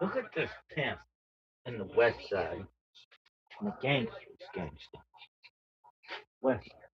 Look at this tent in the west side. And the gangsters. West side.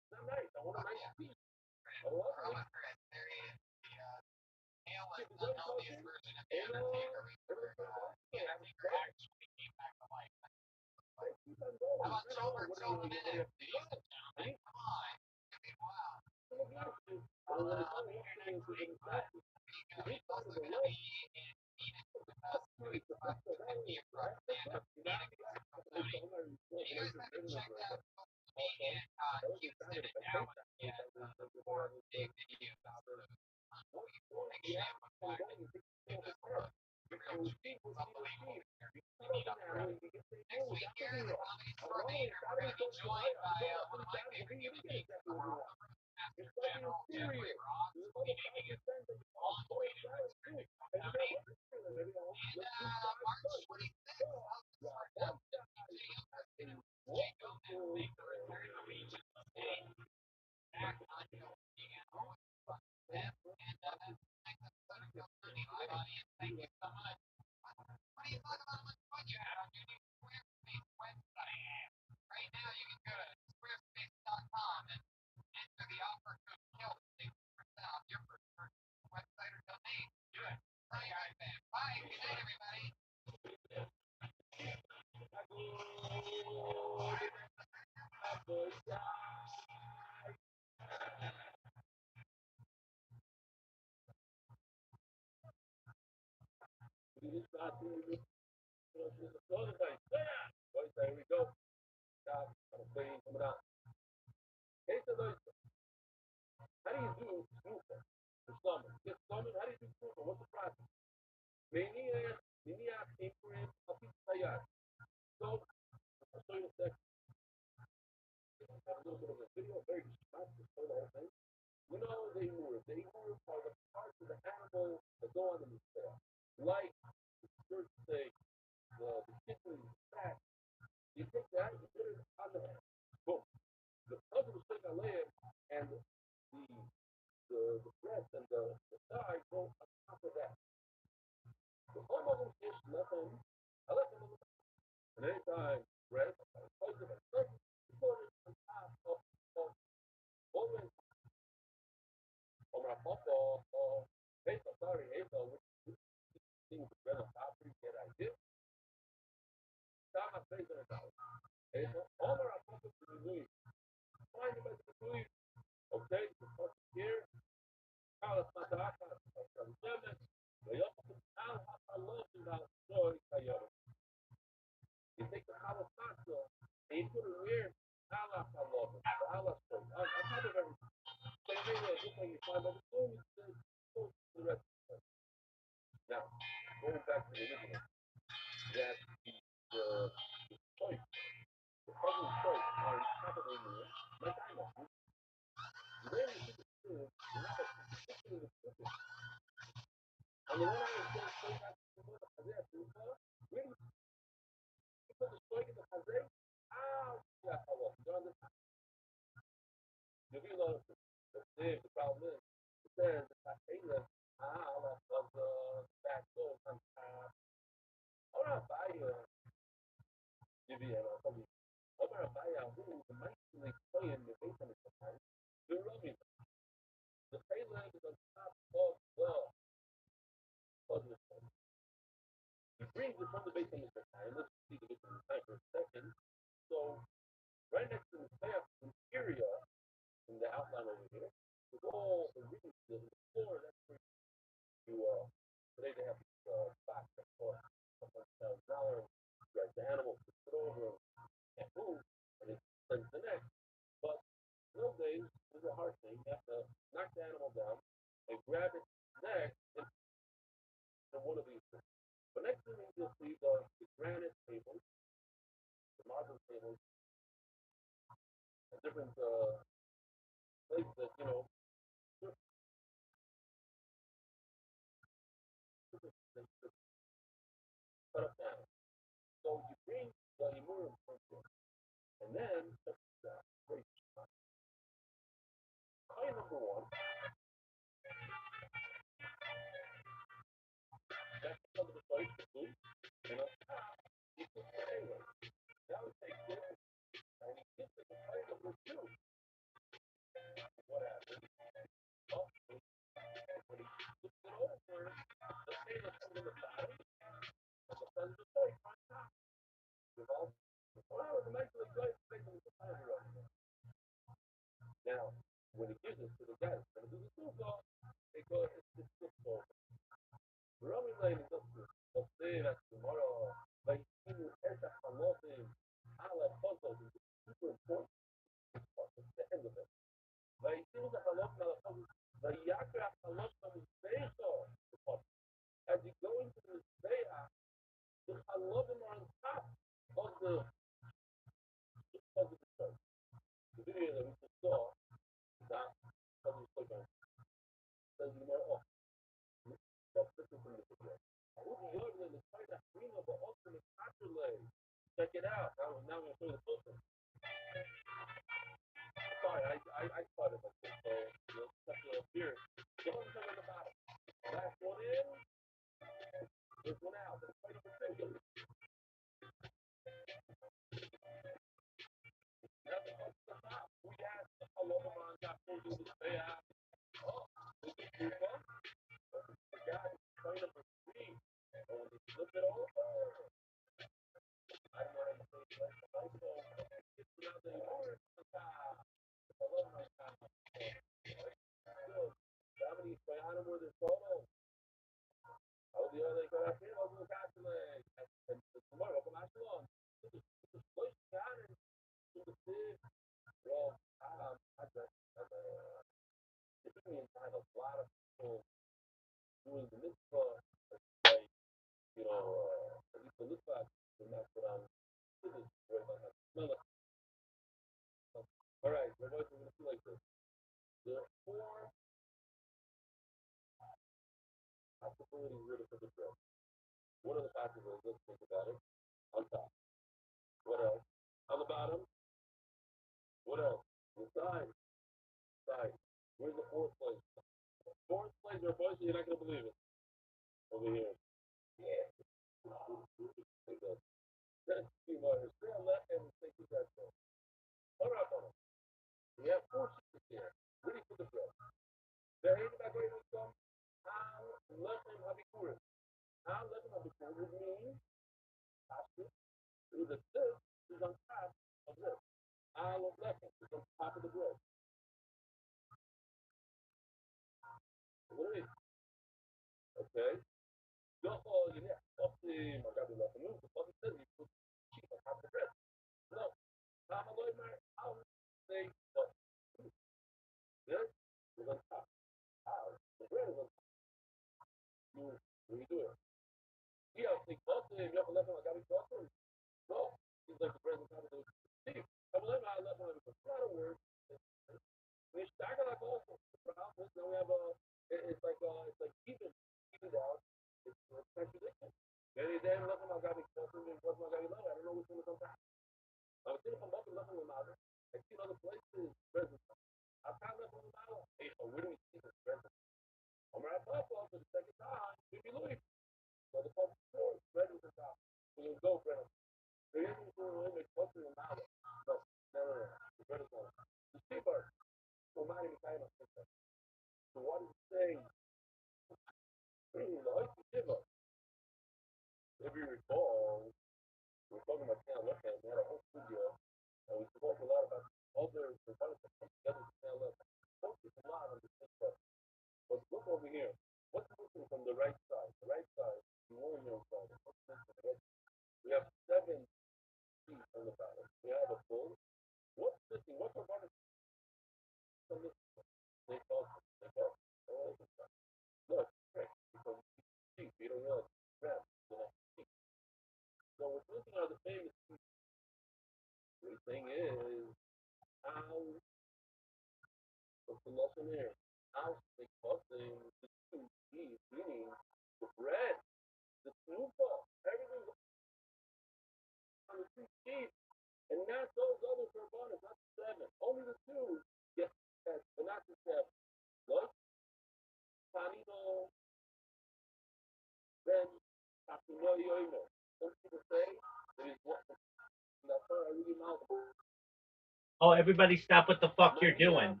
Oh, everybody stop what the fuck you're doing.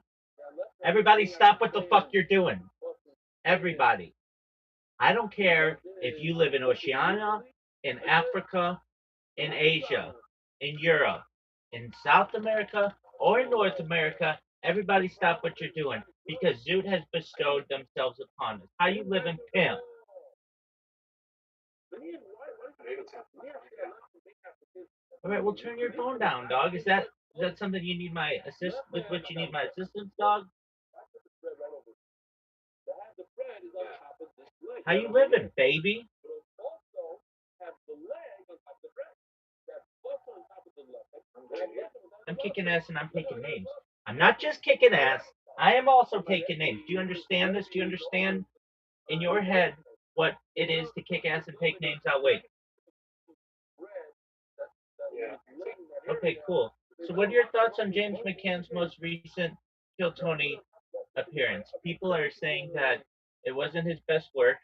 Everybody stop what the fuck you're doing. Everybody. I don't care if you live in Oceania, in Africa, in Asia, in Europe, in South America, or in North America. Everybody stop what you're doing because Zoot has bestowed themselves upon us. How you living, pimp? All right, well, turn your phone down, dog. Is that something you need my assist with? Which you need my assistance, dog? How you living, baby? I'm kicking ass and I'm taking names. I'm not just kicking ass. I am also taking names. Do you understand this? Do you understand in your head what it is to kick ass and take names out? Wait. Okay, cool. So, what are your thoughts on James McCann's most recent Kill Tony appearance? People are saying that it wasn't his best work.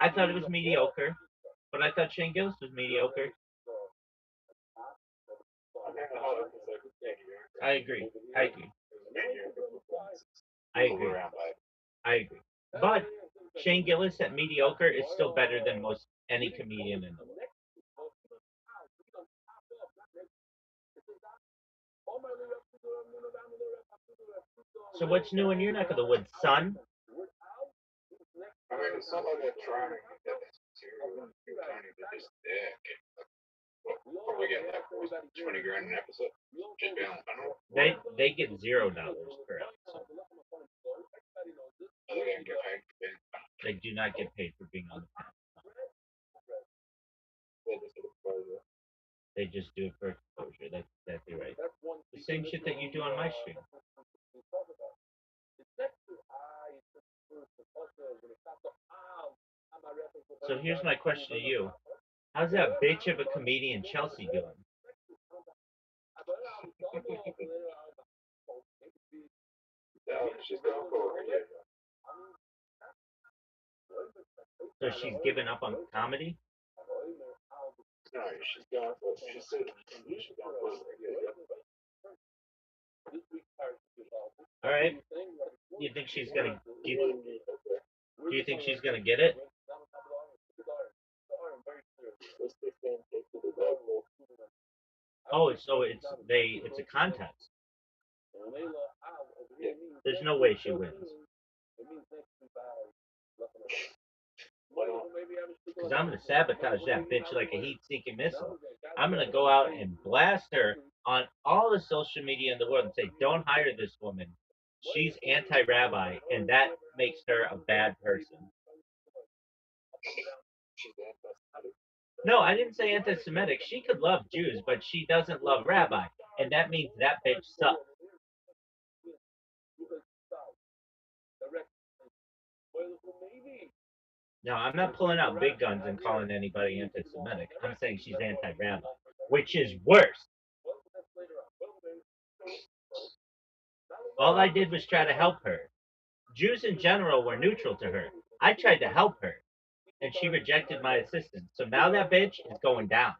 I thought it was mediocre, but I thought Shane Gillis was mediocre. I agree. I agree. I agree. I agree. But Shane Gillis at mediocre is still better than most any comedian in the world. So what's new in your neck of the woods, son? I mean, it's not like they're trying to get this material. They're just there. Probably getting like 20 grand an episode. Just being on the panel. They get $0 per episode. Are they going to get paid for being? They do not get paid for being on the panel. They just get exposure. They just do it for exposure. That's exactly right. The same shit that you do on my stream. So here's my question to you. How's that bitch of a comedian Chelsea doing? No, she's going for it. So she's given up on comedy? No, she's going for it. She's going for it. All right. Do you think she's gonna? Do you think she's gonna get it? Oh, so it's a contest. There's no way she wins. Because I'm gonna sabotage that bitch like a heat-seeking missile. I'm gonna go out and blast her on all the social media in the world and say, "Don't hire this woman. She's anti-rabbi, and that makes her a bad person." No, I didn't say anti-Semitic. She could love Jews, but she doesn't love Rabbi, and that means that bitch sucks. No, I'm not pulling out big guns and calling anybody anti-Semitic. I'm saying she's anti-Rabbi, which is worse. All I did was try to help her. Jews in general were neutral to her. I tried to help her, and she rejected my assistance. So now that bitch is going down.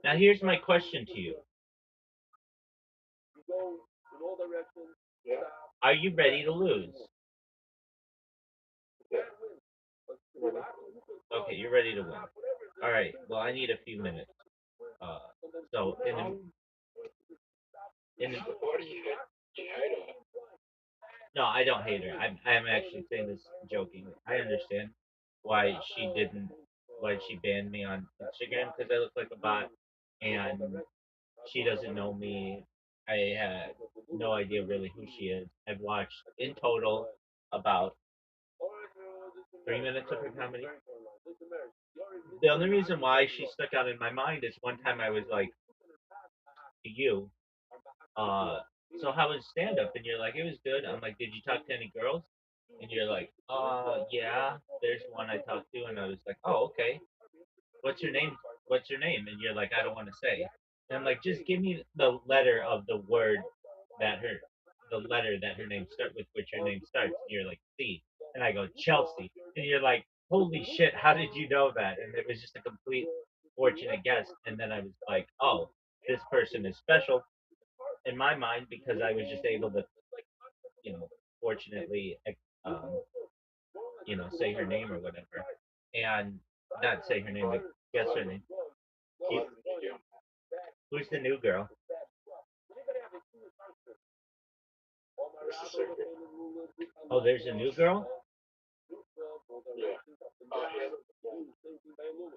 Now here's my question to you. Yeah. Are you ready to lose? Okay, you're ready to win. All right. Well, I need a few minutes. Uh, so in the What do you hate her? no, I don't hate her. I'm actually saying this jokingly. I understand why she banned me on Instagram because I look like a bot, and she doesn't know me. I had no idea really who she is. I've watched in total about 3 minutes of her comedy. The only reason why she stuck out in my mind is one time I was like to you, uh, so how was stand up? And you're like, it was good. I'm like, did you talk to any girls? And you're like, yeah, there's one I talked to. And I was like, oh, okay. What's your name? What's your name? And you're like, I don't want to say. And I'm like, just give me the letter of the letter that her name start with which her name starts. And you're like, C. And I go, Chelsea. And you're like, holy shit, how did you know that? And it was just a complete fortunate guess. And then I was like, oh, this person is special in my mind because I was just able to, you know, fortunately, um, say her name or whatever, and not say her name, but guess her name. You- Who's the new girl? Oh, there's a new girl. Yeah.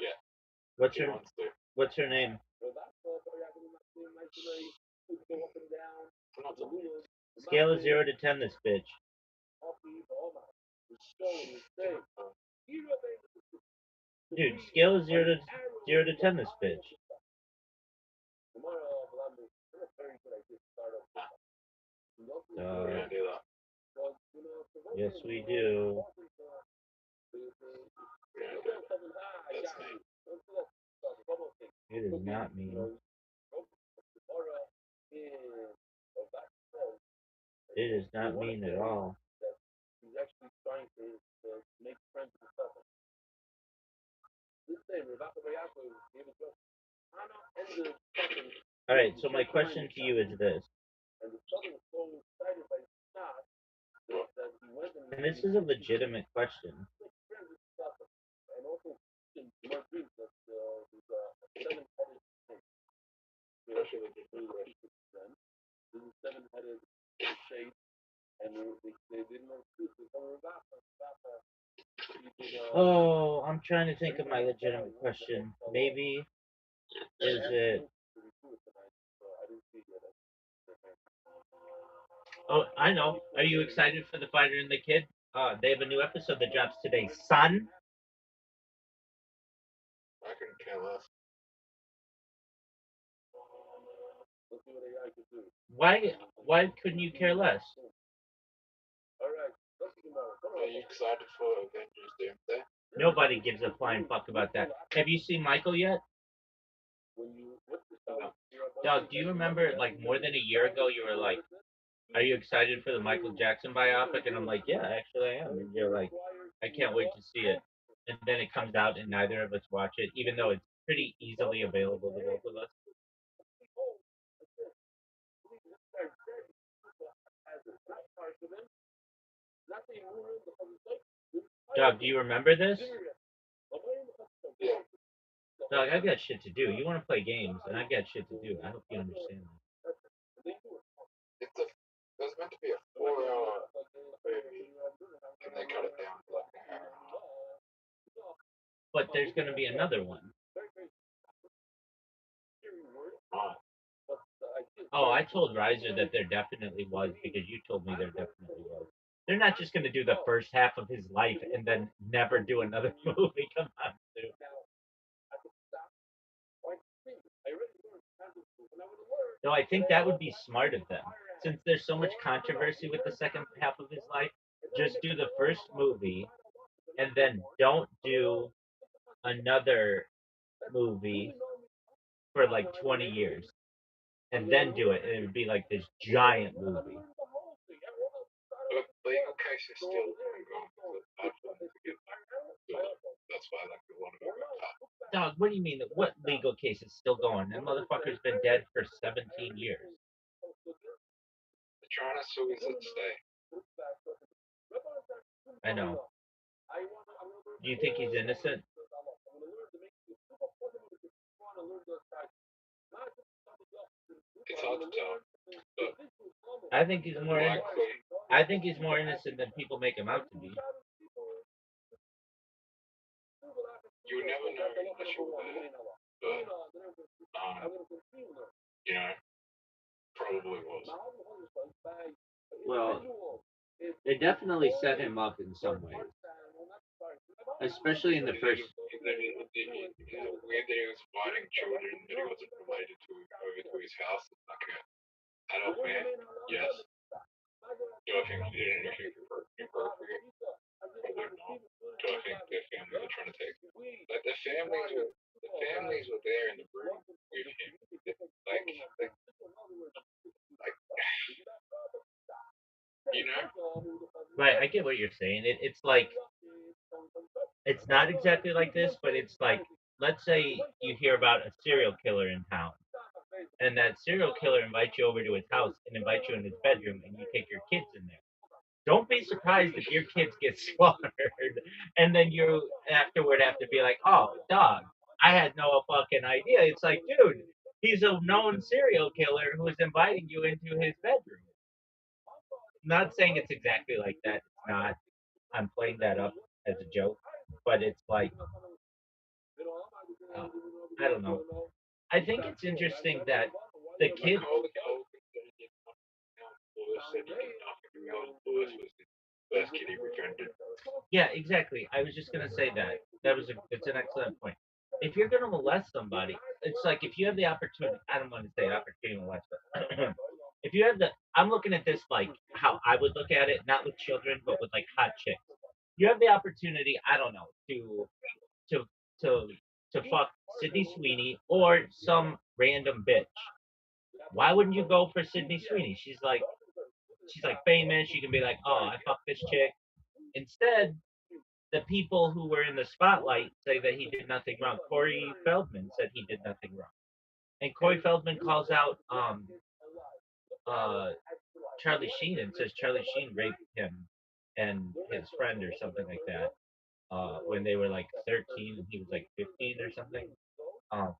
Yeah. What's She her wants to. What's her name? Not to leave. Scale of 0 to 10. This bitch. Dude, scale of 0 to 10. This bitch. We're gonna do that. Yes, we do. We're gonna do that. That's me. It is not mean. It is not mean at all. All right. So my question to you is this, and this is a legitimate question. Especially with the new question. Oh, I'm trying to think of my legitimate question. Maybe is it? Oh, I know. Are you excited for the fighter and the kid? They have a new episode that drops today. Son. I couldn't care less. Why couldn't you care less? Are you excited for Avengers Doomsday? Nobody gives a flying fuck about that. Have you seen Michael yet? No. Doug, do you remember like more than a year ago you were like, are you excited for the Michael Jackson biopic? And I'm like, yeah, actually I am. And you're like, I can't wait to see it. And then it comes out and neither of us watch it, even though it's pretty easily available to both of us. Doug, do you remember this? Yeah. Doug, I've got shit to do. You want to play games, and I've got shit to do. I hope you understand that. There's meant to be a 4-hour movie. Can they cut it down to like an hour and a half? But there's going to be another one. Oh. Oh, I told Riser that there definitely was because you told me there definitely was. They're not just going to do the first half of his life and then never do another movie. Come on, dude. No, I think that would be smart of them. Since there's so much controversy with the second half of his life, just do the first movie and then don't do another movie for like 20 years and then do it. And it would be like this giant movie. But legal case is still ongoing. It's hard for them to get built up. That's why like the one of them got cut. Dog, what do you mean? What legal case is still going? That motherfucker's been dead for 17 years. They're trying to sue his stay. I know. Do you think he's innocent? It's hard to tell. But I think he's more. likely, I think he's more innocent than people make him out to be. you would never know unless you were there. But, you know, probably was. Well, they definitely set him up in some ways, especially in the first. Weird that he was inviting children that he wasn't related to over to his house like a adult man. Yes. Do I think he did anything inappropriate? Probably not. Do I think their families are trying to take him? Like the families were there in the room with him. Like you know? Right, I get what you're saying. It's like it's not exactly like this, but it's like let's say you hear about a serial killer in town, and that serial killer invites you over to his house and invites you in his bedroom, and you take your kids in there. Don't be surprised if your kids get slaughtered, and then you afterward have to be like, "Oh, dog, I had no fucking idea." It's like, dude, he's a known serial killer who is inviting you into his bedroom. I'm not saying it's exactly like that. It's not. I'm playing that up as a joke, but it's like, uh, I don't know. I think it's interesting that the kid. First kid he befriended. Yeah, exactly. I was just gonna say that. It's an excellent point. If you're gonna molest somebody, it's like if you have the opportunity. I don't want to say opportunity to molest, but if you have the, I'm looking at this like how I would look at it, not with children, but with like hot chicks. You have the opportunity. I don't know to to to fuck Sydney Sweeney or some random bitch. Why wouldn't you go for Sydney Sweeney? She's like famous. You can be like, oh, I fucked this chick. Instead, the people who were in the spotlight say that he did nothing wrong. Corey Feldman said he did nothing wrong, and Corey Feldman calls out uh, Charlie Sheen and says Charlie Sheen raped him and his friend or something like that when they were like 13 and he was like 15 or something. Um,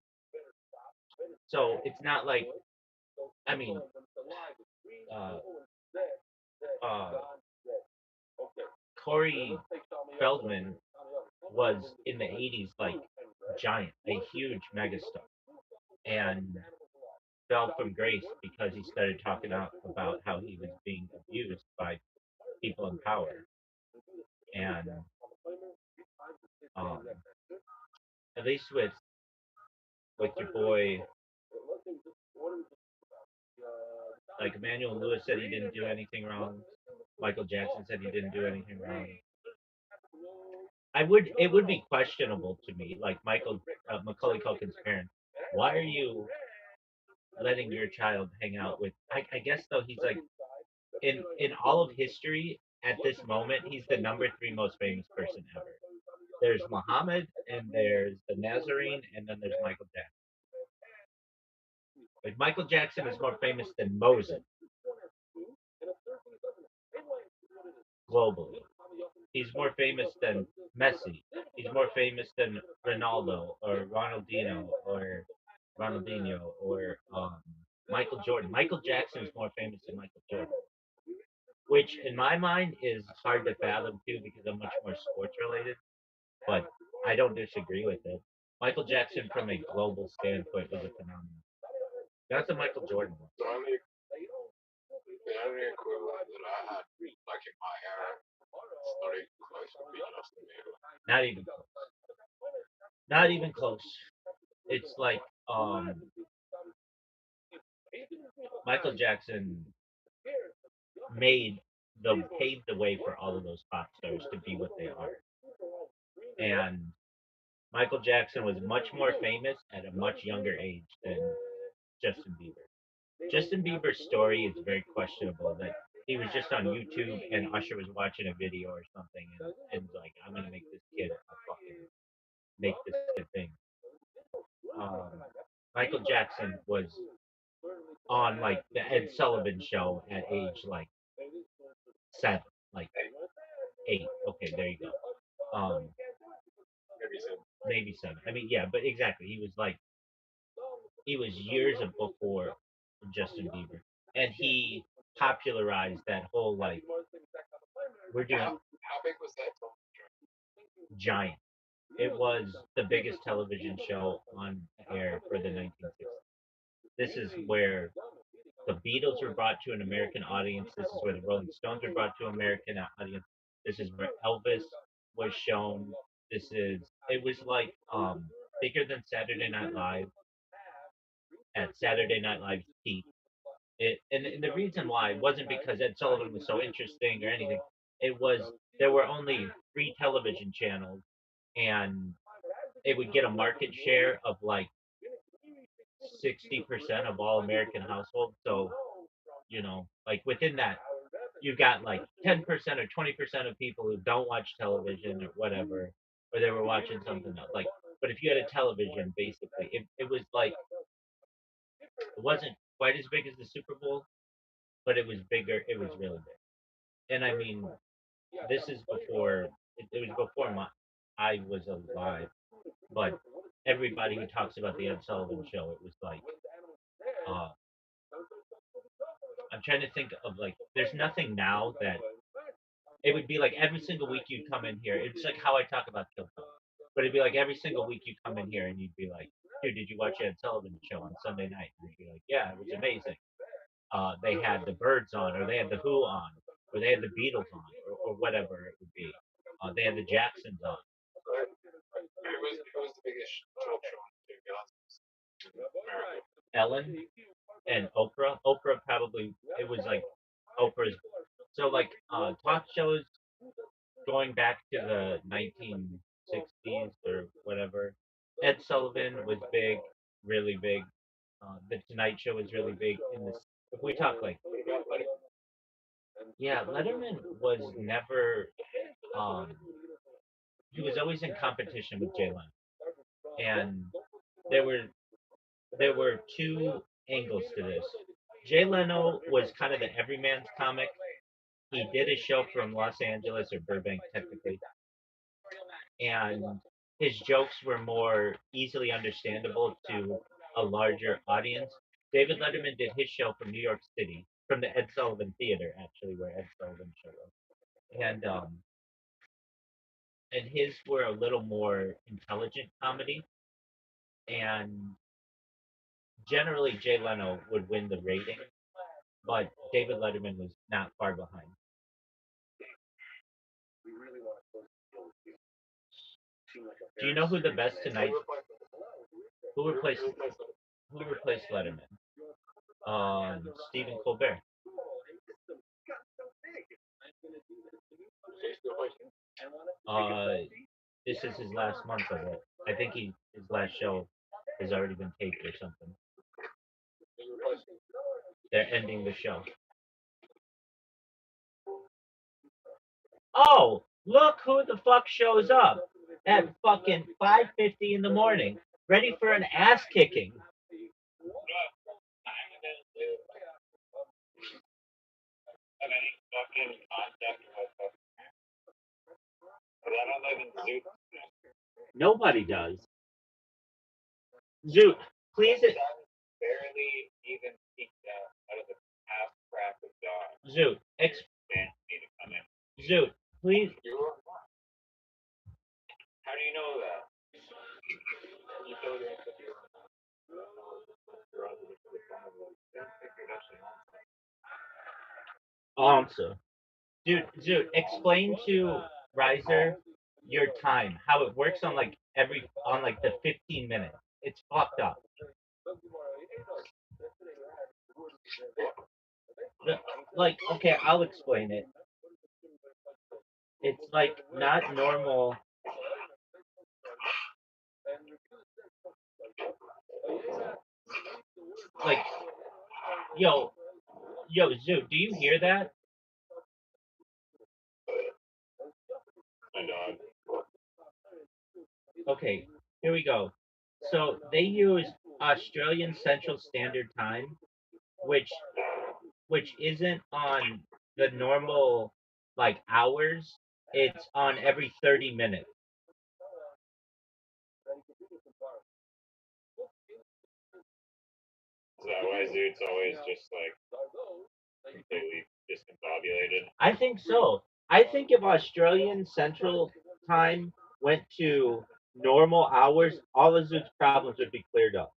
so it's not like I mean, uh, uh, Corey Feldman was in the 80s like giant, a huge megastar, and fell from grace because he started talking out about how he was being abused by people in power. And um, at least with your boy, like Emmanuel Lewis said he didn't do anything wrong. Michael Jackson said he didn't do anything wrong. It would be questionable to me, like Macaulay Culkin's parents. Why are you letting your child hang out with? I guess though he's like in all of history at this moment he's the number three most famous person ever. There's Muhammad and there's the Nazarene and then there's Michael Jackson. Like Michael Jackson is more famous than Moses globally. He's more famous than Messi. He's more famous than Ronaldo or Ronaldinho or Michael Jordan. Michael Jackson is more famous than Michael Jordan, which in my mind is hard to fathom too because I'm much more sports related. But I don't disagree with it. Michael Jackson, from a global standpoint, was a phenomenon. That's a Michael Jordan. The only equivalent that I had, like in my era, Not even close. Not even close. It's like Michael Jackson made paved the way for all of those pop stars to be what they are. And Michael Jackson was much more famous at a much younger age than Justin Bieber. Justin Bieber's story is very questionable. That he was just on YouTube and Usher was watching a video or something and like, I'm gonna make this kid a fucking make this kid thing. Um, Michael Jackson was on like the Ed Sullivan show at age like 7, like 8. Okay, there you go. Maybe 7. I mean, yeah, but exactly. He was years before Justin Bieber, and he popularized that whole like we're doing How big was that? giant. It was the biggest television show on air for the 1960s. This is where the Beatles were brought to an American audience. This is where the Rolling Stones were brought to an American audience. This is where Elvis was shown. It was like bigger than Saturday Night Live at Saturday Night Live's peak. And the reason why wasn't because Ed Sullivan was so interesting or anything. It was there were only 3 television channels, and it would get a market share of like 60% of all American households. So like within that, you've got like 10% or 20% of people who don't watch television or whatever, or they were watching something else. Like, but if you had a television, basically, it was like it wasn't quite as big as the Super Bowl, but it was bigger. It was really big. And I mean, this is before it was before I was alive. But everybody who talks about the Ed Sullivan Show, it was like uh, I'm trying to think of like there's nothing now that it would be like every single week you'd come in here. It's like how I talk about Kill Bill. But it'd be like every single week you'd come in here and you'd be like, dude, did you watch Ed Sullivan Show on Sunday night? And you'd be like, yeah, it was amazing. They had the Birds on, or they had the Who on, or they had the Beatles on, or whatever it would be. They had the Jacksons on. Who was the biggest talk show in America? Ellen and Oprah. Oprah probably it was like Oprah's. So like talk shows going back to the 1960s or whatever. Ed Sullivan was big, really big. The Tonight Show was really big in this. If we talk like, yeah, Letterman was never. Um, he was always in competition with Jay Leno, and there were there were 2 angles to this. Jay Leno was kind of the everyman's comic. He did a show from Los Angeles or Burbank, technically, and his jokes were more easily understandable to a larger audience. David Letterman did his show from New York City, from the Ed Sullivan Theater, actually, where Ed Sullivan show was, and his were a little more intelligent comedy, and generally Jay Leno would win the rating, but David Letterman was not far behind. Do you know who the best tonight? Who replaced Letterman? Stephen Colbert. This is his last month of it. I think his last show has already been taped or something. They're ending the show. Oh, look who the fuck shows up at fucking 5:50 in the morning, ready for an ass kicking. Nobody does. Zoot, please. Barely even peeked out of the half crack of dawn. Zoot, Zoot, please. How do you know that? You told me Answer. Dude, explain to Riser your time, how it works on like the 15 minutes. It's fucked up. Like, okay, I'll explain it. It's like not normal. Like, yo, Zoo, do you hear that? My dog. Okay, here we go. So they use Australian Central Standard Time, which isn't on the normal like hours. It's on every 30 minutes. Is that why Zoot's always just like completely discombobulated? I think so. I think if Australian Central Time went to normal hours, all of Zoot's problems would be cleared up.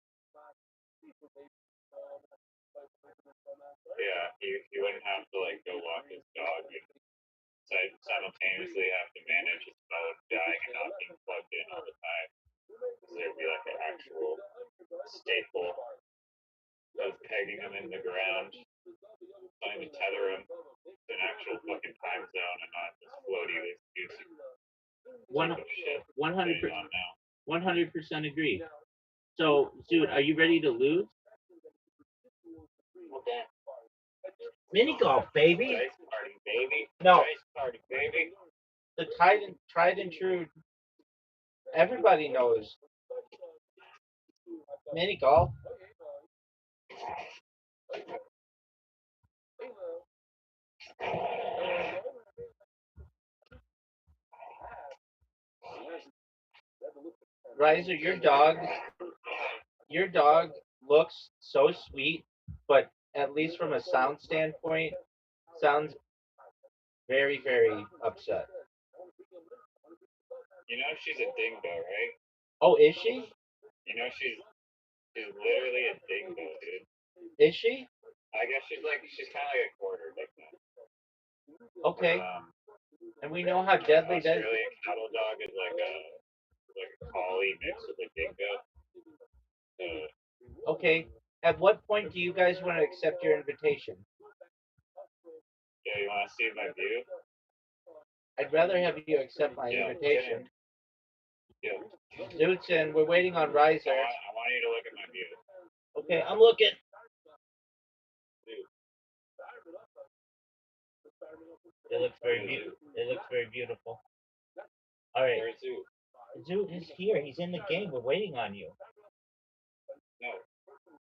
Yeah, he wouldn't have to like go walk his dog and simultaneously have to manage his phone dying and not being plugged in all the time. So there'd be like an actual staple of pegging him in the ground, trying to tether him to an actual fucking time zone and not this floaty music. 100% agree. So, dude, are you ready to lose? Okay. Mini golf, baby. Dice party, baby. No. Dice party, baby. The tried and true. Everybody knows. Mini golf. Riser, your dog looks so sweet, but at least from a sound standpoint, sounds very, very upset. You know she's a dingo, right? Oh, is she? You know she's literally a dingo, dude. Is she? I guess she's kind of like a quarter dingo. Okay. And we know how deadly that is. Australian cattle dog is like a collie mixed with a dingo. Okay. At what point do you guys want to accept your invitation? Yeah, you want to see my view? I'd rather have you accept my invitation. Yeah. Zootson, we're waiting on Riser. I want you to look at my view. Okay, I'm looking. It looks very beautiful. It looks very beautiful. All right. Where's Zoot? Zoot is here. He's in the game. We're waiting on you. No.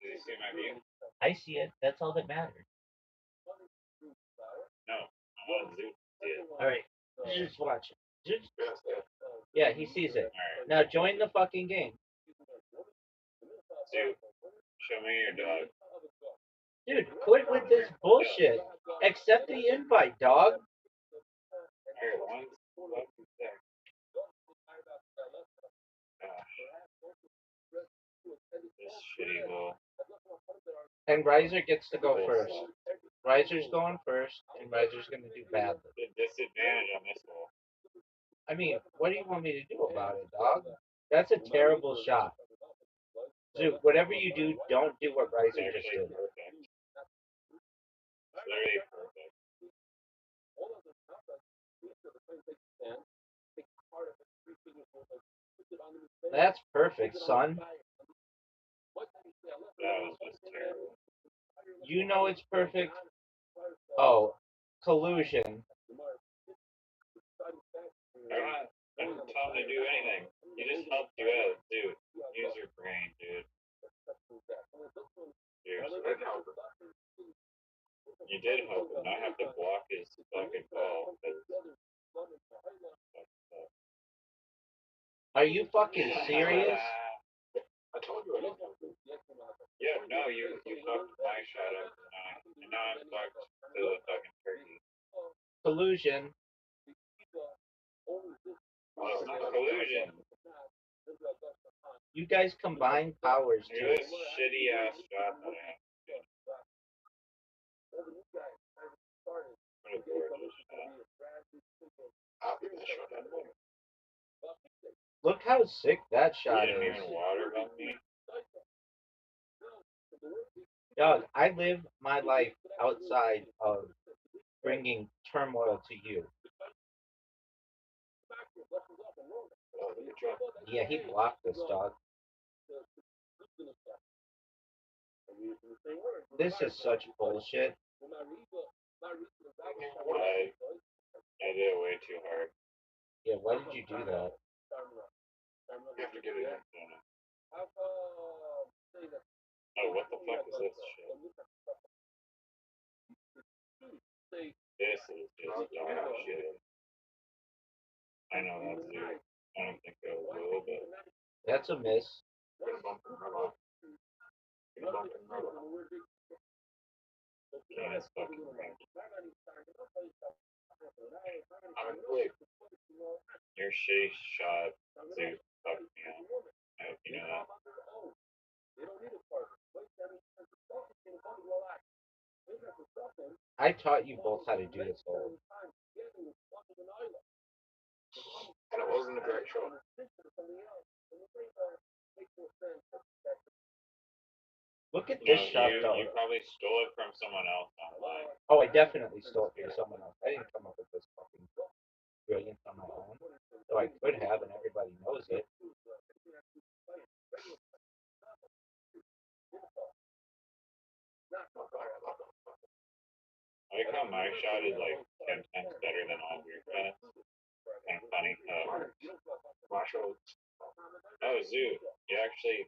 Did you see my view? I see it. That's all that matters. No. I want Zoot to see it. All right. Just watch it. Yeah, he sees it. All right. Now join the fucking game. Zoot, show me your dog. Dude, quit with this bullshit. Accept the invite, dog. Here, one sec. This shitty little. And Riser gets to go first. Riser's going first, and Riser's going to do badly. The disadvantage on this hole. I mean, what do you want me to do about it, dog? That's a terrible shot. Dude, whatever you do, don't do what Riser just did. Perfect. It's literally perfect. That's perfect, son. That was just terrible. You know it's perfect. Oh, collusion. I didn't tell him to do anything. He just helped you out, dude. Use your brain, dude. You did help him. I have to block his fucking ball. Are you fucking serious? I told you I didn't help him. Yeah, no, you fucked my shot up, and now I'm fucked to the fucking turkey. Collusion. Well, it's not collusion. You guys combine powers Look too. at this shitty ass shot that I have. What a gorgeous shot. Look how sick that You shot didn't is. even water bump me. Dog, I live my life outside of bringing turmoil to you. Oh, good job. Yeah, he blocked this, dog. This is such bullshit. I did it way too hard. Yeah, why did you do that? You have to get it in. Oh, what the fuck is this shit? This is just dog shit. I know that's it. I don't think it will, but That's a miss. Candace fucking wrecked. I'm quick. Your shitty shot, dude, fucked me up. I hope you know that. I taught you both how to do this hole. And it wasn't a great shot. Look at No, this shot, though. you probably stole it from someone else online. Oh, I definitely stole it from someone else. I didn't come up with this fucking brilliance on my own. Though I could have, and everybody knows it. I like how my shot is like 10 times better than all of your shots. Kind of funny. Marshall. Oh, Zoo. You actually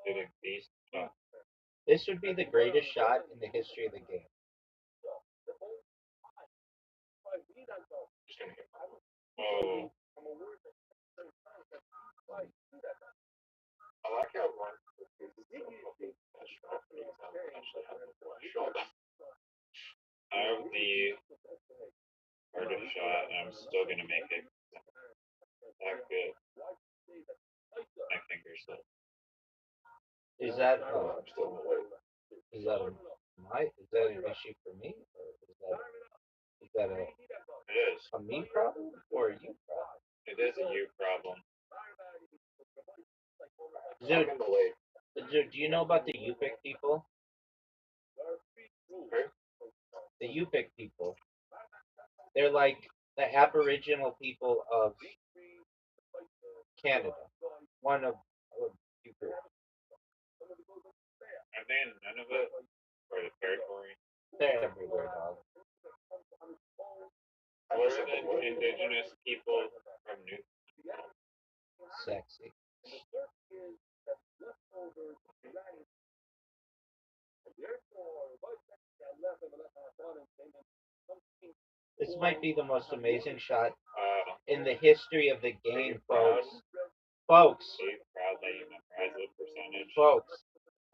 did a decent job. This would be the greatest shot in the history of the game. Just gonna hit. Oh. I like how one I have the hardest shot, and I'm still gonna make it. That good. My fingers slip. Is that I'm still in the way. is that an issue for me, or is that It is. a me problem or a you problem? It is a you problem. Dude, do you know about the Yupik people? The Yupik people. They're like the Aboriginal people of Canada. One of Yupik. Are they in Nunavut? Or the territory? They're everywhere, dog. What are the indigenous people from New? Sexy. This might be the most amazing shot in the history of the game, folks. Folks. Are you proud that you memorize the percentage Folks.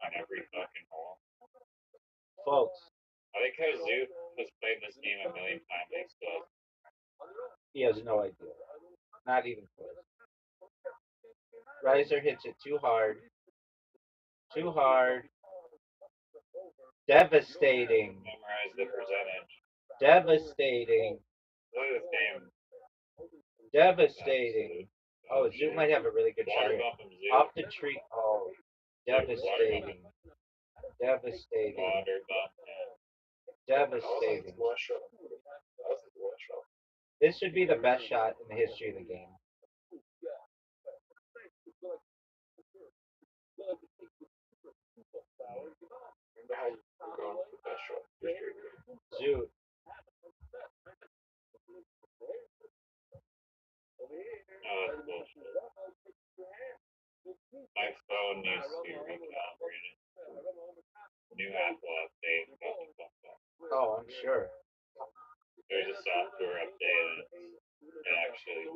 on every fucking hole? Folks. I like how Zoo has played this game a million times and still He has no idea. Not even close. Riser hits it too hard. Too hard. Devastating. memorize the percentage. Devastating. Look at this game. Devastating. Oh, Zoo might have a really good shot. Water bump him, Zoo. Off the tree. Oh, devastating. Devastating. Water bump him. Devastating. This should be the best shot in the history of the game. Zoo. Oh, that's bullshit. My phone needs to be recalibrated. New Apple update. Oh, I'm sure. There's a software update and it actually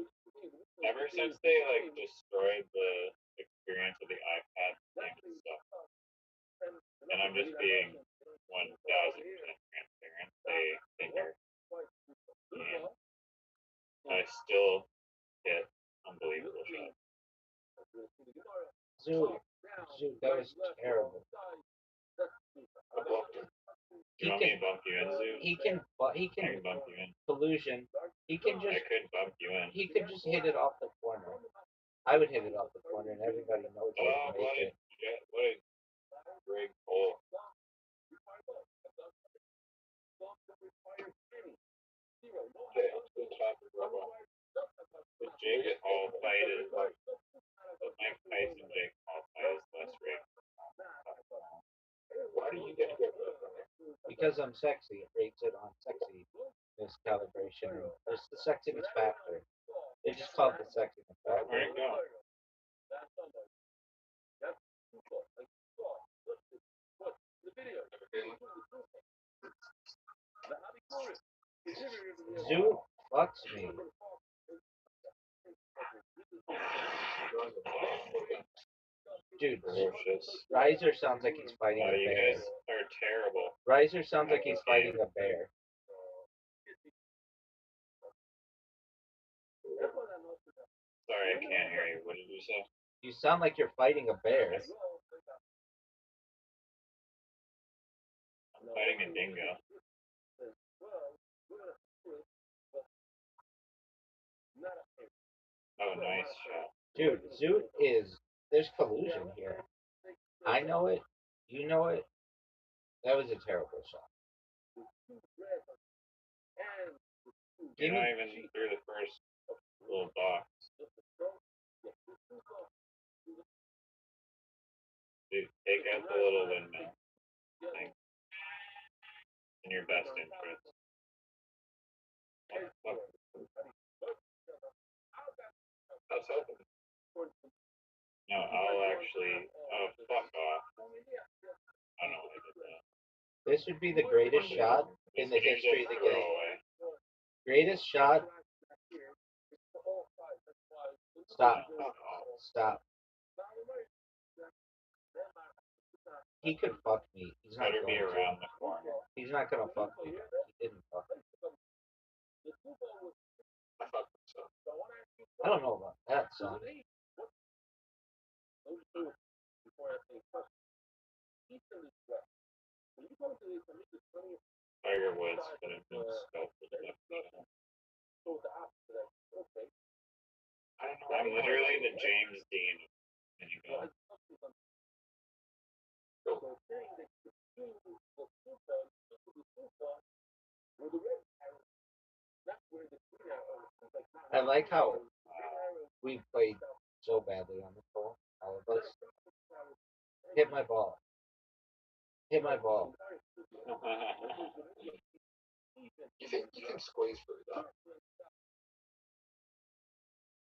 ever since they like destroyed the experience of the iPad and stuff. And I'm just being 1000% transparent. They are and I still get unbelievable shots. Zoo, that was terrible. I blocked him. You want me to bump you in, Zoo? He can I can bump you in. collusion. He can I just could bump you in. he could just hit it off the corner. I would hit it off the corner, and everybody knows I would make it. What a great goal. Okay, up to the top of Rabbi. The Jake Paul fight is like the Mike Tyson Jake Paul fight is less rigged. Why do you get to go for that? Because I'm sexy. It rates it on sexy calibration. There's the sexiness factor. They just call it the sexiness factor. Where it go? Zoo fucks me. Dude, Riser sounds like he's fighting a You bear. guys are terrible. Riser sounds like he's fighting a bear. Sorry, I can't hear you. What did you say? You sound like you're fighting a bear. I'm fighting a dingo. Oh, nice shot. Dude, Zoot there's collusion here. I know it. You know it. That was a terrible shot. You're not even through the first little box. Dude, take out the little windmill. Thing. In your best interest. That's open. No, I'll actually. Oh, fuck off. I don't know why I did that. This would be the greatest shot in the history of the game. Greatest shot. Stop. Stop. He could fuck me. He's not Better be going around to. the corner. He's not gonna fuck me. He didn't fuck me. I don't know about that, son. Tiger Woods could have been sculpted. I'm literally the James Dean of Minigo. I like how we played so badly on the pole, all of us. Hit my ball. Hit my ball. You think squeeze for that?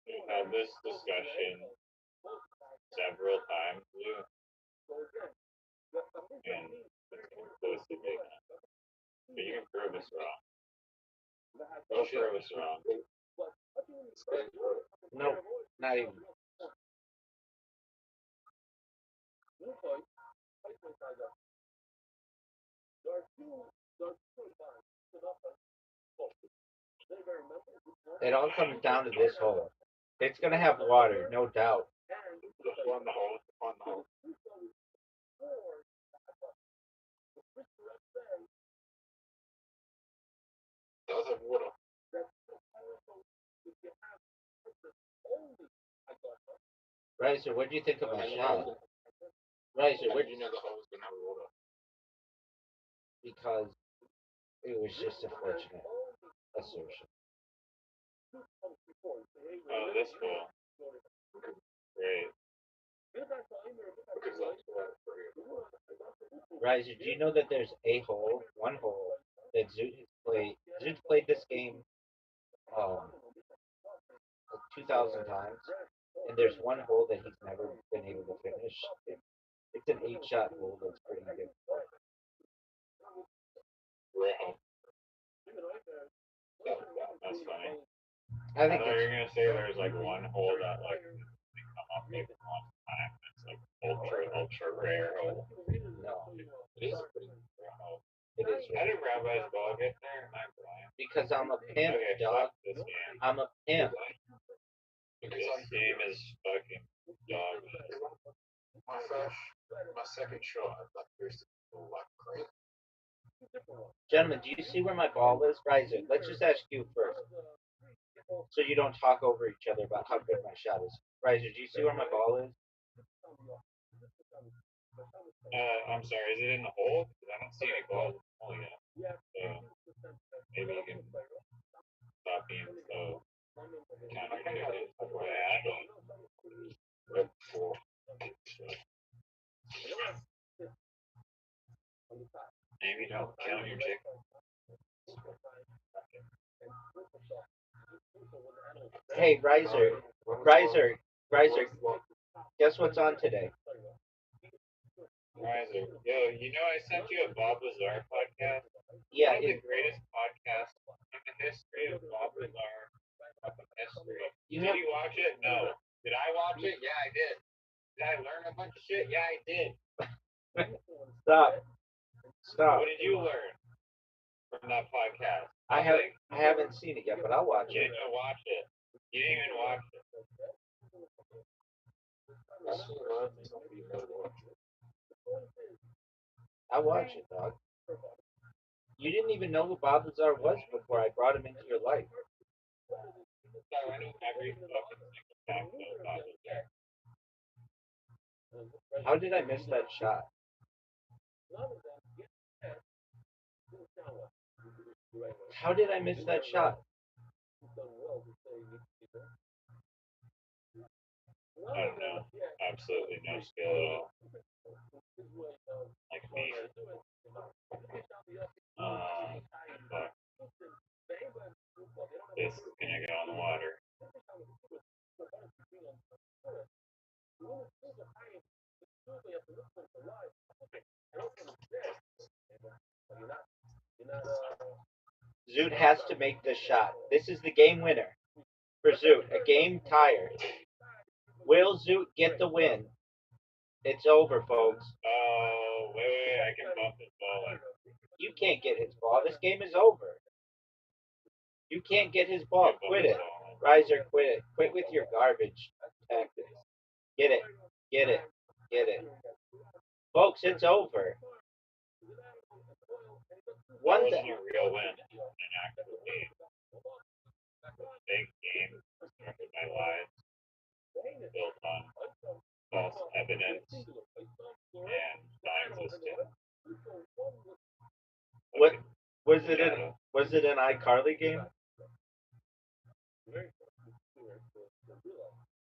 We've had this discussion several times, Lou. And it's close to big enough. But you can prove us wrong. Don't prove us wrong. No, not even. It all comes down to this hole. It's gonna have water, no doubt. On the hole. On the hole. Does have water. Riser, what do you think of my shot? Riser, what do you know the hole was gonna have water? Because it was just a fortunate assertion. Oh, this hole. Great. Riser, do you know that there's a hole, one hole, that Zoot has played? Zoot's played this game like 2,000 times, and there's one hole that he's never been able to finish. It's an 8-shot hole that's pretty good. That's funny. I think thought you were gonna say there's like one hole that like they come up maybe one time. It's like ultra rare hole. No, It is a pretty rare hole. it is. How did Rabbi's ball get there? Am I blind? Because I'm a pimp, Okay, dog. fuck this game. I'm a pimp. This game is fucking dog. My second shot, I thought first like crazy. Gentlemen, do you see where my ball is? Riser, let's just ask you first. So you don't talk over each other about how good my shot is. Riser, do you see where my ball is? I'm sorry, is it in the hole? 'Cause I don't see any balls in the hole yet. So maybe you can stop being so counterintuitive before I add them. Maybe don't count your chicken. Hey, Riser, guess what's on today? Riser. Yo, you know I sent you a Bob Lazar podcast? Yeah, One of the greatest podcasts in the history of Bob Lazar history. Did you watch it? No. Did I watch it? Yeah, I did. Did I learn a bunch of shit? Yeah, I did. Stop. What did you learn from that podcast? I haven't seen it yet, but I'll watch You it. didn't watch it. You didn't even watch it. I'll watch it, dog. You didn't even know who Bob Lazar was before I brought him into your life. I knew every fucking single fact about Bob Lazar. How did I miss that shot? How did I miss that shot? I don't know. Absolutely no skill at all. Like me. Fuck. This is gonna go in the water. Zoot has to make this shot. This is the game winner for Zoot. A game tire. Will Zoot get the win? It's over, folks. Oh, wait, I can bump his ball in. You can't get his ball. This game is over. You can't get his ball. Quit it. Riser, quit it. Quit with your garbage tactics. Get it. Get it. Get it. Folks, it's over. One wasn't a real win in an actual game. Big game constructed by lies, built on false evidence and non-existent. What was it? Was it an iCarly game?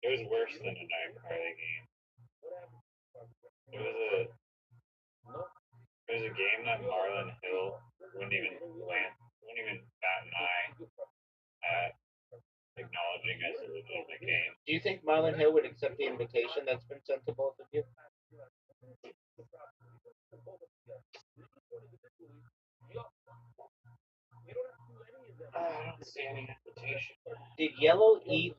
It was worse than an iCarly game. It was a game that Marlon Hill wouldn't even bat an eye at acknowledging as a legitimate game. Do you think Marlon Hill would accept the invitation that's been sent to both of you? I don't see any invitation. Did Yellow eat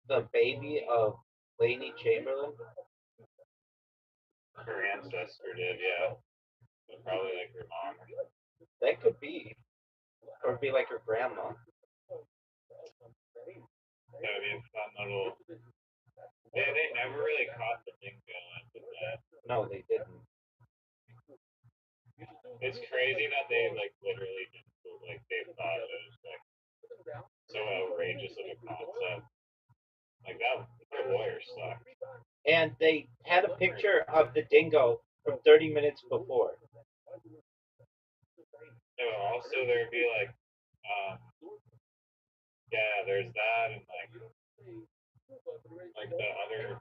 the baby of Lainey Chamberlain? Her ancestor did, yeah. Probably like her mom. That could be. Or be like her grandma. That would be a fun little... They never really caught the dingo after that. No, they didn't. It's crazy that they like literally just like they thought it was like so outrageous of a concept. Like that, their lawyers suck. And they had a picture of the dingo from 30 minutes before. Also, there'd be like, yeah, there's that, and like the other,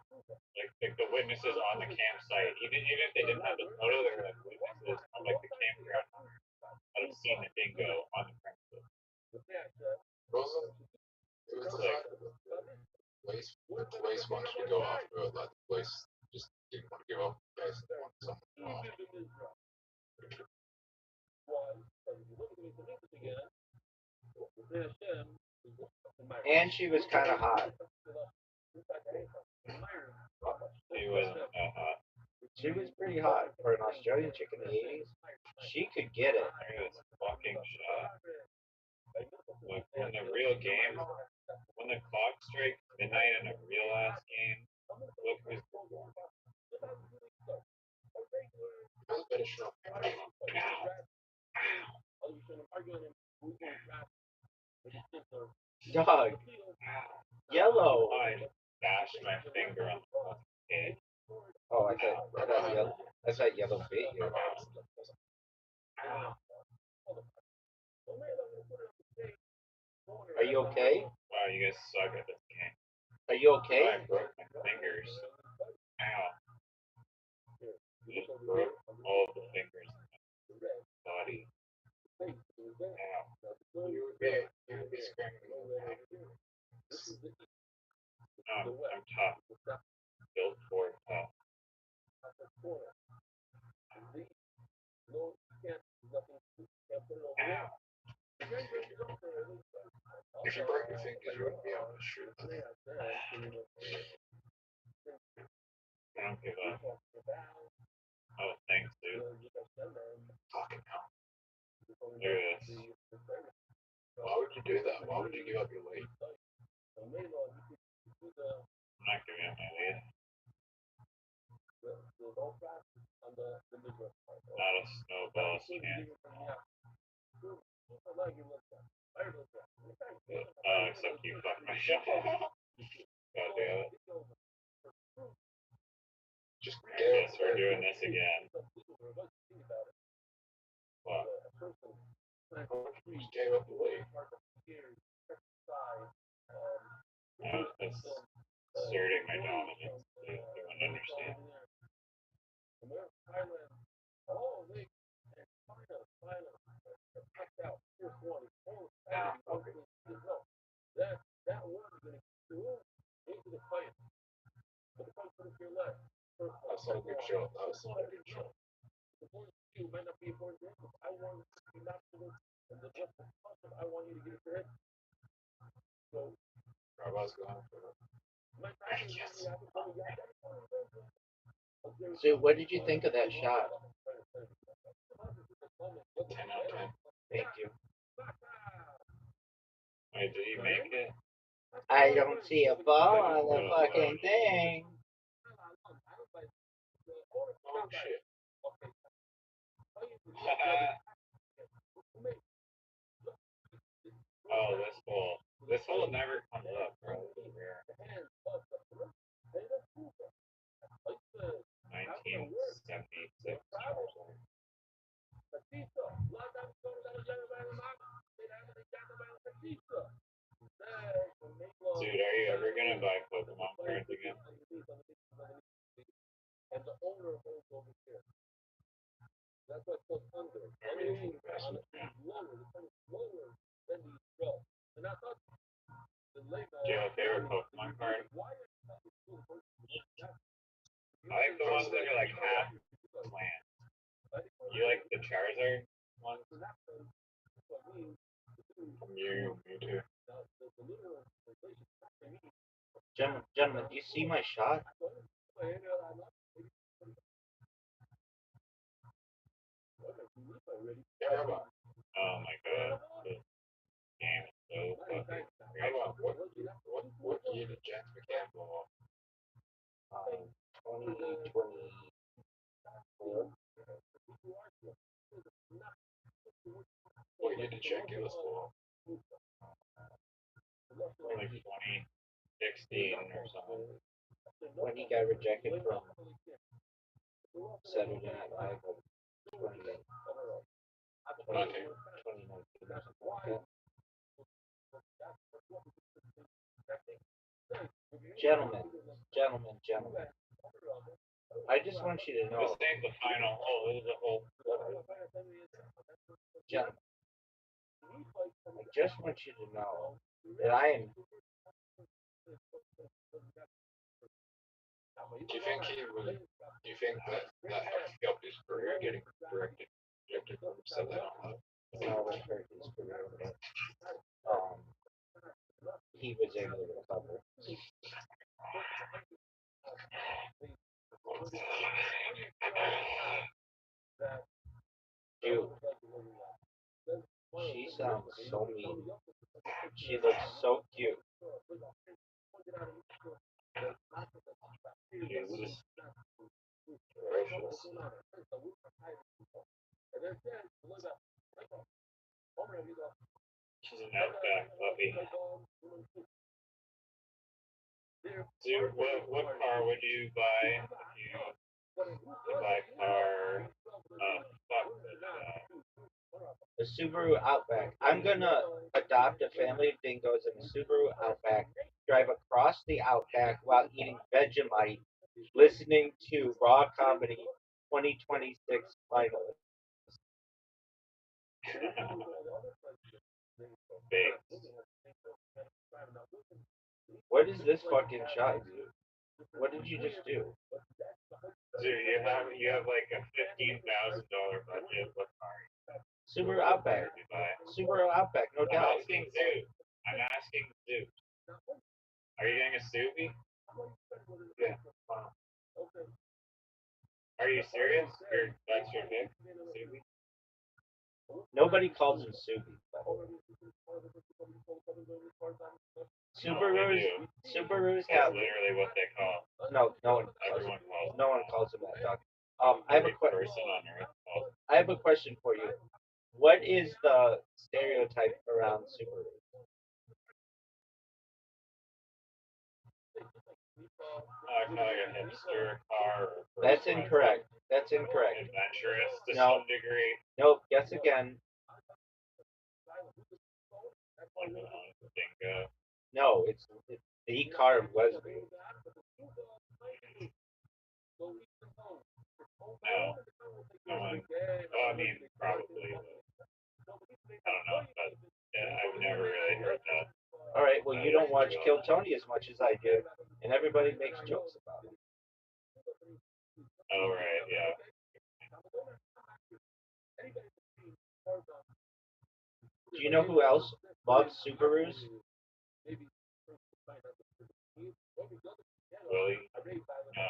like the witnesses on the campsite. Even if they didn't have the photo, they were like witnesses on like the campground that have seen the dingo on the premises. It was like the police wanted to go after it, like the police just didn't want to give up. They wanted someone off. And she was kind of hot. She wasn't that hot. She was pretty hot for an Australian chick in the 80s. She could get it. Look at this fucking shot. Like when the real game, when the clock strikes midnight in a real ass game, look who's performing. That was better shot. Dog. Yellow. I bashed my finger on the fucking head. Oh, I thought yellow bit you. Are you okay? Wow, you guys suck at this game. Are you Oh, okay? I broke my fingers. Ow. Just broke all of the fingers in my body. Ow. You would be screaming. I'm tough. Built for tough. Ow. If you break your fingers, you wouldn't be able to shoot them. I don't give up. Oh, thanks, dude. Fucking hell. Look at this. Why would you do that? Why would you give up your lead? I'm not giving up my lead. Not a snowball's chance. Except you fucked my shot. God damn it. Just I guess we're doing this again. What? You just gave up the lead. I was just asserting my dominance. You wouldn't understand. That's not a good shot. That was not a good shot. Rabbi's going for it. Yes. So, what did you think of that shot? 10 out of 10. Thank you. Wait, did you make it? I don't see a ball on the fucking thing. Oh shit. Oh, this hole never comes up, bro. It's rare. 1976 Charizard. Dude, are you ever gonna buy Pokemon cards again? Do you have a favorite Pokemon card? I like the ones that are like half plant. You like the Charizard ones? You, me too. Gentlemen, do you see my shot? Yeah, Rabbi. Oh my god. This game is so fucking crazy. Rabbi, what year did Jack McCann blow off? 2024. What year did Jack Gillis blow off? Like 2016 or something. When he got rejected from Saturday Night Live, like 2019 or something like that. Gentlemen. I just want you to know. This ain't the final hole. This is a whole. Gentlemen. I just want you to know that I am. Do you think that helped his career getting rejected from Saturday Night Live? No, it hurt his career, but he was able to recover. Dude, she sounds so mean. She looks so cute. Jesus. Gracious. She's an outback puppy. So what car would you buy if you could buy a car? Fuck The Subaru Outback. I'm gonna adopt a family of dingoes in the Subaru Outback, drive across the Outback while eating Vegemite, listening to Raw Comedy 2026 finalists. Baked. What is this fucking shot, dude? What did you just do? Dude, you have like a $15,000 budget. What car Subaru Outback. would you buy? Subaru Outback, no I'm doubt. asking Zoo. I'm asking Zoo. Are you getting a Subi? Yeah. Wow. Are you serious? That's your pick? Subi? Nobody calls him Subi. Subarus That's have literally what they call. no one Everyone calls. no one calls him that dog. Every person on earth calls. I have a question for you. What is the stereotype around Subaru? Kind of like a hipster car. Or That's incorrect. That's incorrect. Adventurous to No. some degree. Nope. Guess again. Like a dingo. No, it's the car of Leslie. No. No one. Well, I mean, probably. But I don't know. But yeah, I've never really heard that. All right. Well, you don't watch Kill Tony as much as I do, and everybody makes jokes about it. Oh, right. Yeah. Do you know who else loves Subarus? Willie? No.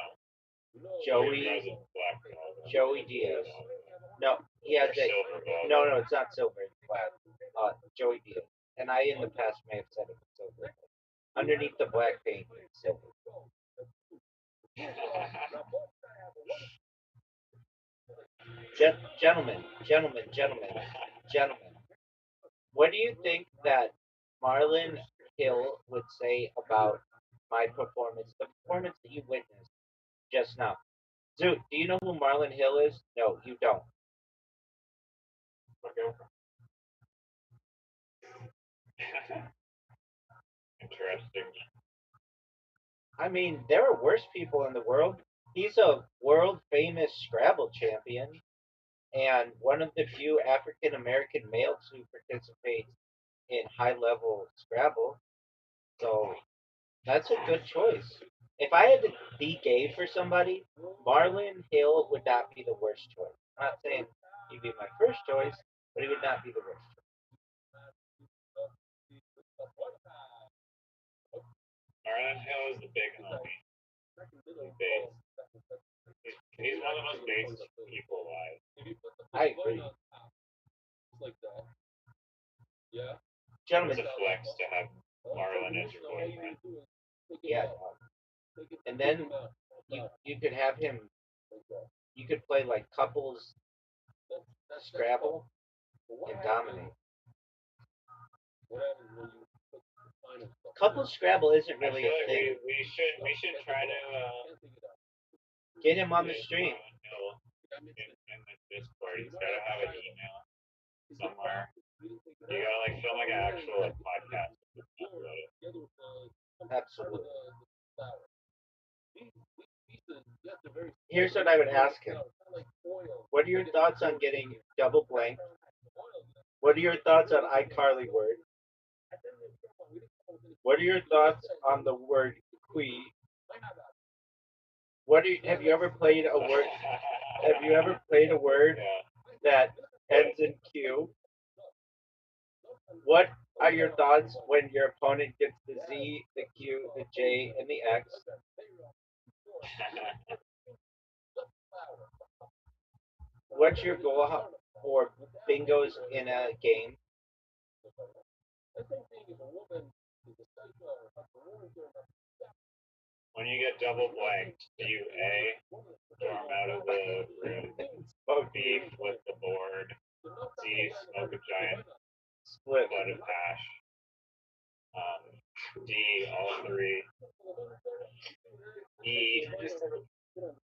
Joey Diaz. No, he has a no. It's not silver. It's black. Joey Diaz. And I in the past may have said it was silver. Underneath the black paint, it's silver. Gentlemen. What do you think that Marlon Hill would say about my performance, the performance that you witnessed just now? Dude, do you know who Marlon Hill is? No, you don't. Interesting. I mean, there are worse people in the world. He's a world famous Scrabble champion and one of the few African American males who participate in high level Scrabble. So that's a good choice. If I had to be gay for somebody, Marlon Hill would not be the worst choice. I'm not saying he'd be my first choice, but he would not be the worst choice. Marlon Hill is the big homie. He's one of the most based people alive. I agree. Gentlemen, It's a flex to have Marlon as your boyfriend. yeah. And then you could have him. You could play like couples Scrabble and dominate. Couples Scrabble isn't really a like thing. we should try to Get him on the stream. In the Discord. He's gotta have an email somewhere. You gotta like film like an actual like podcast about it. Absolutely. Here's what I would ask him. What are your thoughts on getting double blank? What are your thoughts on iCarly word? What are your thoughts on the word qui? Have you ever played a word? Have you ever played a word that ends in Q? What are your thoughts when your opponent gets the Z, the Q, the J, and the X? What's your goal for bingos in a game? When you get double blanked, do you A, storm out of the room, B, flip the board, C, smoke a giant Split. Blood of Ash. D, all three. E,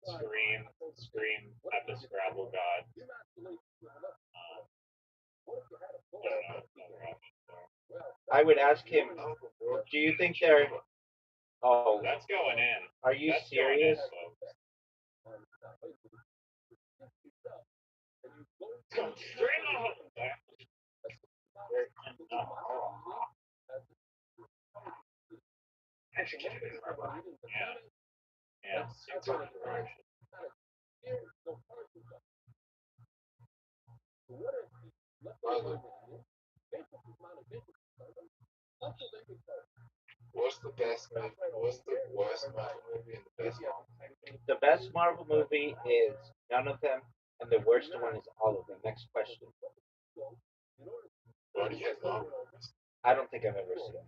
Scream at the Scrabble God. I don't know another option there. I would ask him, do you think they're... Oh, That's going in. are you That's serious? Going in, folks. Straight off. Yeah. Yeah. What's the best movie? What's the worst Marvel movie and the best Marvel movie? The best Marvel movie is none of them, and the worst one is all of them. Next question. Why do you have Marvel movies? I don't think I've ever seen it.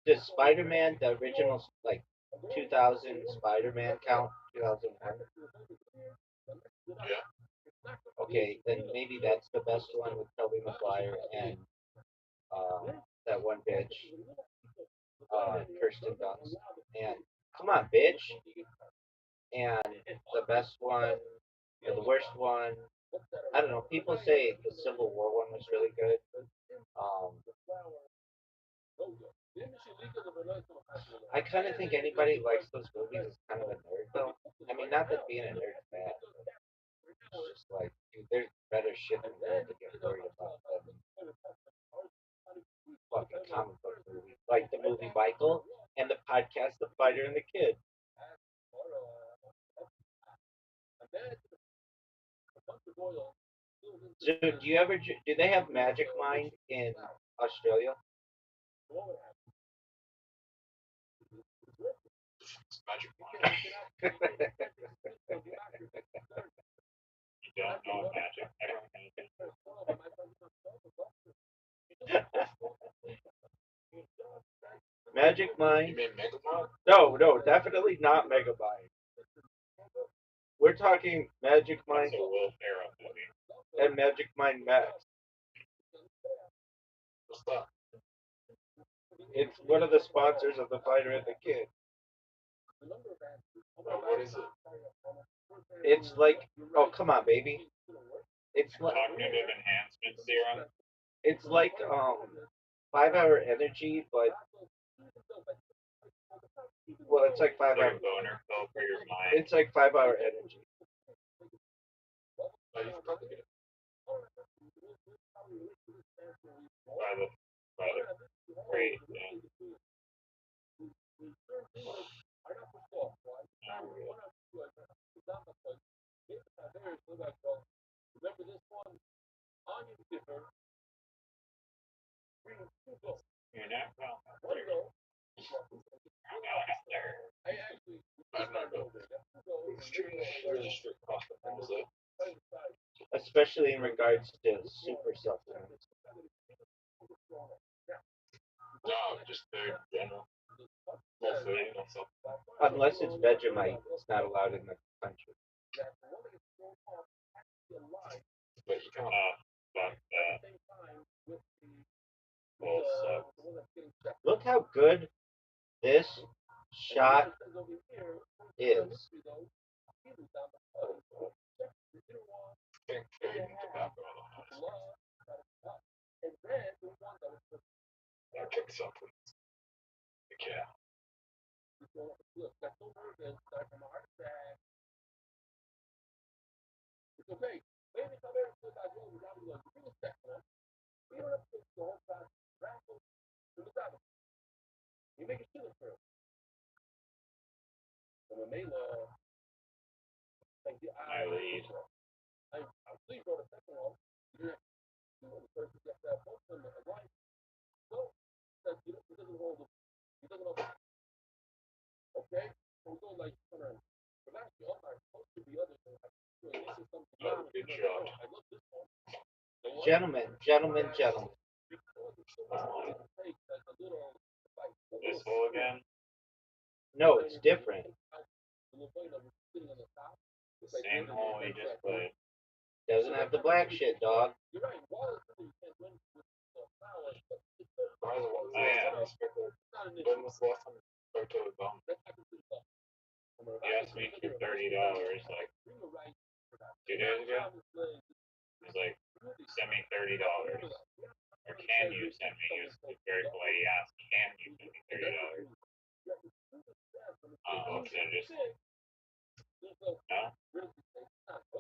Does Spider-Man, the original, like 2000 Spider-Man count? 2001? Yeah. Okay, then maybe that's the best one with Tobey Maguire and that one bitch, Kirsten Dunst. And come on, bitch. And the best one, or the worst one, I don't know. People say the Civil War one was really good. I kind of think anybody who likes those movies is kind of a nerd, though. I mean, not that being a nerd is bad, but it's just like, dude, there's better shit in the world to get worried about than fucking comic book movies. Like the movie Michael and the podcast The Fighter and the Kid. So, do they have Magic Mind in Australia? It's Magic Mind. You don't know magic. I don't know. Magic You Mind? mean Megamind? No, definitely not Megamind. We're talking Magic Mind It's a Will Ferrell movie. and Magic Mind Max. What's that? It's one of the sponsors of The Fighter and the Kid. What is it? It's like, oh, come on, baby. It's like, Cognitive enhancement serum. it's like 5-hour energy, but well, it's like 5 Like hour. a boner pill for your mind. It's like 5-hour energy. Oh, you've got to get it. By the great. Yeah. You're not wrong. I don't know. It's really strict cost of things, Especially in regards to super supplements. No, just very general. More food, not something. Unless it's Vegemite, it's not allowed in the country. But you can't. Fuck that. Well, Look how good this shot is. I think food and tobacco are the hardest ones. I kick supplements. Yeah. I lead. Oh, good job. Gentlemen. This hole again? No, it's different. Same hole we just played. Doesn't have the black shit, dog. When was the last time you spoke to a bum? He asked me for $30 like 2 days ago. He's like, send me $30. Or can you send me? He was very polite. He asked, can you send me $30? And just no.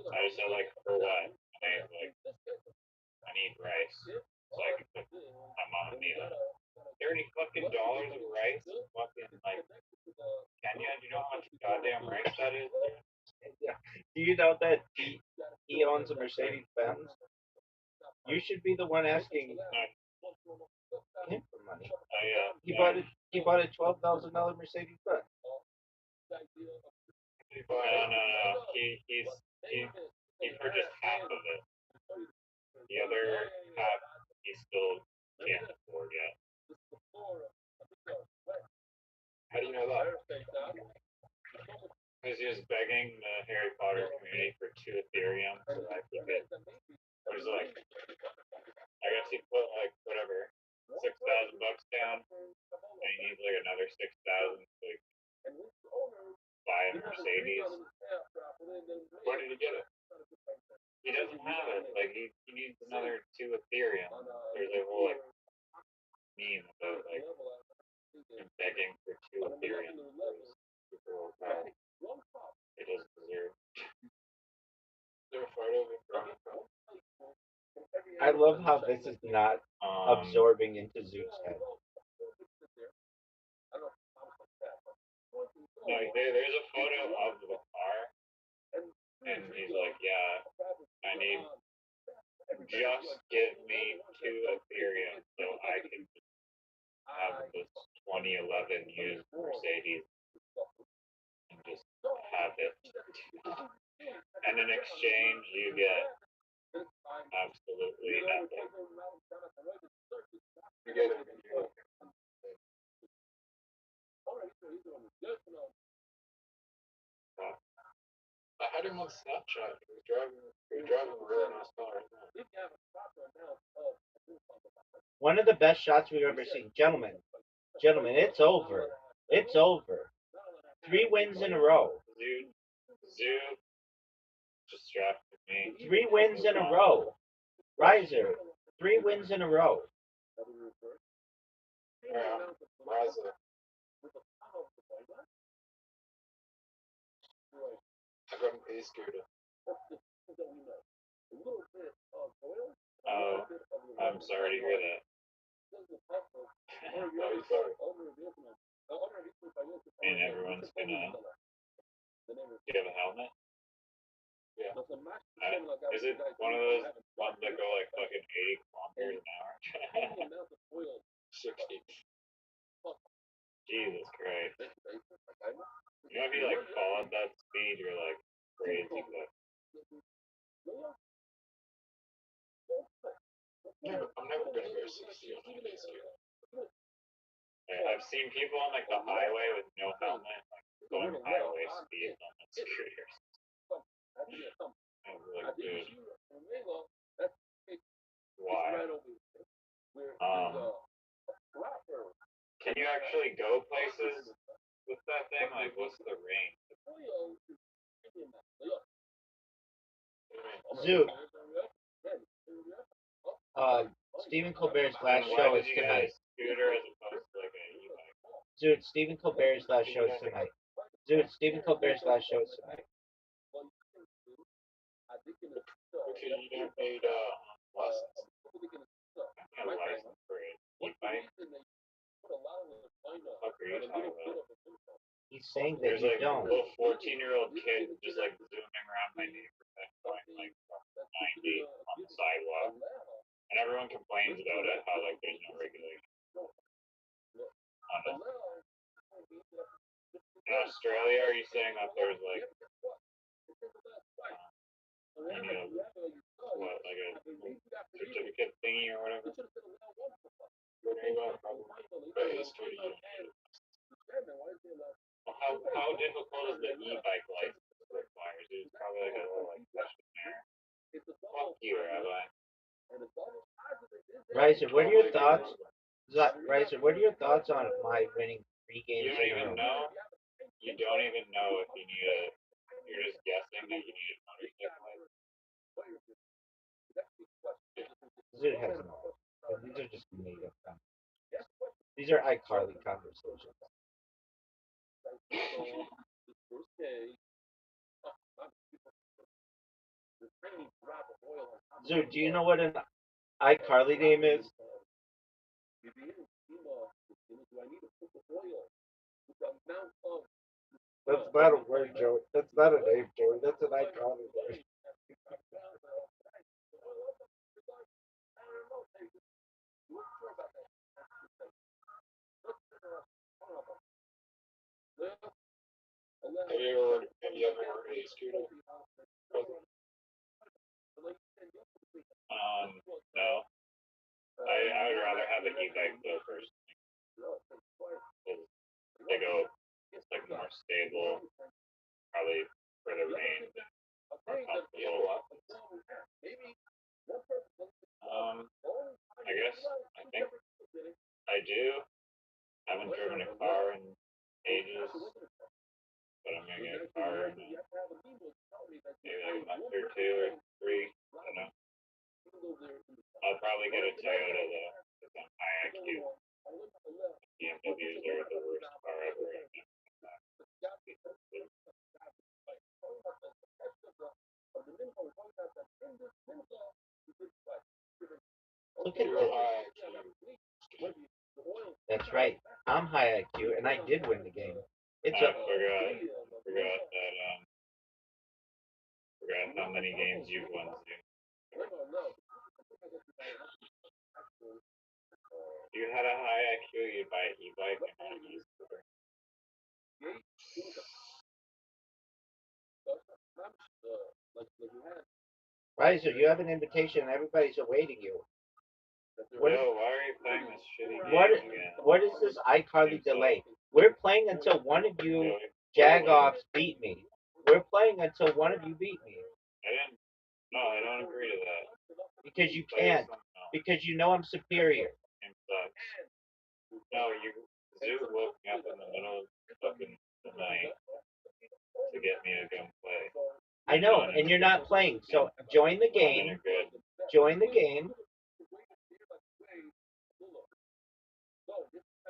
I just said like for what? And he's like, I need rice so I can cook my mom a meal. $30 of rice? Fucking like Kenya? Do you know how much goddamn rice that is? Do you know that he owns a Mercedes Benz? You should be the one asking him for money. He bought it. He bought a $12,000 Mercedes Benz. No. He purchased half of it. The other half he still can't afford yet. How do you know that? Because he was begging the Harry Potter community for 2 Ethereum so I could get. It was like, I guess he put like whatever, $6,000 down, and he needs like another 6,000 to like, buy a Mercedes. Where did he get it? He doesn't have it. Like he needs another 2 Ethereum. There's a whole like meme about like him begging for 2 Ethereum. People will it doesn't deserve. Never fight over I love how this is not absorbing into Zoot's head. No, there's a photo of the car, and he's like, yeah, I need, just give me 2 Ethereum so I can have this 2011 used Mercedes and just have it. And in exchange, you get absolutely nothing. You get it. I had him on Snapchat. He was driving a really nice car. One of the best shots we've ever seen. Gentlemen, it's over. It's over. 3 wins in a row. Zoo distracted me. 3 wins in a row. Riser, 3 wins in a row. Raza. I got an e-scooter. Oh, I'm sorry to hear that. Very sorry. And everyone's gonna. Do you have a helmet? Yeah. Is it one of those ones that go like fucking 80 kilometers an hour? 60. Jesus Christ. You know, if you like fall at that speed, you're like crazy. But I'm never gonna go 60 on an e-scooter. I've seen people on like the highway with no helmet, like going highway speeds on the scooters. I was like, dude, why? Can you actually go places with that thing? Like, what's the range? Zoot. Stephen Colbert's last show is tonight. Scooter as opposed to like an e-bike. Zoot, Stephen Colbert's last show is tonight. Zoot, Stephen Colbert's last show is tonight. Okay, you don't need license. I got a license for an e-bike. What are you talking about? He's saying that There's you like a don't. little 14-year-old kid just like zooming around my neighborhood going like 90 on the sidewalk. And everyone complains about it, how like there's no regulation on it. In Australia, are you saying that there's like you need a what, like a certificate thingy or whatever? But e-scooter, you don't need it. Well, how difficult is the e-bike license requires? It's probably like a little like question there. Riser, what are your thoughts? Riser, what are your thoughts on my winning 3 You games don't in a even row? know. You don't even know if you need a. You're just guessing that you need a motorcycle. Dude has no. These are just made up conversations. These are iCarly conversations. Dude, do you know what an iCarly name is? That's not a word, Joey. That's not a name, Joey. That's an iCarly name. Have you ever heard of a scooter? No. I would rather have an e-bike though first. They go. It's like more stable, probably for the range, more comfortable. I guess I think I do. Haven't driven a car in ages, but I'm gonna get a car in maybe like a month or 2 or 3. I don't know. I'll probably get a Toyota though, because I'm high IQ. BMWs are the worst car ever. Look at this. That's right. I'm high IQ, and I did win the game. It's I a. forgot that forgot how many games you've won too. You had a high IQ, you'd buy an e-bike and not an e-scooter. Riser, you have an invitation, and everybody's awaiting you. What is, Yo, why are you playing this shitty game what, again? what is this iCarly delay? We're playing until one of you jagoffs beat me. We're playing until one of you beat me. I don't agree to that. Because you Play can't. something else. Because you know I'm superior. Game sucks. No, Zoo woke me up in the middle of fucking the night to get me to come play. I know, and you're not playing. So join the I'm in game. a good. Join the game.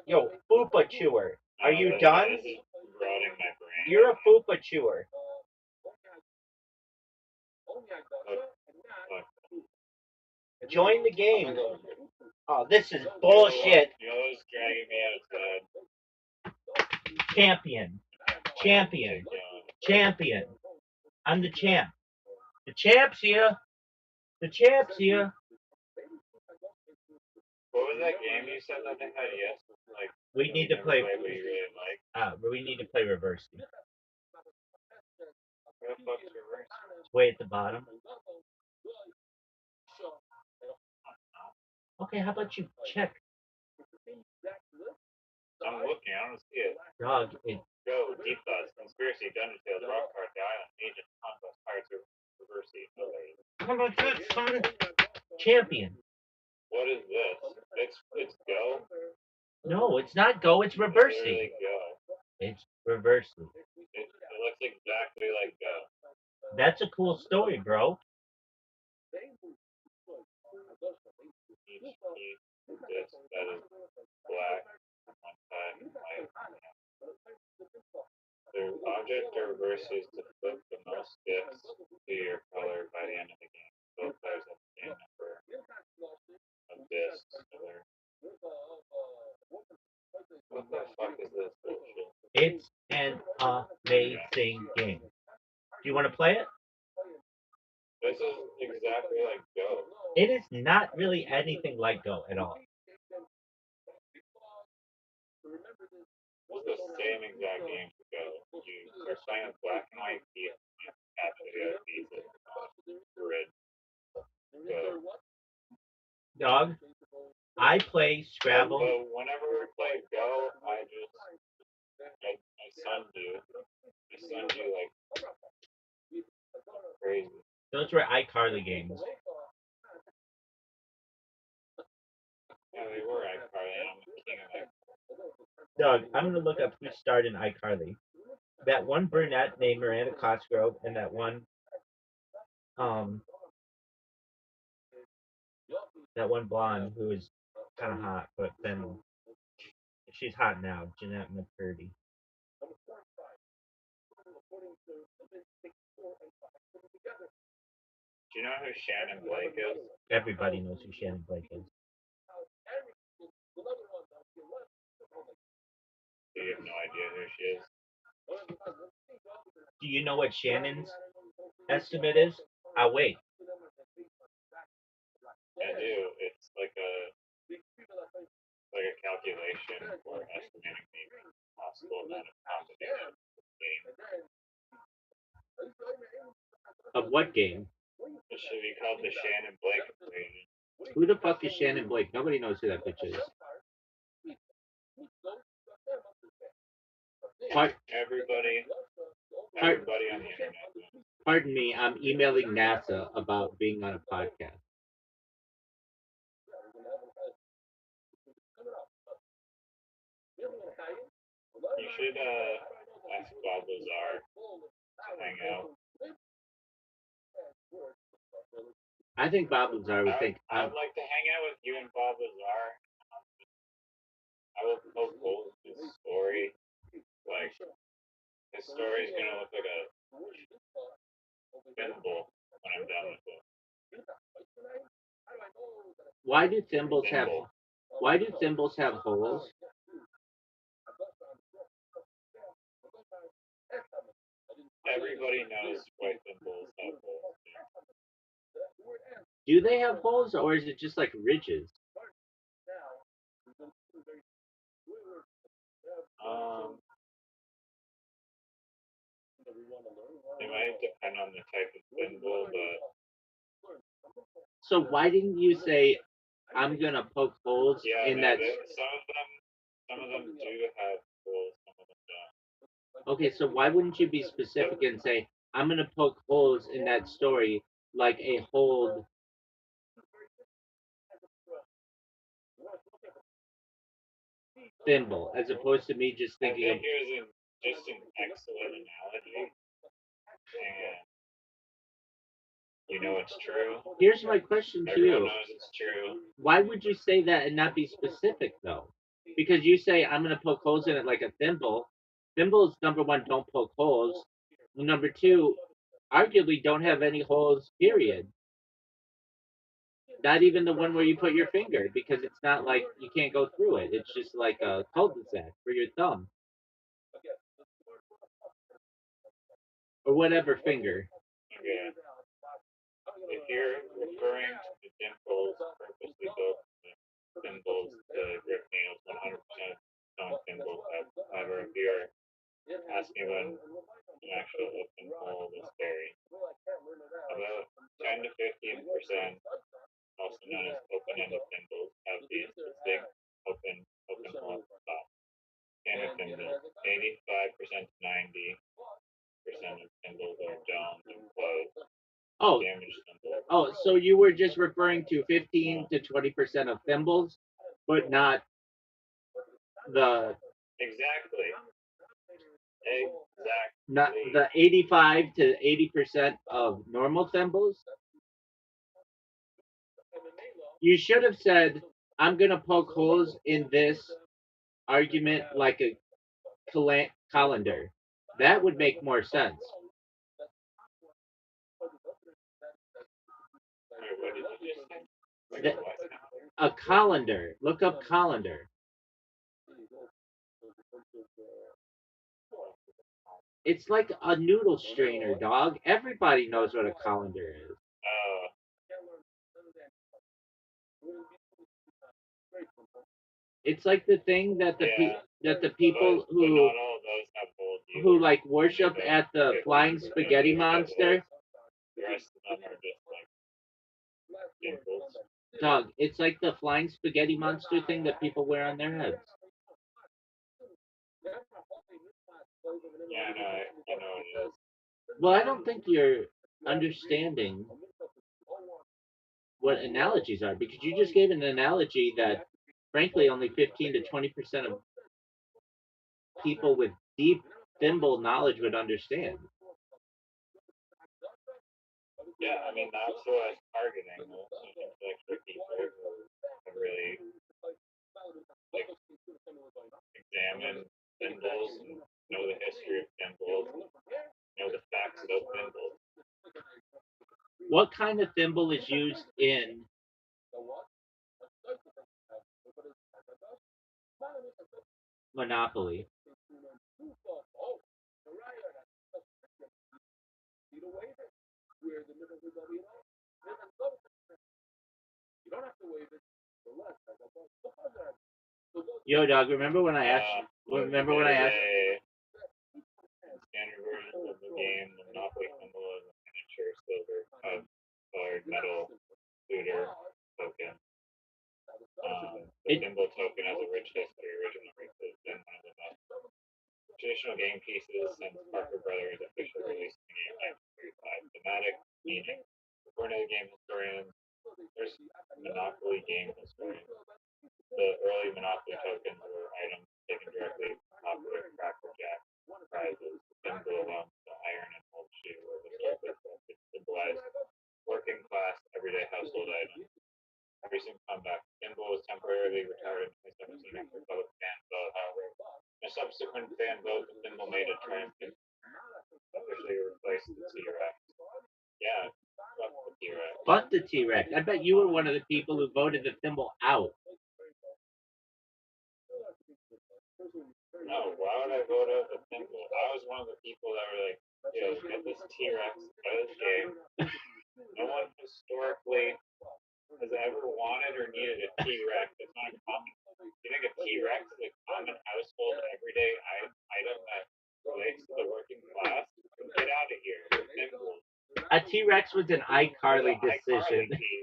Yo, Fupa Chewer. Are you done? This is rotting my brain. You're a Fupa Chewer. Join the game. Oh, this is bullshit. Yellow's dragging me outside. Champion. Champion. Champion. I'm the champ. The champ's here. The champ's here. What was that game you said that they had? Yes. Like We need to play. What you really like? We need to play reverse. Where the fuck's reverse? It's way at the bottom. Okay, how about you check? I'm looking. I don't see it. Dog, it. Go. Deep Thoughts. Conspiracy. Dungeon Tales. Rock Card. The Island. Agent. Conquest. Pirates. Reverse. How about this, son? Champion. What is this? It's Go. No, it's not Go. It's reversing. Literally Go. It's reversing. It looks exactly like Go. That's a cool story, bro. That is black on one side and white. The object reverses to flip the most dips to your color by the end of the game. Both players have the same number of discs. What the fuck is this bullshit? It's an amazing game. Do you want to play it? This is exactly like Go. It is not really anything like Go at all. It's the same exact game to Go. You're playing with black and white pieces. You capture the other pieces. Grid. Go. Dog, I play Scrabble. So whenever we play Go, I send you. Like crazy. Those were iCarly games. Yeah, they were iCarly, and I'm the king of iCarly. Doug, I'm gonna look up who starred in iCarly. That one brunette named Miranda Cosgrove, and that one um blonde who is kind of hot, but then she's hot now, Jeanette McCurdy. Do you know who Shannon Blake is? Everybody knows who Shannon Blake is. Do you have no idea who she is? Do you know what Shannon's estimate is? I'll wait. I do. It's like a calculation for estimating the possible amount of combination game. Of what game? It should be called the Shannon Blake equation. Who the fuck is Shannon Blake? Nobody knows who that bitch is. Everybody on the internet. Pardon me, I'm emailing NASA about being on a podcast. You should ask Bob Lazar to hang out. I think Bob Lazar would think I would like to hang out with you and Bob Lazar. I will poke holes in his story. Like, his story is gonna look like a thimble when I'm done with it. Why do thimbles have holes? Everybody knows white thimbles have holes. Do they have holes, or is it just like ridges? It might depend on the type of thimble, but So why didn't you say I'm gonna poke holes in that? Some of them do have holes, some of them don't. Okay, so why wouldn't you be specific and say I'm gonna poke holes in that story like a hold thimble, as opposed to me just thinking I think it was just an excellent analogy, and you know it's true. Here's my question to Everyone you. knows it's true. Why would you say that and not be specific though? Because you say I'm gonna poke holes in it like a thimble. Thimbles, number one, don't poke holes. Number two, arguably don't have any holes, period. Not even the one where you put your finger, because it's not like you can't go through it. It's just like a cul-de-sac for your thumb. Or whatever finger. Okay. If you're referring to the dimples purposely built thimbles, the grip needles 100% don't thimbles. However, if you're asking about an actual open hole this berry, about 10 to 15%, also known as open-ended thimbles, have these distinct open hole at the top. Standard thimbles, 85% to 90% of thimbles are domed and closed. Oh, Damaged thimbles. oh, so you were just referring to 15 to 20% of thimbles, but not the Exactly. not the 85 to 80% of normal thimbles. You should have said, I'm going to poke holes in this argument like a colander. That would make more sense. What did you just say? A colander. Look up colander. It's like a noodle strainer, dog. Everybody knows what a colander is. It's like the thing that the people who like worship at the flying spaghetti monster. The rest of them are just like dimples. Dog, it's like the flying spaghetti monster thing that people wear on their heads. Yeah, I know what it is. Well, I don't think you're understanding what analogies are, because you just gave an analogy that frankly, only 15 to 20% of people with deep thimble knowledge would understand. Yeah, I mean that's what I was targeting. Like for people who really like examine thimbles and know the history of thimbles, know the facts about thimbles. What kind of thimble is used in Monopoly? Yo, dog. Remember when I asked? Remember when I asked? Standard version of the game, the Monopoly thimble is a miniature silver colored metal looter token. The thimble token has a rich history. Originally, it's been one of the most traditional game pieces since Parker Brothers officially released the game in 1935. Thematic meaning. According to the game historians, there's Monopoly game historians. The early Monopoly tokens were items taken directly from popular Cracker Jack prizes. The thimble along with the iron and old shoe were historically thought to symbolize working class, everyday household items. Recent comeback. Thimble was temporarily retired in 2017 after public fan vote. However, in a subsequent fan vote, the thimble made a triumphant officially replaced the T-Rex. Yeah, fuck the T-Rex. Fuck the T-Rex. I bet you were one of the people who voted the thimble out. No, why would I vote out the thimble? I was one of the people that were like, yo, get this T-Rex out of this game. No one historically has ever wanted or needed a T-Rex. It's not a common. You think a T-Rex is a common household everyday item that relates to the working class? Get out of here. Thimbles. A T-Rex was an iCarly decision. Exactly.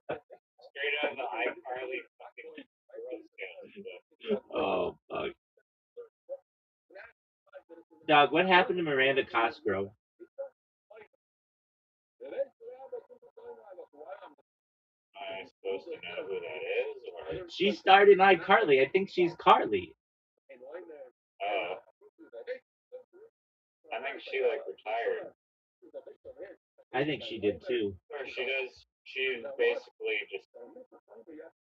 Straight out of the iCarly fucking Rothschild. Oh, fuck. Dog, what happened to Miranda Cosgrove? Am I supposed to know who that is? Or? She starred in iCarly. I think she's Carly. Oh. I think she like retired. I think she did too. Or she does. She's basically just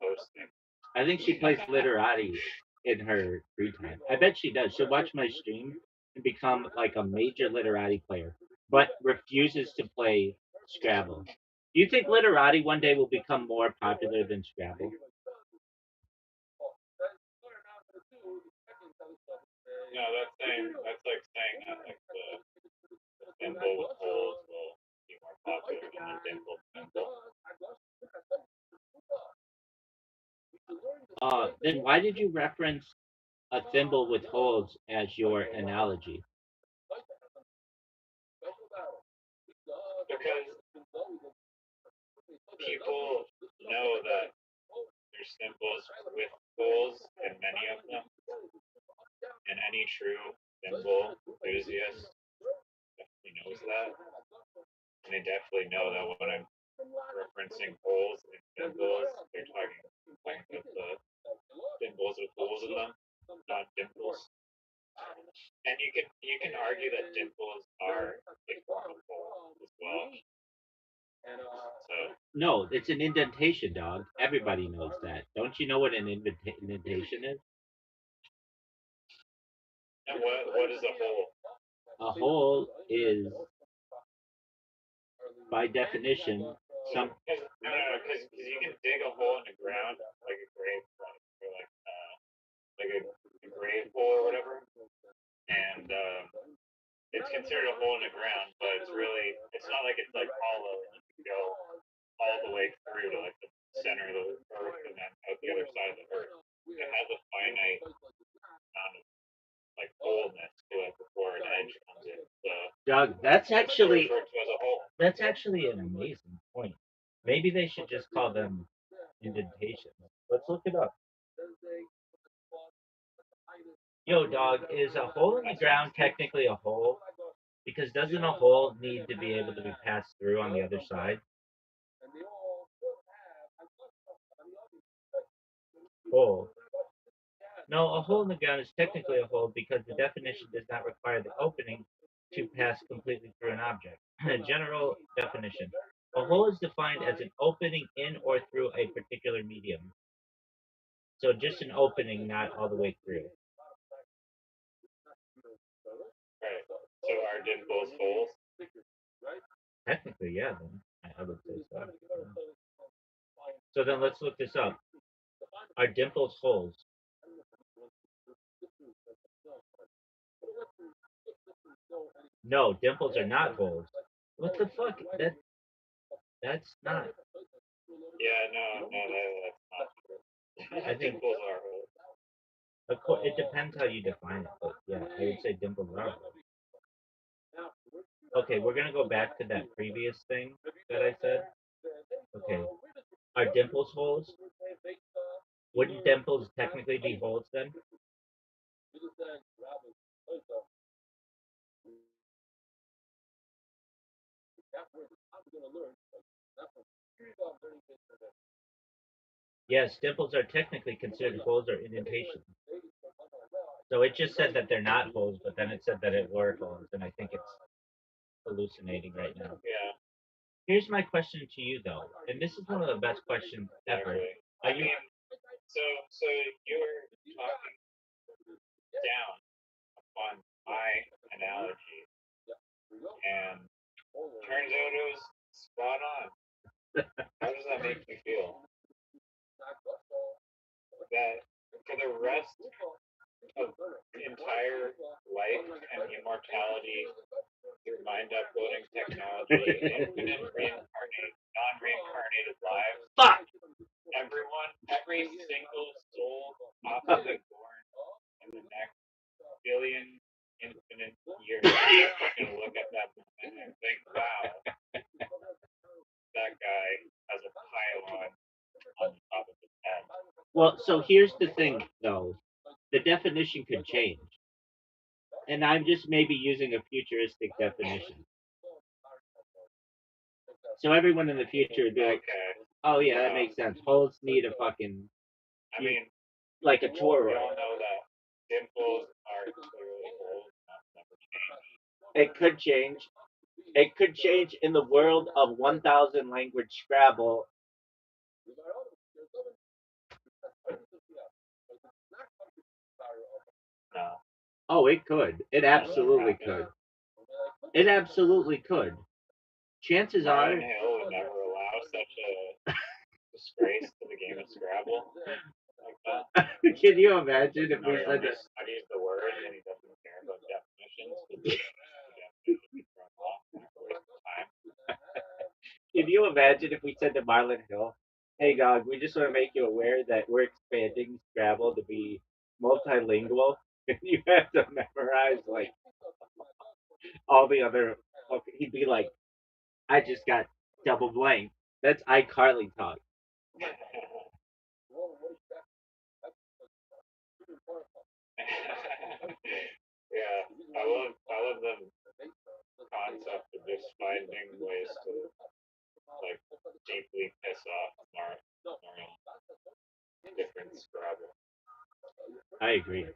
hosting. I think she plays literati in her free time. I bet she does. She'll watch my stream and become like a major literati player, but refuses to play Scrabble. Do you think literati one day will become more popular than Scrabble? No, that's like saying that like the thimble with holes will be more popular than the dimple thimble. Then why did you reference a thimble with holes as your analogy? Because people know that there's thimbles with holes and many of them. And any true thimble enthusiast definitely knows that. And they definitely know that when I'm referencing holes in thimbles, they're talking about the thimbles with holes in them, not dimples. And you can argue that dimples are a form of hole as well. So No, it's an indentation, dog. Everybody knows that. Don't you know what an indentation is? and what is a hole? A hole is, by definition, some. Because you can dig a hole in the ground like a grave, or like a grave hole or whatever, and it's considered a hole in the ground, but it's not like it's like hollow and you can go all the way through to like the center of the earth and then out the other side of the earth. It has a finite amount of like wholeness to it before an edge comes in. So Doug, that's actually referred to as a hole. that's actually an amazing point. Maybe they should just call them indentations. Let's look it up. Yo, dog, is a hole in the ground technically a hole? Because doesn't a hole need to be able to be passed through on the other side? hole. No, a hole in the ground is technically a hole because the definition does not require the opening to pass completely through an object. A general definition. A hole is defined as an opening in or through a particular medium. So just an opening, not all the way through. Right. So are dimples holes? Technically, yeah, then I would say so. So then let's look this up. Are dimples holes? No, dimples are not holes. What the fuck? That's not. Yeah, no, that's not true. I think Dimples are holes. of course it depends how you define it, but yeah, I would say dimples are holes. Okay, we're gonna go back to that previous thing that I said. Okay, are dimples holes? Wouldn't dimples technically be holes then? Yes, dimples are technically considered holes or indentations. So it just said that they're not holes, but then it said that it were holes, and I think it's hallucinating right now. Yeah. Here's my question to you though, and this is one of the best questions ever. Exactly. Are I you? mean, so you were talking down on my analogy, and turns out it was spot on. How does that make you feel? That for the rest of entire life and immortality through mind uploading technology, infinite non-reincarnated lives, Fuck! every single soul possibly born in the next billion infinite years is gonna look at that moment and think, wow, that guy has a pylon on the top of his head. Well, so here's the thing though, the definition could change, and I'm just maybe using a futuristic definition. So everyone in the future would be like, Okay. "Oh yeah, that makes sense. Holes need a fucking I mean, like a we toroid." all know that dimples are clearly holes. That's never changed. It could change. It could change in the world of 1,000 language Scrabble. No. Oh, it could. It absolutely could. It absolutely could. Chances are, Ryan Hill would never allow such a disgrace to the game of Scrabble like that. can you imagine if No, we he said that? just studies the words and he doesn't care about definitions. Definitions are long, not a waste of time. Can you imagine if we said to Marlon Hill, "Hey, dog, we just want to make you aware that we're expanding Scrabble to be multilingual, and you have to memorize like all the other." Okay, he'd be like, "I just got double blank." That's iCarly talk. Yeah, I love the concept of just finding ways to like deeply piss off different Scrabble. I agree.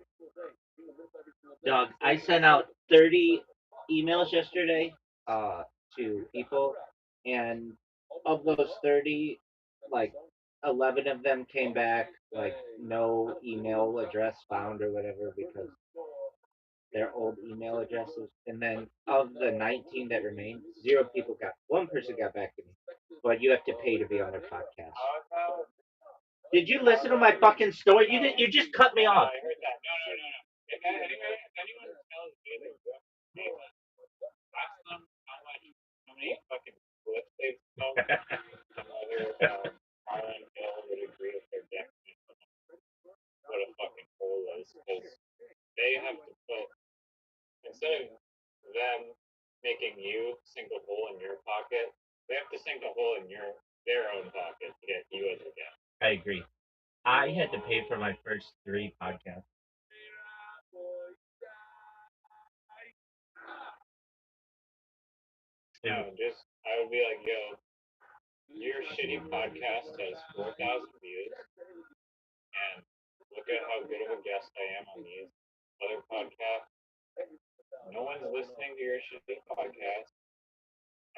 Dog, I sent out 30 emails yesterday to people, and of those 30, like 11 of them came back like no email address found or whatever because their old email addresses. And then of the 19 that remained, 0 people one person got back to me. But you have to pay to be on their podcast. Did you listen to my fucking story? You didn't. You just cut me off. I heard that. No. If anyone smells music, ask them how many fucking splits they've smoked, and whether Harlan Hill would agree with their definition of what a fucking hole is, because they have to put, instead of them making you sink a hole in your pocket, they have to sink a hole in their own pocket to get you as a guest. I agree. I had to pay for my first 3 podcasts. No, I would be like, yo, your shitty podcast has 4,000 views, and guest I am on these other podcasts, no one's listening to your shitty podcast.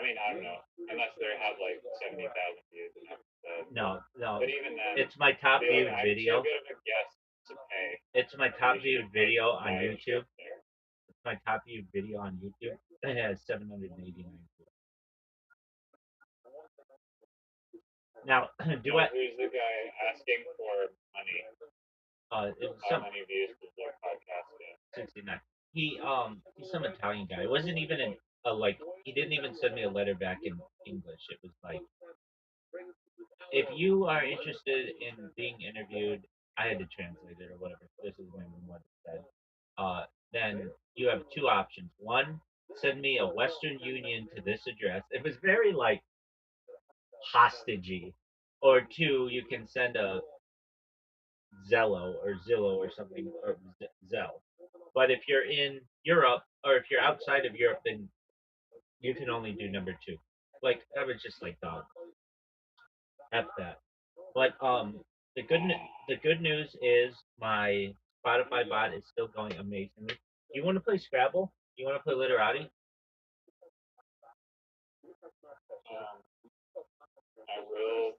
I mean, I don't know, unless they have like 70,000 views an episode. No. But even then, It's my top viewed I'm video. too good of a guest to pay. It's my top You viewed should pay video for on my YouTube. shit there. It's my top viewed video on YouTube. It has 789 views. Now, do I? Who's the guy asking for money? It's How some many views does their podcast get? 69. He's some Italian guy. It wasn't even like he didn't even send me a letter back in English. It was like, if you are interested in being interviewed, I had to translate it or whatever. This is maybe what it said. Then you have two options. One, send me a Western Union to this address. It was very like hostagey. Or two, you can send a Zello or something, or Zelle. But if you're in Europe or if you're outside of Europe, then you can only do number two. Like I was just like, dog, F that. But the good news is my Spotify bot is still going amazingly. Do you want to play Scrabble? Do you want to play Literati? I will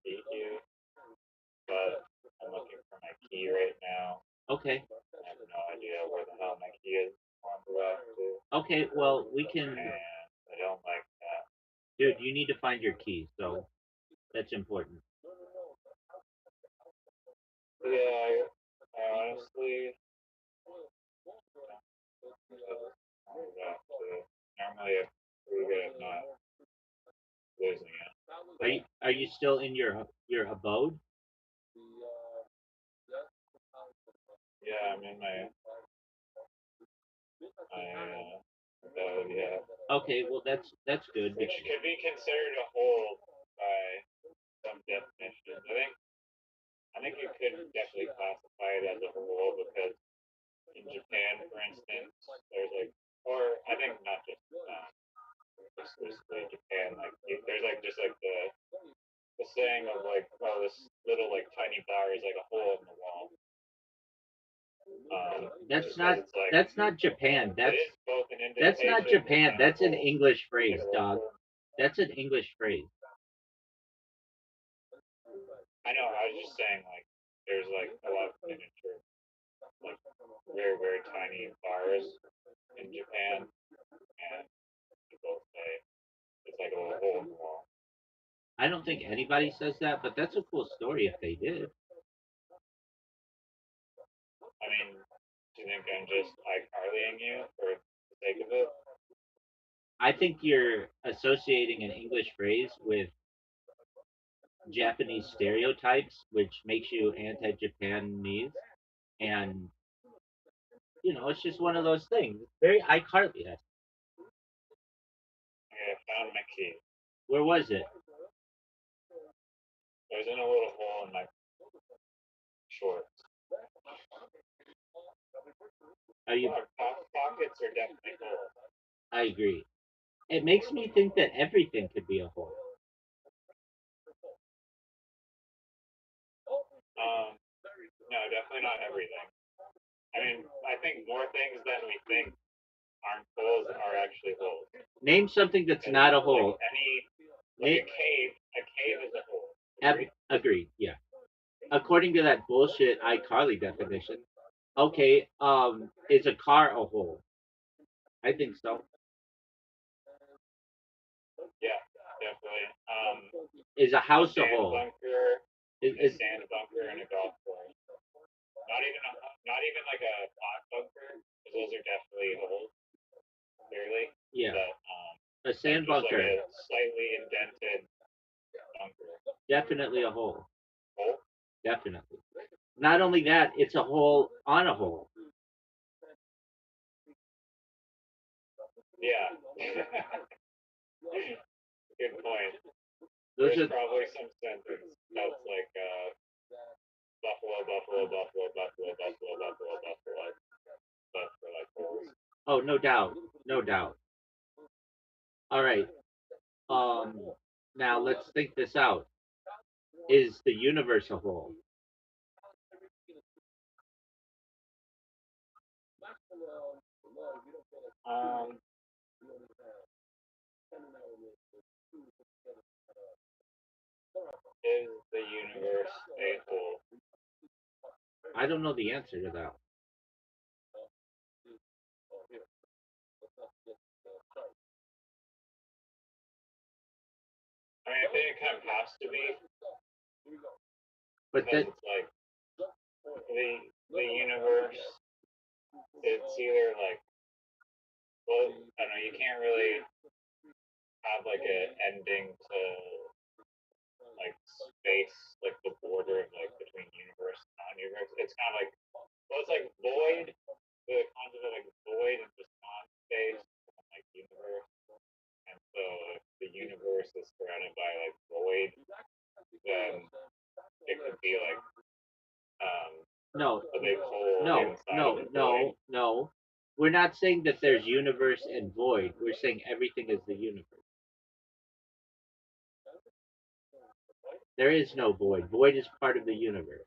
defeat you, but I'm looking for my key right now. Okay. I have no idea where the hell my key is on the way to. Okay. Well, we can. And I don't like that. Dude, you need to find your key. So that's important. Yeah, I honestly. Normally, I'm pretty good at not losing it. Are you still in your abode? Yeah, I'm in my abode, yeah. Okay, well that's good. Which could be considered a hole by some definitions. I think you could definitely classify it as a hole because in Japan, for instance, there's like, or I think not just exclusively Japan, like there's like just like the saying of like, oh, this little like tiny bar is like a hole in the wall. That's not like, that's not Japan. it is both an That's not indentation Japan. and a That's an hole. English phrase, Like a dog. hole. That's an English phrase. I know. I was just saying, like, there's like a lot of miniature, like very very tiny bars in Japan, and people say it's like a little hole in the wall. I don't think anybody says that, but that's a cool story if they did. I mean, do you think I'm just iCarlying you for the sake of it? I think you're associating an English phrase with Japanese stereotypes, which makes you anti-Japanese, and it's just one of those things. Very iCarly. Okay, I found my key. Where was it? It was in a little hole in my shorts. Are you? Pockets are definitely holes. I agree. It makes me think that everything could be a hole. No, definitely not everything. I mean, I think more things than we think aren't holes are actually holes. Name something that's not a hole. Like a cave is a hole. Agreed. Yeah. According to that bullshit iCarly definition. Okay. Is a car a hole? I think so. Yeah, definitely. Is a house a sand hole? Bunker, a Is sand bunker and a golf course. Not even like a pot bunker, because those are definitely holes. Clearly. Yeah. But, a sand bunker. Like a slightly indented bunker. Definitely a hole. Hole? Definitely. Not only that, it's a hole on a hole. Yeah. Good point. Those There's are probably some sentence that's like buffalo, buffalo, buffalo, buffalo, buffalo, buffalo, buffalo, but for like holes. Oh, no doubt. No doubt. All right. Now let's think this out. Is the universe a whole? Is the universe a whole? I don't know the answer to that. I mean, I think it kind of has to be, But because then, it's like the universe. It's either like, well, I don't know. You can't really have like an ending to like space, like the border of like between universe and non-universe. It's kind of like, well, it's like void. The concept of like void and just non-space, and like universe. And so if the universe is surrounded by like void, then it could be like no, a big hole no, inside no, of the void. no, no. We're not saying that there's universe and void. We're saying everything is the universe. There is no void. Void is part of the universe.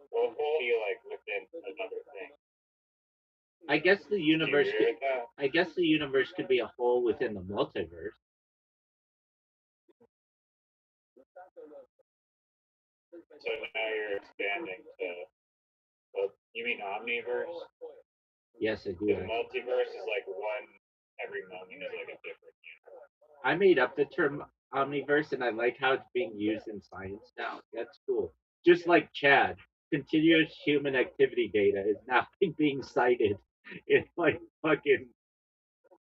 What would be like within another thing? I guess the Do you universe. agree with that? I guess the universe could be a hole within the multiverse. So now you're expanding to, well, you mean omniverse? Yes, I The do. multiverse is like one, every moment is like a different universe. I made up the term omniverse, and I like how it's being used in science now. That's cool. Just like Chad, continuous human activity data is now being cited in like fucking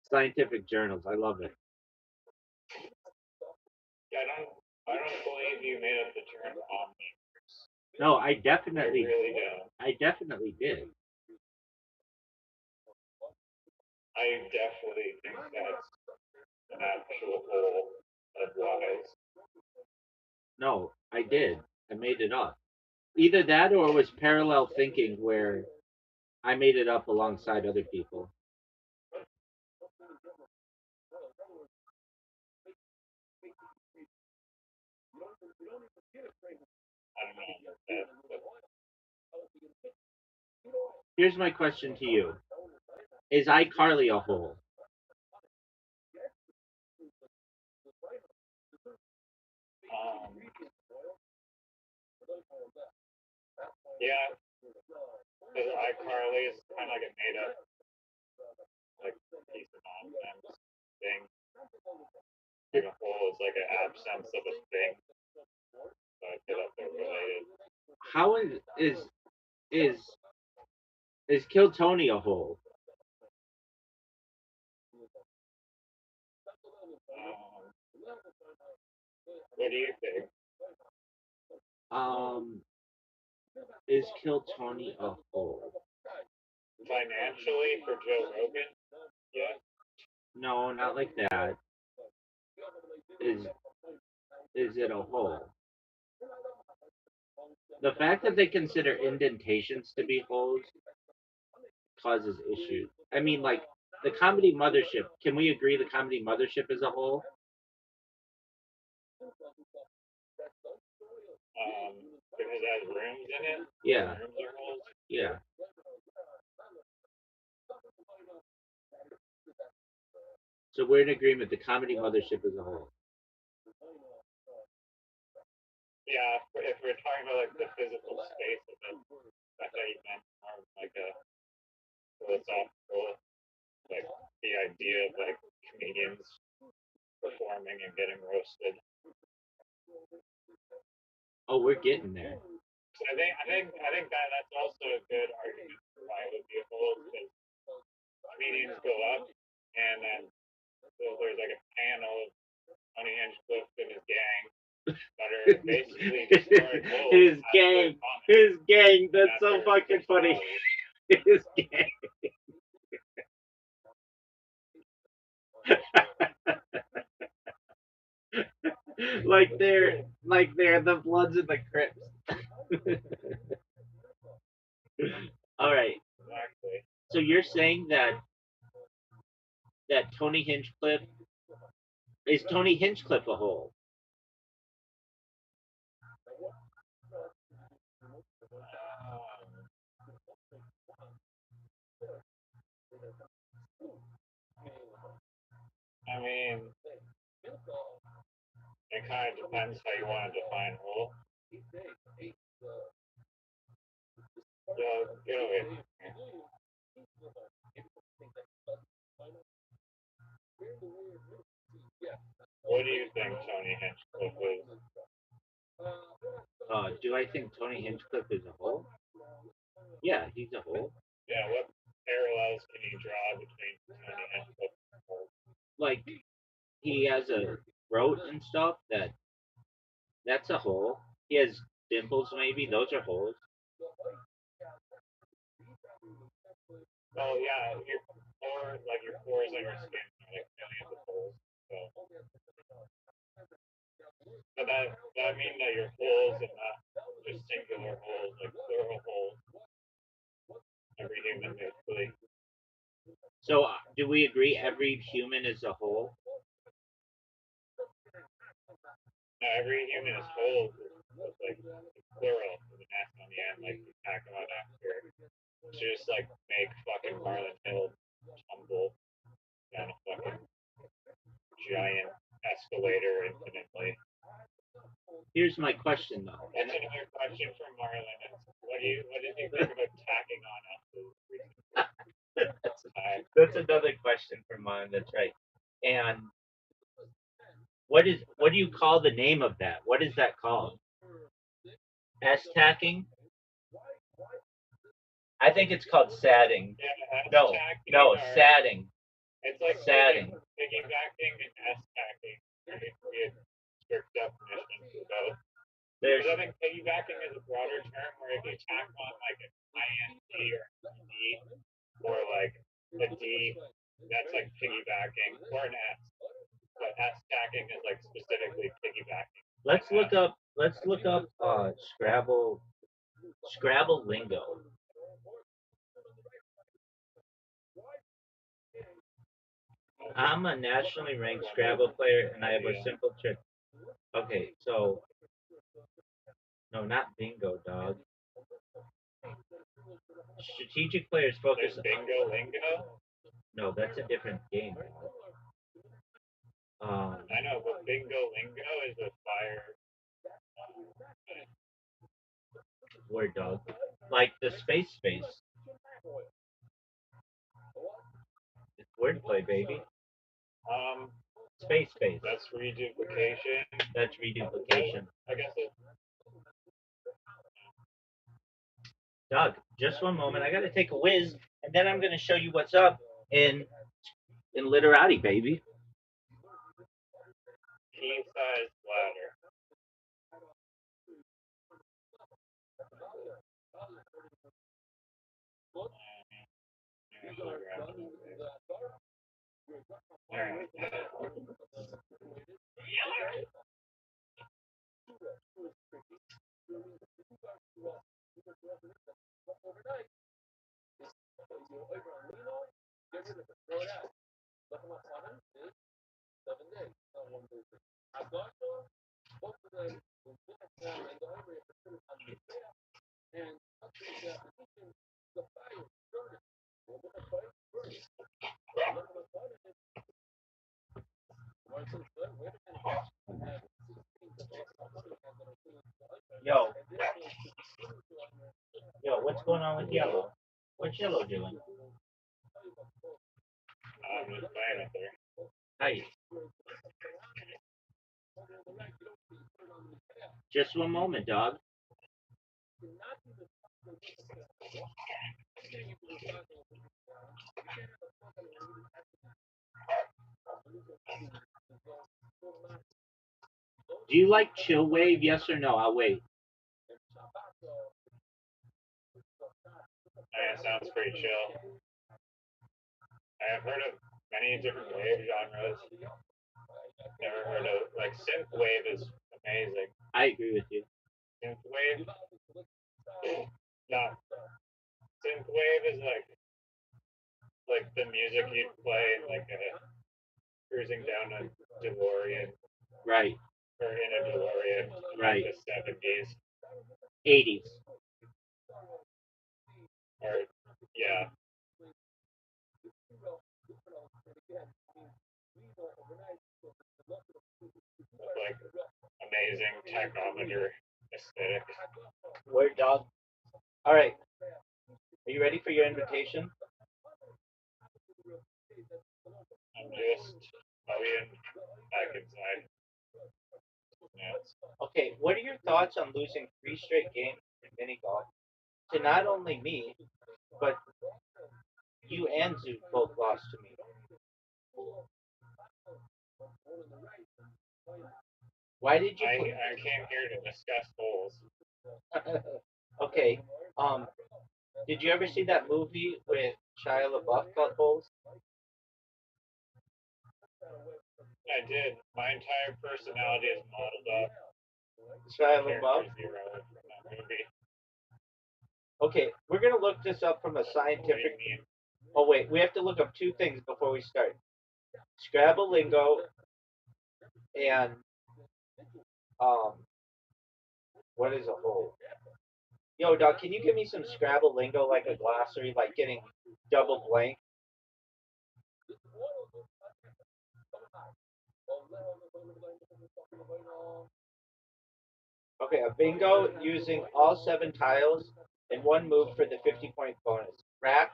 scientific journals. I love it. I don't believe you made up the term omniverse. No, I I definitely, really don't. I definitely did. I definitely think that's an actual whole of lies. No, I did. I made it up. Either that or it was parallel thinking where I made it up alongside other people. I don't know about that, but Here's my question to you. Is iCarly a whole? um, yeah, because iCarly is kind of like a made up like piece of nonsense thing. Like a whole is like an absence of a thing. So I feel like they're related. How is is Kill Tony a whole? What do you think? Um, is Kill Tony a whole? Financially for Joe Rogan? Yeah. No, not like that. Is is it a whole? The fact that they consider indentations to be holes causes issues. I mean, like the comedy mothership. Can we agree the comedy mothership is a whole? Because it has rooms in it. Yeah, Rooms are holes. yeah. So we're in agreement. The comedy mothership is a whole. Yeah, if we're talking about like the physical space of it, I thought you meant more of like a philosophical, like the idea of like comedians performing and getting roasted. Oh, we're getting there. So I think that that's also a good argument for why it would be a whole, because comedians go up and then there's like a panel of Tony Hinchcliffe and his gang that are basically destroying holes. His gang. That's so fucking funny. His gang. like they're the Bloods and the Crips. All right. Exactly. So you're saying that Tony Hinchcliffe is Tony Hinchcliffe a whole? I mean, it kind of depends how you want to define hole. So, get away from here. What do you think Tony Hinchcliffe is? Do I think Tony Hinchcliffe is a hole? Yeah, he's a hole. Yeah, what parallels can you draw between Tony Hinchcliffe and hole? Like, he has a throat and stuff that's a hole. He has dimples, maybe. Those are holes. Oh yeah, your pores, like your pores on your skin are like millions of holes. So, but that mean that your holes and not just singular holes, like plural holes. Every human basically. So, do we agree every human is a hole? No, every human is whole with like plural with an S on the end, like you tack them on after. To just like make fucking Marlon Hill tumble down a fucking giant escalator infinitely. Here's my question, though. That's another question from Marlon. What did you think about tacking on us? That's another question for mine. That's right. And what do you call the name of that? What is that called? S tacking? I think it's called sadding. Yeah, No, sadding. It's like sadding. Piggybacking and S-tacking. We had strict definitions of both. There's, Because I think piggybacking is a broader term where if you tack on like an ING or a D or like a D, that's like piggybacking or an S. But S-tacking is like specifically piggybacking. let's look up Scrabble lingo. I'm a nationally ranked Scrabble player, and I have a simple trick. Okay, so no, not bingo, dog. Strategic players focus. There's bingo lingo. No, that's a different game. I know, but bingo lingo is a fire word, dog. Like the space. It's wordplay, baby. Space. That's reduplication. That's reduplication. I guess it. Doug, just one moment. I gotta take a whiz, and then I'm gonna show you what's up in literati, baby. King-size ladder. Alright. Yo, what's going on with Yellow? What's Yellow doing? I'm just playing with her. Hey. Just one moment, dog. Do you like chill wave? Yes or no? I'll wait. It sounds pretty chill. I have heard of many different wave genres. Never heard of like synth wave is amazing. I agree with you. Synth wave, no. Synth wave is like the music you'd play in like a cruising down a DeLorean. Right. Or in a DeLorean. Right. In the 70s. 80s. Yeah. With like amazing tachometer aesthetic. Word dog. All right. Are you ready for your invitation? I'm just being back inside. Yeah. Okay. What are your thoughts on losing 3 straight games in mini golf to not only me, but you and Zoot both lost to me? Why did you? I came here to discuss holes. Okay. Did you ever see that movie with Shia LaBeouf called Holes? I did. My entire personality is modeled off Shia character LaBeouf. zero from that movie. Okay, we're gonna look this up from a scientific. Oh wait, we have to look up 2 things before we start: Scrabble lingo and um, what is a hole? Yo, dog, can you give me some Scrabble lingo, like a glossary, like getting double blank? Okay, a bingo using all 7 tiles in one move for the 50-point bonus. Rack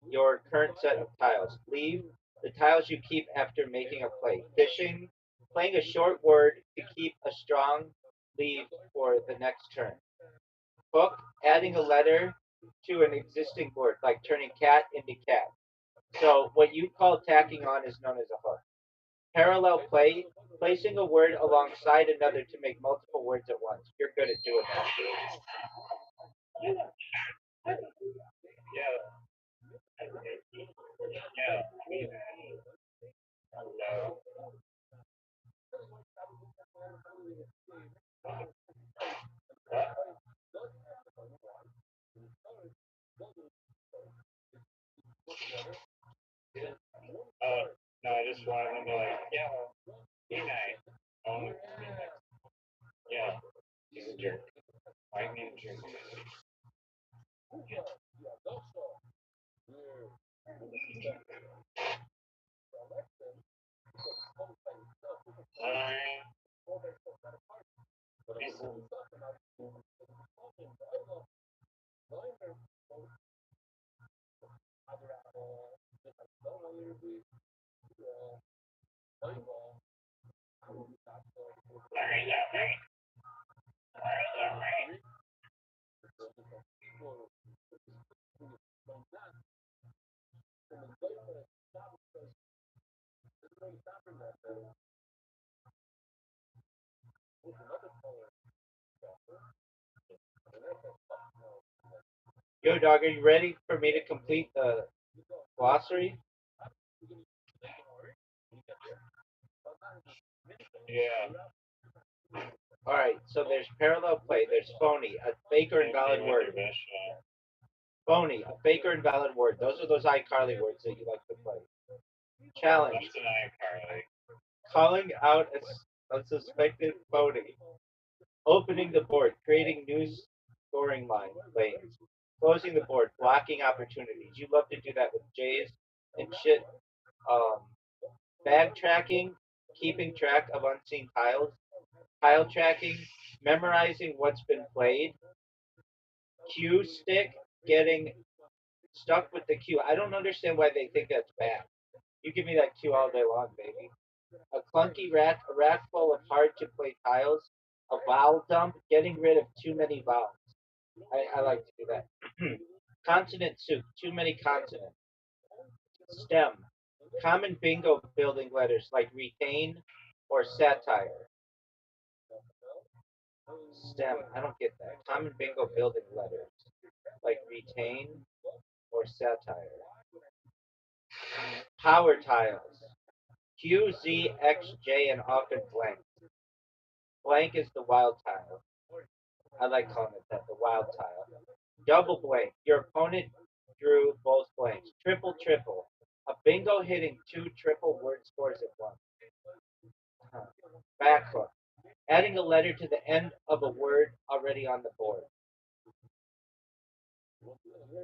your current set of tiles. Leave the tiles you keep after making a play. Fishing, playing a short word to keep a strong lead for the next turn. Hook, adding a letter to an existing word, like turning cat into cat. So what you call tacking on is known as a hook. Parallel play, placing a word alongside another to make multiple words at once. You're good at doing that. Yeah. Yeah. Hello. No, I just wanted them to like, yeah, be nice. Oh, be nice. Yeah, he's a jerk. I mean jerk. Alright. Yo, dog, are you ready for me to complete the glossary? Yeah. All right, so there's parallel play. There's phony, a fake or invalid word. Phony, a fake or invalid word. Those are those iCarly words that you like to play. Challenge, That's an iCarly. calling out a suspected phony. Opening the board, creating new scoring lanes. Closing the board, blocking opportunities. You love to do that with Jays and shit. Um, bag tracking, keeping track of unseen tiles. Tile tracking, memorizing what's been played. Cue stick, getting stuck with the cue. I don't understand why they think that's bad. You give me that cue all day long, baby. A clunky rack, a rack full of hard to play tiles. A vowel dump, getting rid of too many vowels. I like to do that. Consonant soup, too many consonants. Stem, common bingo building letters like retain or satire. Stem, I don't get that. Common bingo building letters like retain or satire. Power tiles. Q, Z, X, J, and often blank. Blank is the wild tile. I like calling it that, the wild tile. Double blank. Your opponent drew both blanks. Triple, triple. A bingo hitting 2 triple word scores at once. Back hook. Adding a letter to the end of a word already on the board.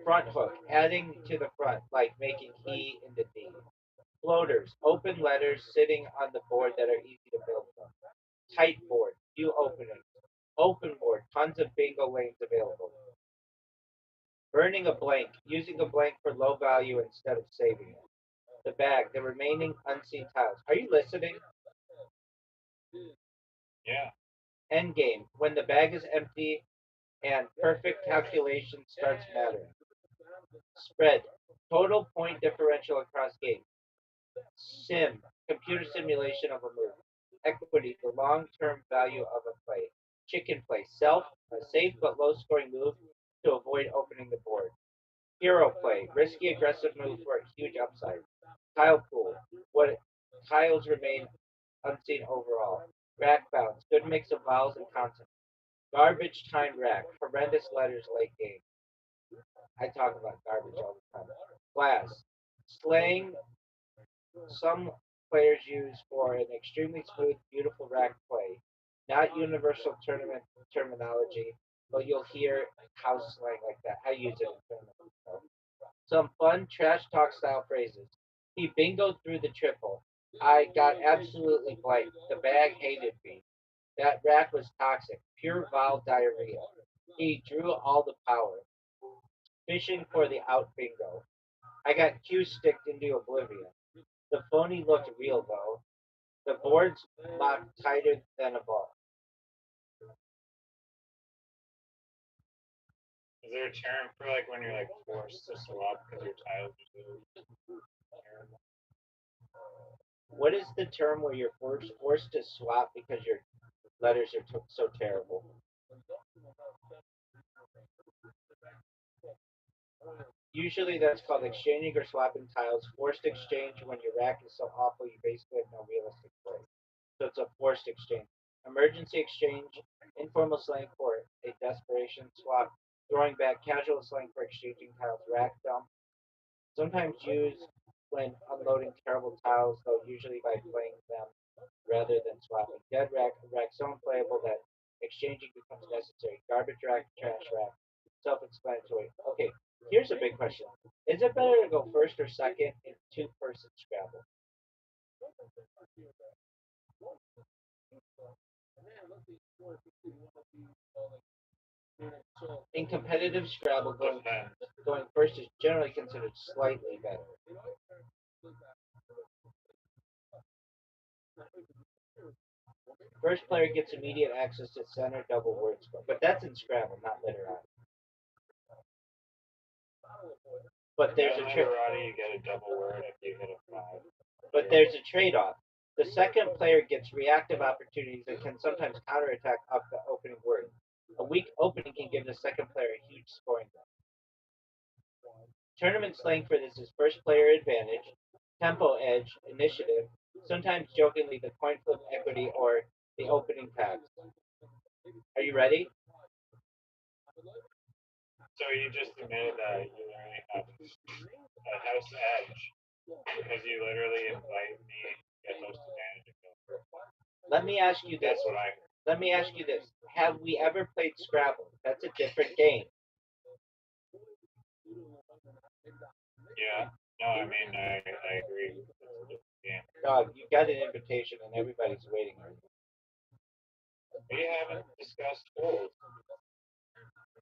Front hook, adding to the front, like making he into D. Floaters, open letters sitting on the board that are easy to build from. Tight board, few openings. Open board, tons of bingo lanes available. Burning a blank, using a blank for low value instead of saving it. The bag, the remaining unseen tiles. Are you listening? Yeah. End game, when the bag is empty and perfect calculation starts mattering. Spread, total point differential across games. Sim, computer simulation of a move. Equity, the long-term value of a play. Chicken play, self, a safe but low-scoring move to avoid opening the board. Hero play, risky aggressive move for a huge upside. Tile pool, what tiles remain unseen overall. Rack bounce, good mix of vowels and consonants. Garbage time rack, horrendous letters late game. I talk about garbage all the time. Glass, slang some players use for an extremely smooth, beautiful rack play. Not universal tournament terminology, but you'll hear house slang like that. I use it in tournaments. So. Some fun trash talk style phrases. He bingoed through the triple. I got absolutely blanked. The bag hated me. That rack was toxic. Pure vile diarrhea. He drew all the power. Fishing for the out bingo. I got Q sticked into oblivion. The phony looked real though. The boards locked tighter than a ball. Is there a term for like when you're like forced to swap because your tiles are so terrible? What is the term where you're forced to swap because your letters are so terrible? Usually that's called exchanging or swapping tiles. Forced exchange when your rack is so awful you basically have no realistic play. So it's a forced exchange. Emergency exchange, informal slang for a desperation swap. Throwing back, casual slang for exchanging tiles. Rack dump, sometimes used when unloading terrible tiles, though usually by playing them rather than swapping. Dead rack, a rack so unplayable that exchanging becomes necessary. Garbage rack, trash rack, self-explanatory. Okay, here's a big question. Is it better to go first or second in two-person Scrabble? In competitive Scrabble, going first is generally considered slightly better. First player gets immediate access to center double word score, but that's in Scrabble, not literati. But there's a literati, you get a double word if you hit a 5. but there's a trade-off. The second player gets reactive opportunities and can sometimes counterattack up the opening word. A weak opening can give the second player a huge scoring bump. Tournament slang for this is first player advantage, tempo edge, initiative, sometimes jokingly the coin flip equity or the opening tax. Are you ready? So you just admitted that you literally have a house edge because you literally invite me to get host advantage. Let me ask you this. That's what I heard. Let me ask you this. Have we ever played Scrabble? That's a different game. Yeah. No, I mean, I agree. It's a different game. Dog, you got an invitation and everybody's waiting on you. We haven't discussed holes.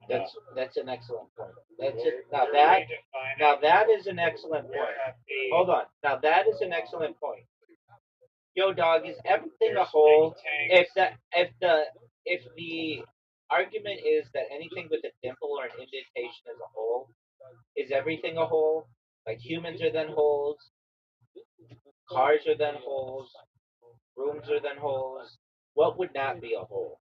That's an excellent point. That's We're- it. Now we're that redefining is an excellent where point. at the- Hold on. Now that is an excellent point. Yo, dog, is everything a there's whole? think tanks. If the argument is that anything with a dimple or an indentation is a hole, is everything a hole? Like humans are then holes, cars are then holes, rooms are then holes. What would not be a hole?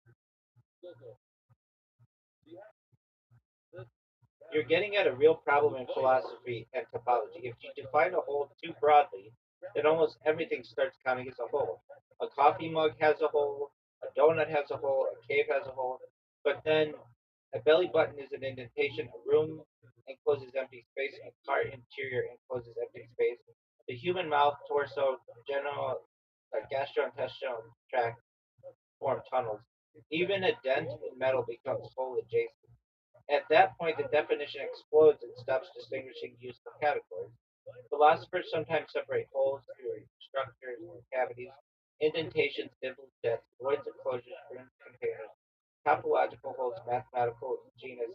You're getting at a real problem in philosophy and topology. If you define a hole too broadly, then almost everything starts counting as a hole. A coffee mug has a hole, a donut has a hole, a cave has a hole, but then a belly button is an indentation, a room encloses empty space, a car interior encloses empty space. The human mouth, torso, general gastrointestinal tract form tunnels. Even a dent in metal becomes hole adjacent. At that point, the definition explodes and stops distinguishing useful categories. Philosophers sometimes separate holes through structures or cavities, indentations, dimples, depths, voids, enclosures, rooms, containers, topological holes, mathematical genus,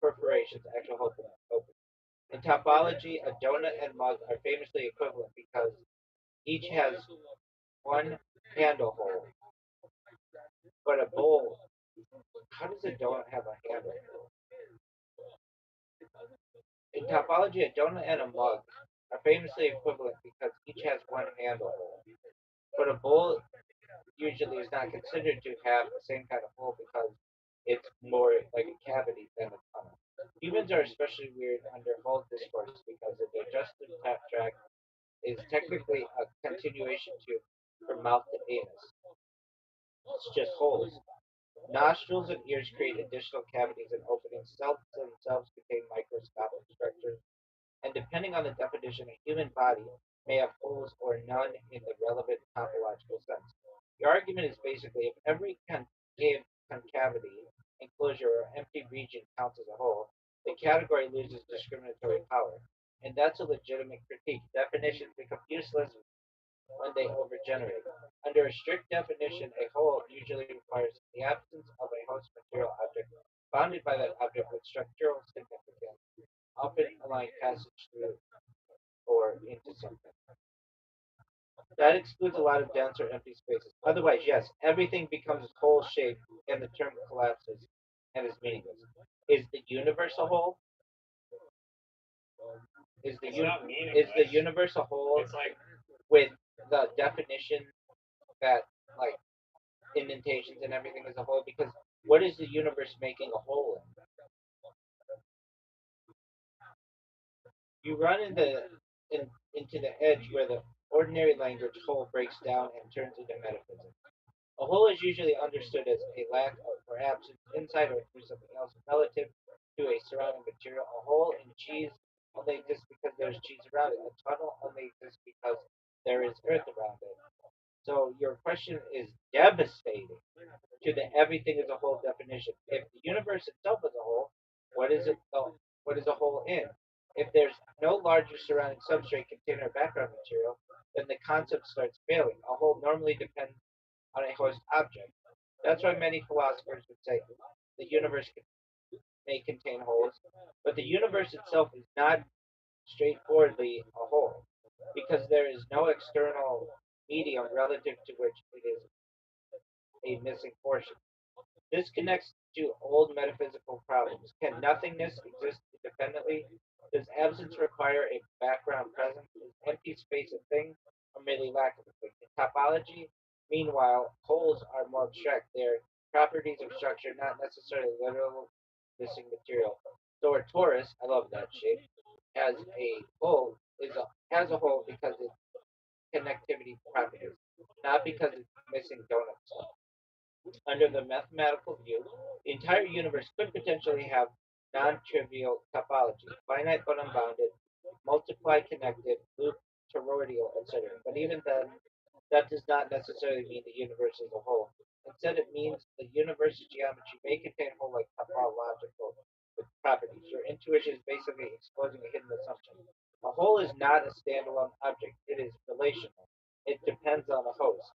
perforations, actual open. In topology, a donut and mug are famously equivalent because each has one handle hole, but a bowl. How does a donut have a handle? In topology, a donut and a mug are famously equivalent because each has one handle hole, but a bowl usually is not considered to have the same kind of hole because it's more like a cavity than a tunnel. Humans are especially weird under hole discourse because the digestive tract is technically a continuation tube from mouth to anus. It's just holes. Nostrils and ears create additional cavities and openings. Cells themselves contain microscopic structures, and depending on the definition, a human body may have holes or none in the relevant topological sense. The argument is basically if every concavity, enclosure, or empty region counts as a hole, the category loses discriminatory power. And that's a legitimate critique. Definitions become useless when they overgenerate. Under a strict definition, a hole usually requires the absence of a host material object bounded by that object with structural significance, often allowing passage through or into something. That excludes a lot of dense or empty spaces. Otherwise, yes, everything becomes hole shaped and the term collapses and is meaningless. Is the universe a whole? Is the, It's un- not is meaningless. the universe a whole It's like with the definition that, like, indentations and everything is a whole? Because what is the universe making a hole in? You run into the edge where the ordinary language whole breaks down and turns into metaphysics. A whole is usually understood as a lack of or absence inside or through something else relative to a surrounding material. A hole in cheese only exists because there's cheese around it. A tunnel only exists because there is earth around it. So your question is devastating to the everything as a whole definition. If the universe itself is a whole, what is it? What is a whole in? If there's no larger surrounding substrate, container, or background material, then the concept starts failing. A whole normally depends on a host object. That's why many philosophers would say the universe may contain holes, but the universe itself is not straightforwardly a whole because there is no external medium relative to which it is a missing portion. This connects to old metaphysical problems. Can nothingness exist independently? Does absence require a background presence? Is empty space a thing or merely lack of a thing? In topology, meanwhile, holes are more abstract. They're properties of structure, not necessarily literal missing material. So a torus, I love that shape, has a hole has a hole because it's connectivity properties, not because it's missing donuts. Under the mathematical view, the entire universe could potentially have non-trivial topology, finite but unbounded, multiply connected, loop, toroidal, etc. But even then, that does not necessarily mean the universe as a whole. Instead, it means the universe's geometry may contain whole-like topological properties. Your intuition is basically exposing a hidden assumption. A whole is not a standalone object. It is relational. It depends on a host.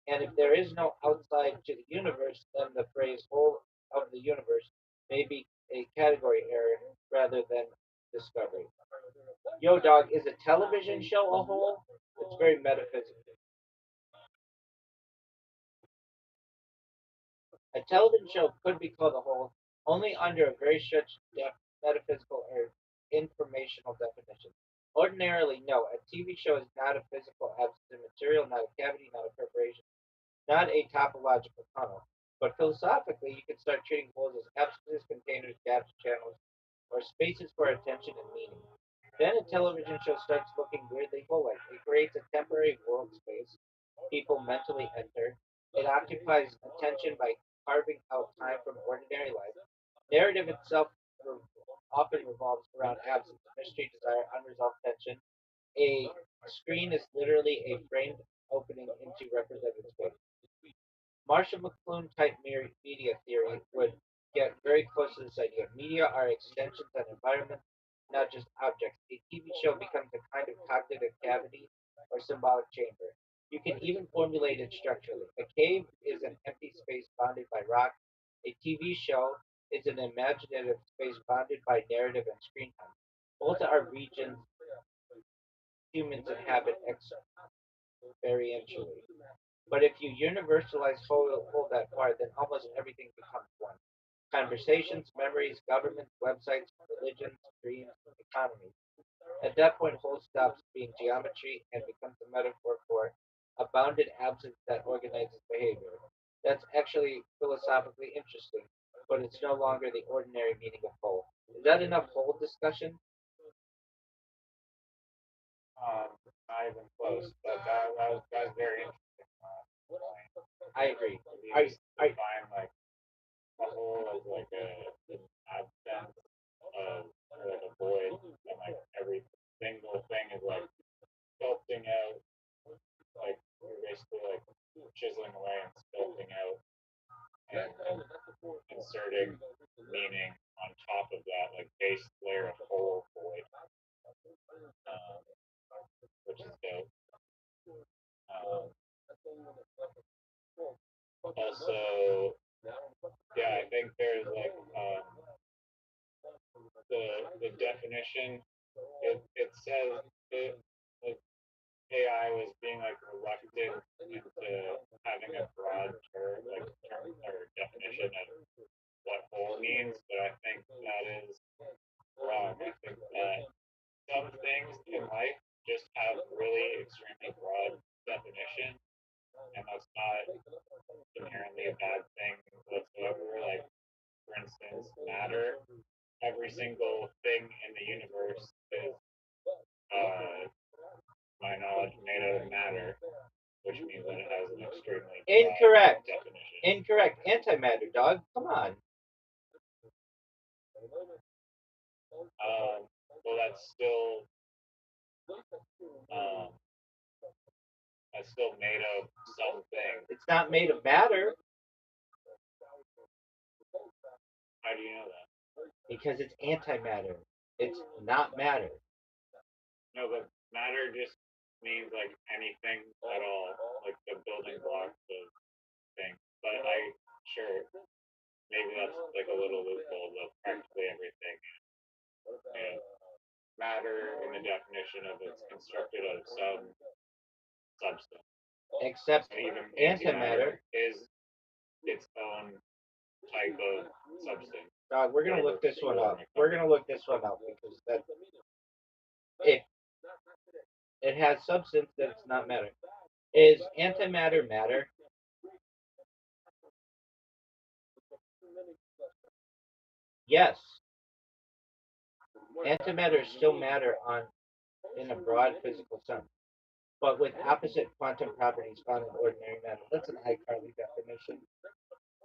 And if there is no outside to the universe, then the phrase whole of the universe may be a category error rather than discovery. Yo, dog, is a television show a whole? It's very metaphysical. A television show could be called a whole only under a very stretched metaphysical or informational definition. Ordinarily, no, a TV show is not a physical absence of material, not a cavity, not a perforation, not a topological tunnel. But philosophically, you can start treating holes as abscesses, containers, gaps, channels, or spaces for attention and meaning. Then a television show starts looking weirdly hole-like. It creates a temporary world space people mentally enter. It occupies attention by carving out time from ordinary life. Narrative itself often revolves around absence, mystery, desire, unresolved tension. A screen is literally a framed opening into represented space. Marshall McLuhan type media theory would get very close to this idea. Media are extensions of environment, not just objects. A TV show becomes a kind of cognitive cavity or symbolic chamber. You can even formulate it structurally. A cave is an empty space bounded by rock. A TV show is an imaginative space bounded by narrative and screen time. Both are regions humans inhabit experientially. But if you universalize hold that far, then almost everything becomes one. Conversations, memories, governments, websites, religions, dreams, economies. At that point, whole stops being geometry and becomes a metaphor for a bounded absence that organizes behavior. That's actually philosophically interesting, but it's no longer the ordinary meaning of whole. Is that enough whole discussion? Not even close. But that was very interesting. I agree. You Are, just are, define like a whole as like an absence of or like a void, and like every single thing is like sculpting out, like you're basically like chiseling away and sculpting out and inserting meaning on top of that, like base layer of whole void, um, which is dope. Um, Also, yeah, I think there's like the definition. It says it, like AI was being like reluctant into having a broad term or definition of what whole means, but I think that is wrong. I think that some things in life just have really extremely broad definition, and that's not inherently a bad thing whatsoever. Like, for instance, matter. Every single thing in the universe is, my knowledge, made out of matter, which means that it has an extremely broad Incorrect. definition. Incorrect. Antimatter, dog. Come on. Well, um, that's still made of something. It's not made of matter How do you know that? because it's antimatter. It's not matter. No, but matter just means like anything at all, like the building blocks of things. But sure, maybe that's like a little loophole of practically everything. And matter, in the definition of it's constructed of some substance. Except So even antimatter. is its own type of substance. Dog, we're gonna look this one up. We're gonna look this one up because that it has substance that it's not matter. Is antimatter matter? Yes. Antimatter is still matter in a broad physical sense, but with opposite quantum properties found in ordinary matter. That's an iCarly definition.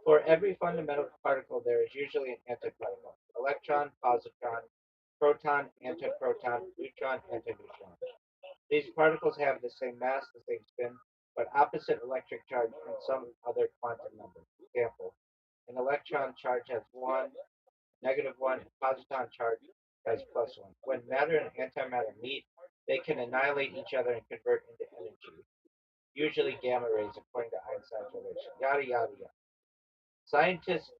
For every fundamental particle, there is usually an antiparticle: electron, positron, proton, antiproton, neutron, antineutron. These particles have the same mass, the same spin, but opposite electric charge and some other quantum number. Example: an electron charge has 1, -1, and positron charge has +1. When matter and antimatter meet, they can annihilate each other and convert into energy, usually gamma rays, according to Einstein's relation. Yada yada yada. Scientists,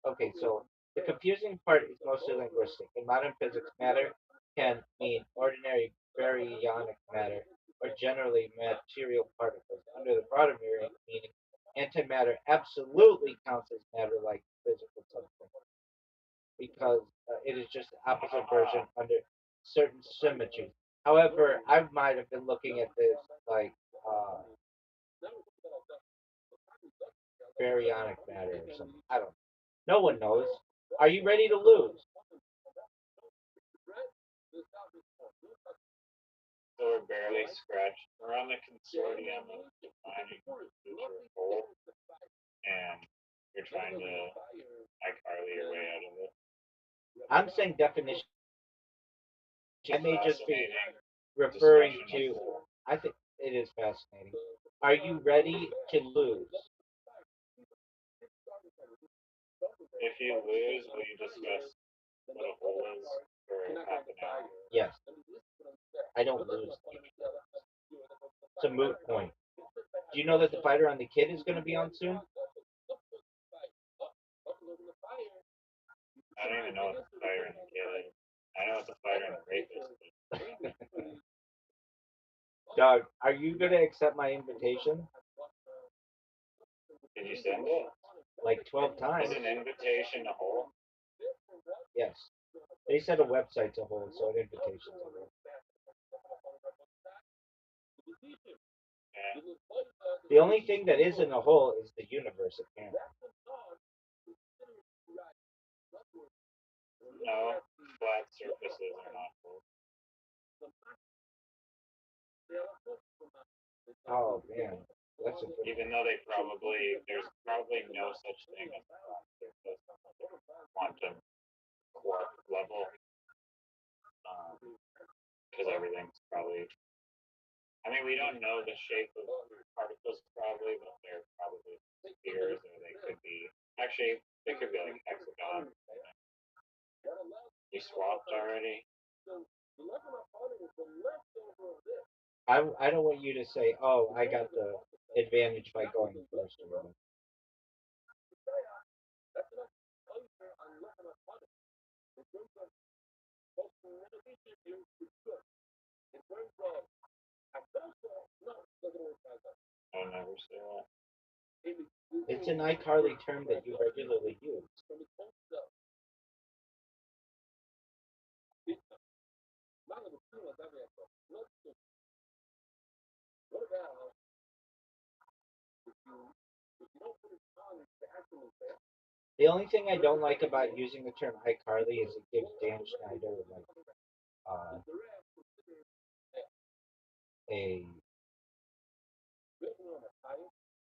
okay, so the confusing part is mostly linguistic. In modern physics, matter can mean ordinary baryonic matter or generally material particles. Under the broader meaning, antimatter absolutely counts as matter like physical substance because it is just the opposite version under certain symmetries. However, I might have been looking at this like uh, baryonic matter or something. I don't know. No one knows. Are you ready to lose? So we're barely scratched. We're on the consortium of defining the future whole, and you're trying to iCarly your way out of it. I'm saying definition. I may just be Fascinating referring discussion of to. whole. I think it is fascinating. Are you ready to lose? If you lose, will you discuss what a hole is for half an hour? Yes. I don't lose. It's a moot point. Do you know that the fighter on the kid is going to be on soon? I don't even know what the fighter and the kid is. I know what the fighter and the rapist is. Doug, are you going to accept my invitation? Did you send it? Like 12 times. Is an invitation a hole? Yes. They said a website to hold, so an invitation to hold. Yeah. The only thing that isn't a hole is the universe, apparently. No, flat surfaces are not holes. Oh, man. That's a good Even though there's probably no such thing as a flat surface, quantum quark level, because everything's probably. I mean, we don't know the shape of particles probably, but they're probably spheres, or they could be. Actually, they could be like hexagons. You swapped already? I don't want you to say, oh, I got the advantage by going first or whatever. I'll never say that. It's an iCarly term that you regularly use. The only thing I don't like about using the term iCarly is it gives Dan Schneider like a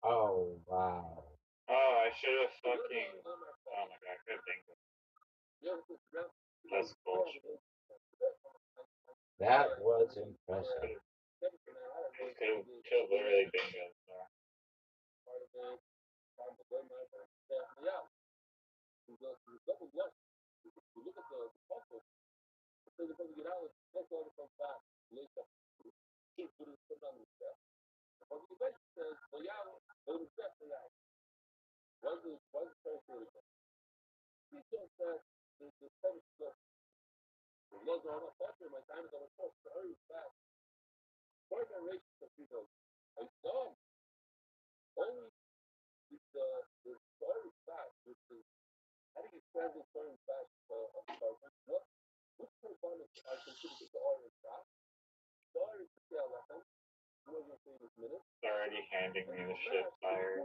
oh wow. Oh, I should have fucking. Oh my god, I could think of that's bullshit. That was impressive. Could have literally bingo. Already handing me the shit fire.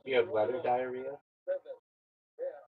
You have letter diarrhea? Yeah.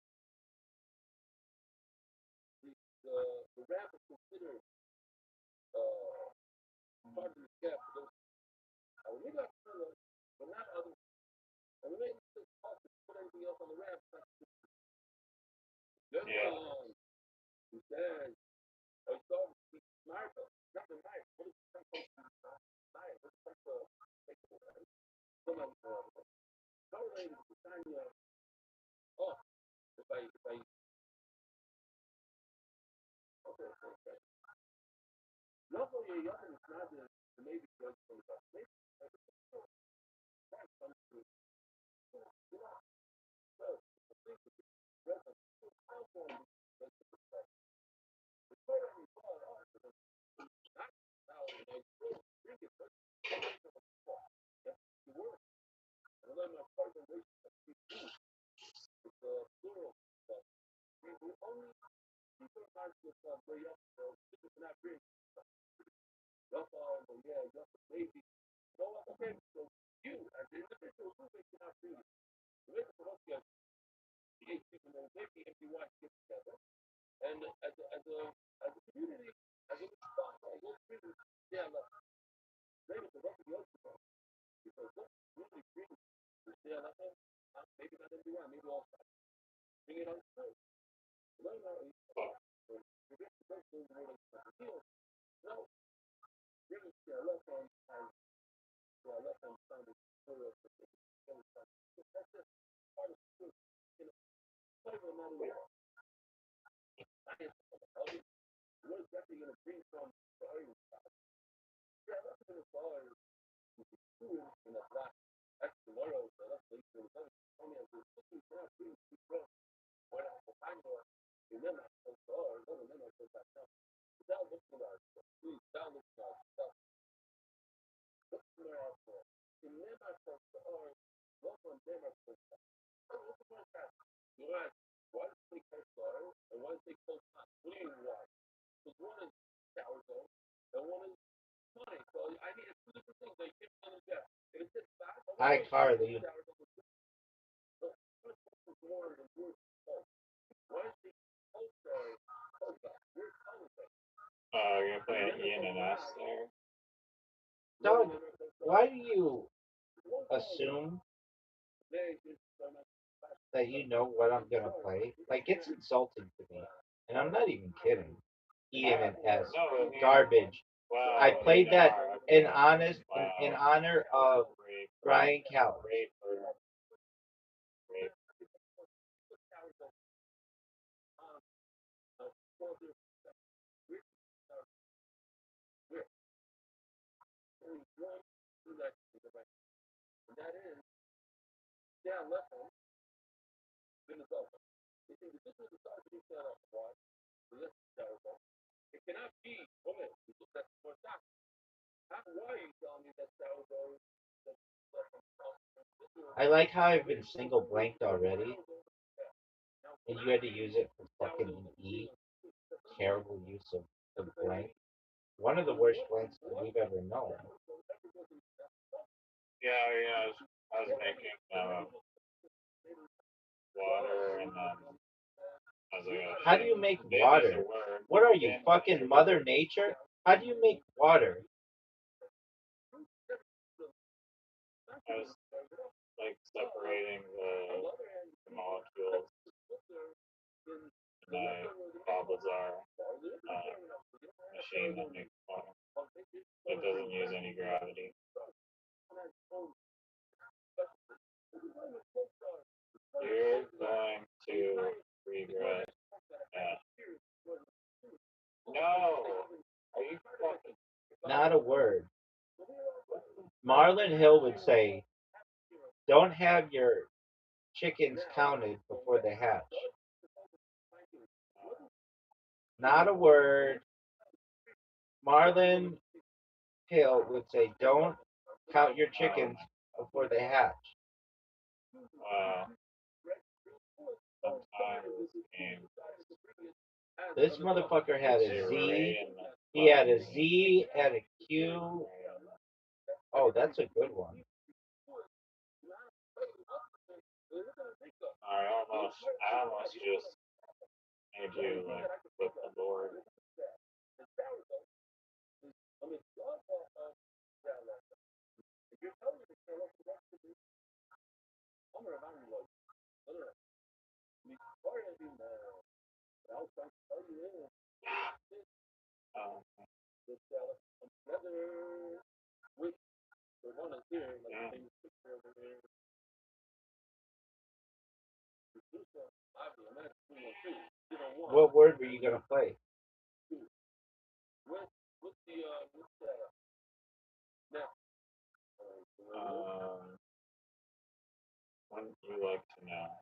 Hi, Carly. You're gonna play an Ian and S there. Doug, why do you assume that you know what I'm gonna play? Like, it's insulting to me, and I'm not even kidding. Ian and S, No, I mean, garbage. wow, I played that okay. in Wow. in honor of Great, Brian Callis. great for great. I like how I've been single blanked already, and you had to use it for fucking E. Terrible use of the blank. One of the worst blanks that we've ever known. Yeah, I was making water, and then I was like, oh, How shit. do you make They use water? the word. What are you, Then fucking Mother Nature? How do you make water? I was like separating the molecules, and I cobbles our machine that makes water. It doesn't use any gravity. You're going to regret that. No! Are you fucking... Not a word. Marlon Hill would say, don't have your chickens counted before they hatch. Not a word. Marlon Hill would say, don't count your chickens before they hatch. Wow. Sometimes this game... This motherfucker had a Zero Z. ray and the He had a button. Z and a Q. Oh, that's a good one. I almost just made you like flip the board. Um, yeah. What word were you gonna play? Um, when you like to know.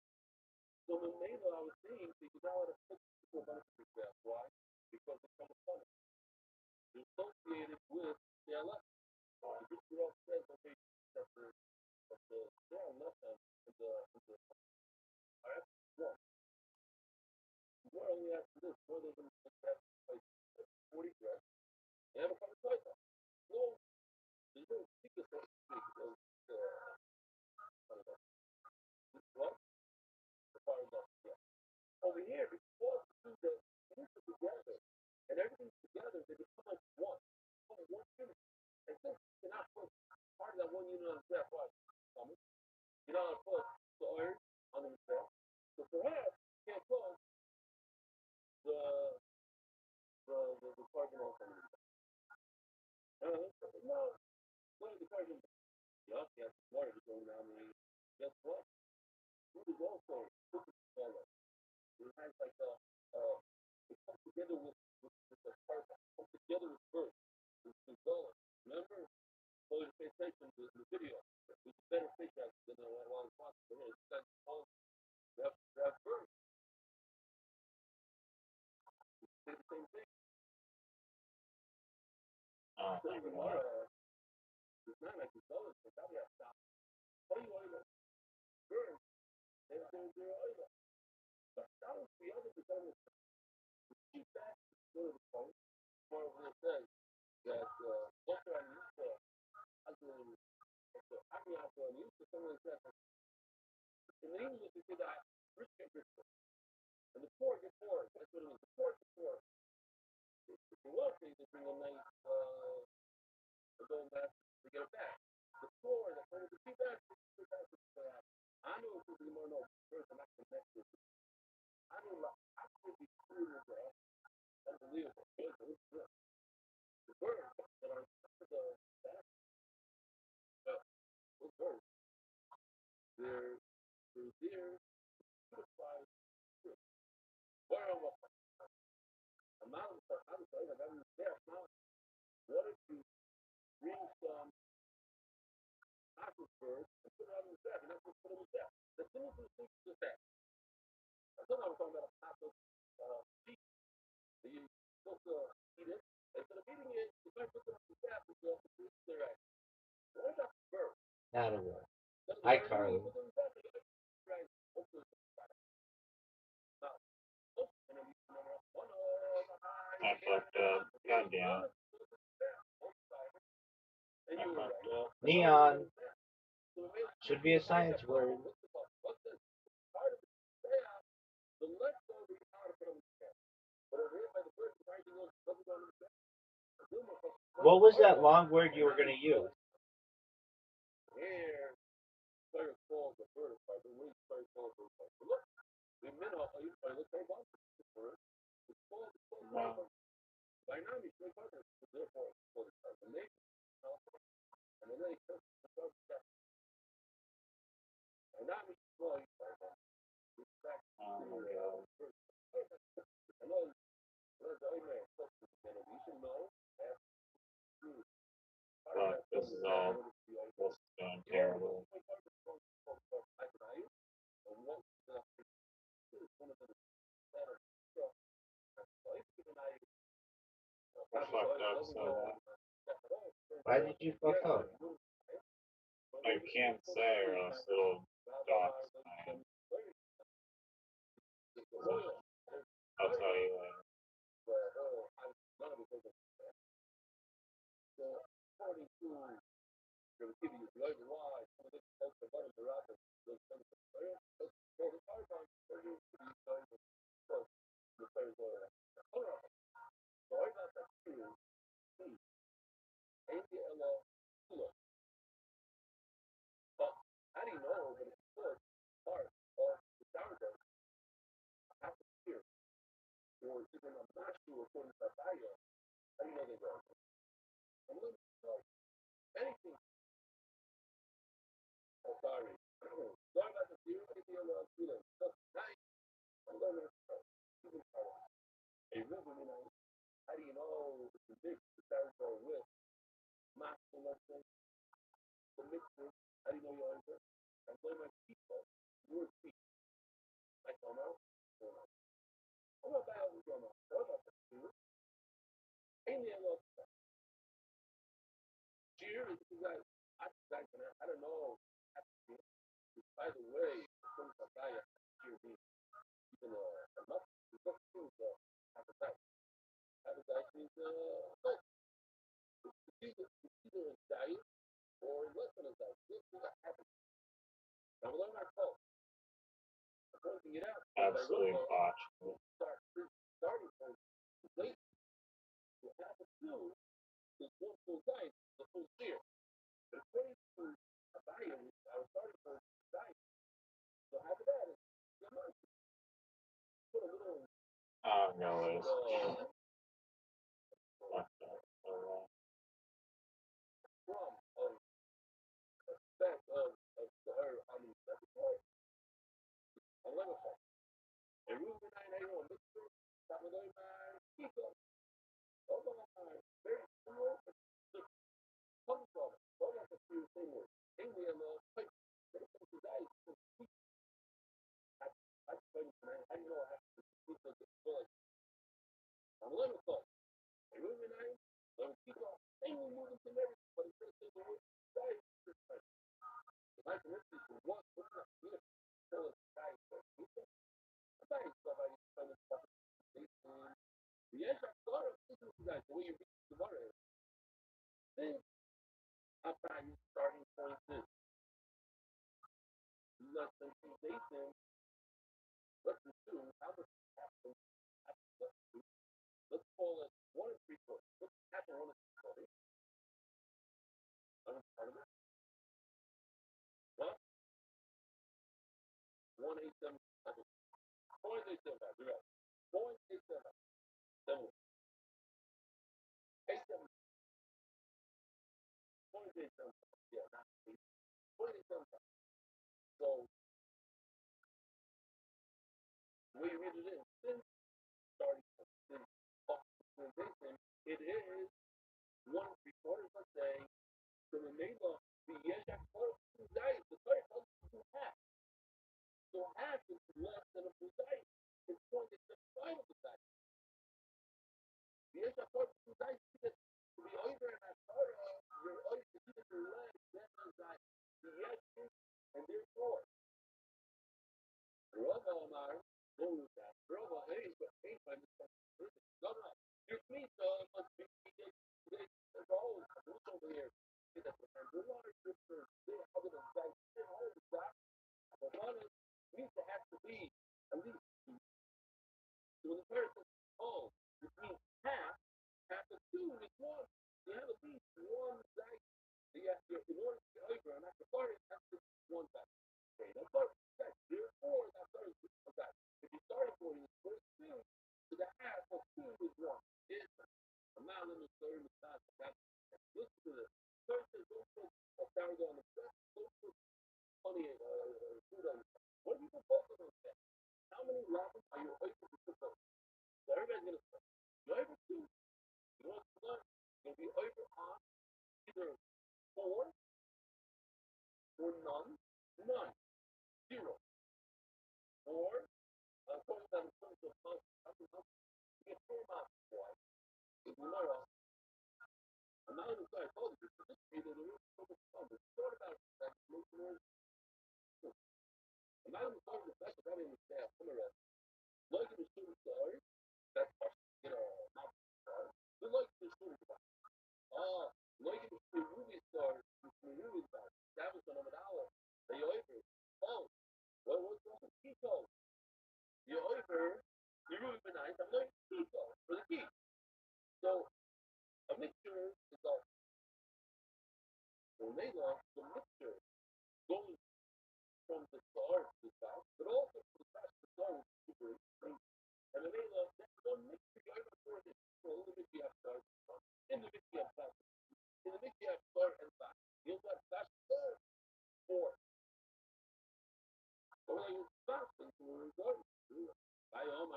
Not a word. Hi, Carly. I fucked up. God damn it. I fucked up. Neon should be a science word. What was that long word you were going to use? Wow. Oh my god. Fuck, this is going terrible. I fucked up so bad. Why did you fuck up? I can't say or else it'll dox my. I'll tell you later. Absolutely botched. Oh no, it's fucked up so bad.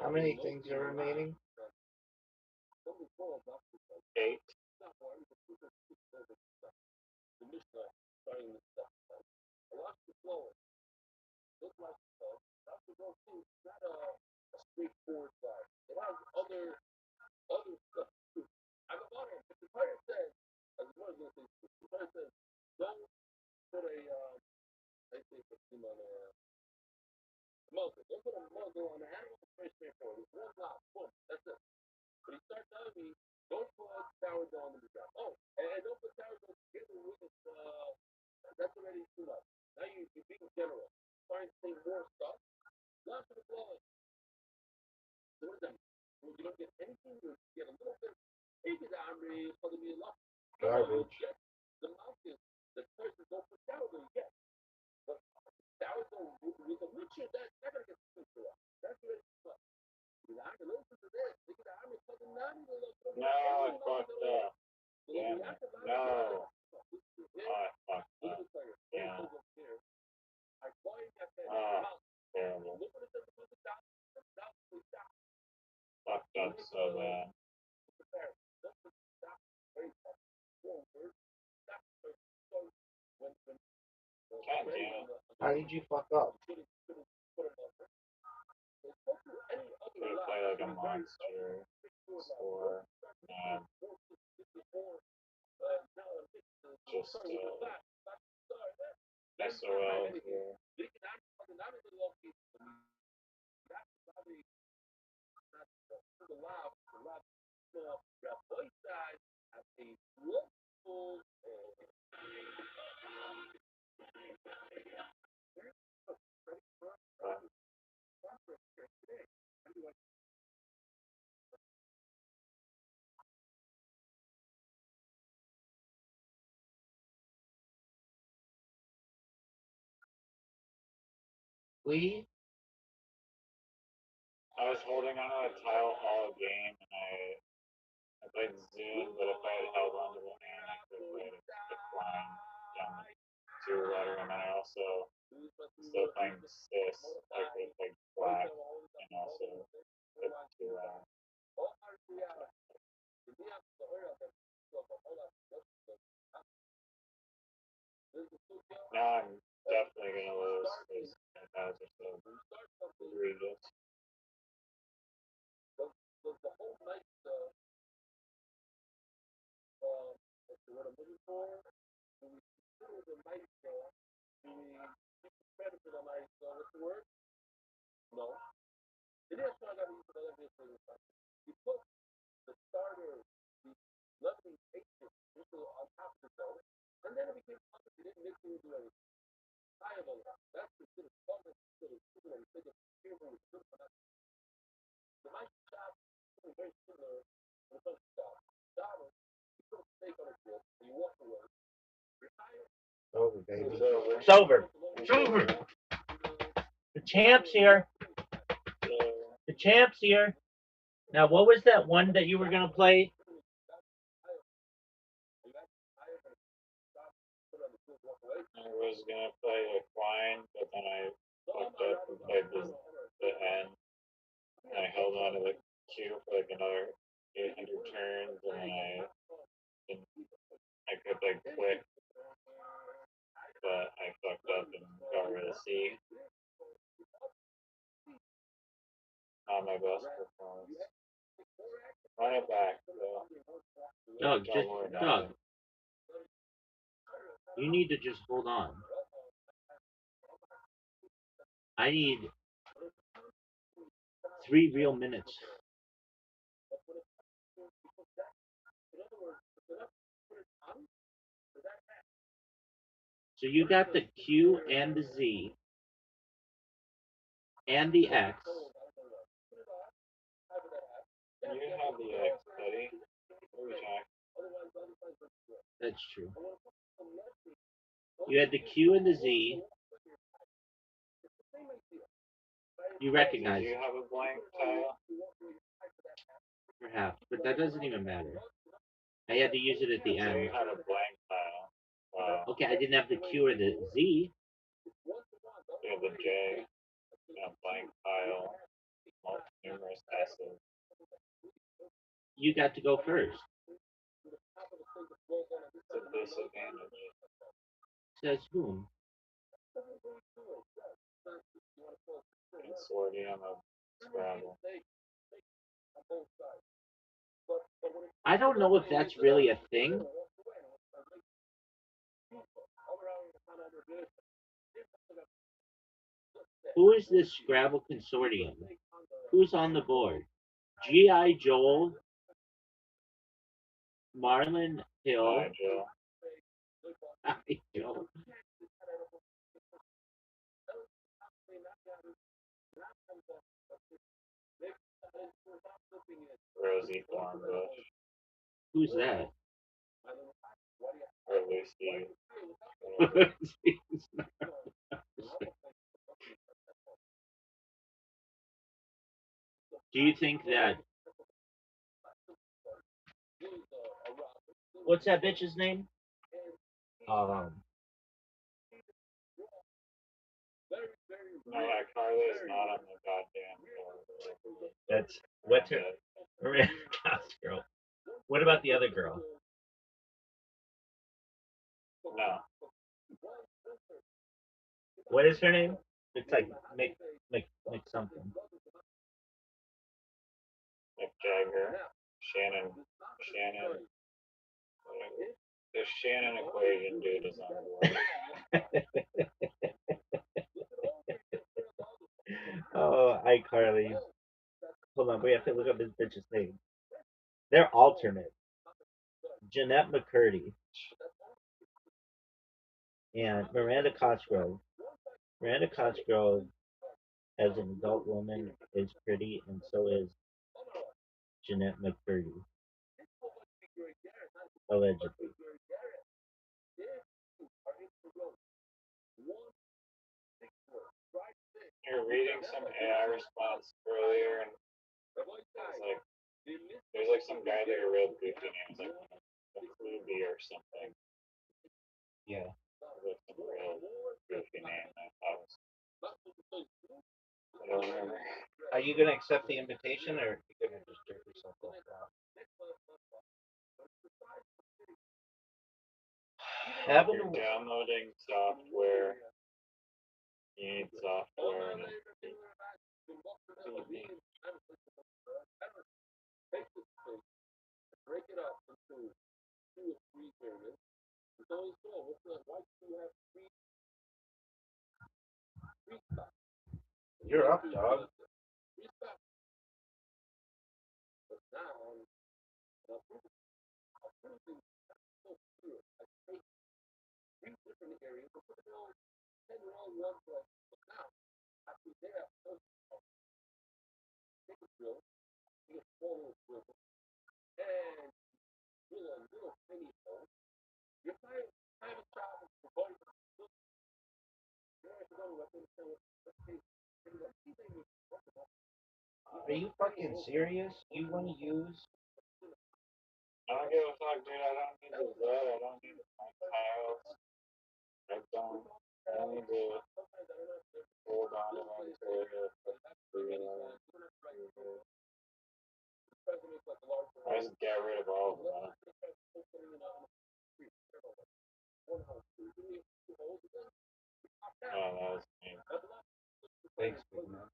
How many things are remaining? 8. Garbage. No, I fucked up. Damn it. No. Oh, I fucked up. Yeah. Oh, terrible. Fucked up so bad. God damn it. How did you fuck up? Could play like a monster. Score. Nah. Just, SOL here. We I was holding on to a tile all game, and I played Zoom, but if I had held on to the hand, I could have played a decline down the two letter, and then I also still playing Sis. I could have played Black, and also put two out. Now I'm definitely gonna lose because my odds are so egregious. Over, baby. It's over. it's over. It's over. The champ's here. So, The champ's here. Now, what was that one that you were gonna play? I was gonna play a Quine, but then I fucked up and played the N. And I held on to the Q for like another 800 turns, and then I could play quick, but I fucked up and got rid of C. Not my best performance. Run it back, though. Doug, Don't just worry about Doug. it. You need to just hold on. I need 3 real minutes. So you got the Q and the Z and the X. You have the X, buddy. What are we talking? That's true. You had the Q and the Z. You recognize Do you it, have a blank tile? perhaps, but that doesn't even matter. I had to use it at the So end. you had a blank tile. Wow. Okay, I didn't have the Q or the Z. You have the J, a blank tile, numerous S's. You got to go first. It's a disadvantage. Says whom? Consortium of Scrabble. I don't know if that's really a thing. Who is this Scrabble consortium? Who's on the board? G.I. Joel, Marlon Hill. Hi, Joe. Hi, Joe. Rosie Thornbush. Who's that? Or Lucy. Do you think that? What's that bitch's name? No, yeah, Carla's not on the goddamn board. That's what's her Gosh, girl. What about the other girl? No. What is her name? It's like Mick something. Mick Jagger. Shannon. The Shannon equation dude is on board. Oh, iCarly. Hold on, we have to look up this bitch's name. They're alternate. Jeanette McCurdy and Miranda Cosgrove. Miranda Cosgrove, as an adult woman, is pretty, and so is Jeanette McCurdy, allegedly. You're reading some AI response earlier, and it's like there's like some guy that a real goofy name. It's like Ruby or something. Yeah. Like some real goofy name. I don't remember. Are you gonna accept the invitation, or are you gonna just jerk yourself off now? If you're downloading software, you need software. And You're up, dog. Are you fucking serious? You want to use? I don't give a fuck, dude. I don't need the red. I don't need my tiles. I don't need to hold on to my material. I just get rid of all of them. Oh, that was me. Thanks, big man.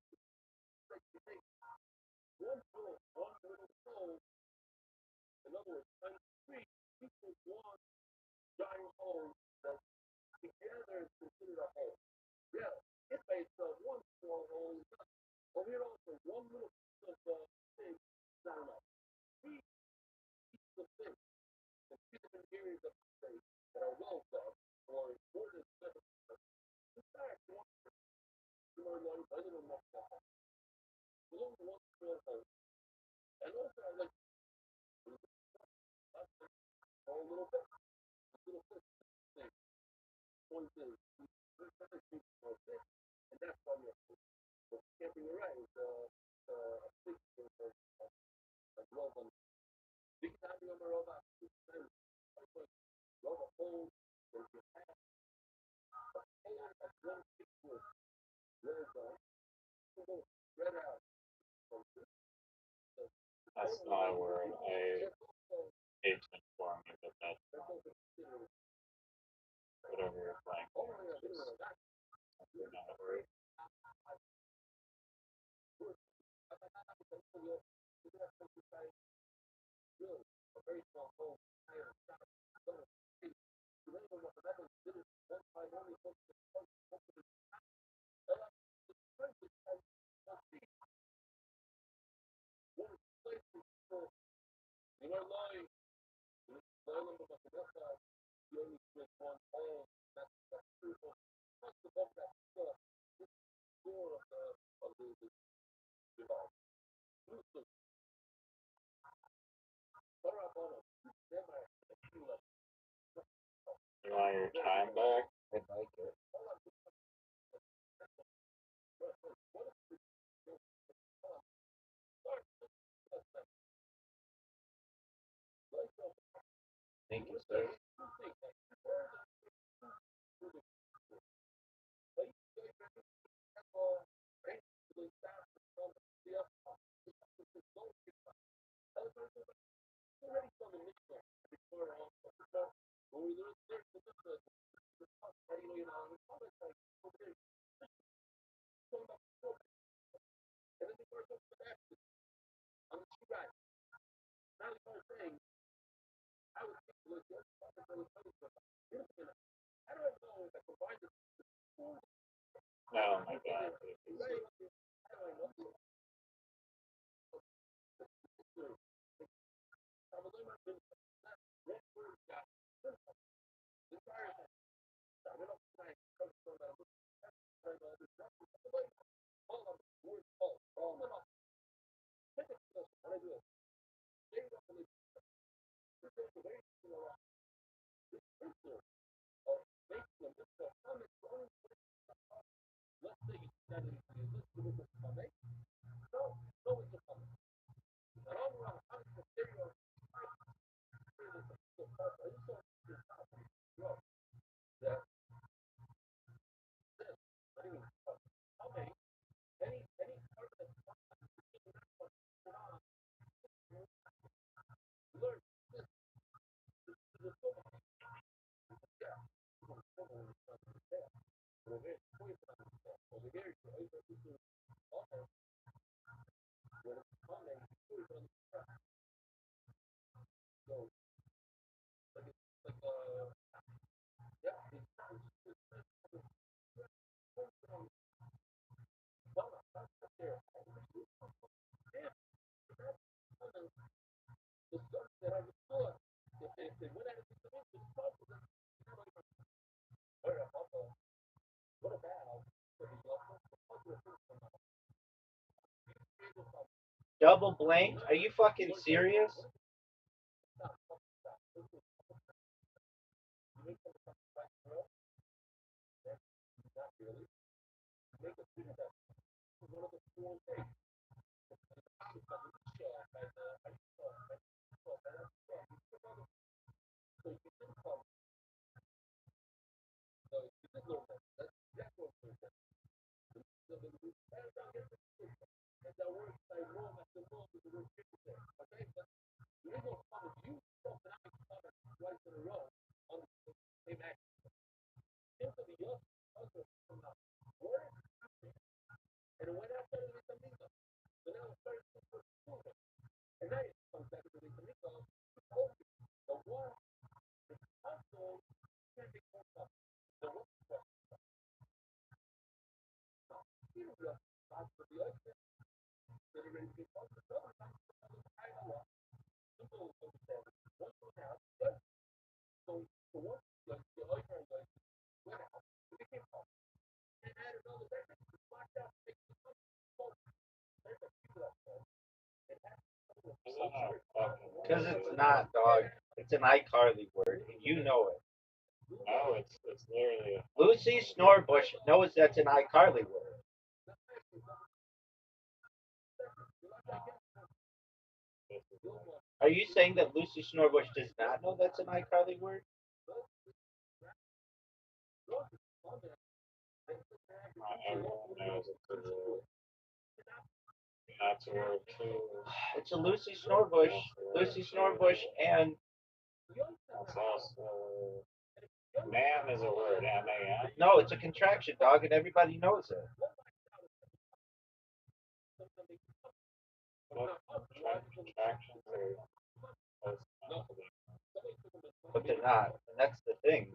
That's not a word. I hate to inform you, but that's whatever you're playing. It's just not a word. You want your time back? I'd like it. Thank you, sir. Oh my god. Double blanked? Are you fucking serious? Because it's not, dog. It's an iCarly word. You know it. No, it's literally. Lucy Snorbush knows that's an iCarly word. Are you saying that Lucy Snorbush does not know that's an iCarly word? Not everyone knows it's a word. That's a word too. It's a Lucy Snorbush. Lucy Snorbush and That's also. Man is a word, M-A-N. no, it's a contraction, dog, and everybody knows it. What contractions are. But they're not, and that's the thing.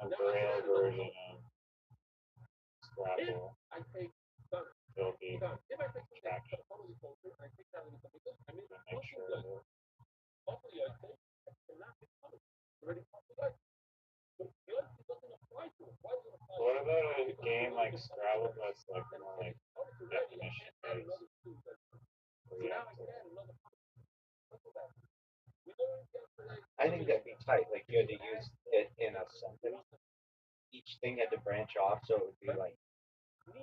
The braille version of Scrabble. There'll be contractions. To make sure that. What about a game like Scrabble that's like more like definition based? Where you have to. I think that'd be tight. Like you had to use it in a sentence. Each thing had to branch off, so it would be like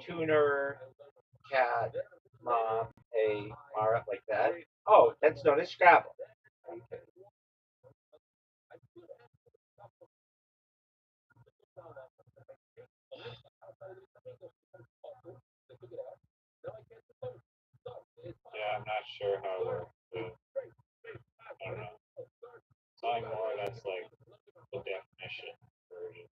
tuner, cat, mom, a Mara, like that. Oh, that's known as Scrabble. Okay. Yeah, I'm not sure how it works. I don't know. Something more that's like the definition version.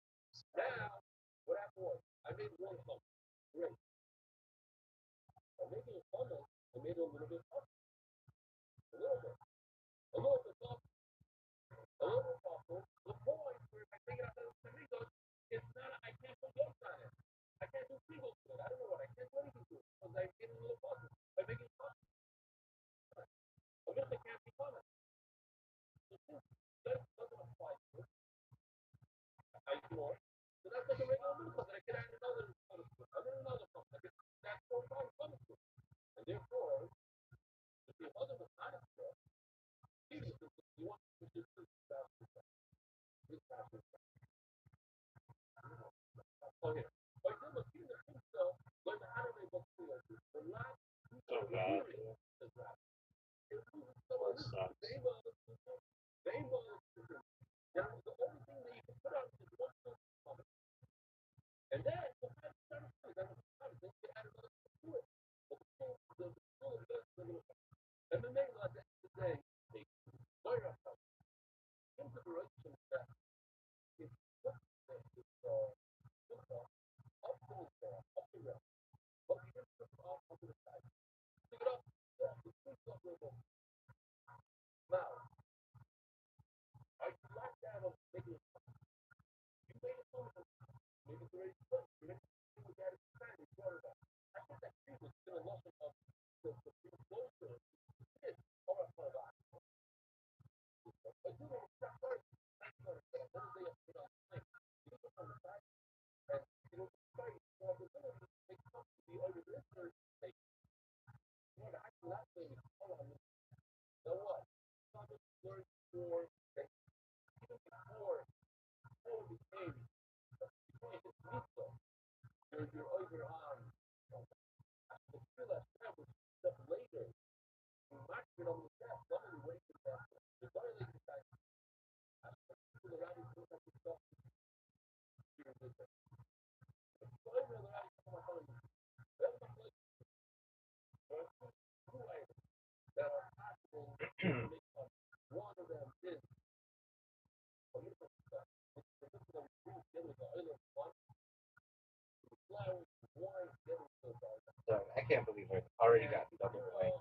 So bad. That sucks. So I can't believe I already got double point.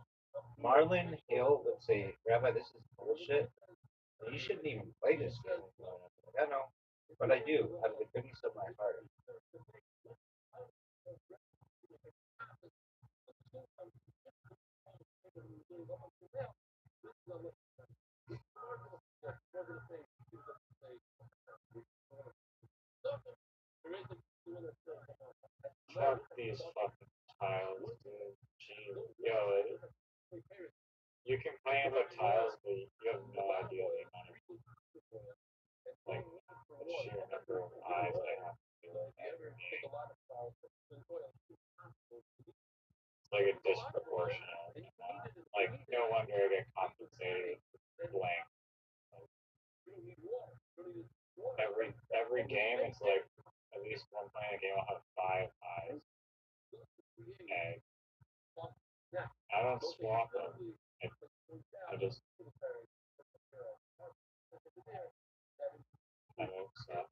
Marlon Hill would say, Rabbi, this is bullshit. You shouldn't even play this game. I know, but I do out of the goodness of my heart. Fuck these fucking tiles, dude. Gee, yo, you complain about tiles, but you have no idea the amount of, like, the sheer number of eyes I have to do in every game. It's like a disproportionate amount. Like, no wonder I get compensated blank. Every game, it's like at least one point in a game I'll have 5 eyes. And I don't swap them. I just I don't swap.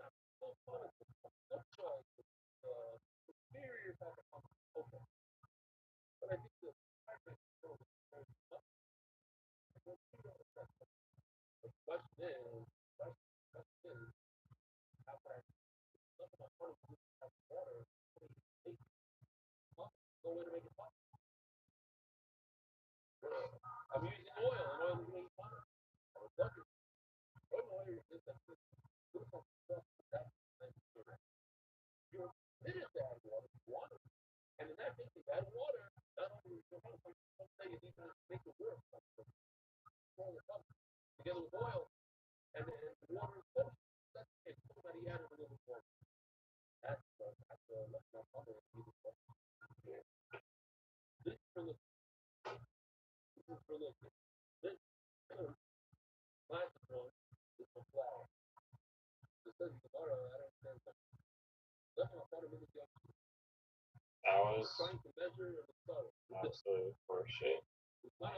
That was absolute horseshit.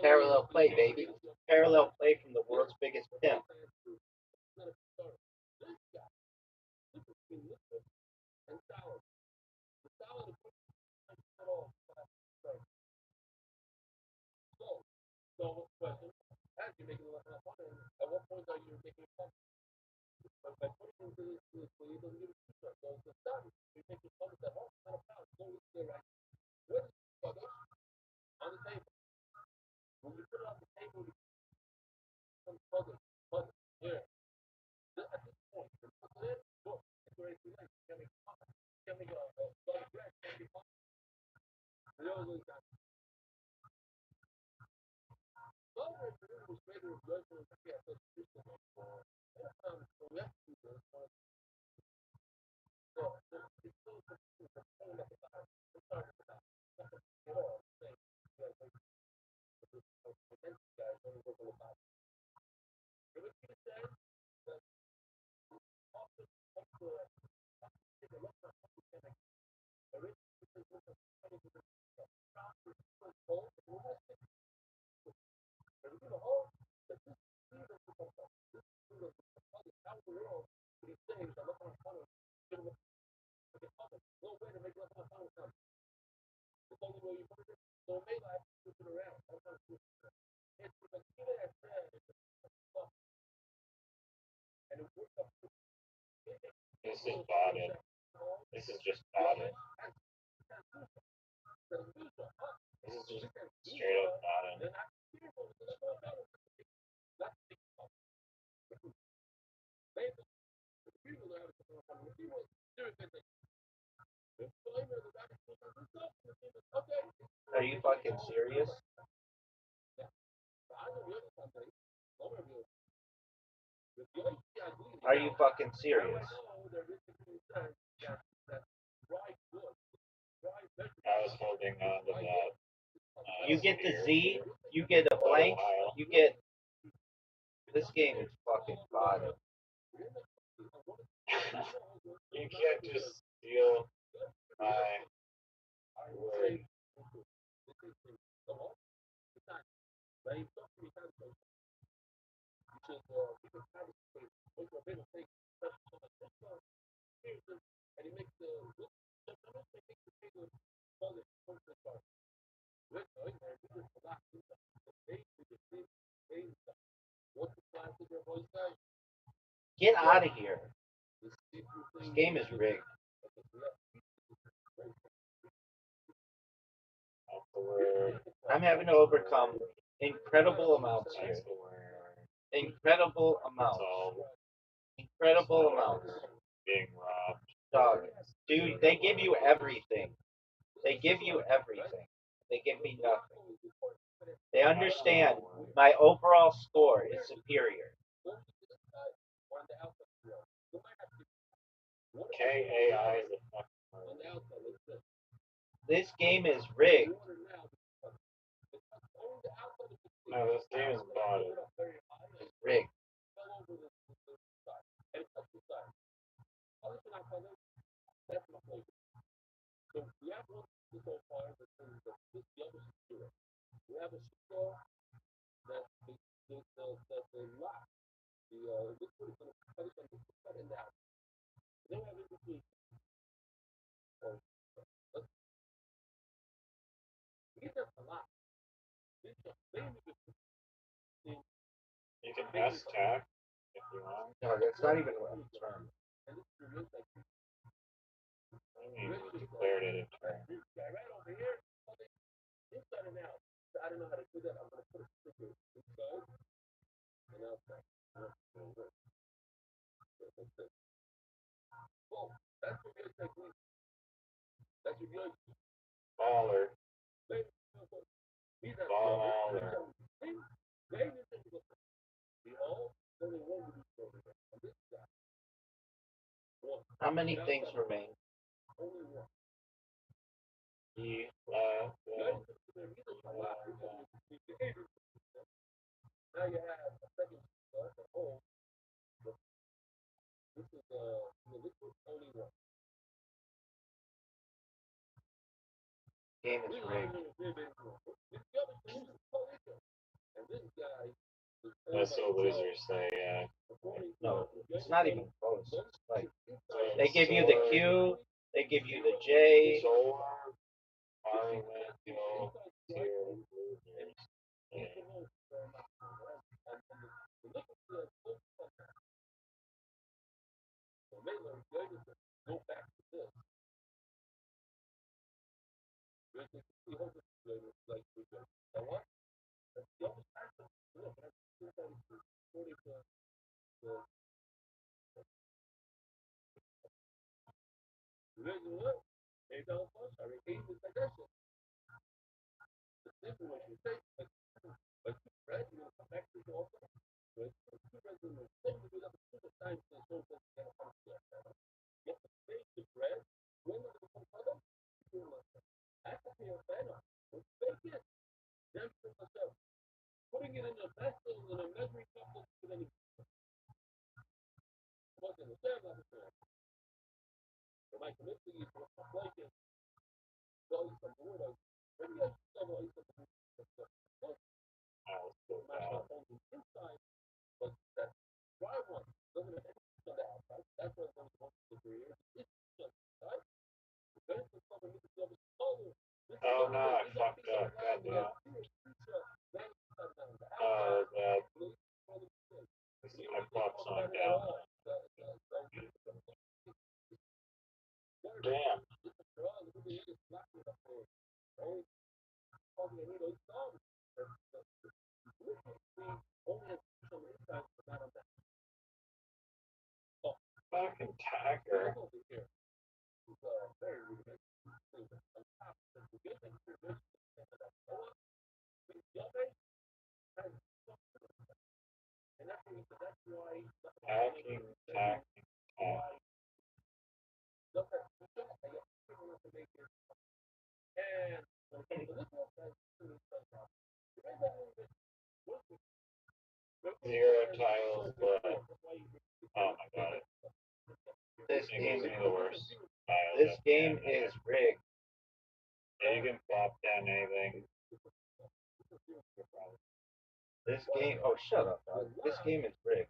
Parallel play, baby. Parallel play from the world's biggest pimp. This is botted. This is just botted. This is just straight up botted. Are you fucking serious? Are you fucking serious? I was holding on to that. You get the spear. Z, you get a blank, While. you get. This game is fucking bottom. You can't just steal my word. Get out of here. This game is rigged. That's the word. I'm having to overcome incredible amounts here. That's the word. Incredible It's amounts. all Incredible amounts. being robbed. Dog. Dude, they give you everything. They give you everything. They give me nothing. They understand my overall score is superior. KAI is a fucking word. This game is rigged. No, this game is botted. It's rigged. You can S tack if you want. No, that's not even what I'm trying. I mean, you declared it a turn. Baller. Baller. How many things remain? Game is rigged. That's what losers say, No, it's not even close. It's like they give you the Q, they give you the J. Solar, Parliament, tier losers. Oh no, I fucked up. Goddamn. I popped something down. Damn. Fucking tiger. Hacking, hacking, hacking. Zero tiles left. Oh my god. This It game, gives me the worst tiles. this game is rigged. Yeah, you can plop down anything. This game, oh shut up, dog. This game is rigged.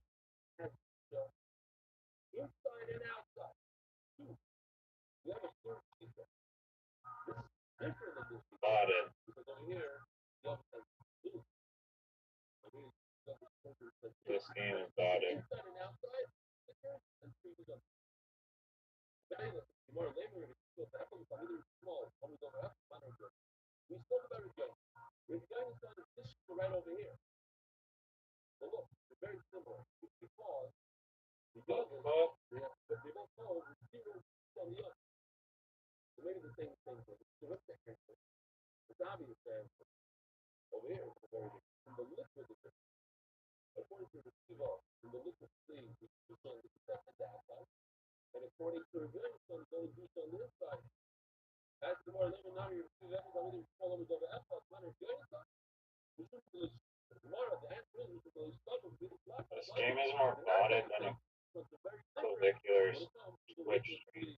Bought it. This game is bought it. Oh, this game is more botted than a curricular Twitch stream.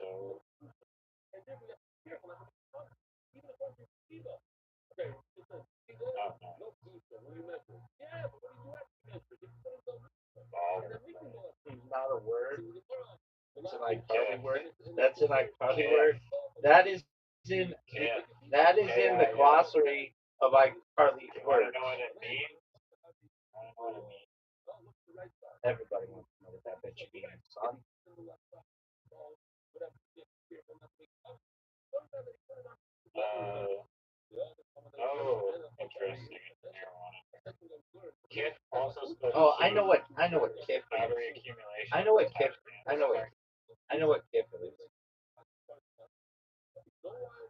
So Not a word. It's an iCarly word. That's an iCarly word. That is in the glossary of iCarly you want to words. know what it means? I don't know what it means. Everybody wants to know what that bitch means, son. Oh, interesting. Marijuana. Kit also supposed Oh, to I know what KIF battery is. accumulation. I know what KIF is.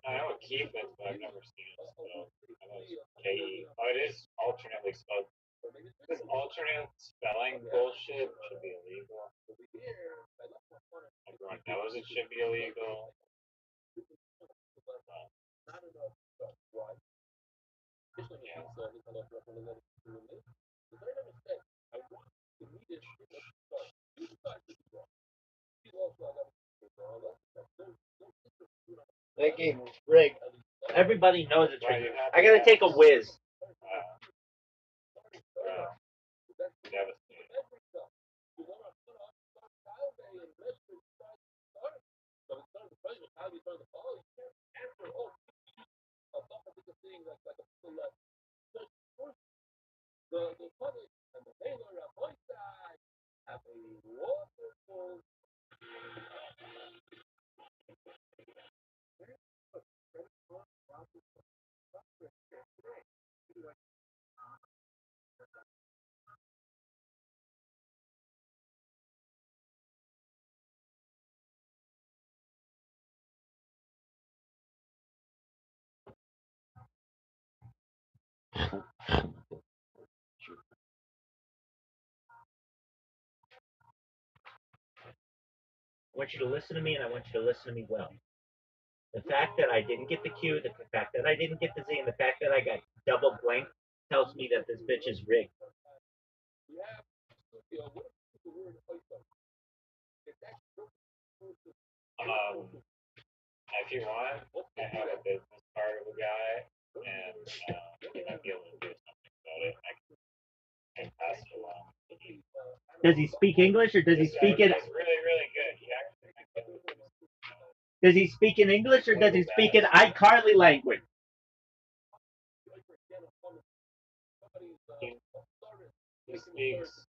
I know what Keith is, but I've never seen it spelled. I know it's K-E. Oh, it is alternately spelled. This alternate spelling bullshit should be illegal. Everyone knows it should be illegal. Yeah. That game was rigged. Everybody knows it's Why rigged. you have I gotta take a whiz. Devastating. I want you to listen to me, and I want you to listen to me well. The fact that I didn't get the Q, the fact that I didn't get the Z, and the fact that I got double blank tells me that this bitch is rigged. If you want, I have a business card of a guy, and he might be able to do something about it. I can pass it along. Does he speak English or does he speak it? He's really, really good. He actually might be able to do something. Does he speak in English or does he speak in iCarly language? He speaks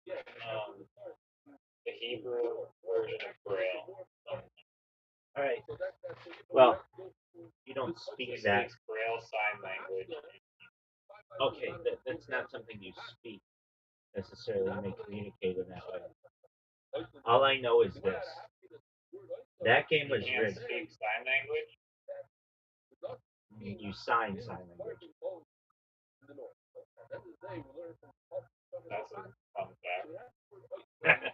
the Hebrew version of Braille. All right. Well, you don't speak He that. speaks Braille sign language. Okay, that's not something you speak necessarily when they communicate in that way. All I know is this. That game was You can't rigged. speak sign language? You sign language. That's a fun fact.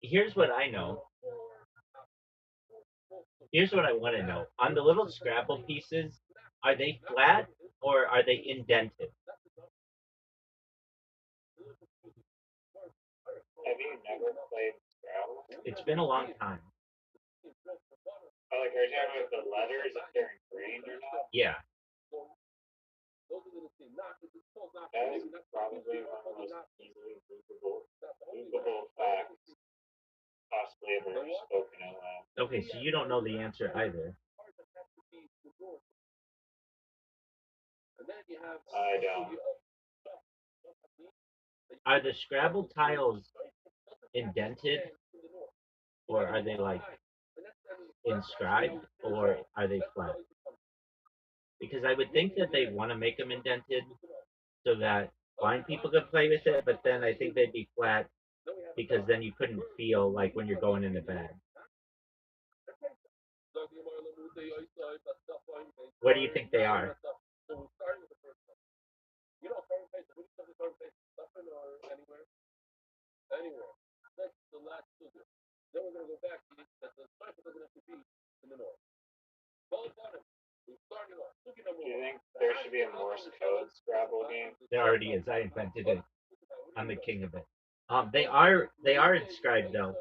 Here's what I know. Here's what I want to know. On the little Scrabble pieces, are they flat or are they indented? Have you never played Scrabble? It's been a long time. Oh, like, are you talking about the letters if they're ingrained or not? Yeah. That is probably one of the most easily Googleable facts possibly ever spoken out loud. Okay, so you don't know the answer either. I don't. Are the Scrabble tiles indented or are they like inscribed or are they flat? Because I would think that they want to make them indented so that blind people could play with it, but then I think they'd be flat because then you couldn't feel like when you're going in the bag. What do you think they are? Do you think there should be a Morse code Scrabble game? There already is. I invented it. I'm the king of it. They are inscribed though.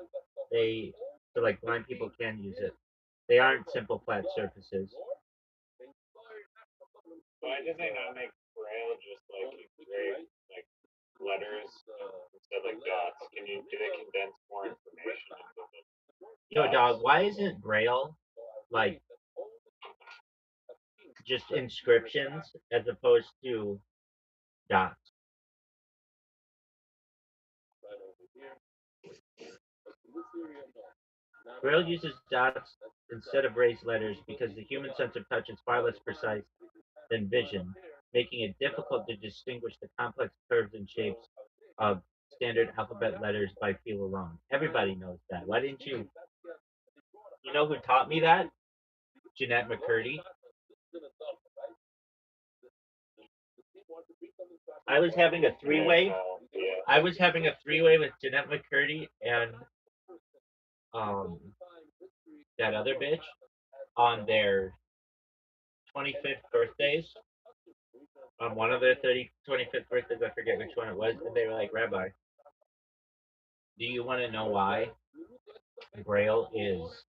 So like blind people can use it. They aren't simple flat surfaces. Why did they not make Braille just like engrave like letters instead of like dots? Do they condense more information into the Yo, dog, why isn't Braille like just inscriptions as opposed to dots? Braille uses dots instead of raised letters because the human sense of touch is far less precise than vision, making it difficult to distinguish the complex curves and shapes of standard alphabet letters by feel alone. Everybody knows that. Why didn't you? You know who taught me that? Jeanette McCurdy. I was having a three-way. Yeah. I was having a three-way with Jeanette McCurdy and that other bitch on their 25th birthdays. On one of their 25th birthdays, I forget which one it was, and they were like, Rabbi, do you want to know why Braille is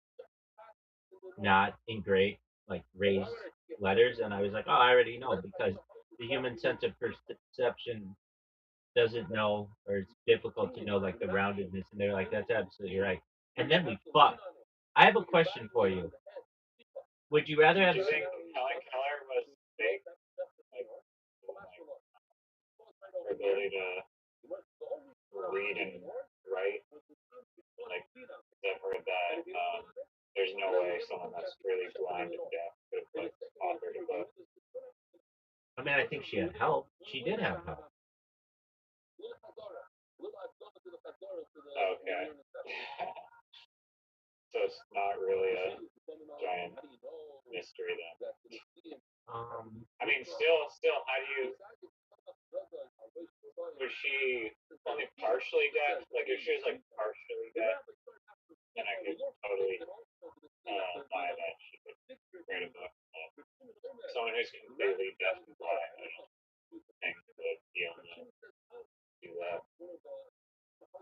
not in great, like, raised letters? And I was like, oh, I already know, because the human sense of perception doesn't know, or it's difficult to know, like, the roundedness. And they're like, that's absolutely right. And then we fucked. I have a question for you. Would you rather have... Do you think Helen Keller was big? Like, her ability to read and write? Like, I've heard that there's no way someone that's really blind and deaf could have like authored a book. I mean, I think she had help. She did have help. Okay. So it's not really a giant mystery then. I mean, still, how do you? Was she only partially deaf? Like, if she was like partially deaf, then I could totally buy that she could write a book. Someone who's completely deaf and blind, I don't think would be able to do that.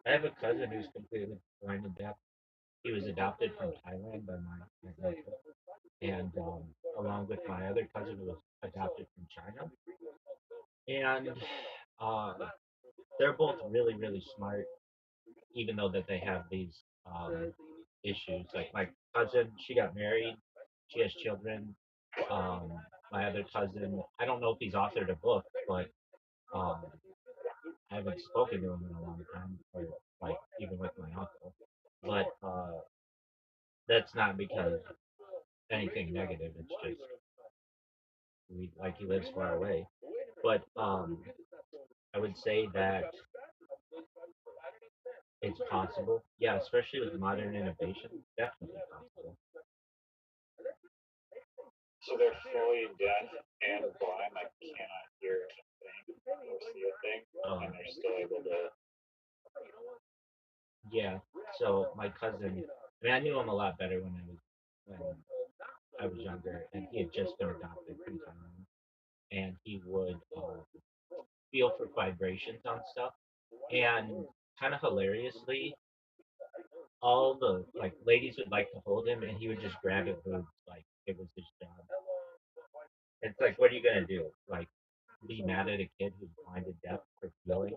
I have a cousin who's completely blind and deaf. He was adopted from Thailand by my uncle, and along with my other cousin who was adopted from China. And they're both really, really smart, even though that they have these issues. Like my cousin, she got married, she has children. My other cousin, I don't know if he's authored a book, but um, I haven't spoken to him in a long time, or like even with my uncle. But that's not because anything negative. It's just like he lives far away. But I would say that it's possible. Yeah, especially with modern innovation, definitely possible. So they're fully deaf and blind, like cannot hear a thing or see a thing, and they're still able to. Yeah. So my cousin, I mean, I knew him a lot better when I was younger, and he had just been adopted from Thailand, and he would feel for vibrations on stuff, and kind of hilariously, all the like ladies would like to hold him, and he would just grab at boobs like it was his job. It's like, what are you gonna do? Like, be mad at a kid who's blind and deaf for feeling?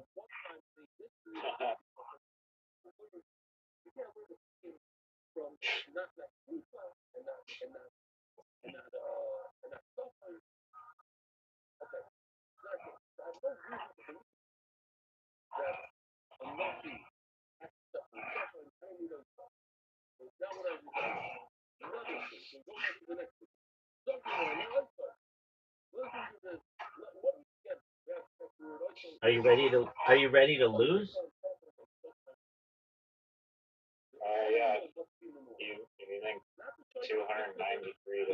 Are you ready to? Are you ready to lose? Yeah. You think 293 to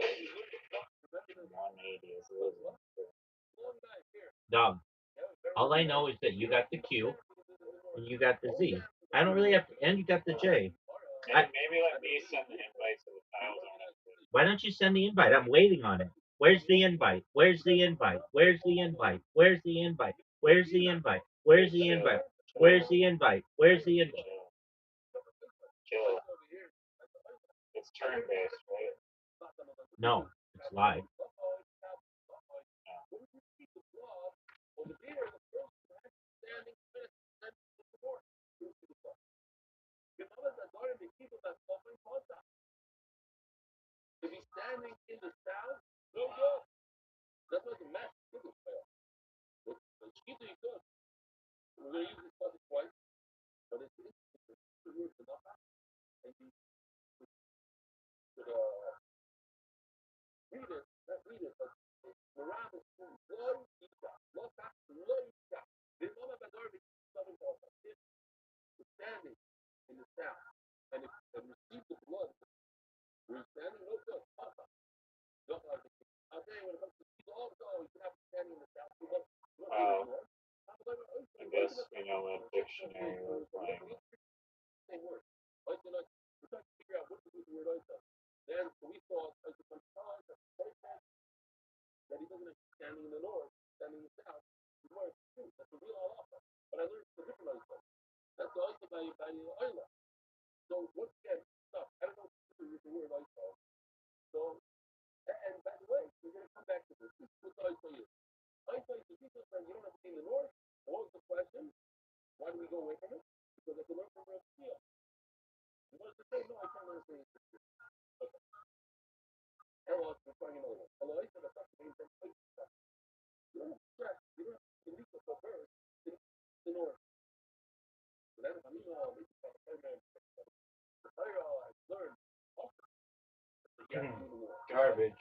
180 is losing? Dog. All I know is that you got the Q and you got the Z. I don't really have to, and you got the J. Maybe let me send the invites to the tiles on it. Why don't you send the invite? I'm waiting on it. Where's the invite? Where's the invite? Where's the invite? Where's the invite? Where's the invite? Where's the invite? Where's the invite? Where's the invite? Chill. It's turn based, right? No, it's live. dictionary we're playing. Garbage.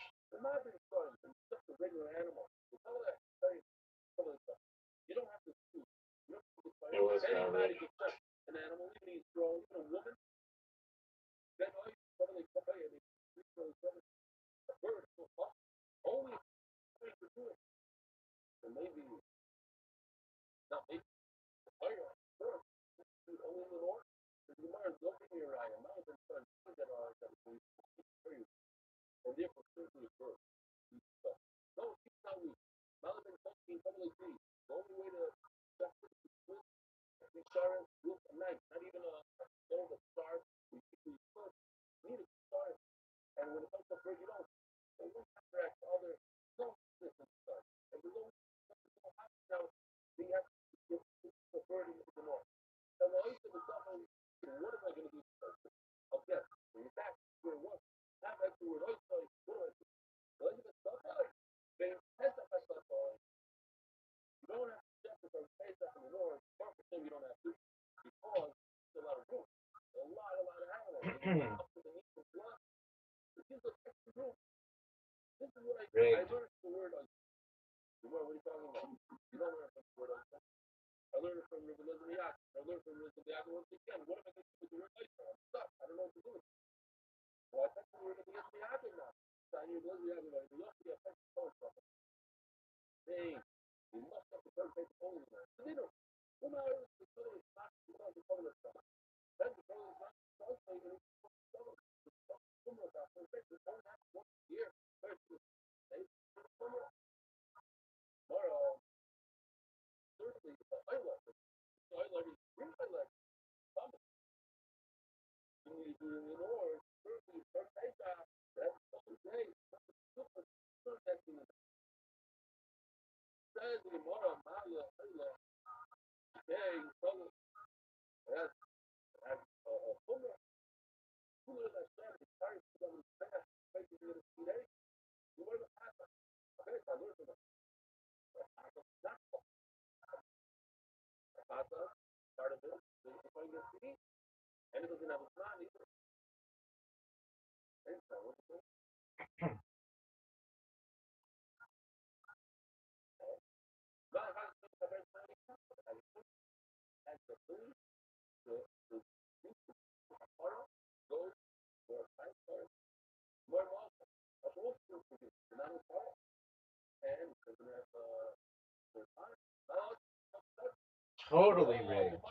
It was garbage. Rigged. Totally rigged.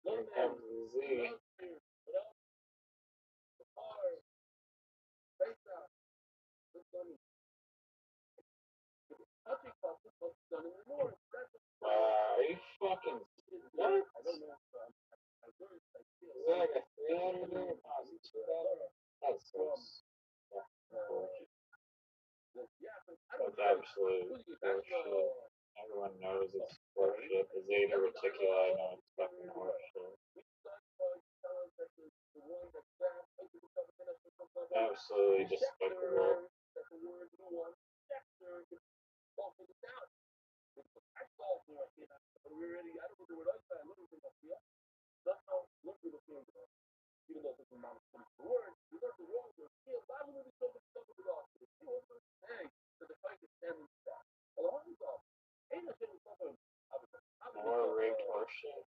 Here comes the Z. Are you fucking nuts? Is that like a 300 there? No, it's a 200. That's bullshit. That's absolute bullshit. Everyone knows it's horseshit. The Zeta Reticuli, I know it's fucking horseshit. Absolutely despicable. abortion.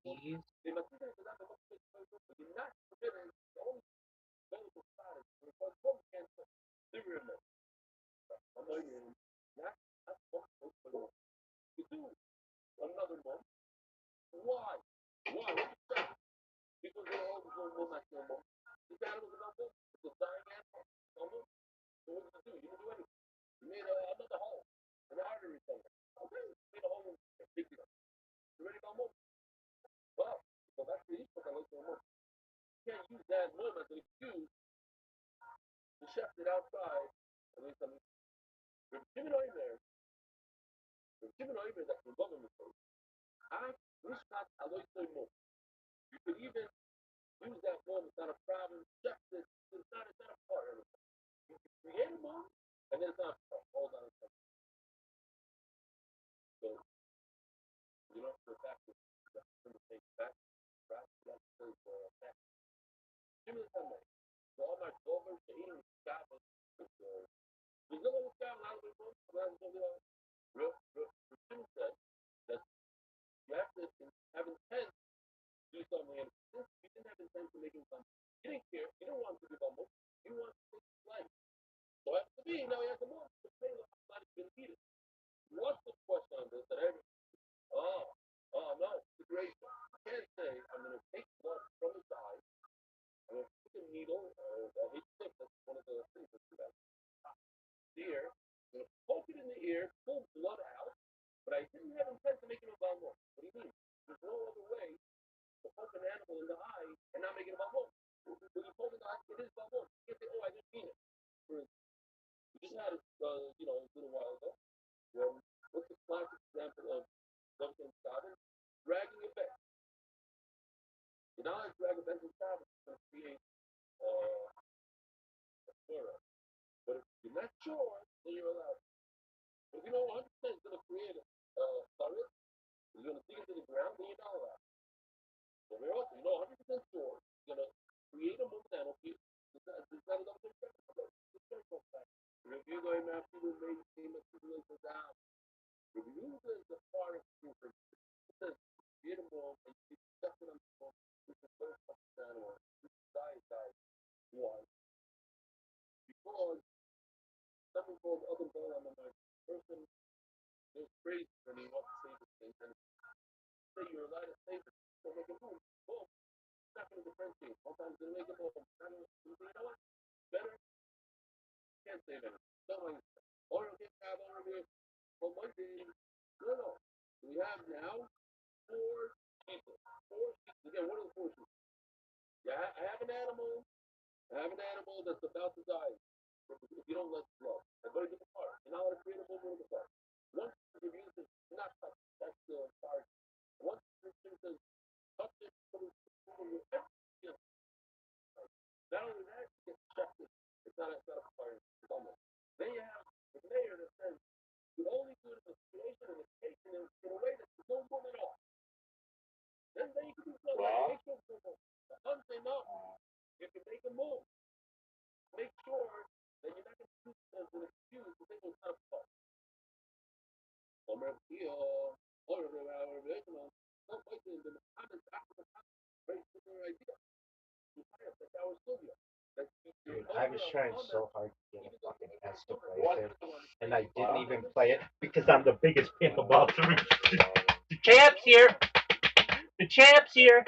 Keys. Dude, I was trying so hard to get a fucking S to play it, and I didn't even play it because I'm the biggest pimp of all time. The champ's here. The champ's here.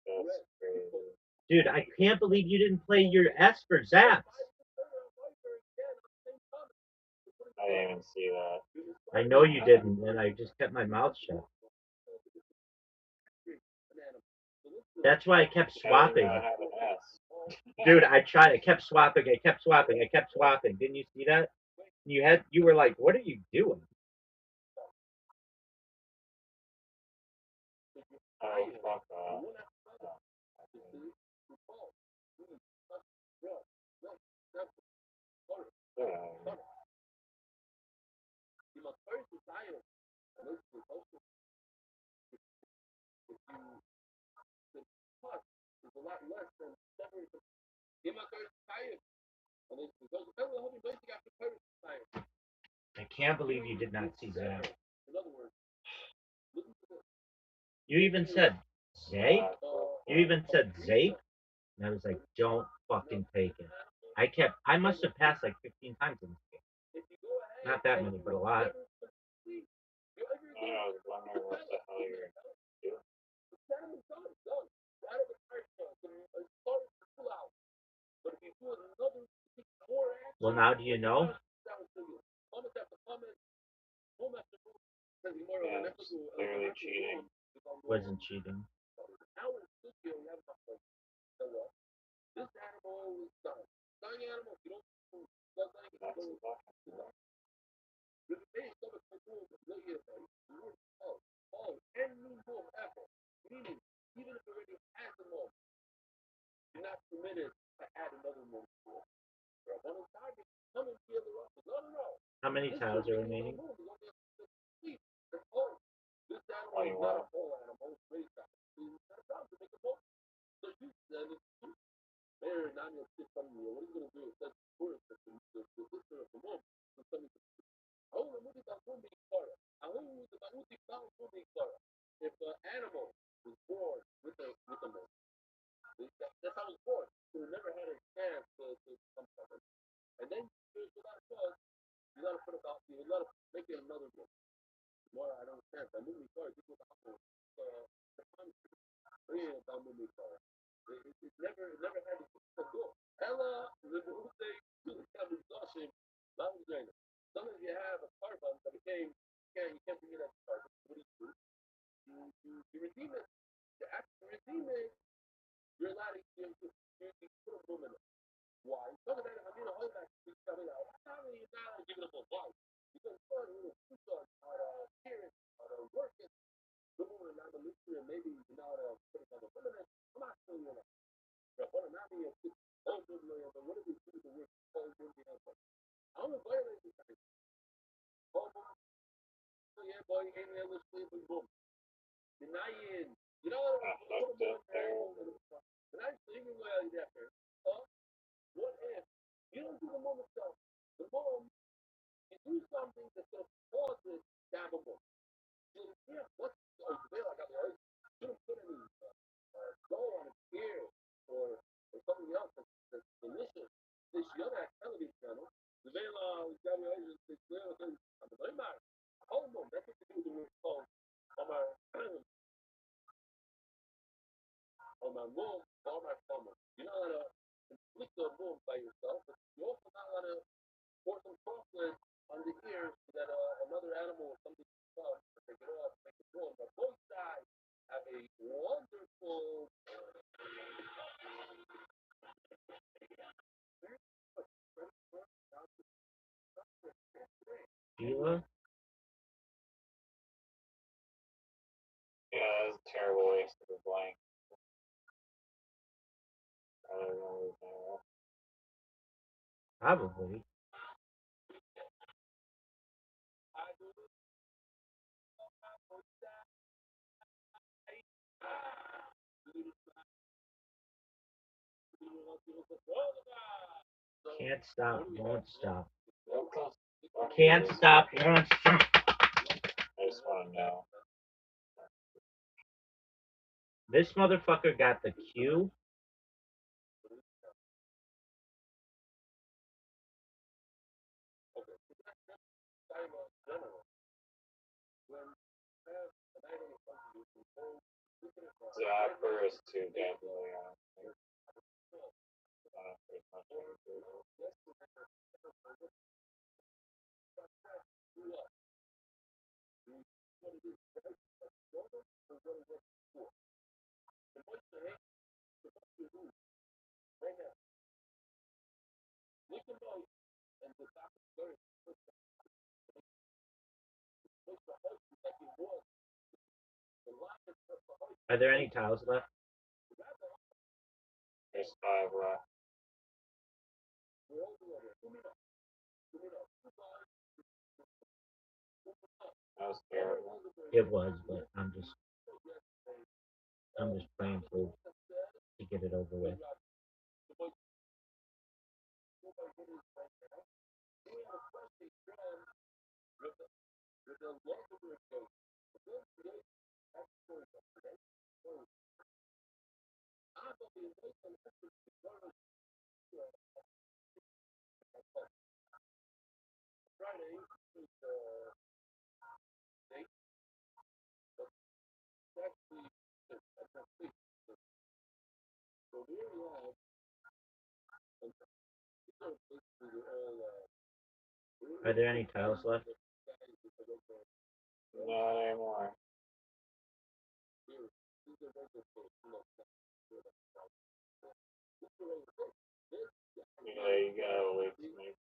That's crazy. Dude, I can't believe you didn't play your S for Zaps. I didn't even see that. I know you didn't, and I just kept my mouth shut. That's why I kept How do you swapping. not have an S? Dude, I tried. I kept swapping. I kept swapping. I kept swapping. Didn't you see that? You were like, what are you doing? Oh, fuck off. Oh. I can't believe you did not see that. You even said Zape? You even said Zape? And I was like, don't fucking take it. I must have passed like 15 times in this game. Not that many, but a lot. I was wondering what the hell you're doing. Well, now do you know? Yeah, it's clearly cheating. Wasn't cheating. That's fucking How many tiles are remaining? 21. I fucked up there. Sheila? Yeah, that was a terrible waste of a blank. I don't know. Probably. Can't stop, won't stop. Can't stop, won't stop. I just want to know. This motherfucker got the Q. Zapper is too deadly. There's nothing to Are there any tiles left? There's 5 left. That was terrible. It was, but I'm just praying to get it over with. Are there any tiles left? Not anymore. Yeah, you gotta wait to make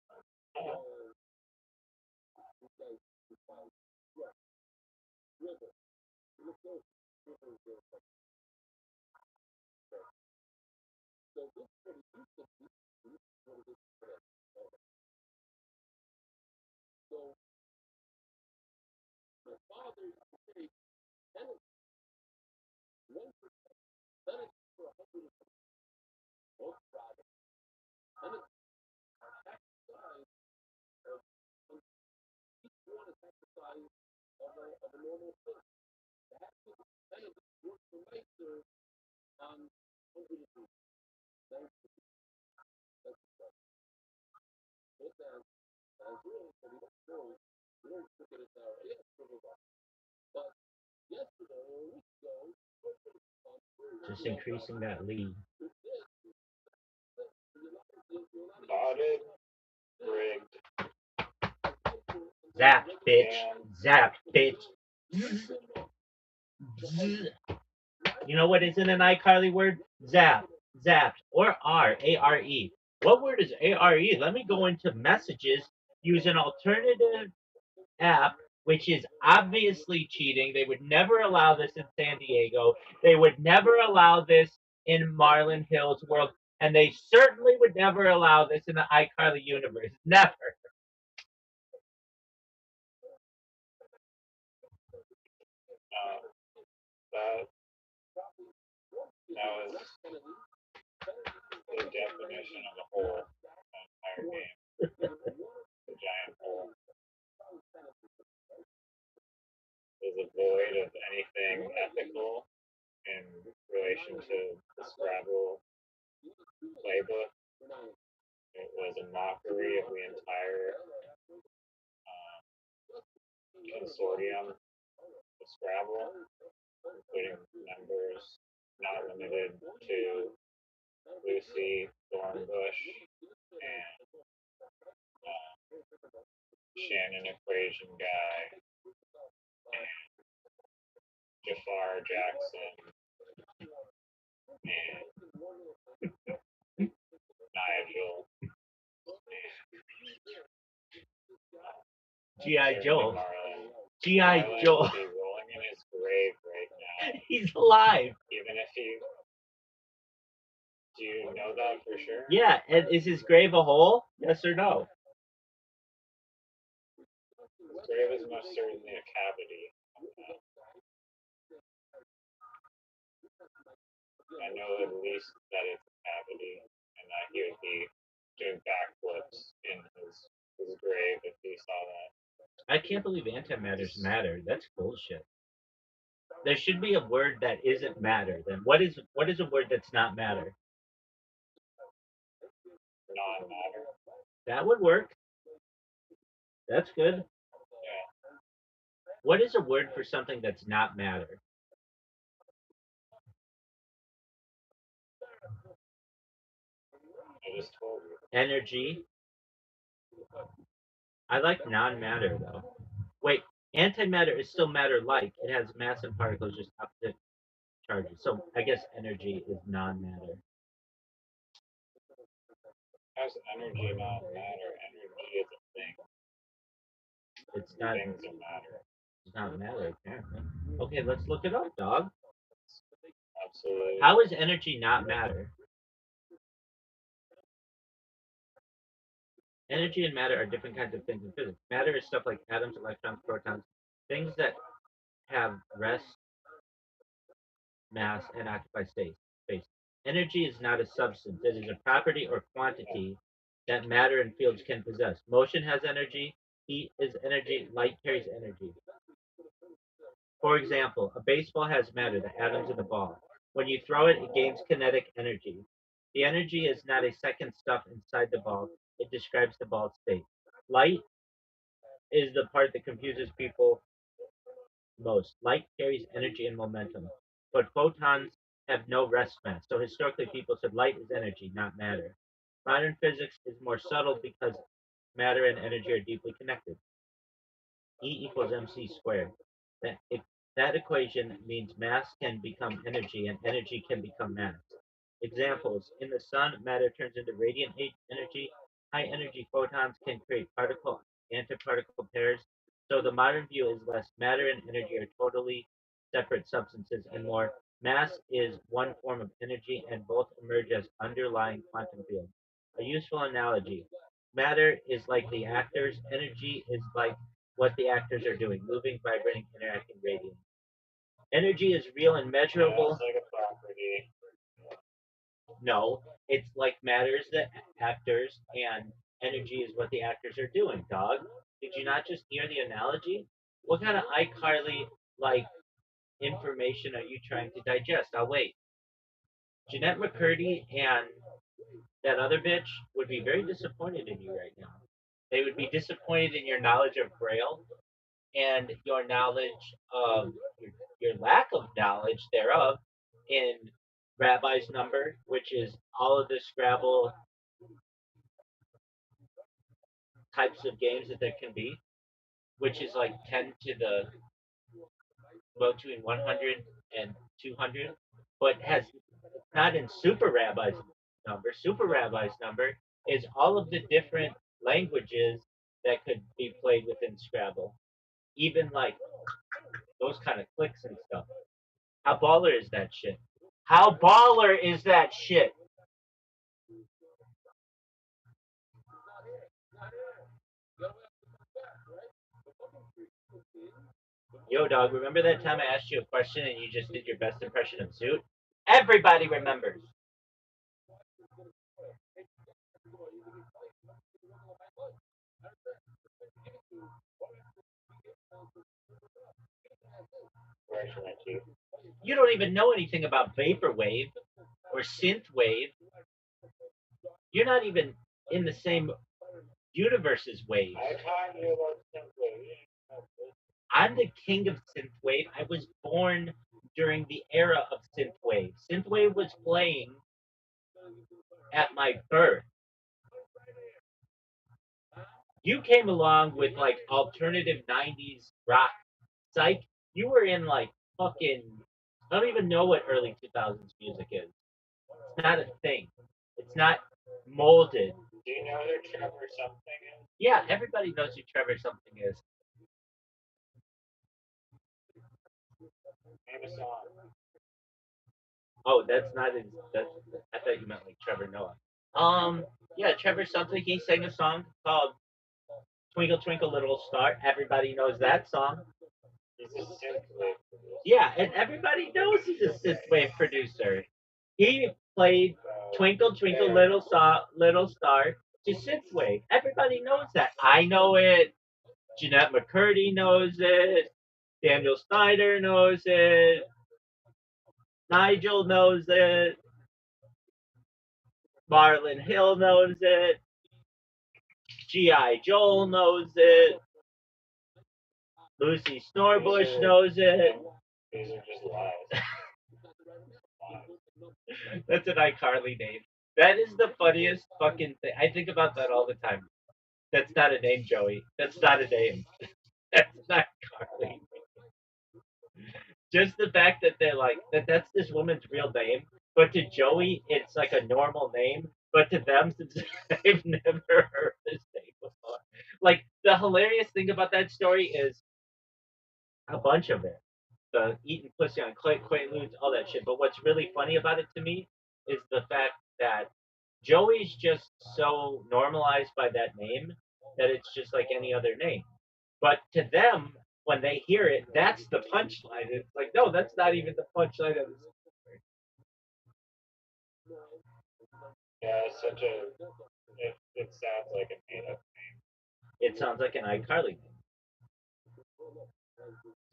Just increasing that lead. botted, rigged. Zap, bitch. Damn. Zap, bitch. You know what isn't an iCarly word? Zap. Zapped. Or R. A-R-E. What word is A-R-E? Let me go into messages, use an alternative app, which is obviously cheating. They would never allow this in San Diego. They would never allow this in Marlon Hill's world. And they certainly would never allow this in the iCarly universe. Never. That was the definition of a hole. The entire game. The giant hole. Is a void of anything ethical in relation to the Scrabble playbook. It was a mockery of the entire consortium of Scrabble, including members not limited to Lucy Thornbush and Shannon Equation Guy and Jafar Jackson and Nigel G.I. Joe. Marlon. G.I. Marlon Joe. would be rolling in his grave right now. He's alive. Even if he... Do you know that for sure? Yeah, and is his grave a hole? Yes or no? His grave is most certainly a cavity. I know at least that it's a cavity, and that he would be doing backflips in his grave if he saw that. I can't believe antimatters matter. That's bullshit. There should be a word that isn't matter. Then what is a word that's not matter? Non-matter. That would work. That's good. Yeah. What is a word for something that's not matter? I just told you. Energy. I like non-matter though. Wait, antimatter is still matter-like. It has mass and particles, just opposite charges. So I guess energy is non-matter. How's energy not matter? Energy is a thing. It's not. Things are matter. It's not matter apparently. Okay, let's look it up, dog. Absolutely. How is energy not matter? Energy and matter are different kinds of things in physics. Matter is stuff like atoms, electrons, protons, things that have rest, mass, and occupy space. Energy is not a substance. It is a property or quantity that matter and fields can possess. Motion has energy. Heat is energy. Light carries energy. For example, a baseball has matter, the atoms in the ball. When you throw it, it gains kinetic energy. The energy is not a second stuff inside the ball. It describes the ball's state. Light is the part that confuses people most. Light carries energy and momentum, but photons have no rest mass. So historically, people said light is energy, not matter. Modern physics is more subtle because matter and energy are deeply connected. E equals mc squared. That equation means mass can become energy and energy can become mass. Examples: in the sun, matter turns into radiant energy. High energy photons can create particle antiparticle pairs. So the modern view is less matter and energy are totally separate substances and more mass is one form of energy and both emerge as underlying quantum fields. A useful analogy: matter is like the actors, energy is like what the actors are doing, moving, vibrating, interacting, radiating. Energy is real and measurable. It's like a property. No, it's like matters the actors, and energy is what the actors are doing, dog. Did you not just hear the analogy? What kind of iCarly like information are you trying to digest? I'll wait. Jeanette McCurdy and that other bitch would be very disappointed in you right now. They would be disappointed in your knowledge of Braille and your knowledge of your lack of knowledge thereof in Rabbi's number, which is all of the Scrabble types of games that there can be, which is like 10 to the well between 100 and 200, but has not in Super Rabbi's number. Super Rabbi's number is all of the different languages that could be played within Scrabble, even like those kind of clicks and stuff. How baller is that shit? How baller is that shit? Yo, dog, remember that time I asked you a question and you just did your best impression of Zoot? Everybody remembers. You don't even know anything about vaporwave or synthwave. You're not even in the same universe as wave. I taught you about synthwave. I'm the king of synthwave. I was born during the era of synthwave. Synthwave was playing at my birth. You came along with like alternative 90s rock psych. You were in like fucking I don't even know what early 2000s music is. It's not a thing. It's not molded. Do you know who Trevor something is? Yeah, everybody knows who Trevor something is. Name a song. Oh, that's not his. That's I thought you meant like Trevor Noah. Yeah, Trevor something. He sang a song called "Twinkle Twinkle Little Star." Everybody knows that song. He's a synthwave producer. Yeah, and everybody knows he's a synthwave producer. He played "Twinkle Twinkle Little Star" to synthwave. Everybody knows that. I know it. Jeanette McCurdy knows it. Daniel Snyder knows it. Nigel knows it. Marlon Hill knows it. G.I. Joel knows it. Lucy Snorbush knows it. These are just lies. That's an iCarly name. That is the funniest fucking thing. I think about that all the time. That's not a name, Joey. That's not a name. That's not Carly. Just the fact that they're like that's this woman's real name, but to Joey it's like a normal name, but to them since they've never heard this name before. Like the hilarious thing about that story is a bunch of it. The eating pussy on Quaaludes, all that shit. But what's really funny about it to me is the fact that Joey's just so normalized by that name that it's just like any other name. But to them, when they hear it, that's the punchline. It's like, no, that's not even the punchline of this. Yeah, it's such a. It sounds like a made up It sounds like an iCarly name.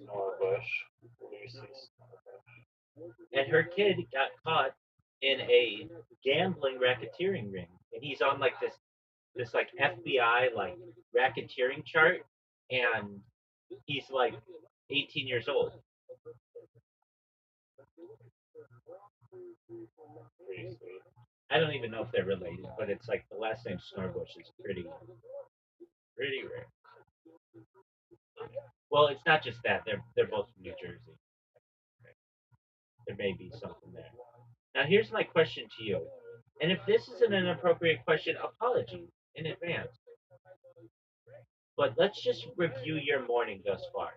Norbush. Lucy's. And her kid got caught in a gambling racketeering ring, and he's on like this like FBI like racketeering chart, and he's like 18 years old. Pretty sweet. I don't even know if they're related, but it's like the last name Snorbush is pretty rare. Well, it's not just that; they're both from New Jersey. There may be something there. Now, here's my question to you, and if this is an inappropriate question, apologies in advance. But let's just review your morning thus far.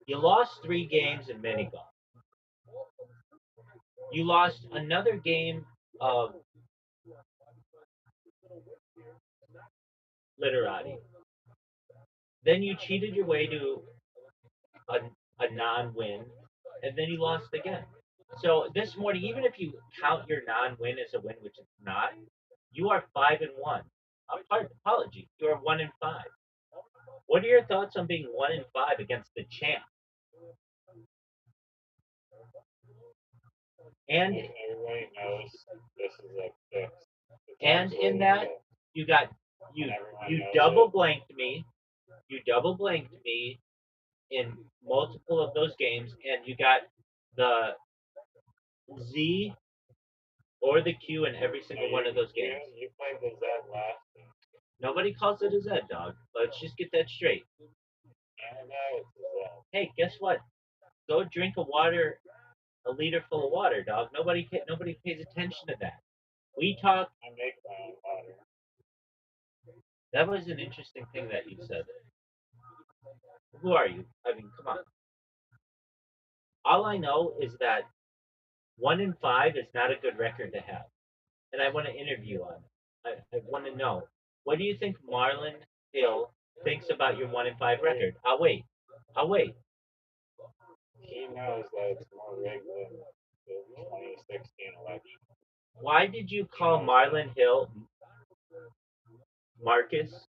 You lost 3 games in mini golf. You lost another game of literati. Then you cheated your way to a non-win, and then you lost again. So this morning, even if you count your non-win as a win, which it's not, you are 5-1. Apology, you are 1-5. What are your thoughts on being 1-5 against the champ? And Everybody knows this is a fix. and in that you got you double blanked me. You double blanked me in multiple of those games, and you got the Z or the Q in every single one of those games. You played the Z last. Nobody calls it a Z, dog. Let's just get that straight. Canada, it's a Z. Hey, guess what? Go drink a liter full of water, dog. Nobody pays attention to that. We talk. I make my own water. That was an interesting thing that you said. Who are you? I mean, come on. All I know is that 1-5 is not a good record to have, and I want to interview on it. I want to know, what do you think Marlon Hill thinks about your 1-5 record? I'll wait. He knows that it's more rigged than the 2016 election. Why did you call Marlon Hill Marcus?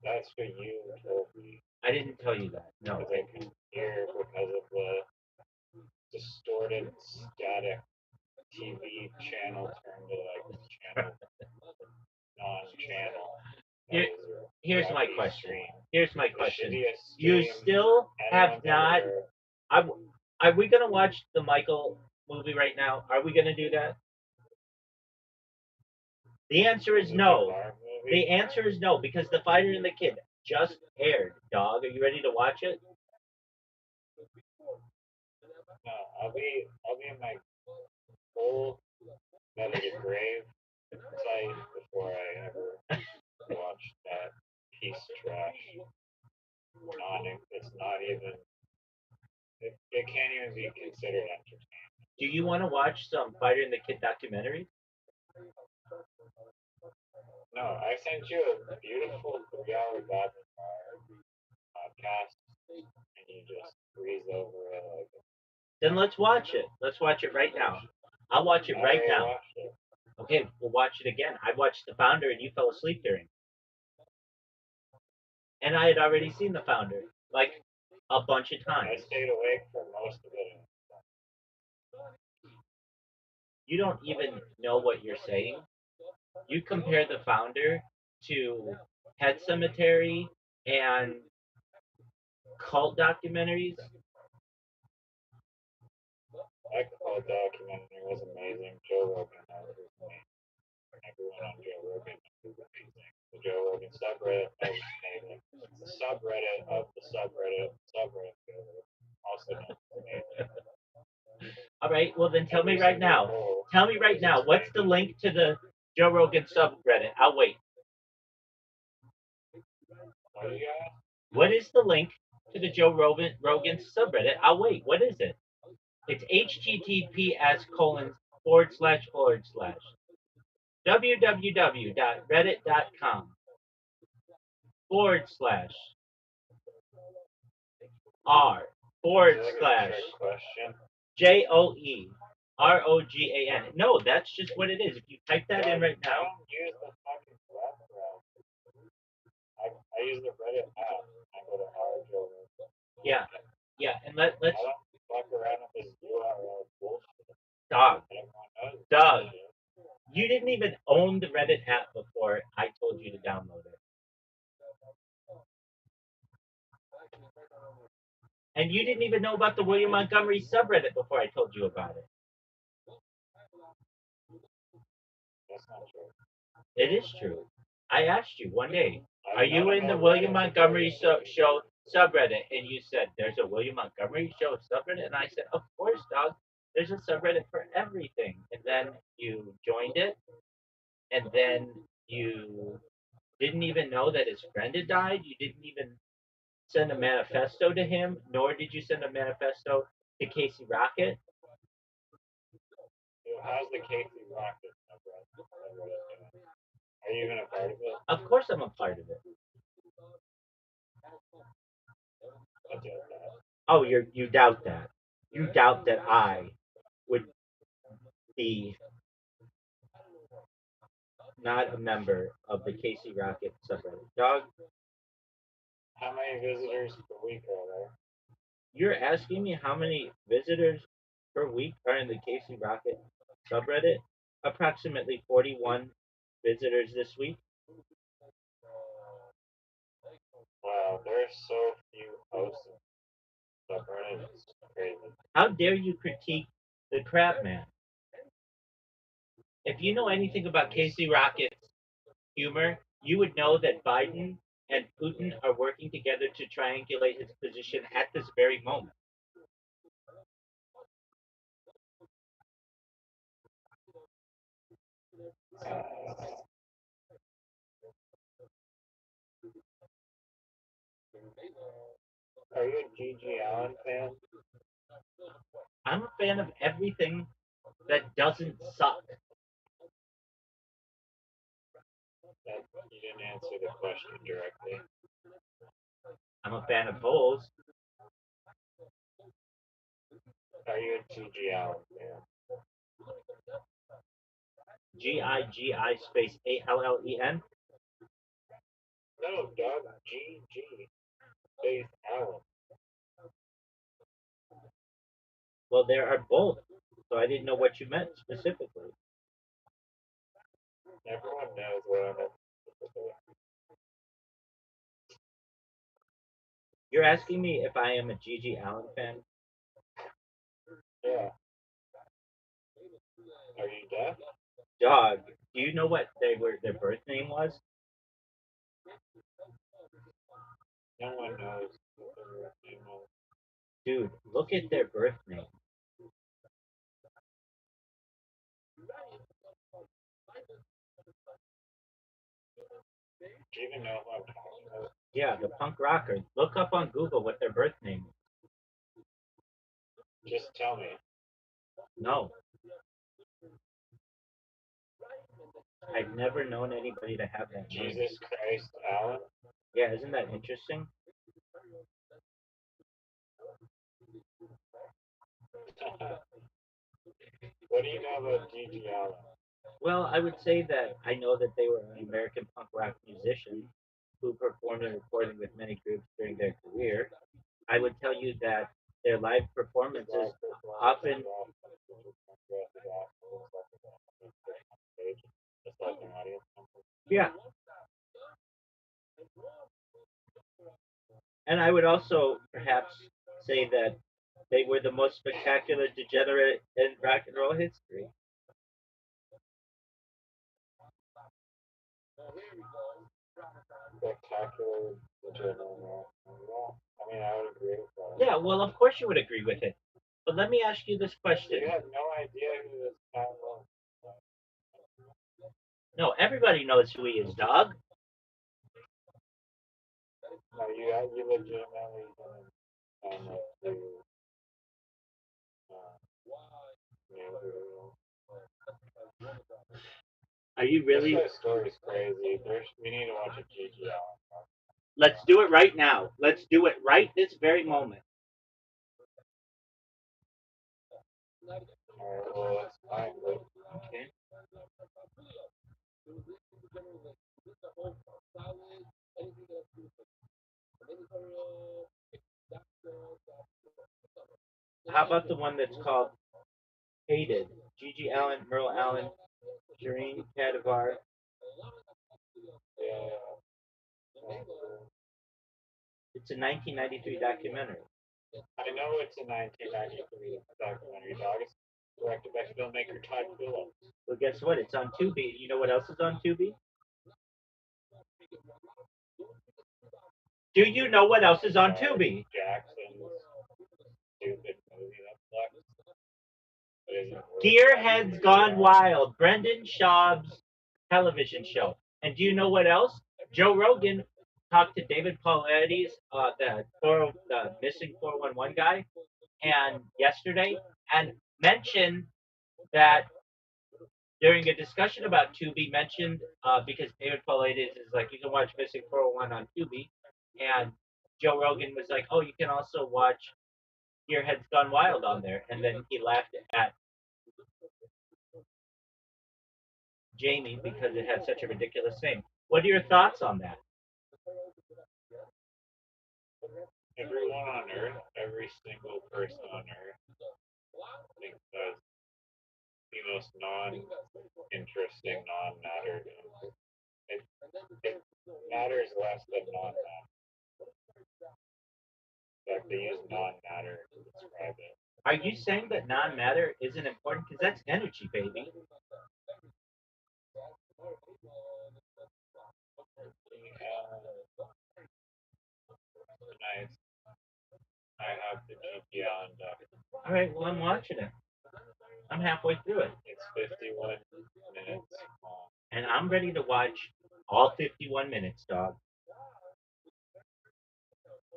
That's what you told me. I didn't tell you that. No. Because I can hear because of the distorted static TV channel turned to like channel non-channel. Here's my question. Here's my question. Shittiest You stream still have anyone's not. ever- Are we gonna watch the Michael movie right now? Are we gonna do that? The answer is no. Bar movie? The answer is no because The Fighter and the Kid just aired. Dog, are you ready to watch it? No, I'll be in my full metal to grave site before I ever watch that piece of trash. It's not even. It can't even be considered entertainment. Do you want to watch some Fighter and the Kid documentaries? No, I sent you a beautiful 3-hour podcast, and you just breeze over it like. Then let's watch it. Let's watch it right now. I'll watch it right now. Okay, we'll watch it again. I watched The Founder and you fell asleep during. And I had already seen The Founder, like a bunch of times. I stayed awake for most of it. You don't even know what you're saying. You compare The Founder to Pet Cemetery and cult documentaries. I call documentaries and it was amazing. Joe Rogan, that was amazing. Everyone on Joe Rogan was amazing. The Joe Rogan subreddit was amazing. The subreddit of the subreddit, subreddit, also known as amazing. All right, well then tell me Every right single now. poll Tell me right now. What's the link to the Joe Rogan subreddit? I'll wait. What do you got? What is the link to the Joe Rogan subreddit? I'll wait. What is it? It's https:// www.reddit.com/r/. Is it like a trick question? JOEROGAN. No, that's just what it is. If you type that in right I now. don't use the fucking web browser. I use the Reddit app. I go to our Joe Rogan. Yeah, and let's I don't fuck around with this URL bullshit. dog. Everyone knows Dog. bullshit. You didn't even own the Reddit app before I told you to download it. And you didn't even know about the William Montgomery subreddit before I told you about it. That's not true. It is true. I asked you one day, I've are you known in the about William Reddit Montgomery before. show subreddit? And you said, there's a William Montgomery show subreddit? And I said, of course, dog. There's a subreddit for everything. And then you joined it. And then you didn't even know that his friend had died. You didn't even send a manifesto to him, nor did you send a manifesto to Casey Rocket. How's the Casey Rocket subreddit doing? Are you even a part of it? Of course I'm a part of it. I doubt that. Oh, you doubt that. You doubt that I would be not a member of the Casey Rocket subreddit. Dog, How many visitors per week are there? you're asking me how many visitors per week are in the Casey Rocket subreddit? Approximately 41 visitors this week. Wow, there's so few posts. Subreddit is crazy. How dare you critique the crap man? If you know anything about Casey Rocket's humor, you would know that Biden and Putin are working together to triangulate his position at this very moment. Are you a G.G. Allen fan? I'm a fan of everything that doesn't suck. You didn't answer the question directly. I'm a fan of Bulls. Are you a G.G. Allen fan? GIGI space ALLEN. No, dog. G.G. Space Allen. Well, there are both, so I didn't know what you meant specifically. Everyone knows what I meant specifically. You're asking me if I am a GG Allen fan? Yeah. Are you deaf? Dog, do you know what their birth name was? No one knows what their name was. Dude, look at their birth name. Do you even know who I'm talking about? Yeah, the punk rocker. Look up on Google what their birth name is. Just tell me. No. I've never known anybody to have that name. Jesus Christ Allen? Yeah, isn't that interesting? What do you know about G.G. Allen? Well, I would say that I know that they were an American punk rock musician who performed and recorded with many groups during their career. I would tell you that their live performances often. Yeah. And I would also perhaps say that They were the most spectacular degenerate in rock and roll history. Spectacular, legitimate. Yeah, I mean, I would agree with that. Yeah, well, of course you would agree with it. But let me ask you this question. You have no idea who this guy was. No, everybody knows who he is, dog. No, you legitimately didn't know who knew who. Are you really? This story's crazy. We need to watch a Gigi Allen. Let's do it right now. Let's do it right this very moment. Alright, well, let's find it. Okay. How about the one that's called Hated? Gigi Allen, Merle Allen, Jareen Cadavar. Yeah. It's a 1993 documentary. I know it's a 1993 documentary, dog. It's directed by filmmaker Todd Phillips. Well, guess what? It's on Tubi. You know what else is on Tubi? Do you know what else is on Tubi? Jackson's stupid movie that sucks. Gearheads Gone Wild, Brendan Schaub's television show. And do you know what else? Joe Rogan talked to David Paulides, the missing 411 guy, and yesterday, and mentioned that during a discussion about Tubi, mentioned because David Paulides is like, you can watch Missing 401 on Tubi, and Joe Rogan was like, oh, you can also watch Gearheads Gone Wild on there, and then he laughed at Jamie because it had such a ridiculous name. What are your thoughts on that? Everyone on Earth, every single person on Earth, thinks that's the most non-interesting, non-matter. It matters less than non-matter. In fact, they use non-matter to describe it. Are you saying that non-matter isn't important? Because that's energy, baby. Nice. I have the Gigi Allen documentary. All right, well, I'm watching it. I'm halfway through it. It's 51 minutes long. And I'm ready to watch all 51 minutes, dog.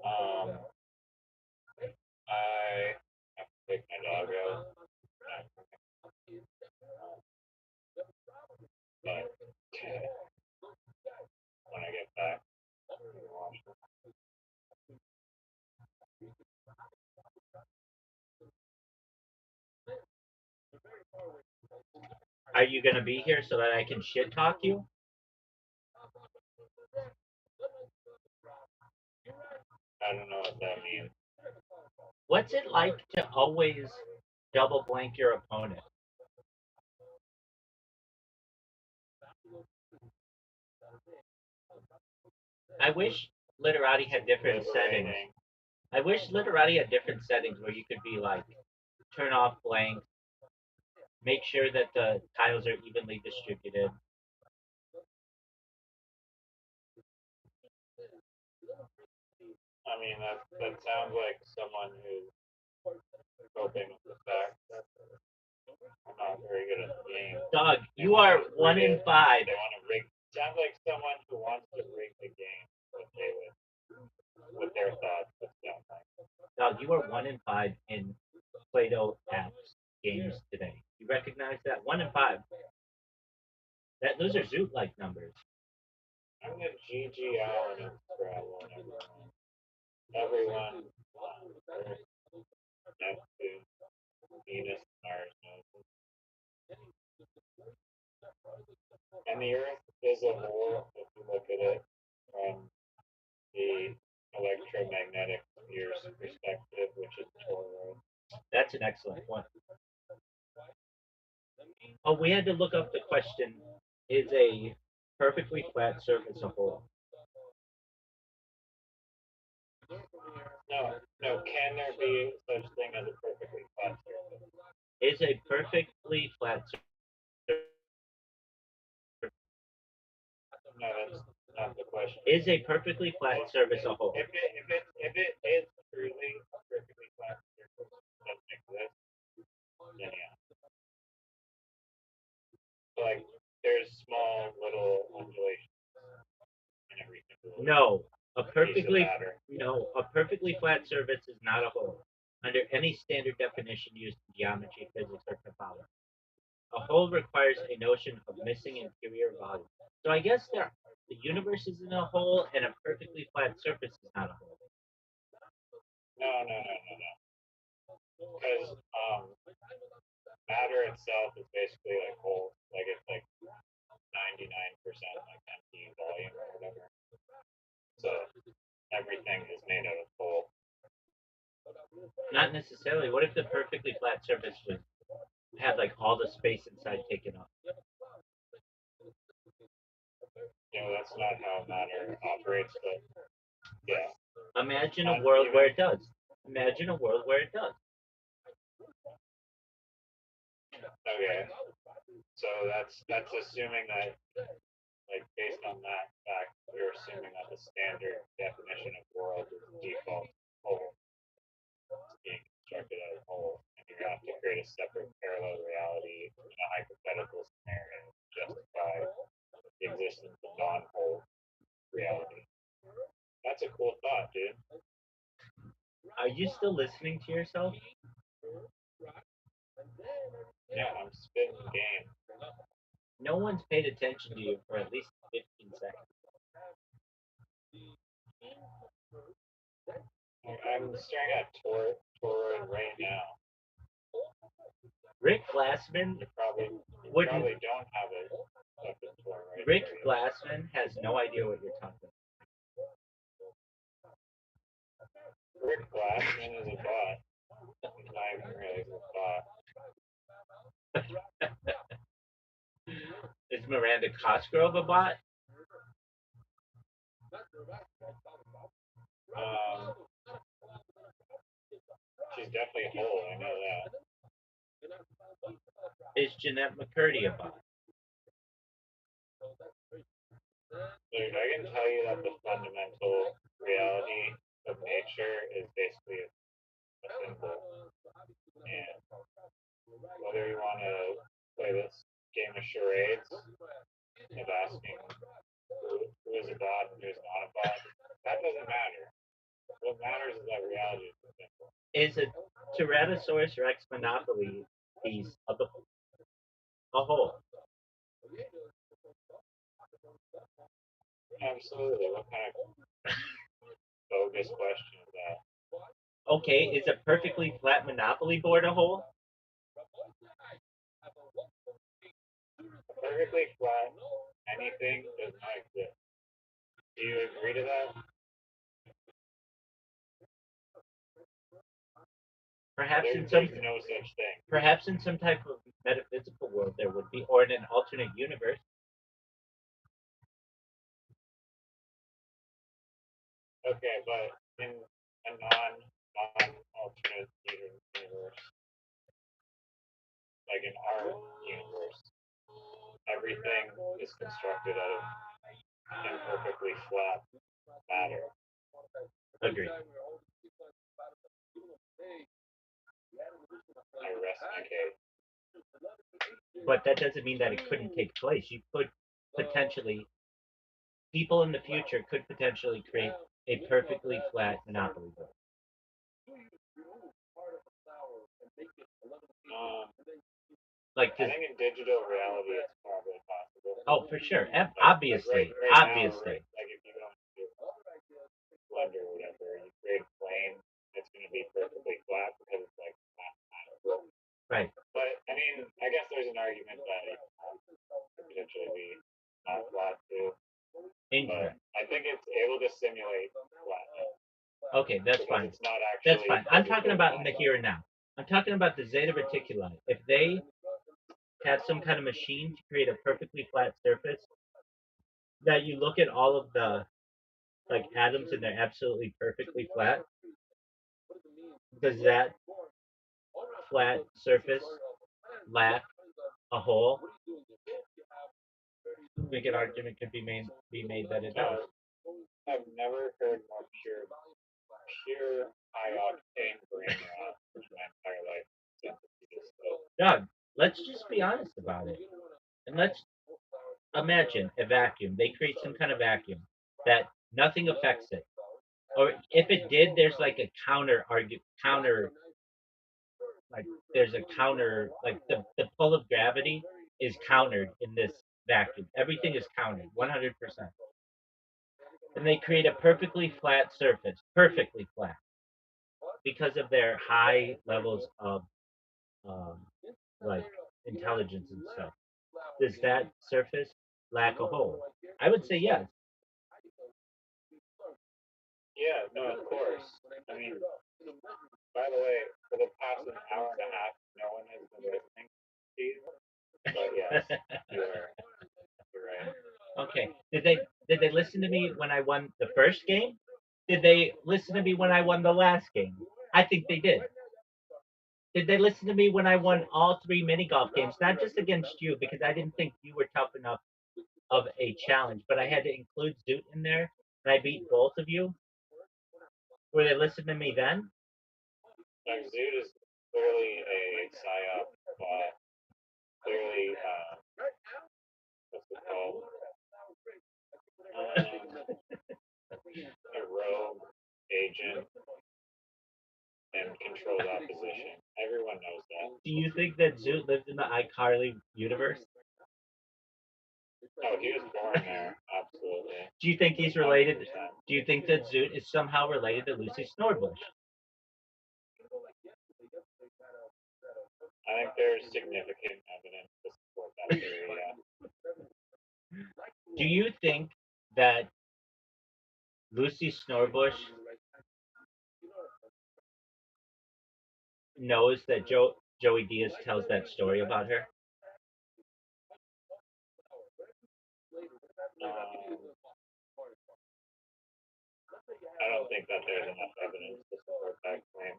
I have to take my dog out. But when I get back, I'll watch it. Are you going to be here so that I can shit talk you? I don't know what that means. What's it like to always double blank your opponent? I wish Literati had different settings. I wish Literati had different settings where you could be like, turn off blanks, make sure that the tiles are evenly distributed. I mean, that sounds like someone who's coping with the fact that I'm not very good at the game. Dog, you are 1 in 5. They want to rig. Sounds like someone who wants to rig the game with their thoughts. Dog, you are 1 in 5 in Play-Doh apps games today. You recognize that? 1 in 5. Those are Zoot-like numbers. I'm the Gigi Allen of Scrabble and everyone on Earth, Neptune, Venus, Mars knows. And the Earth is a whole, if you look at it from the electromagnetic sphere's perspective, which is toroid. That's an excellent point. Oh, we had to look up the question, is a perfectly flat surface a hole? No, No, can there be such thing as a perfectly flat surface? Is a perfectly flat No, that's not the question. is a perfectly flat surface a hole? If it is truly a perfectly flat surface that doesn't exist, then yeah. So, like there's small little undulations in every single No, a piece of perfectly matter. no, a perfectly flat surface is not a hole under any standard definition used in geometry, physics, or topology. A hole requires a notion of missing interior volume. So I guess the universe is in a hole, and a perfectly flat surface is not a hole. No. Because matter itself is basically like whole, like it's like 99% like empty volume or whatever. So everything is made out of coal. Not necessarily. What if the perfectly flat surface had like all the space inside taken up? You know, that's not how matter operates, but yeah. Imagine a world where it does. Imagine a world where it does. Okay. So that's assuming that, like, based on that fact, we're assuming that the standard definition of world is default whole. It's being constructed as a whole, and you have to create a separate parallel reality in a hypothetical scenario to justify the existence of non-whole reality. That's a cool thought, dude. Are you still listening to yourself? Yeah, I'm spitting game. No one's paid attention to you for at least 15 seconds. I'm staring at Torah right now. Rick Glassman You probably wouldn't. don't have it up in Torah right Rick there. Glassman has no idea what you're talking Rick Glassman is a bot. He's not even really a bot. about. Is Miranda Cosgrove a bot? She's definitely a hole, I know that. Is Jeanette McCurdy a bot? Dude, I can tell you that the fundamental reality of nature is basically a symbol. And whether you want to play this game of charades of asking who is a bot and who is not a bot, that doesn't matter. What matters is that reality is a symbol. Is a Tyrannosaurus Rex monopoly piece of a hole? Absolutely. What kind of bogus question is that? Okay, is a perfectly flat Monopoly board a hole? Perfectly flat, anything does not exist. Do you agree to that? Perhaps There's no such thing. Perhaps in some type of metaphysical world there would be, or in an alternate universe. Okay, but in a non-alternate universe, like in our universe, everything is constructed out of imperfectly flat matter. Agreed. I rest my case. But that doesn't mean that it couldn't take place. You could potentially, people in the future could potentially create a perfectly flat Monopoly board. Like I think in digital reality, it's probably possible. Oh, for sure. Like, Obviously. right Obviously. Now, like if you go into Blender or whatever, you create a plane, it's going to be perfectly flat because it's like mathematical. Right. But I mean, I guess there's an argument that it could potentially be not flat too. But I think it's able to simulate flatness. Okay, that's fine. It's not actually. That's fine. I'm talking about in the here and now. I'm talking about the Zeta Reticuli. If they had some kind of machine to create a perfectly flat surface, that you look at all of the like atoms and they're absolutely perfectly flat, Does that flat surface lack a hole? I think an argument could be made that it does. I've never heard more pure high octane brain rot in my entire life since you just spoke. Doug, let's just be honest about it. And let's imagine a vacuum. They create some kind of vacuum that nothing affects it. Or if it did, there's like a counter, like there's a counter, like the pull of gravity is countered in this vacuum. Everything is countered, 100%. And they create a perfectly flat surface, perfectly flat, because of their high levels of um, like intelligence and stuff. Does that surface lack a hole? I would say yes. Yeah, no, of course. I mean, by the way, for the past an hour and a half, no one has been listening to you. But yes, you're right. Okay. Did they listen to me when I won the first game? Did they listen to me when I won the last game? I think they did. Did they listen to me when I won all three mini golf games? Not just against you, because I didn't think you were tough enough of a challenge, but I had to include Zoot in there, and I beat both of you. Were they listening to me then? Like, Zoot is clearly a psyop bot. Clearly, what's it called? A rogue agent and controlled opposition. Everyone knows that. Do you think that Zoot lives in the iCarly universe? Oh, he was born there. Absolutely. Do you think he's related? 100%. Do you think that Zoot is somehow related to Lucy Snorbush? I think there's significant evidence to support that theory. Yeah. Do you think that Lucy Snorbush knows that Joey Diaz tells that story about her? I don't think that there's enough evidence to support that claim,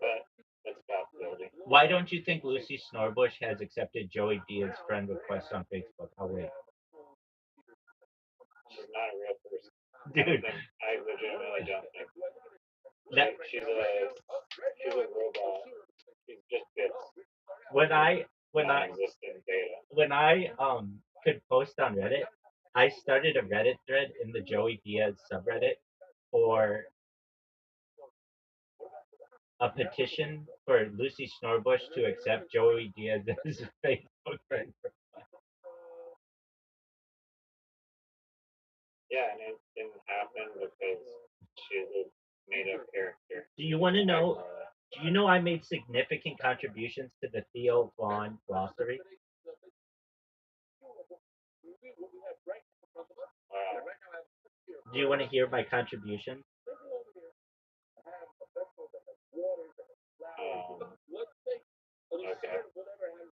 but it's a possibility. Why don't you think Lucy Snorbush has accepted Joey Diaz's friend request on Facebook? I'll wait. She's not a real person. Dude, I legitimately don't think. that, She's a robot. She's just bits. when I Non-existent data. when I could post on Reddit, I started a Reddit thread in the Joey Diaz subreddit for a petition for Lucy Snorbush to accept Joey Diaz's Facebook friend. Yeah, and it didn't happen because she's a made-up character. Do you want to know? Do you know I made significant contributions to the Theo Vaughn glossary? Wow. Do you want to hear my contribution? Okay.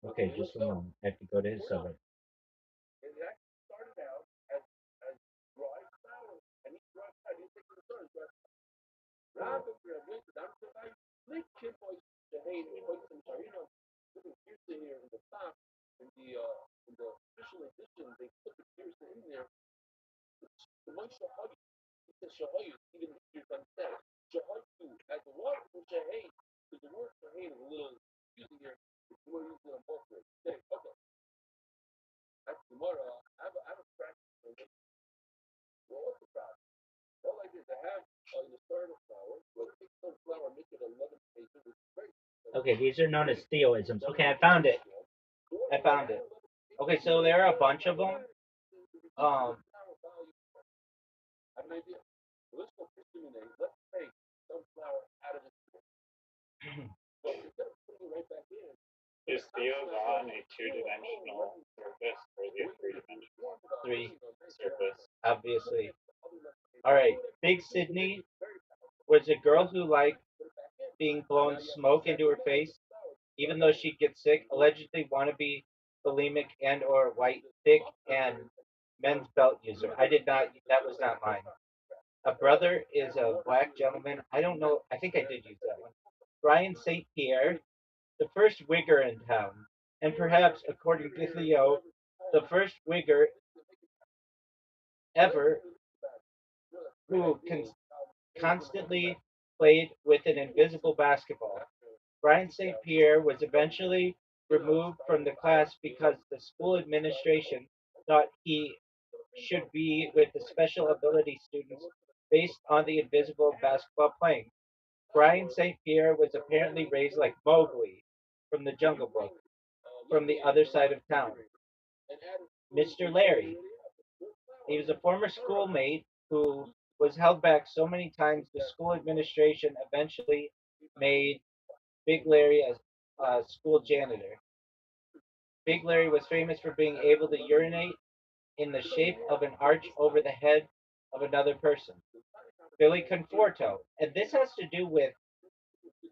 Okay, just a moment. I have to go to his subreddit. Okay, these are known as Theoisms. Okay, I found it. Okay, so there are a bunch of them. Is Theo Vaughn a two-dimensional surface or is he a three-dimensional surface? Obviously. All right, Big Sydney was a girl who liked being blown smoke into her face, even though she'd get sick. Allegedly wannabe bulimic and or white thick and men's belt user. I did not. That was not mine. A brother is a black gentleman. I don't know. I think I did use that one. Brian St. Pierre, the first Whigger in town, and perhaps, according to Theo, the first Whigger ever who constantly played with an invisible basketball. Brian St. Pierre was eventually removed from the class because the school administration thought he should be with the special ability students based on the invisible basketball playing. Brian St. Pierre was apparently raised like Mowgli from the Jungle Book, from the other side of town. Mr. Larry. He was a former schoolmate who was held back so many times the school administration eventually made Big Larry a school janitor. Big Larry was famous for being able to urinate in the shape of an arch over the head of another person. Billy Conforto, and this has to do with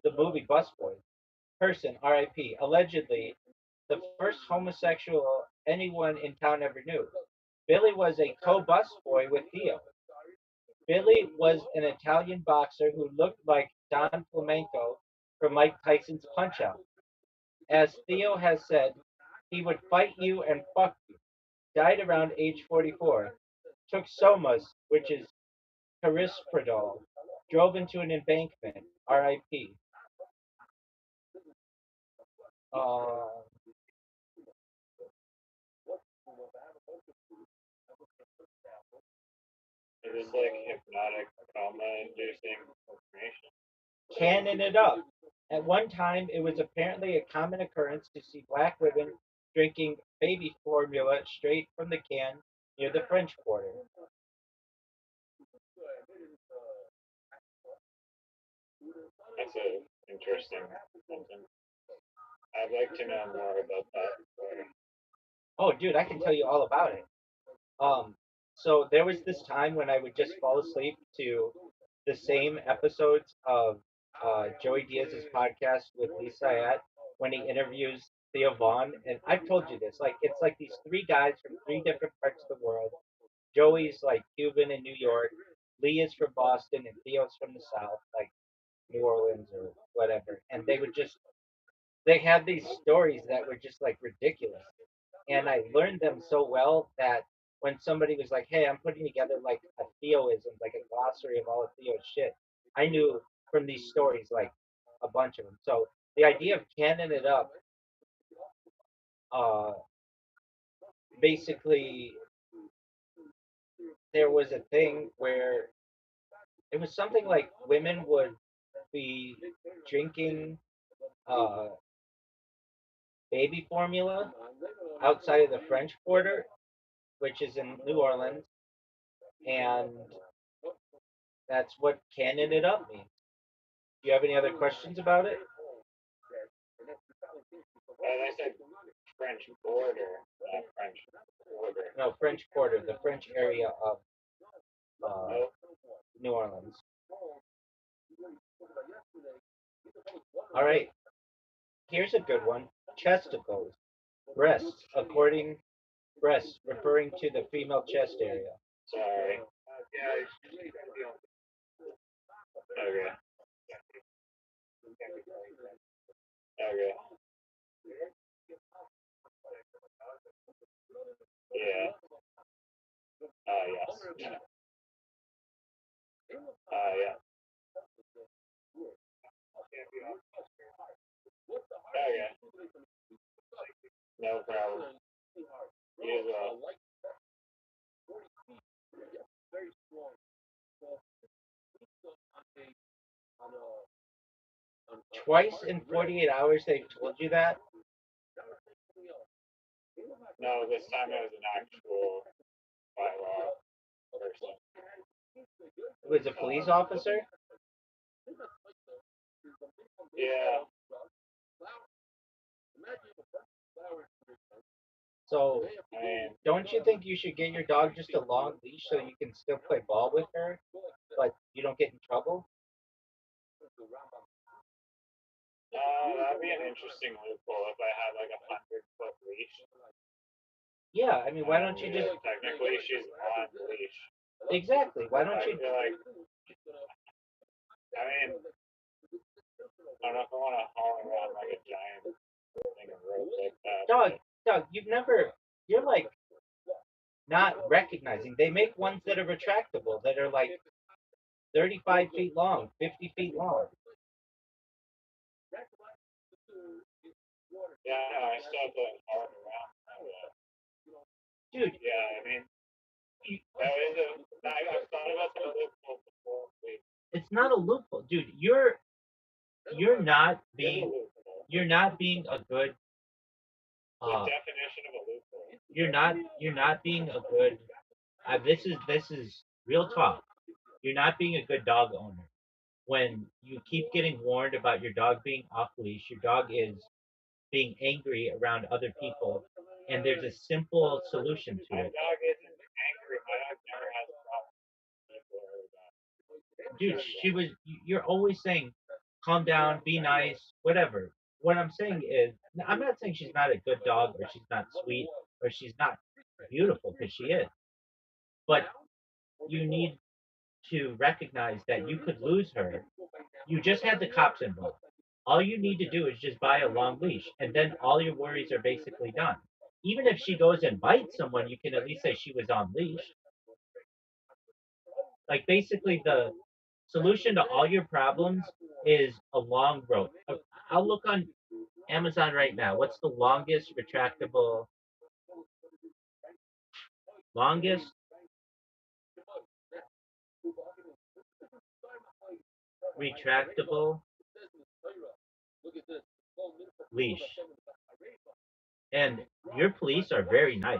the movie Busboy. Person, R.I.P., allegedly the first homosexual anyone in town ever knew. Billy was a co-busboy with Theo. Billy was an Italian boxer who looked like Don Flamenco from Mike Tyson's Punch-Out. As Theo has said, he would fight you and fuck you. Died around age 44. Took somas, which is Carisoprodol. Drove into an embankment. R.I.P. Uh, It is like hypnotic, coma-inducing information. Cannon it up. At one time, it was apparently a common occurrence to see black women drinking baby formula straight from the can near the French Quarter. That's an interesting something. I'd like to know more about that story. Oh, dude, I can tell you all about it. So there was this time when I would just fall asleep to the same episodes of Joey Diaz's podcast with Lisa Ayat when he interviews Theo Vaughn. And I've told you this, like it's like these three guys from three different parts of the world. Joey's like Cuban in New York, Lee is from Boston, and Theo's from the South, like New Orleans or whatever. And they had these stories that were just like ridiculous. And I learned them so well that when somebody was like, "Hey, I'm putting together like a Theoism, like a glossary of all of Theo's shit," I knew from these stories like a bunch of them. So the idea of canning it up, uh, basically, there was a thing where it was something like women would be drinking uh, baby formula outside of the French Quarter, which is in New Orleans, and that's what canning it up means. Do you have any other questions about it? I said French border, not French border. No, French Quarter, the French area of Oh, New Orleans. All right, here's a good one. Chesticles, breasts, breasts, referring to the female chest area. sorry. Okay. Okay. Yeah. Yes. Yeah. Okay. No problem. You as well. Twice in 48 hours they've told you that? No, this time it was an actual bylaw person. It was a police officer? Yeah. So, I mean, don't you think you should get your dog just a long leash so you can still play ball with her, but you don't get in trouble? that'd be an interesting loophole if I had like 100-foot leash. Yeah, I mean, why don't you just Technically, she's on the leash. exactly? Why don't I you? feel like, I mean, don't know if I want to haul around like a giant thing of rope like that. Doug, you're like not recognizing. They make ones that are retractable that are like 35 feet long, 50 feet long. Yeah, I know. I stopped like hauling around. Dude, Yeah, I mean, that is I've thought about the loophole before. it's not a loophole, dude. You're not being a good. The definition of a loophole. You're not being a good. This is real talk. You're not being a good dog owner when you keep getting warned about your dog being off leash. Your dog is being angry around other people, and there's a simple solution to My it. dog isn't angry. My dog never has a problem with people or Dude, you're always saying, calm down, be nice, whatever. What I'm saying is, I'm not saying she's not a good dog or she's not sweet or she's not beautiful, because she is. But you need to recognize that you could lose her. You just had the cops involved. All you need to do is just buy a long leash, and then all your worries are basically done. Even if she goes and bites someone, you can at least say she was on leash. Like, basically, the solution to all your problems is a long rope. I'll look on Amazon right now. What's the longest retractable leash? And your police are very nice.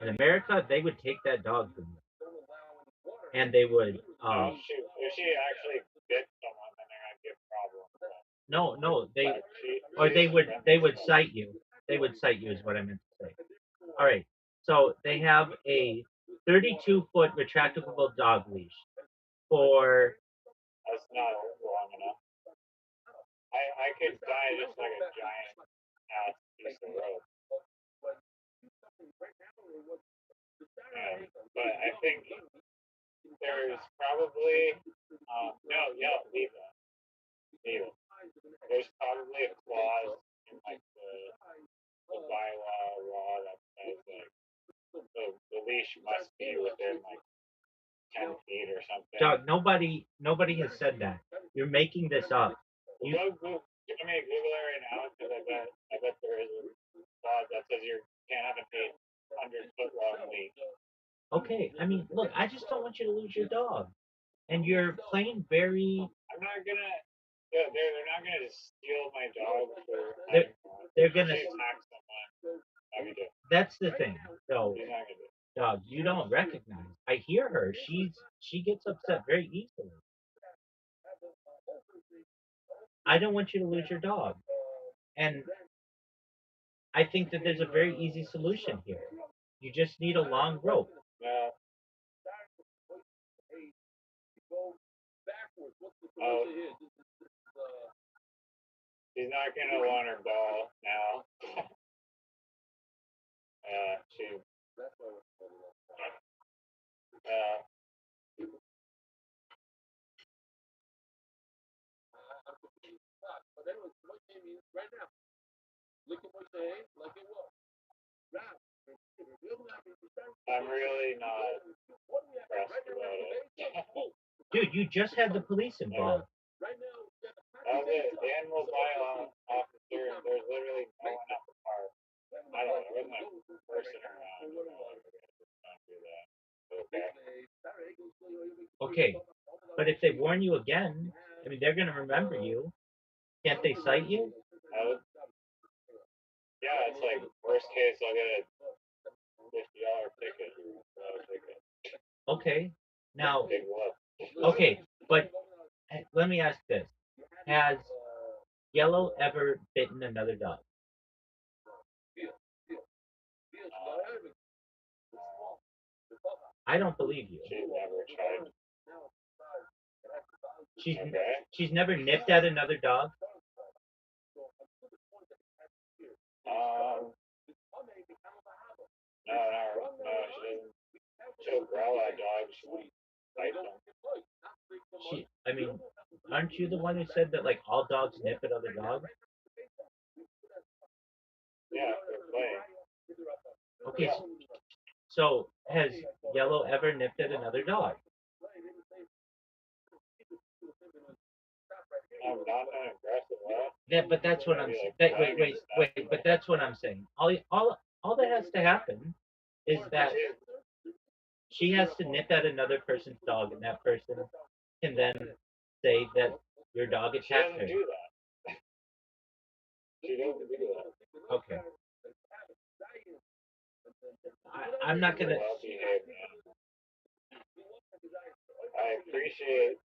In America, they would take that dog from you, and they would. if she actually bit someone, then they're gonna get problems. No, they would cite you. They would cite you, is what I meant to say. All right, so they have a 32-foot retractable dog leash for. That's not long enough. I could die just like a giant ass piece of rope. But I think there's probably leave that. Leave it. There's probably a clause in like the bylaw law that says like the leash must be within like 10 feet or something. Doug, nobody has said that. You're making this up. You want me to Google it right now? Because I bet there is a clause that says you can't have a 100-foot long leash. Okay, I mean, look, I just don't want you to lose your dog, and you're playing very. I'm not gonna. They're not gonna steal my dog for. They're gonna attack someone. That's the thing, though. He's not gonna do it. Dog, you don't recognize. I hear her. She gets upset very easily. I don't want you to lose your dog, and I think that there's a very easy solution here. You just need a long rope. No. She's not gonna want her ball now. She. I'm really not impressed about it. Dude, you just had the police involved. That was it. The animal bylaw officer, there's literally no one at the park. I don't know, there wasn't a person around. Okay, but if they warn you again, I mean, they're gonna remember you. Can't they cite you? Yeah, it's like worst case, I'll get a $50 ticket. Okay, now. Big whoop. Okay, but let me ask this: has Yellow ever bitten another dog? I don't believe you. She's never tried. She's never nipped at another dog? No, she doesn't. She'll growl at dogs. She won't bite them. I mean, aren't you the one who said that like all dogs nip at other dogs? Yeah, they're playing. Okay, so has Yellow ever nipped at another dog? I'm not an aggressive laugh. Yeah, but that's what I'm Maybe, saying. like, Wait, but that's what I'm saying. All that has to happen is that she has to nip at another person's dog, and that person can then say that your dog She attacked doesn't her. do that. She doesn't do that. Okay. I'm not gonna. Well behaved, man. I appreciate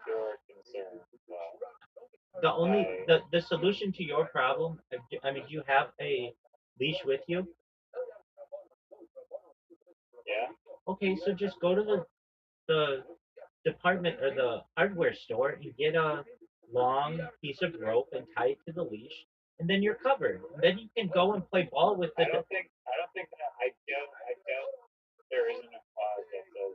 your concern, but The only the solution to your problem. I mean, do you have a leash with you? yeah, Okay, so just go to the department or the hardware store and get a long piece of rope and tie it to the leash, and then you're covered. Then you can go and play ball with the. I don't think that I doubt there isn't a clause that says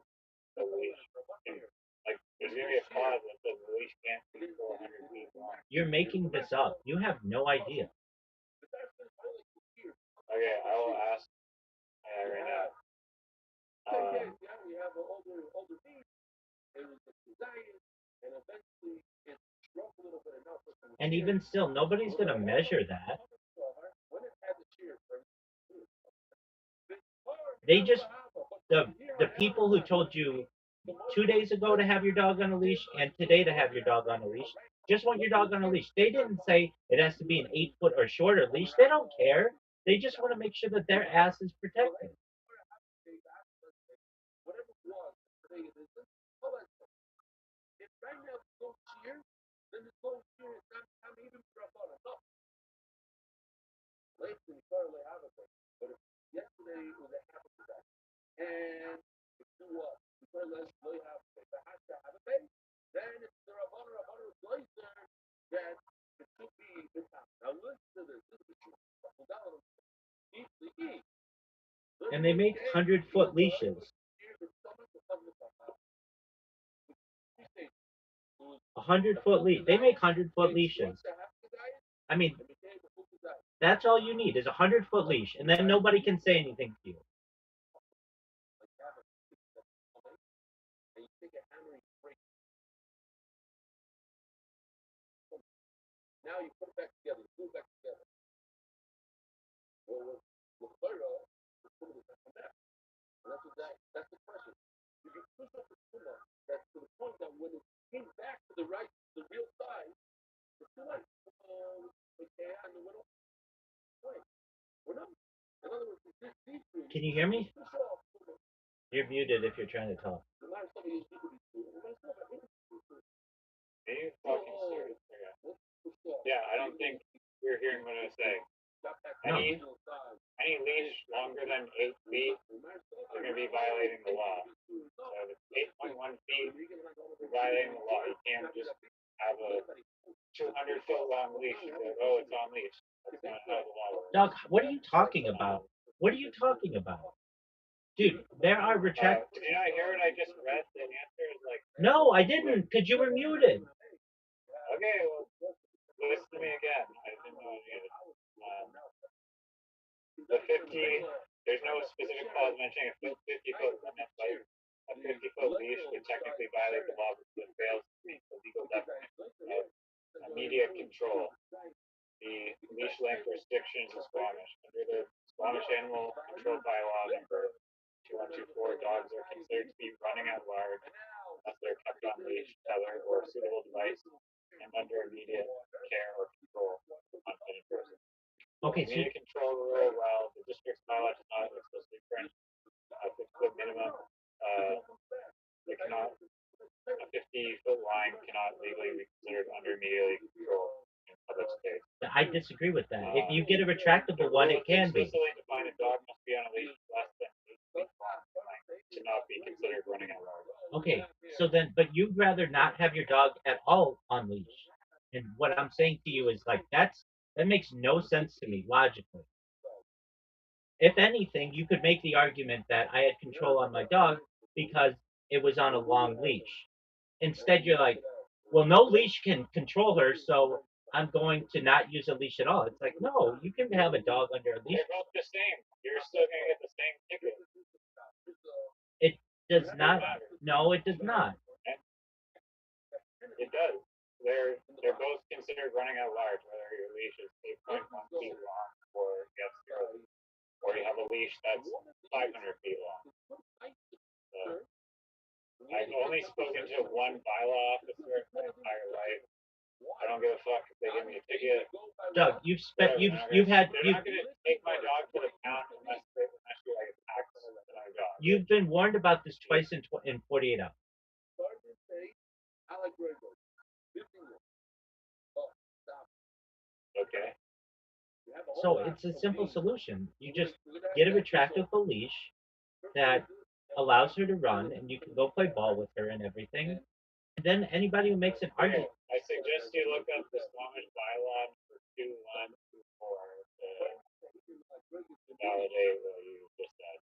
the leash can, like, there's gonna be a clause that says the leash can't be 400 feet long. You're making this up. You have no idea. Okay, I will ask right now. And even still, nobody's gonna measure that. They just the people who told you 2 days ago to have your dog on a leash and today to have your dog on a leash just want your dog on a leash. They didn't say it has to be an 8 foot or shorter leash. They don't care. They just want to make sure that their ass is protected. And they make 100-foot leashes. 100-foot leash. They make 100-foot leashes. I mean, that's all you need is a 100-foot leash, and then nobody can say anything to you. Can you hear me? You're muted if you're trying to talk. Are you talking serious? Yeah, I don't think you're hearing what I say. Any leash longer than 8 feet, you're going to be violating the law. So if it's 8.1 feet, you're violating the law. You can't just have a 200-foot long leash and go, oh, it's on leash. That's not how the law works. Doug, what are you talking about? What are you talking about? Dude, there are retract. Did you not hear what I just read? The answer is like. No, I didn't, because you were muted. Okay, well, listen to me again. I didn't know I needed. The 50, there's no specific clause mentioning a 50-foot limit, but a 50-foot leash would technically violate the law because it fails to meet the legal definition of immediate control. The leash length restrictions is Squamish. Under the Squamish Animal Control Bylaw number 2124, dogs are considered to be running at large unless they're kept on leash, tether, or suitable device and under immediate care or control of an unfitting person. Okay, so Immediate control rule, while the district's bylaw does not explicitly grant a 50-foot minimum, it cannot, a 50-foot line cannot legally be considered under immediate control in public space. I disagree with that. If you get a retractable one, it can be. Explicitly define a dog must be on a leash less than 8 feet long to not be considered running at large. Okay, so then, but you'd rather not have your dog at all on leash. And what I'm saying to you is like that makes no sense to me logically. If anything, you could make the argument that I had control on my dog because it was on a long leash. Instead, you're like, well, no leash can control her, so I'm going to not use a leash at all. It's like, no, you can have a dog under a leash. They're both the same. You're still gonna get the same ticket. It does not. No, it does not. It does. They're both considered running at large, whether your leash is 8.1 feet long or you have a leash that's 500 feet long. So, I've only spoken to one bylaw officer my entire life. I don't give a fuck if they give me a ticket. Doug, you've spent They're you've not you've had They're you've, not gonna take my dog to the pound unless you like attack another dog. you've been warned about this twice in 48 hours. Okay. So it's a simple solution. You just get a retractable leash that allows her to run, and you can go play ball with her and everything. And then anybody who makes an Okay. argument, I suggest you look up the Squamish bylaw for 2124 to validate what you just said.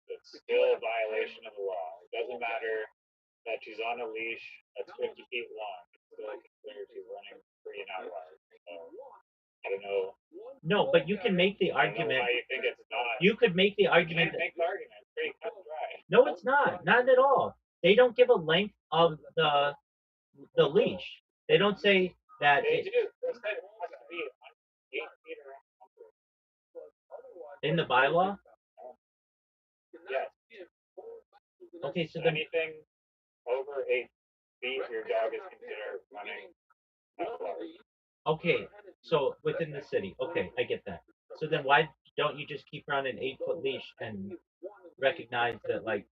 It's still a violation of the law. It doesn't matter that she's on a leash that's 50 feet long. It's still considered she's running free and out wide. So, I don't know. no, but you can make the I don't know argument. why you think it's not. You could make the You argument. can't make the argument. It's pretty cut and dry. No, it's not at all. They don't give a length of the leash. They don't say that They do. They said it has to be 8 feet or in the bylaw. yes. Okay, so then Anything over 8 feet, your dog is considered running at large. okay, so within the city. Okay, I get that. So then why don't you just keep her on an 8-foot leash and recognize that like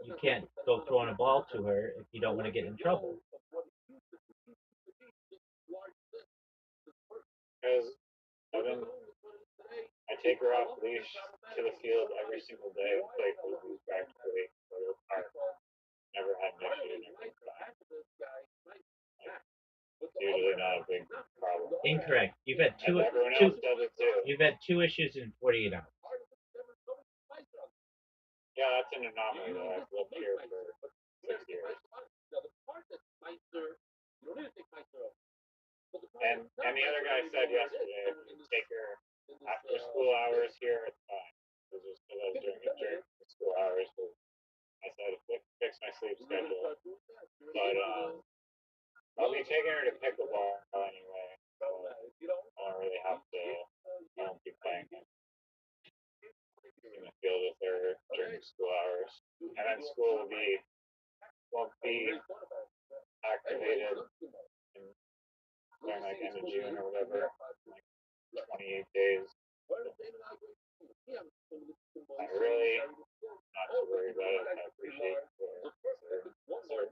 you can't go throwing a ball to her if you don't want to get in trouble? Because I take her off leash to the field every single day and play frisbee practically for the park. Never had an issue, never been fine. It's usually not a big problem. Incorrect. You've had And two everyone else does it too. you've had 2 issues in 48 hours. Yeah, that's an anomaly though. I've lived here for 6 years. And the other guy said yesterday, if you take her after school hours here, it's fine. It was just because I was doing it during the school hours. I said fix my sleep schedule. But I'll be taking her to pickleball anyway. So I don't really have to. I won't be playing in the field with her during school hours. And then school won't be activated in during like end of June or whatever, like 28 days. I'm really not too worried about it. I appreciate the concern.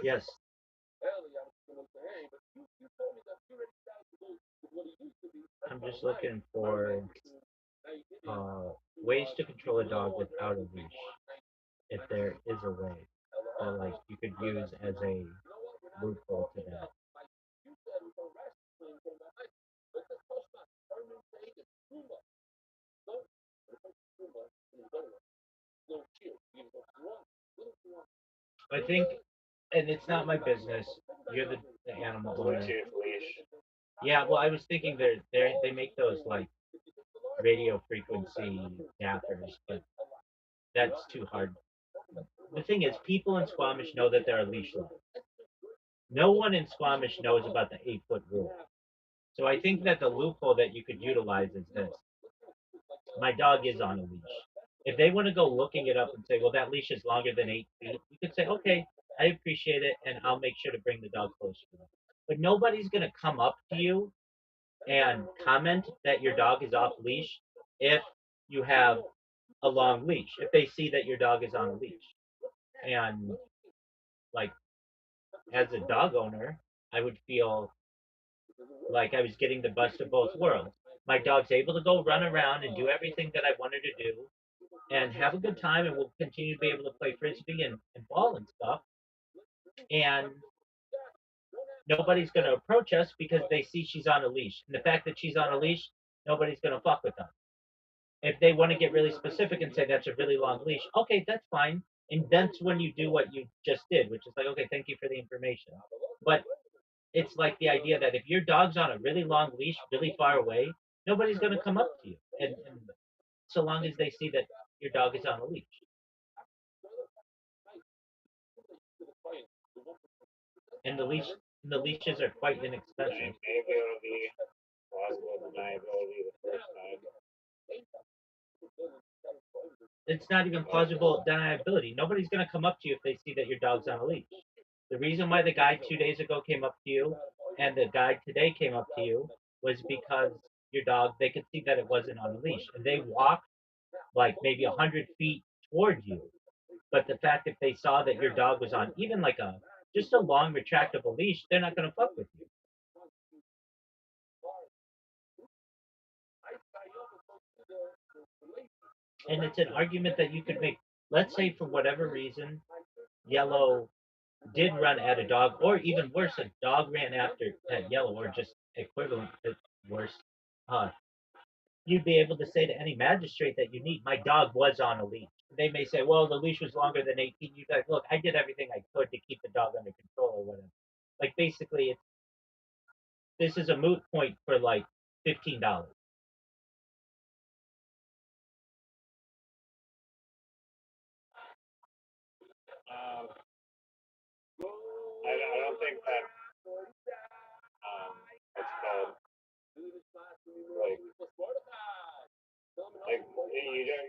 Yes. just looking for ways to control a dog without a leash. If there is a way that like you could use as a loophole to that. I think, and it's not my business. You're the animal owner. Bluetooth leash. Yeah, well, I was thinking they make those like radio frequency zappers, but that's too hard. The thing is, people in Squamish know that there are leash laws. No one in Squamish knows about the 8-foot rule. So I think that the loophole that you could utilize is this. My dog is on a leash. If they want to go looking it up and say, well, that leash is longer than 8 feet, you could say, okay, I appreciate it, and I'll make sure to bring the dog closer to them. But nobody's going to come up to you and comment that your dog is off leash if you have a long leash, if they see that your dog is on a leash. And like, as a dog owner, I would feel like I was getting the best of both worlds. My dog's able to go run around and do everything that I wanted to do and have a good time, and we'll continue to be able to play frisbee and ball and stuff. And nobody's going to approach us because they see she's on a leash. And the fact that she's on a leash, nobody's going to fuck with us. If they want to get really specific and say that's a really long leash, okay, that's fine. And that's when you do what you just did, which is like, okay, thank you for the information. But it's like the idea that if your dog's on a really long leash, really far away, nobody's going to come up to you. And so long as they see that your dog is on a leash. And the leashes are quite inexpensive. Maybe it'll be plausible deniability the first time. It's not even plausible deniability. Nobody's going to come up to you if they see that your dog's on a leash. The reason why the guy 2 days ago came up to you and the guy today came up to you was because your dog, they could see that it wasn't on a leash. And they walked like maybe 100 feet toward you. But the fact if they saw that your dog was on even like just a long retractable leash, they're not going to fuck with you. And it's an argument that you could make. Let's say for whatever reason, Yellow did run at a dog, or even worse, a dog ran after at Yellow, or just equivalent to worse. You'd be able to say to any magistrate that you need, my dog was on a leash. They may say, well, the leash was longer than 18. You'd be like, look, I did everything I could to keep the dog under control or whatever. Like basically, this is a moot point for like $15. I don't think that it's called like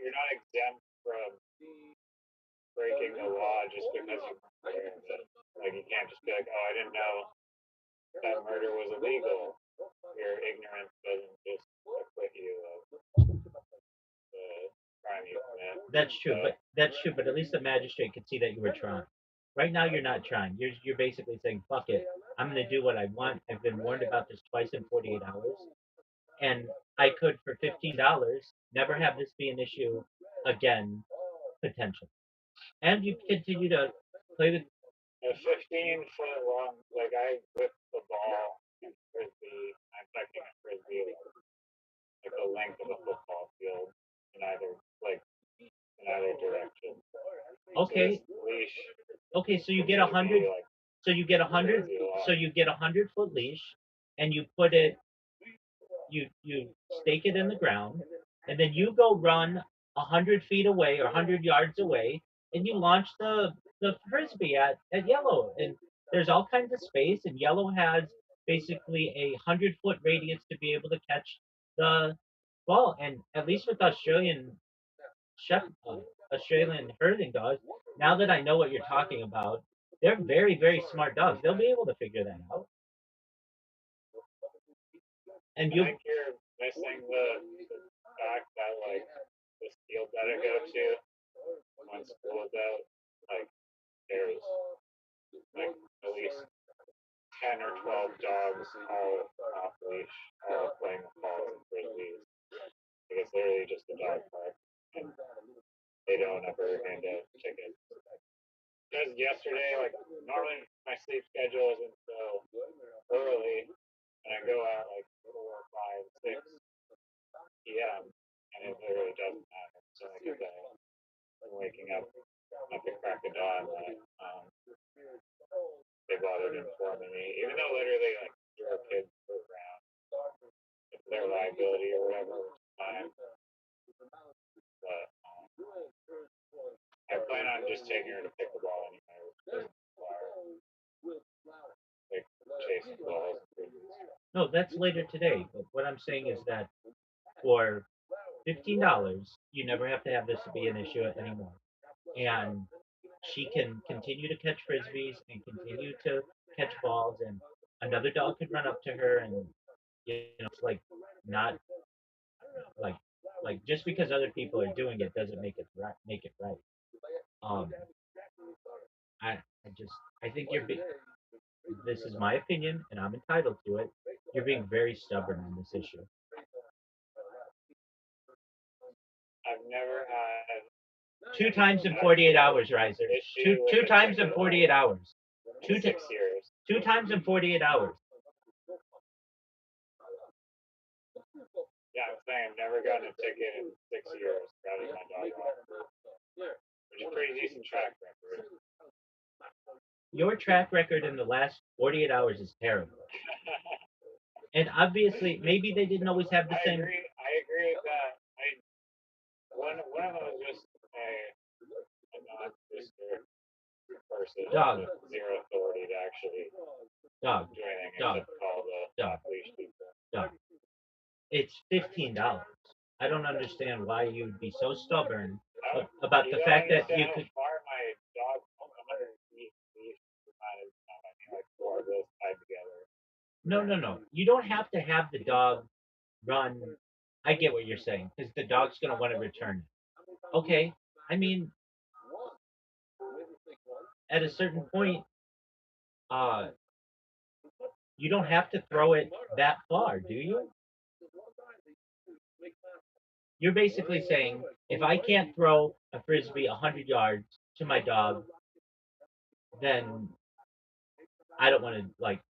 you're not exempt from breaking the law just because you learned it. Like you can't just be like, oh, I didn't know that murder was illegal. Your ignorance doesn't just acquit you of the crime you commit. That's true, but at least the magistrate could see that you were trying. Right now, you're not trying. You're basically saying, fuck it. I'm going to do what I want. I've been warned about this twice in 48 hours. And I could, for $15, never have this be an issue again, potentially. And you continue to play with. A 15-foot long, like I whip the ball in frisbee. I'm touching a frisbee like the length of a football field in either direction. Okay. So leash. Okay, so you get 100. Like, so you get 100. So you get 100-foot leash, and you put it. You stake it in the ground, and then you go run 100 feet away or 100 yards away, and you launch the frisbee at Yellow. And there's all kinds of space, and Yellow has basically a 100-foot radius to be able to catch the ball. And at least with Australian herding dogs, now that I know what you're talking about, they're very, very smart dogs. They'll be able to figure that out. And I think you're missing the fact that like the field that I go to when school is out, like there's like at least 10 or 12 dogs all off leash, all playing with balls and don't ever hand out tickets. Because yesterday, like, normally my sleep schedule isn't so early, and I go out like 4, 5, 6 p.m., and it literally doesn't happen. So, like, as I'm waking up at the crack of dawn, they bothered informing me, even though literally, like, 0 kids were around. It's their liability or whatever, which is fine. But I plan on just taking her to pickleball anyway, which doesn't require, like, chasing balls. No, that's later today. But what I'm saying is that for $15, you never have to have this to be an issue anymore. And she can continue to catch frisbees and continue to catch balls, and another dog could run up to her, and it's like not like just because other people are doing it doesn't make it right. Um, I think you're being. This is my opinion, and I'm entitled to it. You're being very stubborn on this issue. I've never had 2 times in 48 hours, Riser. Two times in 48 hours. 6 years. 2 times in 48 hours. Yeah, I'm saying I've never gotten a ticket in 6 years riding my dog off, which is a pretty decent track record. Your track record in the last 48 hours is terrible. And obviously, maybe they didn't always have the same. I agree with that. One of them was just a non-sister person with zero authority to actually do anything except call the off-leash people. It's $15. I don't understand why you would be so stubborn about the fact that you could. Far my dog 100 feet like 4 of those tied together. No. You don't have to have the dog run. I get what you're saying, because the dog's going to want to return it. Okay. I mean, at a certain point, you don't have to throw it that far, do you? You're basically saying, if I can't throw a frisbee 100 yards to my dog, then I don't want to,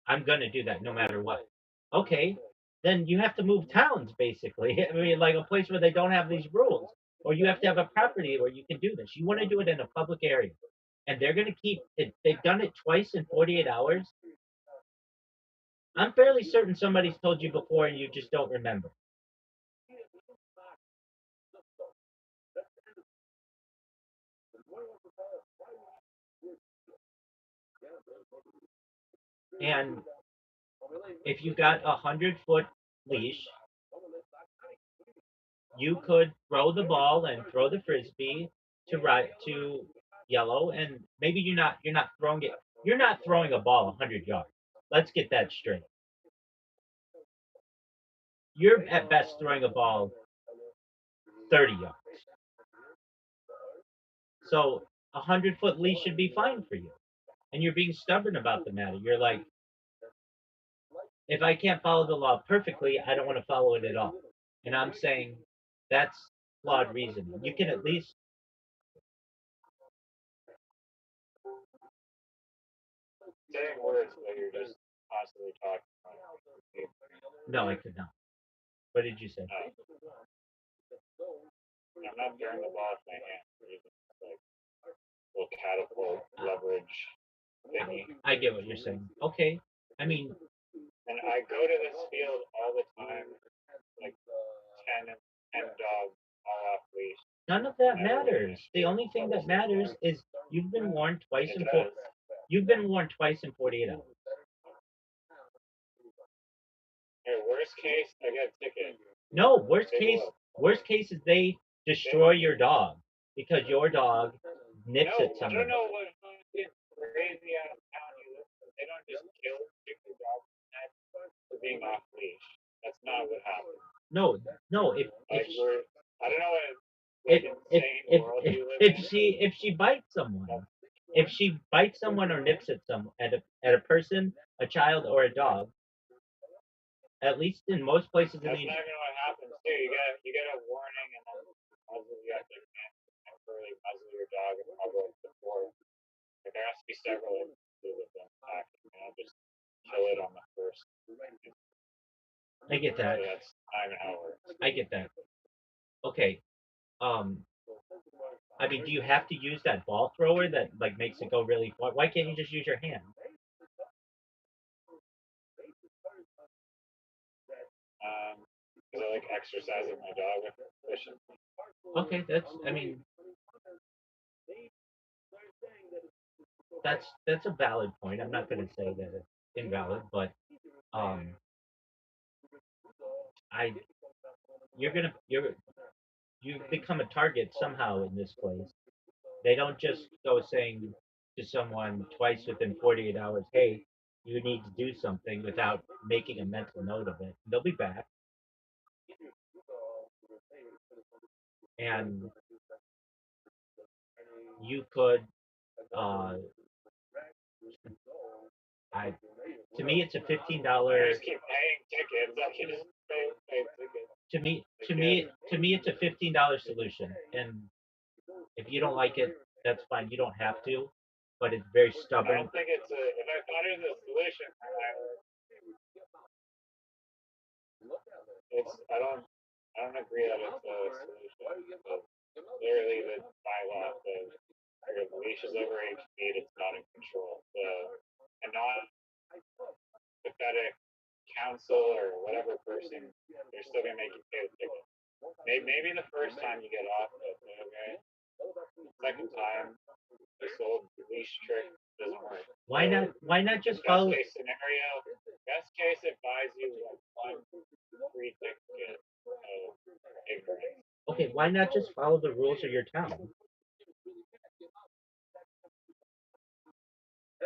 I'm going to do that no matter what. Okay, then you have to move towns, basically. I mean, like a place where they don't have these rules. Or you have to have a property where you can do this. You want to do it in a public area. And they're going to keep it. They've done it twice in 48 hours. I'm fairly certain somebody's told you before and you just don't remember. And if you got 100-foot leash, you could throw the ball and throw the frisbee to yellow, and maybe you're not throwing it. You're not throwing a ball 100 yards. Let's get that straight. You're at best throwing a ball 30 yards. So 100-foot leash should be fine for you. And you're being stubborn about the matter. You're like, if I can't follow the law perfectly, I don't want to follow it at all. And I'm saying that's flawed reasoning. You can at least. Saying words that you're just constantly talking about. No, I could not. What did you say? I'm not throwing the ball with my hand. Like little catapult leverage thingy. I get what you're saying. Okay. I mean. And I go to this field all the time, like 10 dogs all off leash. None of that matters. The only thing that matters is you've been warned twice in 48 hours. Hey, worst case, I get a ticket. No, worst case is they destroy your dog because your dog nips at somebody. I don't know what crazy out of town you live in. They don't just kill chicken dogs for being off leash. That's not what happened. No. I don't know if she bites someone, or nips at a person, a child, or a dog, at least in most places that's not even what happens too. You get a warning, and then also you have to temporarily dog in public before. Like, there has to be several instances of them attacking. Just kill it on the first. I get that. So that's not even how it works. I get that. Okay. I mean, do you have to use that ball thrower that like makes it go really far? Why can't you just use your hand? Because I like exercising my dog efficiently. Okay, I mean, that's a valid point. I'm not going to say that it's invalid, but um, you've become a target somehow in this place. They don't just go saying to someone twice within 48 hours, "Hey, you need to do something," without making a mental note of it. They'll be back, and you could. Uh, I to me, it's a $15. Just keep paying tickets. I can just pay tickets. To me, it's a $15 solution, and if you don't like it, that's fine. You don't have to, but it's very I stubborn. don't think it's a. If I thought it was a solution, I don't agree that it's a solution. Literally, the bylaw says if the leash is over 8 feet, it's not in control. A non-pathetic counsel or whatever person, they're still gonna make you pay the ticket. Maybe the first time you get off, that's okay. Second time, this old leash trick doesn't work. Why not just follow? Best case scenario, best case it buys you like one free ticket of ignorance. Okay, why not just follow the rules of your town? I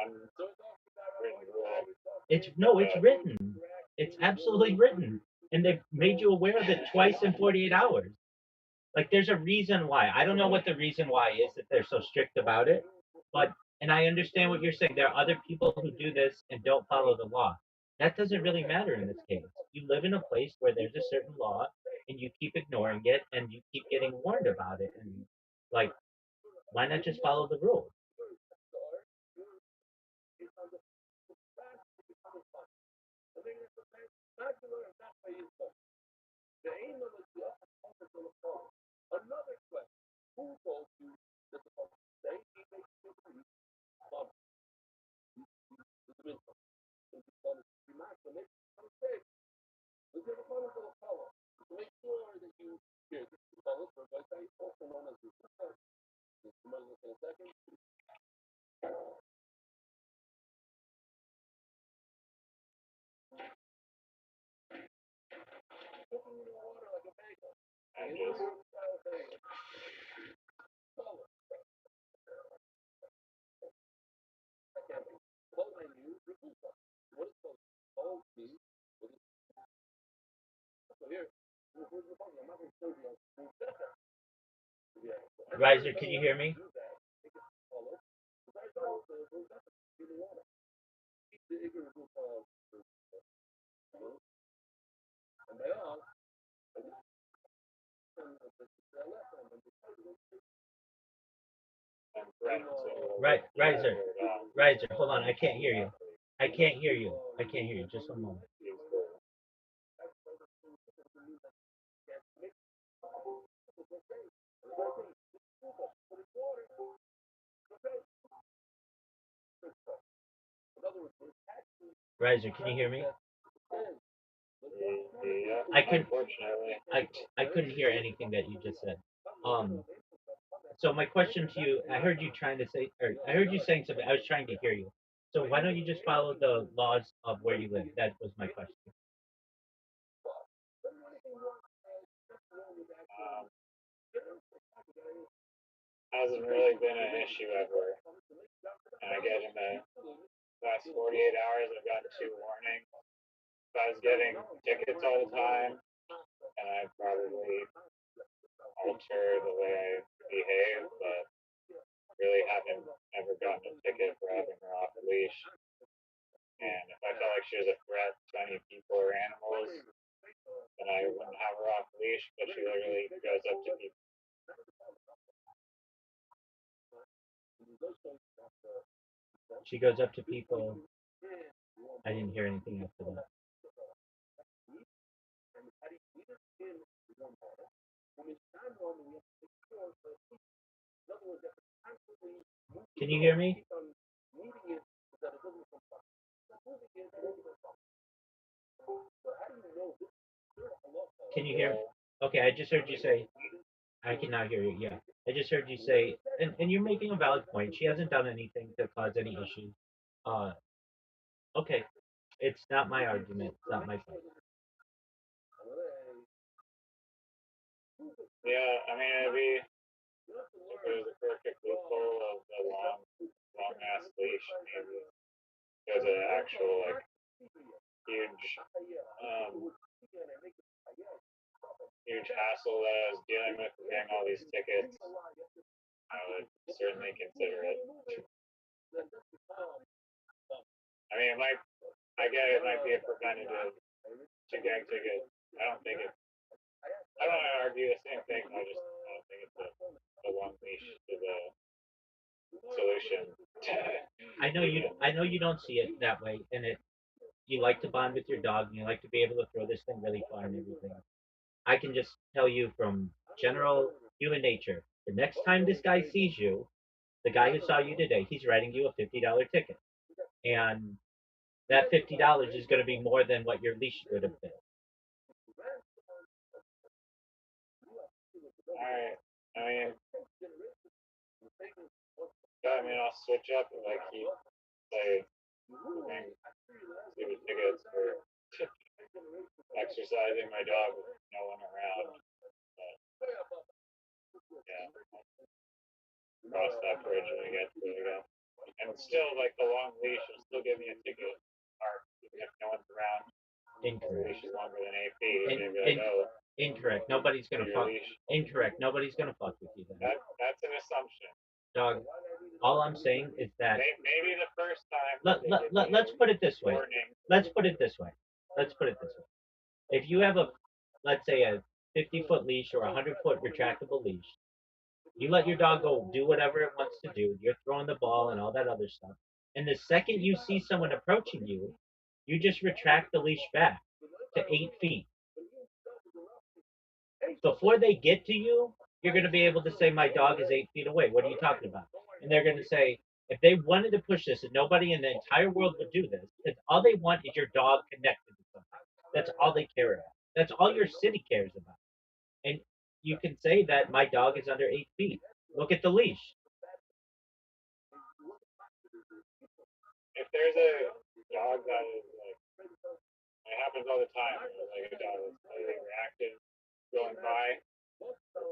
mean, It's written. It's absolutely written, and they've made you aware of it twice in 48 hours. Like, there's a reason why. I don't know what the reason why is that they're so strict about it, and I understand what you're saying. There are other people who do this and don't follow the law. That doesn't really matter in this case. You live in a place where there's a certain law, and you keep ignoring it, and you keep getting warned about it. And like, why not just follow the rules? Riser, can you hear me? Right, Riser, hold on, I can't hear you. I can't hear you. Just a moment. Riser, can you hear me? I couldn't hear anything that you just said. So my question to you, I heard you saying something. I was trying to hear you. So why don't you just follow the laws of where you live? That was my question. Hasn't really been an issue ever. And I get in the last 48 hours, I've gotten 2 warnings. If I was getting tickets all the time, and I'd probably alter the way I behave, but really haven't ever gotten a ticket for having her off the leash. And if I felt like she was a threat to any people or animals, then I wouldn't have her off the leash, but she literally goes up to people. She goes up to people. I didn't hear anything after that. Can you hear me? Can you hear? Okay, I just heard you say. I cannot hear you. Yeah, I just heard you say, and you're making a valid point. She hasn't done anything to cause any issues. Okay, it's not my argument. It's not my fight. Yeah, I mean, it'd be if it was a perfect loophole of the long ass leash, maybe there's an actual like huge huge hassle that I was dealing with getting all these tickets. I would certainly consider it. I mean, I get it might be a preventative to getting tickets. I don't think it. I don't want to argue the same thing. I don't think it's the one leash to the solution. I know you don't see it that way, and you like to bond with your dog, and you like to be able to throw this thing really far and everything. I can just tell you from general human nature, the next time this guy sees you, the guy who saw you today, he's writing you a $50 ticket, and that $50 is going to be more than what your leash would have been. Alright. I mean, I'll switch up and like keep say stupid tickets for exercising my dog with no one around. But yeah, cross that bridge when we get to it again. And still, like the long leash will still give me a ticket. Or even if no one's around. Incorrect. The leash is longer than 8 feet. You're gonna be like, oh. Incorrect. Nobody's gonna fuck. Incorrect. Nobody's gonna fuck with you then. That's an assumption. Dog. All I'm saying is that maybe the first time. Let's put it this way. Let's put it this way. If you have let's say a 50-foot leash or a 100-foot retractable leash, you let your dog go do whatever it wants to do. You're throwing the ball and all that other stuff. And the second you see someone approaching you, you just retract the leash back to 8 feet. Before they get to you, you're going to be able to say, my dog is 8 feet away. What are you talking about? And they're going to say, if they wanted to push this, and nobody in the entire world would do this, because all they want is your dog connected to something. That's all they care about. That's all your city cares about. And you can say that my dog is under 8 feet. Look at the leash. If there's a dog that is like, it happens all the time. There's like a dog that's like reactive, going by,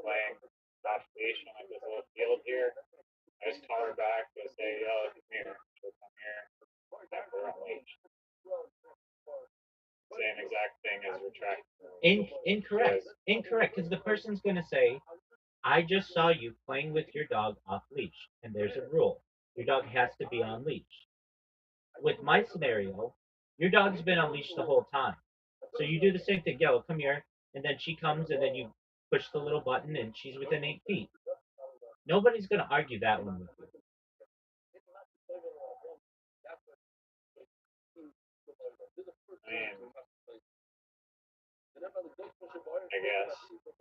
playing off leash on like this little field here. I just call her back and say, yo, come here. She'll come here. Have her on leash. Same exact thing as retract. Incorrect, because the person's going to say, I just saw you playing with your dog off leash, and there's a rule. Your dog has to be on leash. With my scenario, your dog's been on leash the whole time. So you do the same thing. Yo, come here. And then she comes, and then you push the little button, and she's within 8 feet. Nobody's going to argue that one with you. I guess.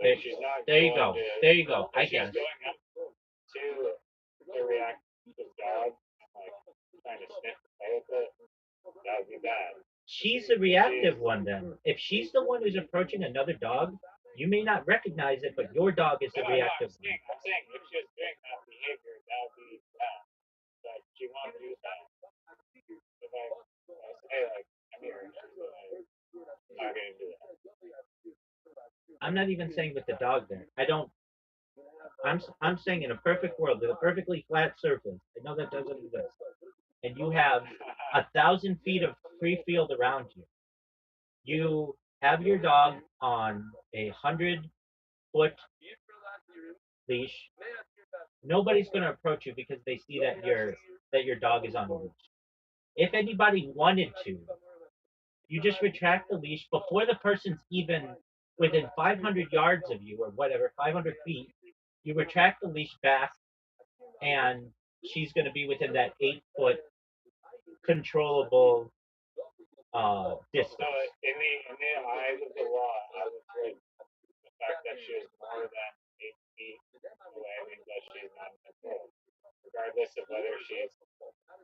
Like she's not there you go. There you go. I guess. She's going up to the reactive dog and like trying to sniff the play with it. That would be bad. She's the reactive one then. If she's the one who's approaching another dog, you may not recognize it, but your dog is the reactive one. I'm saying if she was doing that behavior, that would be bad. But she won't do that. If I say like, I'm here, she's not gonna do that. I'm not even saying with the dog there. I'm saying in a perfect world, with a perfectly flat surface. I know that doesn't exist. And you have 1,000 feet of free field around you. You have your dog on a 100-foot leash. Nobody's going to approach you because they see that your dog is on a leash. If anybody wanted to, you just retract the leash before the person's even within 500 yards of you or whatever, 500 feet, you retract the leash back, and she's going to be within that 8 foot controllable distance. So in the eyes of the law, I would say the fact that she is more than 8 feet away means that she is not in control, regardless of whether she's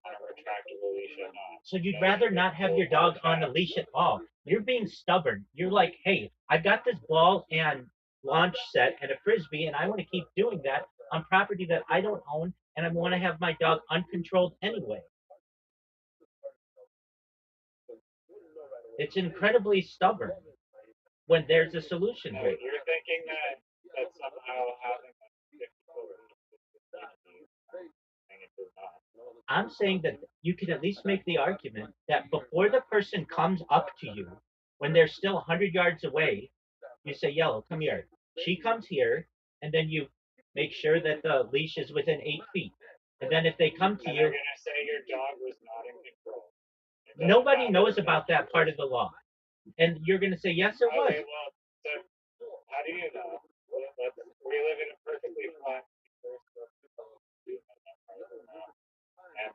on a retractable leash or not. So you'd rather not have your dog on a leash at all. You're being stubborn. You're like, hey, I've got this ball and launch set and a frisbee, and I want to keep doing that on property that I don't own, and I want to have my dog uncontrolled anyway. It's incredibly stubborn when there's a solution No, here. you're thinking that somehow having a 50-foot I'm saying that you can at least make the argument that before the person comes up to you, when they're still 100 yards away, you say, Yellow, come here. She comes here, and then you make sure that the leash is within 8 feet. And then if they come to and you, they're gonna say your dog was not in control. nobody knows about that part of the law. And you're going to say, yes, it was. Okay, well, so how do you know? We live in a perfectly flat and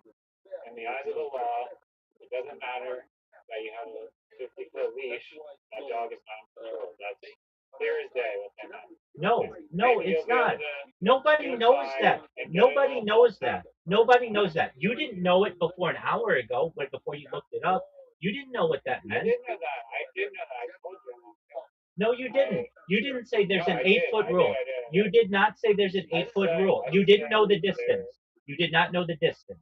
in the eyes of the law, it doesn't matter that you have a 50-foot leash. That dog is not in control. That's clear as day what they meant. No, Maybe it's you'll be able not. to Nobody knows that. Nobody knows that. Nobody knows that. You didn't know it before an hour ago, but before you looked it up. You didn't know what that I meant. did know that. I did know that. I told you. No, you didn't. You didn't say there's No, an I did. 8 foot I rule. did. I did. You did not say there's an 8 foot said- rule. I You didn't said know the there- distance. You did not know the distance.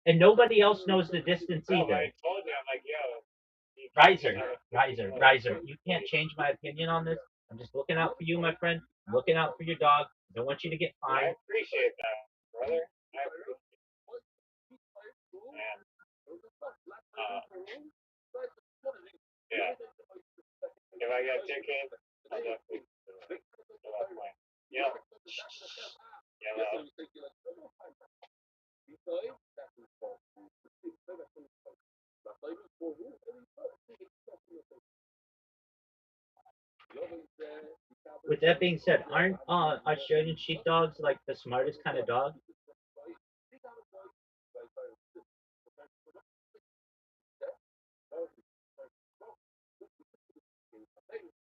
And nobody else knows the distance No, either. I told you. I'm like, yo. Riser. You can't change my opinion on this. I'm just looking out for you, my friend. I'm looking out for your dog. I don't want you to get I fined. appreciate that, brother. I appreciate it. And, yeah. If I get a ticket, I'll definitely fill that point. Yellow. Yellow. With that being said, aren't Australian sheepdogs like the smartest kind of dog?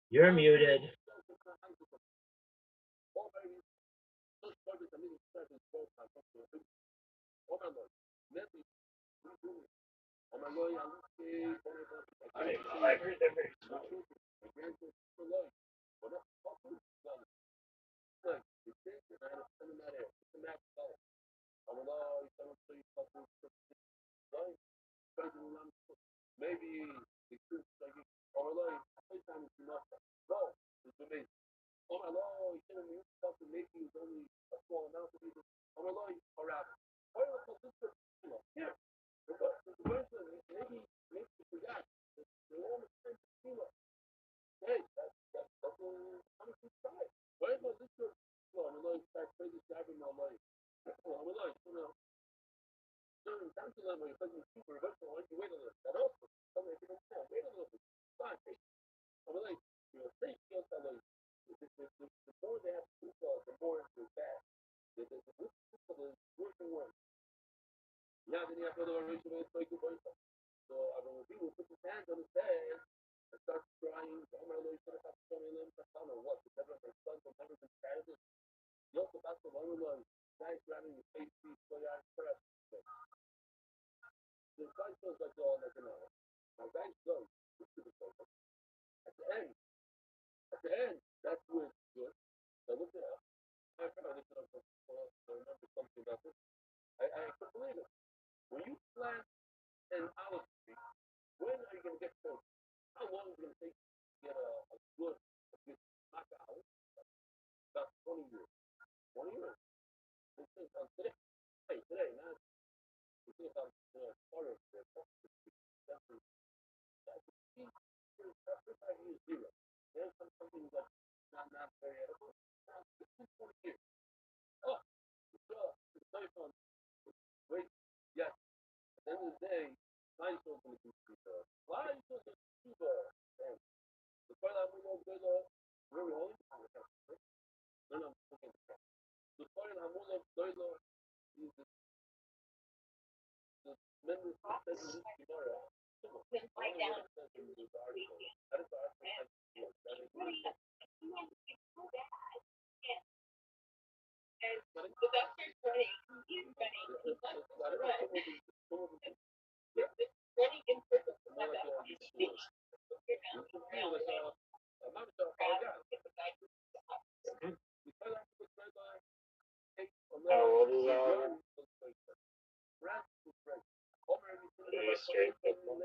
You're muted. I heard they're very smart. How old is Oliver? Is he straight football?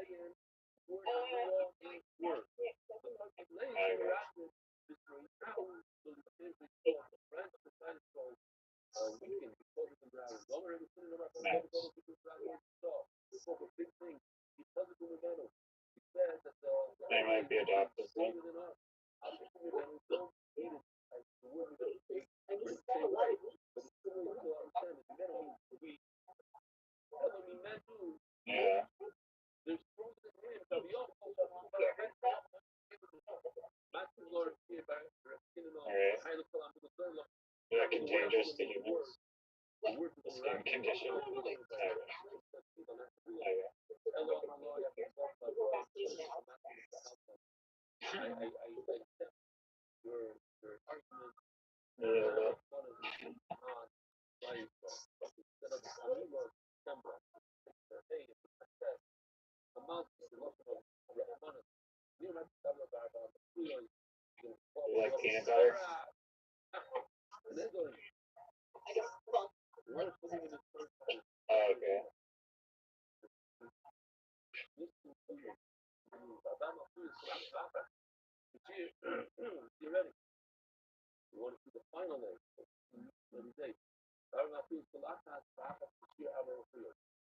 They might be adopted soon. Yeah. Alright. Is that contagious to humans? The skin condition? Okay. Yeah. You like peanut butter? Oh, okay.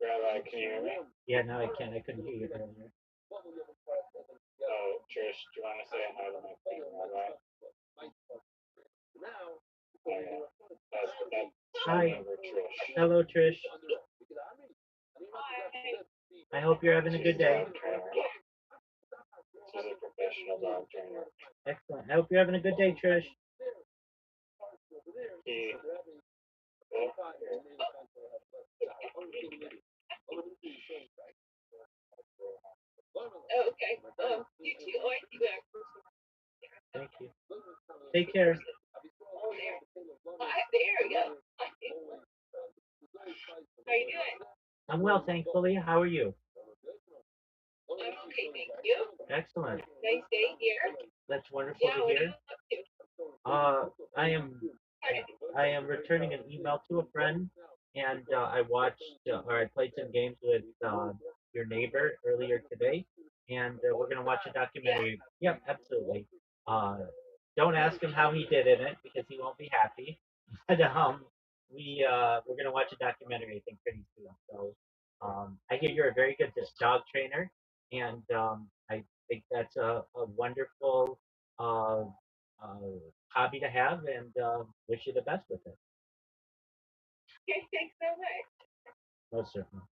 Rabbi, can you hear me? Yeah, no, I can't. I couldn't hear you earlier. Oh, Trish, do you want to say hi to my friend Rabbi? Oh, yeah. That's Hi. number Trish. Hello, Trish. I hope you're having a good day. Dog trainer. She's a professional dog trainer. Excellent. I hope you're having a good day, Trish. He, Okay. You too. Oh, you back. Thank you. Take care. Oh, there. There we go. How you doing? I'm well, thankfully. How are you? I'm okay, thank you. Excellent. Nice day here. That's wonderful Yeah, to what are you hear. up to? I am returning an email to a friend, and I watched or I played some games with your neighbor earlier today, and we're gonna watch a documentary. Yep, absolutely. Uh, don't ask him how he did in it because he won't be happy. But we're gonna watch a documentary I think pretty soon. So I hear you're a very good dog trainer, and I think that's a wonderful uh, hobby to have, and wish you the best with it. Okay, thanks so much. Most certainly.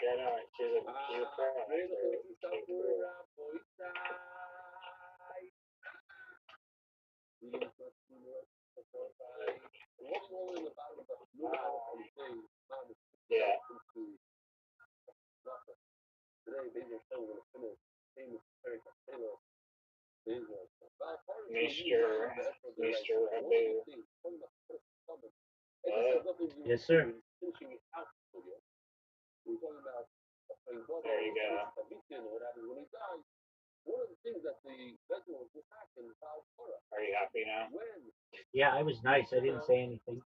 yeah, no, she's a pro. Yeah. Mr. Rabbi. Yes, sir. There you go. Are you happy now? Yeah, I was nice. I didn't say anything.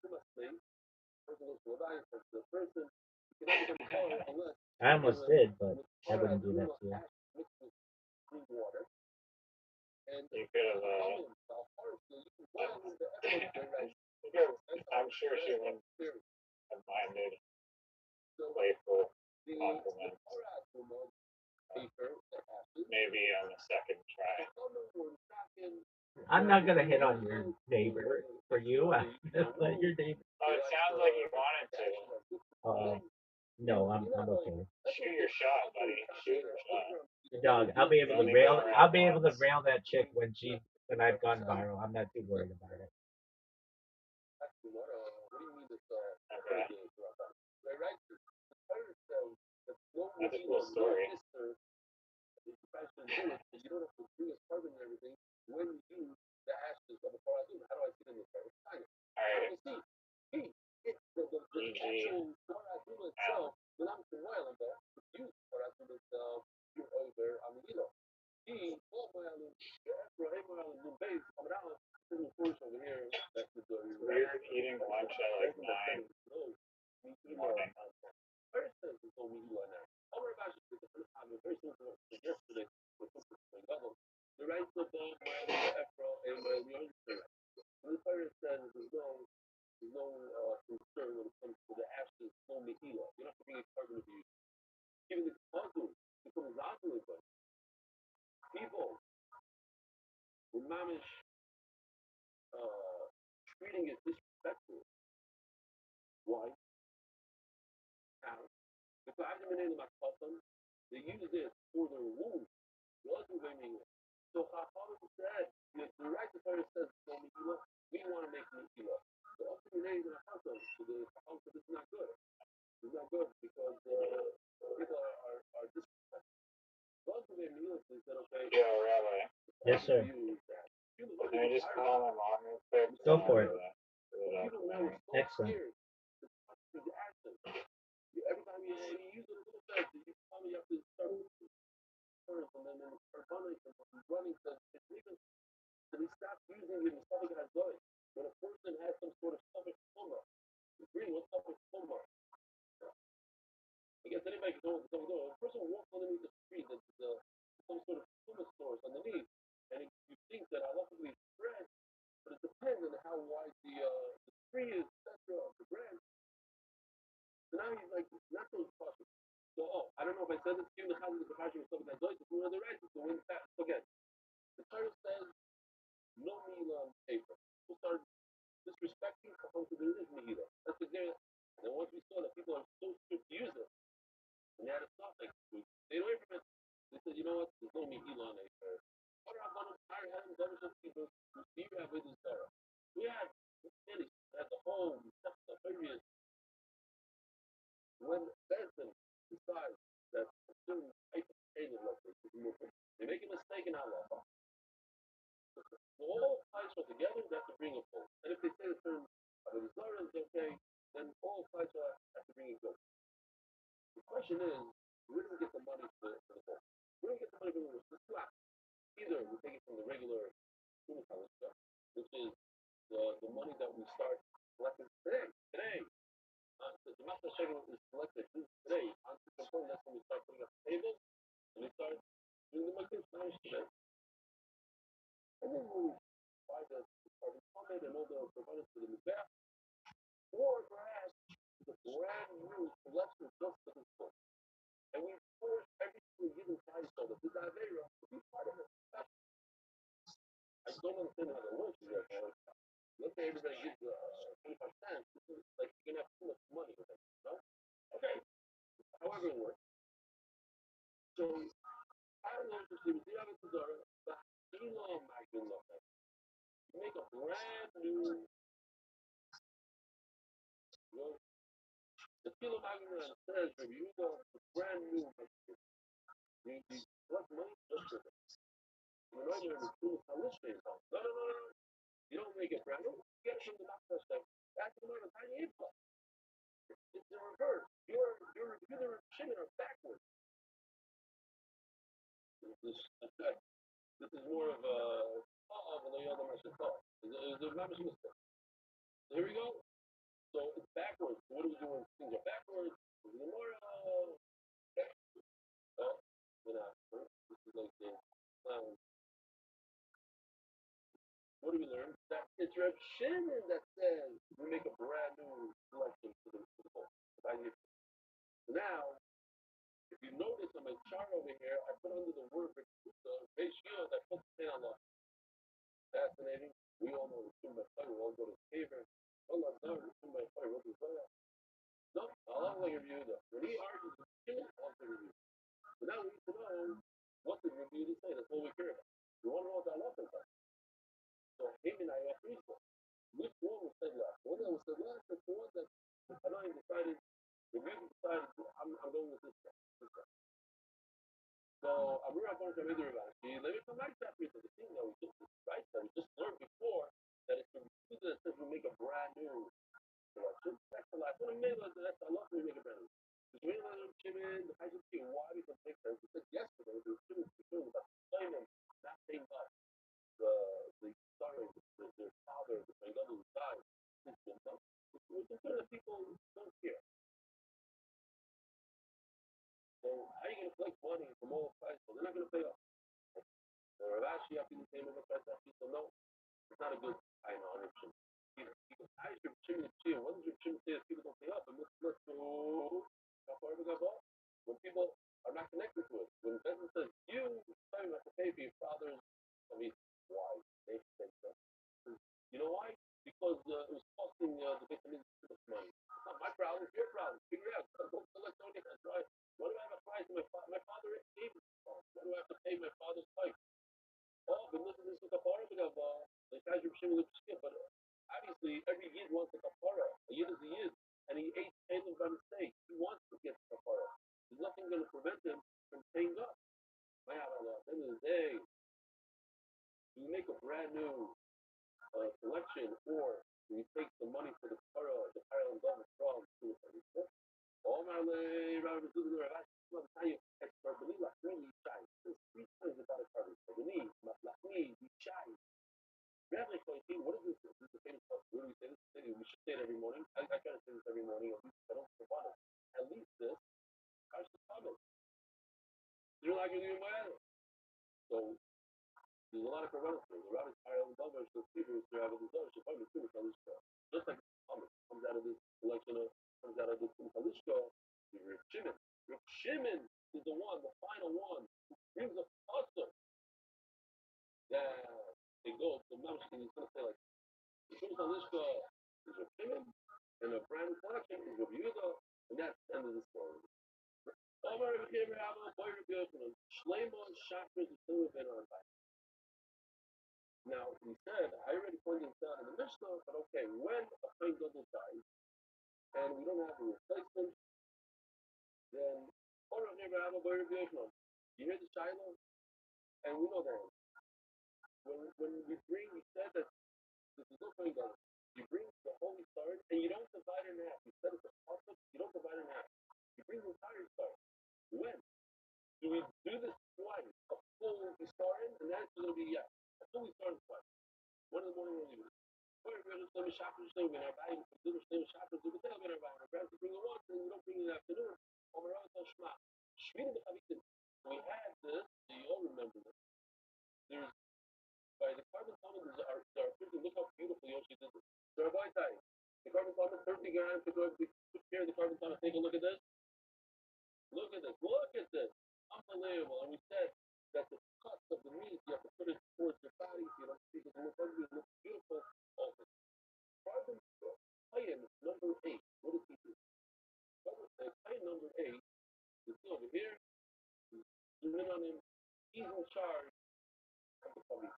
I almost did, but I wouldn't do that to you. You could have, I'm sure she wouldn't have minded playful compliments. Maybe on the second try. I'm not gonna hit on your neighbor for you. I'm gonna let your neighbor. Oh, it sounds like you wanted to. No, I'm okay. Shoot your shot, buddy. Shoot your shot. Dog, I'll be able to rail. I'll be able to rail that chick when I've gone viral. I'm not too worried about it. Okay. That's a cool story. Alright. EG. Al. We're eating lunch at like 9 in the morning. Yo, Rabbi. Yes, sir. Can I just call my mom real quick? Go for it. For the documentary. Excellent. Let me come back to that piece of the thing that we just right that we just learned before that it's the review that says we make a brand new selection. That's the last one. That's I love when we make a brand new. Because we let them chim in, I just see why we can make sense. Because yesterday we were doing about Simon not paying up the sorry their father, the brother who died. We consider that people don't care. So how are you gonna collect money from all price? They're not gonna pay up. Rashi after the same price so no, it's not a good I know 100%. Because I should chimney cheer. What does your chimney say if people don't pay up? And let's go when people are not connected to it. When business says you have to pay for your father's why? They say so. You know why? Because it was costing the victim too much money. It's not my problem, it's your problem. Figure it out. Go collect on it. What do I have a price? My father gave me. What do I have to pay my father's price? Oh, but listen, this is a kapara the guys are shimmy with skip, but obviously every yid wants a kapara. A yid is a yid, and he ate Caleb by mistake. He wants to get kapara. There's nothing going to prevent him from paying up. At the end of the day, you make a brand new selection, or you take the money for the kapara and government from to the all my way around the tell you, expert believe like really shy. There's 3 times about a carbon. Believe, shy. Rabbi, what is this? This is the famous stuff. Where do we say this? We should say it every morning. I try to say this every morning. At least I don't forget it. At least this. I should comment. You're not going to do my other. So there's a lot of corruption. The rabbis hire on the government, so people who have a desire should find the truth on this stuff. Just like comment comes out of this election, comes out of this Kalishka, Reb Shimon. Reb Shimon is the one, the final one, who brings us awesome. That they go, the Mamshin is going to say like, the Shimon Kalishka is Reb Shimon, and the brand new collection is Reb Yehuda, and that's the end of the story. Shlema Shakras is still been on back. Now, he said, I already pointed this out in the Mishnah, but okay, when a Kohen Gadol dies, and we don't have a replacement, then you hear the Shiloh? And we know that when we said that this is no Kohen Gadol, you bring the Holy Stars, and you don't divide it in half. You said it's a prophet, you don't divide it in half. You bring the entire star. When? Do we do this twice? A full Isarin? And the answer is going to be yes. A full Isarin twice. 1 in the morning, 1 in the evening. Or if you're going to send a shopper, you bring our value, you do the same shopper, you can tell me our value. Perhaps you bring it once and you don't bring it in the afternoon. We had this, do you all remember this? There's, by the carbon common, there are 50, look how beautiful Yoshi did this. There are the carbon common, 30 grams, to go prepare the carbon common, take a look at this. Look at this. Look at this. Unbelievable. And we said that the cut of the meat, you have to put it towards your body so you don't see it look ugly, it looks beautiful. Also, carbon iron number 8. What does he do? Iron number 8 is over here. Zoom in on him. He's in charge of the public.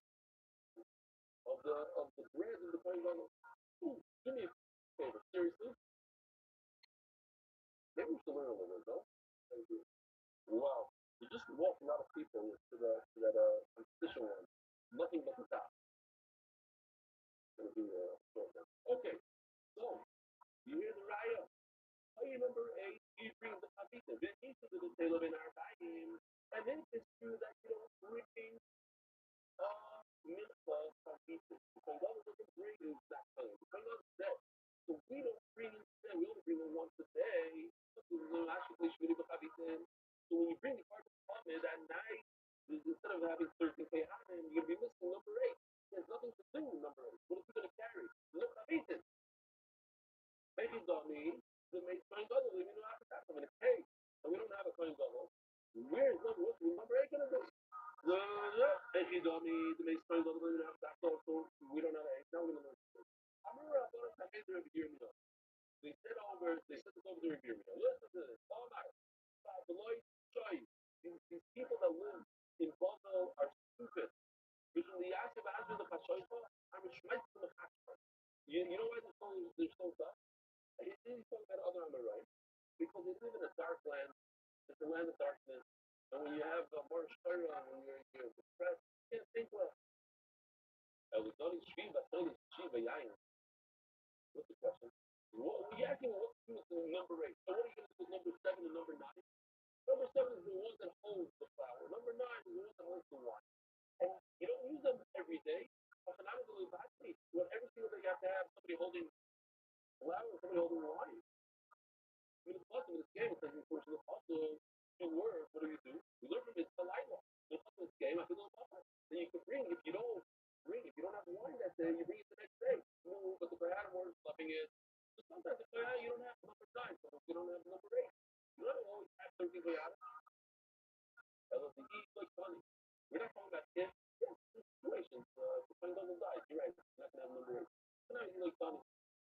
Of the bread of the Kohen Gadol. Do me a favor, seriously. Maybe we should learn a little bit, though. Wow. You're just walking out of people to that competition one. Nothing but the top. Gonna be okay. So you hear the raya. Number 8, he brings the chavita. Then he says the tailor in our time. And then it's true that you don't bring milfa chavita. Because God doesn't bring that color. Because God's dead. So we don't bring instead. We only bring it once a day. So when you bring the carbon common at night, instead of having 13 Kehanim, you're going to be missing number 8. There's nothing to do with number 8. What is he going to carry? Look at it. Maybe dummy, the main Kohen Gadol, we don't have that. I'm going to pay. And we don't have a Kohen Gadol. Where's number 8 going to go? Maybe dummy, the main Kohen Gadol, we don't have that also. We don't have 8. Now we're going to learn. I remember I made the Rabbi here. They said this over the Rabbi here. Listen to this. Oh my. These people that live in Bavel are stupid. Because the Yasif Azur the Pashoifa, I'm a Shmeitzim the Chashma. You know why they're so tough? He's talking about other Amorai. Because they live in a dark land. It's a land of darkness. And when you have more Shkara, when you yayin. What's the question? Well, you asking what to do with number 8. So what are you going to do with number 7 and number 9? Number 7 is the one that holds the flower. Number 9 is the one that holds the wine. And you don't use them every day. But not only that, what every single day you have to have somebody holding flower, somebody holding wine. I mean, the plus in this game is that unfortunately also two words. What do? We learn from it saliva. The plus in this game, I feel no buffer. Then you can bring if you don't have wine that day, you bring it the next day. No, but the Bayana word stuffing is. So sometimes the Bayana you don't have number 9, so you don't have number 8. You don't always have 13 Bayana. LSD like funny. We're not talking about if situations. The funny doesn't die. You're right. You're not gonna have number 8. Sometimes you like funny.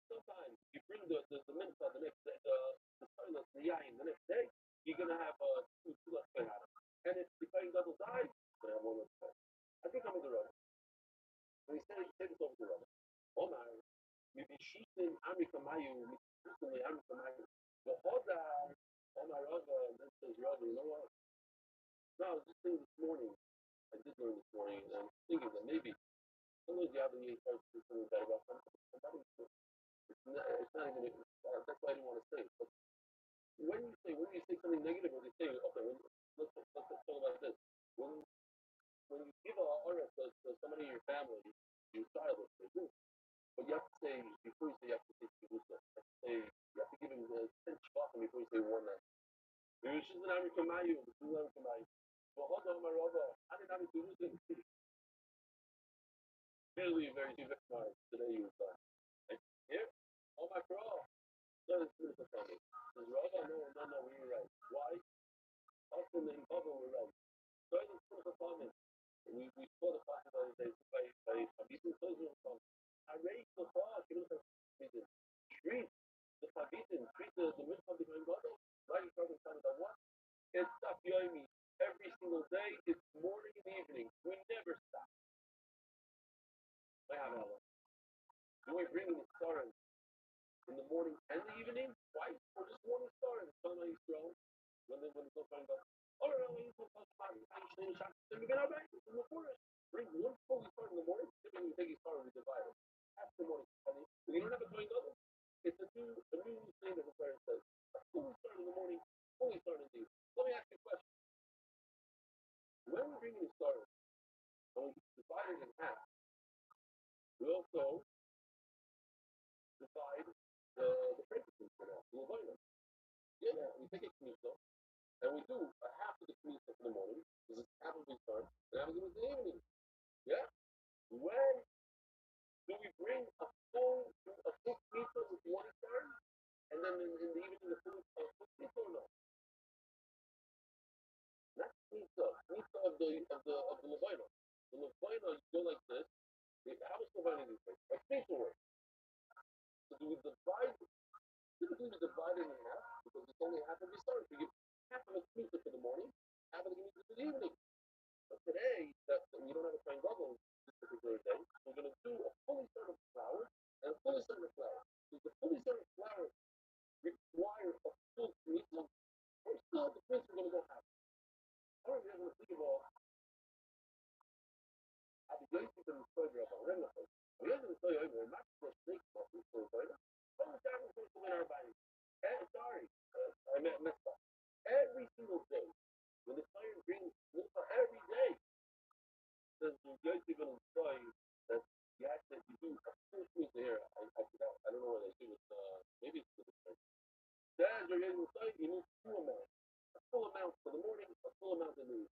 Sometimes you bring the mitzvah the next day, the silence, the yain the next day, you're gonna have two less Bayana. And if the fighting double dies, you're gonna have one less Bayana. I think I'm with the Rabbi. When he said this over to the Rabbi. Omar, maybe Shushin Amikamayu, recently Amikamayu. The Hodar, Omar Rava, and then says Rabbi, you know what? No, I was just thinking this morning. I did learn this morning, and I'm thinking that maybe sometimes you have the starts to do something bad about something. It's not even. That's why I didn't want to say it. But when you say something negative, or they say, okay, let's talk about this. When you give a order to somebody in your family, your child, they do. But you have to say before you say you have to say Kibusa. You have to give him 10 shvachim before you say one night. This is an Amikamayu. This is an Amikamayu. But hold on, my Rabbi. I didn't have to do this. Really very smart. Today you were done. Like, here, oh my bro. That is beautiful for me. Says Rabbi, no, we were right. Why? Austin and Bubba were right. So it's beautiful for me. We saw the fact the other day by Fabitin Tozman from I raised the bar, treat the Fabitin, treat the mitzvah behind God, right? You're talking about what? It's stop me every single day. It's morning and evening. We never stop. Do we bring the stars in the morning and the evening? Twice? Or just one star in the sun on Israel? When it's no time God. All right, when you talk about then we get our back in the forest. Bring one fully star in the morning. Typically, we take a star and we divide it. Half the morning. We don't have a going other. It's a new thing that the prayer says. A fully star in the morning, fully star in the evening. Let me ask you a question. When we bring in the stars, and we divide it in half, we also divide the frequency for that. Yeah, we take a k'nisa, and we do a half of the k'nisa in the morning, this is half of the start, and half of it in the evening. Yeah? When do we bring a full k'nisa with one star, and then in the evening the full k'nisa or no? Not k'nisa of the Levina. The Levina, you go like this. How does Levina do this? Like facial work. So do we divide? Typically, we divide it in half because it's only half of the stars. We give half of a k'nisa for the morning, half of the k'nisa for the evening. But today, that we don't have a time double this particular day, we're going to do a fully started flower and a fully started flower. Does the fully started flower require a full k'nisa, or still the k'nisa going to go half? I don't even think of all. I'll be going to the story about Rabbi. We have to tell you, we're not going to snake for people, right? How much time is going to win our body? Sorry, I messed up. Every single day, when the fire brings mitzvah every day, says the guys are going to tell you that you have to do a full mitzvah here. I forgot. I don't know what I do with. Maybe it's with the church. Says you're going to tell you need two amounts. A full amount for the morning, a full amount in the evening.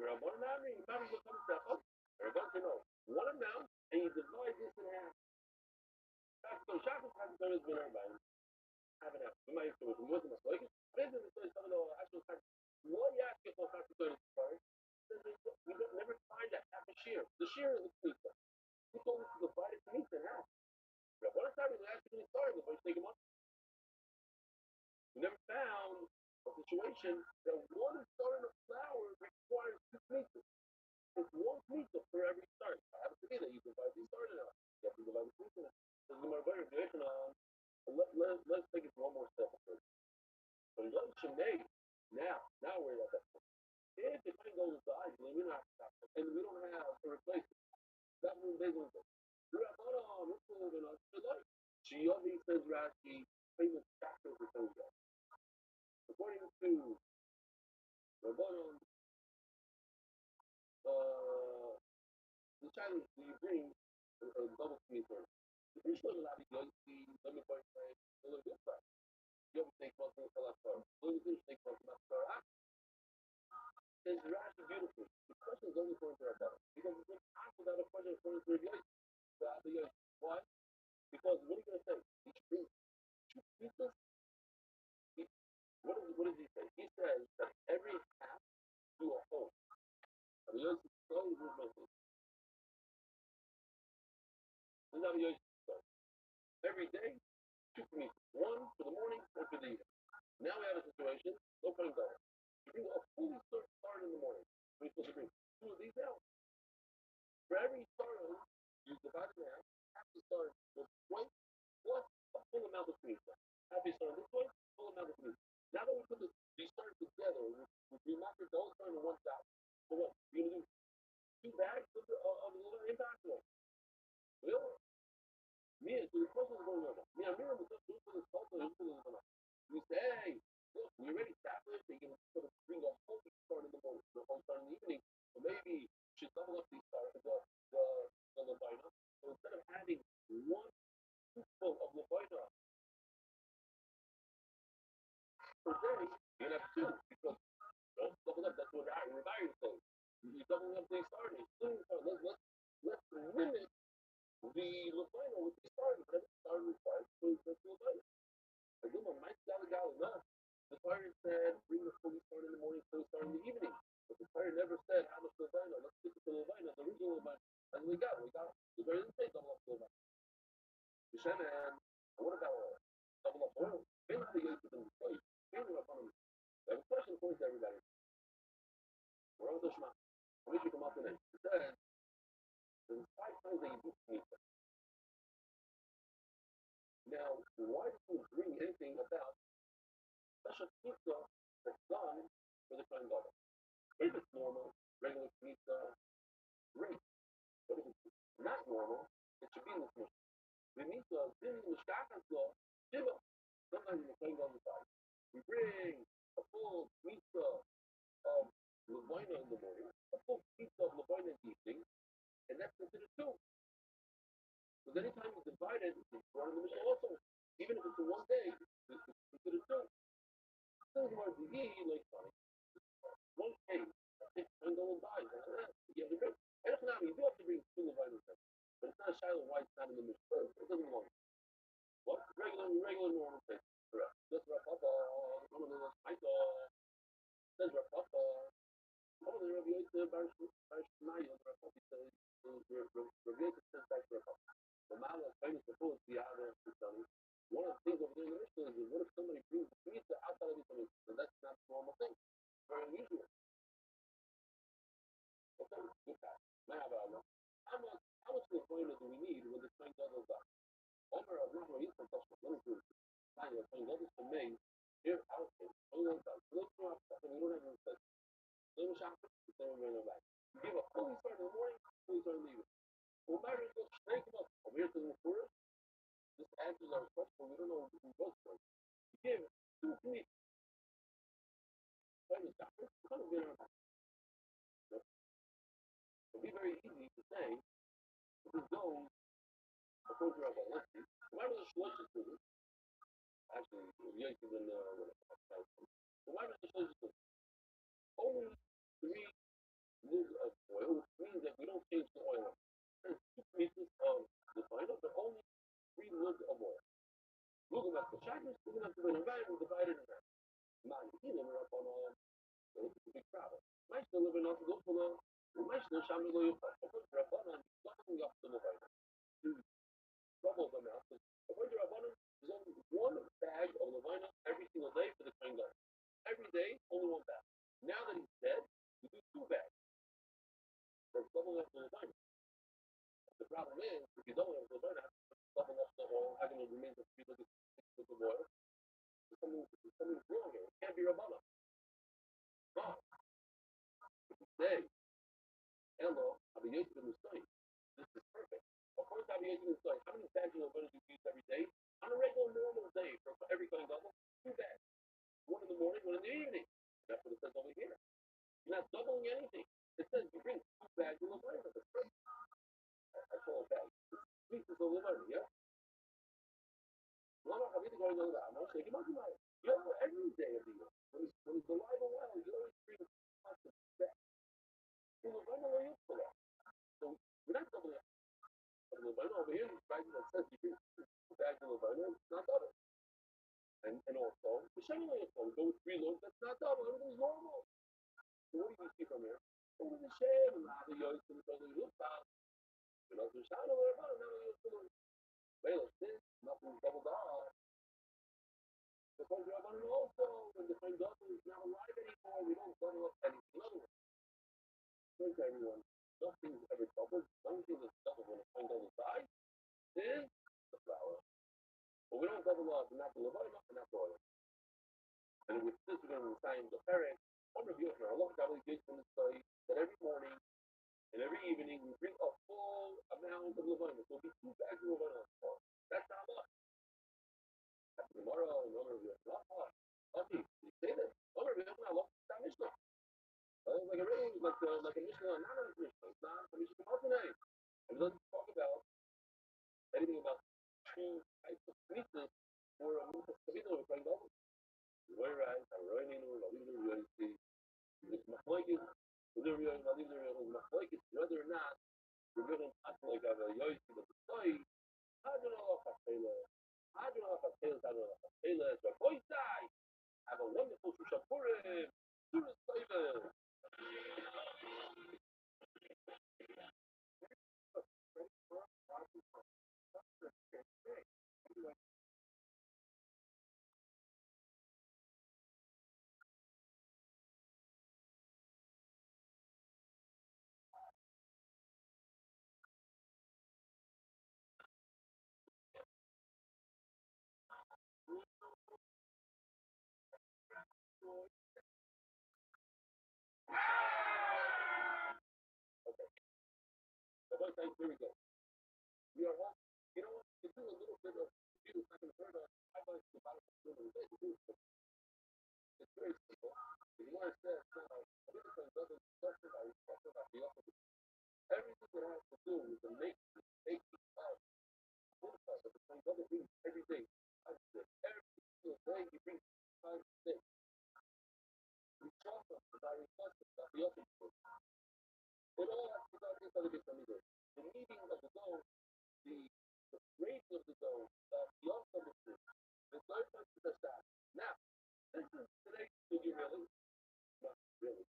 You're on one amount, and you probably will come step up. You're about to know one amount, and you divide this in half. So Shabbos has been everybody. Have an half. We might have to do more than us. Like, business is some of the actual fact. What you ask for fact to start? We don't never find that half a shear. The shear is a pizza. Who told us to divide it to meet in half? What time we actually started? The first take them up. We never found a situation that one starting a flower requires two pizzas. It's one pizza for every start. I have to be that you divide these started out. You have to divide the pizza. So let's take it one more step. But now we're at that point. If the Kohen Gadol dies, then we don't have to stop it, and we don't have a replacement. That means they going to. Shiyovi says Rashi, famous chapter for Torah. According to Rabbanon, the challenge do you bring a double smear? The first one allowed you to see, let me point out, a little bit side. You have to take one thing for that star. Little bit, take one for that star. Says Rashi beautifully. The question is only going to Rabbanon. Because it's impossible that a question is going to Rabbi. Why? Because what are you going to say? He should bring two pieces. What does he say? He says that every half do a whole. Rabbi Yosef slowly moves my thing. This is Rabbi Yosef says. Every day, two pieces. One for the morning, one for the evening. Now we have a situation, no point going. You bring a fully start in the morning. We're supposed to bring two of these out. For every start, you divide it in half to start with twice plus a full amount of pizza. Half you start this way, full amount of pizza. Now that we put these starts together, we knock it all start in one shot. So what? You're gonna do two bags of the impact one. Really? Me, so the question is going on. Me, I'm here with this for the salt and for the we say, hey, look, we already established they can sort of bring a whole start in the morning, the whole start in the evening. So maybe you should double up these stars, the Levina. So instead of having one spoonful of Levina per day, you're gonna have two because don't double up. That's what Rabbi is saying. You double up these stars. Let's limit the Levina with the stars. But every star requires two Levina. I give them my gal enough. The fire said bring the fully start in the morning, fully start in the evening. But the fire never said how much Levina. Let's stick to Levina, the original Levina. And we got. The fire didn't say double up Levina. The Sheman, what about double up oil? They don't have to use it in the place. They don't have to. I have a question for everybody. We're all the Shema. I wish you come up today. It says there's 5 times that you do pizza. Now, why do you bring anything about special pizza that's done for the Kohen Gadol? If it's normal, regular pizza, great. But if it's not normal, it should be in this mission. The pizza is in the Mishkachas law, Shiva. Sometimes in the Kohen Gadol side, we bring a full pizza of Levina in the morning, a full pizza of Levina in the evening, and that's considered two. Because anytime you divide it, it's brought in the mission also. Even if it's in one day, it's considered two. This is where the like funny. One case, if Kohen Gadol dies, you have to bring. And if not, you do have to bring two Levinas. But it's not a Shiloh why it's not in the mission. It doesn't belong. What? Regular normal thing. That's Rapapa. One of the Michael. Says Rapapa. One of the Rabbi Yosef Barshmayo, Rapapa says, Rabbi Yosef says back to Rapapa. The Mala is famous for food, the other study. One of the things over there in the Mishnah is what if somebody brings the pizza outside of the Mishnah? So that's not a normal thing. It's very unusual. Okay, good fact. How much Levina do we need when the Kohen Gadol dies? Over a number of years, let me do it. Fine, the Kohen Gadol for me, here, out there, only one time. Let's go out and we don't have any sense. Little shopping, then we're going back. You give a fully start in the morning, fully start in the evening. Well, matter is just straight them up. Over here to the first, this answers our question, we don't know who goes first. You give two meat. Find the shopping, kind of get on that. It'd be very easy to say, if this goes, according to Rabbi, let's see. Why was the shloshis to this? Actually, Yosef and why was the shloshis to this? Only 3 litres of oil, which means that we don't change the oil. There's 2 pieces of the final, but only 3 litres of oil. Look at the shackles, we're going to have to divide it in half. Man, he never up on all. So it's a big problem. My still living off the Gopala. My still shamming go up. According to Rabbanan, nothing up to the Levina. Trouble them out. According to Rabbanan, there's only 1 bag of Levina every single day for the Kohen Gadol. Every day, only 1 bag. Now that he's dead, we do 2 bags. That's double up the Levina. The problem is, if you don't have the Levina, double up the oil, having it remains a few little bits of oil. Something's wrong here. It can't be Rabbanan. But say, hello, I'll be used to the site. This is perfect. Of course, I'll be using the site. How many bags of learning do you use every day? On a regular, normal day for every kind of level, 2 bags. One in the morning, one in the evening. That's what it says over here. You're not doubling anything. It says you bring 2 bags of learning. I call it bags. Pieces of learning, yeah? Well, I'm going to go to that. I'm going to take him out tonight. You know, every day of the year, when it's alive and well, you always bring lots of bags. You know, right away, for that. So we're not doubling it. But Levina over here, the price that says you bring 2 bags of Levina, it's not double. And also, the Shemini is go with 3 loads, that's not double. Everything's normal. So what do you see from here? Over the Shem, and the Yois, and the Rooftop. You know, the Shana, whatever, now the Yois, well, this, nothing's doubled off. The point you're on also, when the point double is not alive anymore, we don't double up anything. In other words, thank everyone, nothing's ever doubled. The only thing that's doubled when the point double dies is the flower. But we don't double up, not the Levina, and not the oil. And with this, we're going to sign the parent. One of you, a long time, we from the study that every morning and every evening we bring a full amount of Levina. So it'll be 2 bags of Levina. That's not much. That's tomorrow, and one of you, not much. Okay, you say that. One of you, I love that Mishnah. Like a really, like a Mishnah, not a Mishnah. It's not a Mishnah alternate. And it doesn't talk about anything about 2 types of sweetness for a Mishnah Kavita or Frank Double. Whereas, I'm running in the reality, it's Machlaikis, whether or not we're going to act like a Yosi, but the story, I don't know if I say that. I don't know if I say that. I don't know if I say that. But boy, have a wonderful Shushapurim. Surah Stayman. Here we go. We are all, you know what? To do a little bit of computer science further, I like the bottom of the it's very simple. The Gemara says now, everything that has to do with the making of but the thing doesn't mean every day. Every single day you bring 5 things. We talk about the other thing. It all has to do with other things. The kneading of the dough, the raising of the dough, the also of the food, the third one is the staff. Now, this is today's figure really, not really,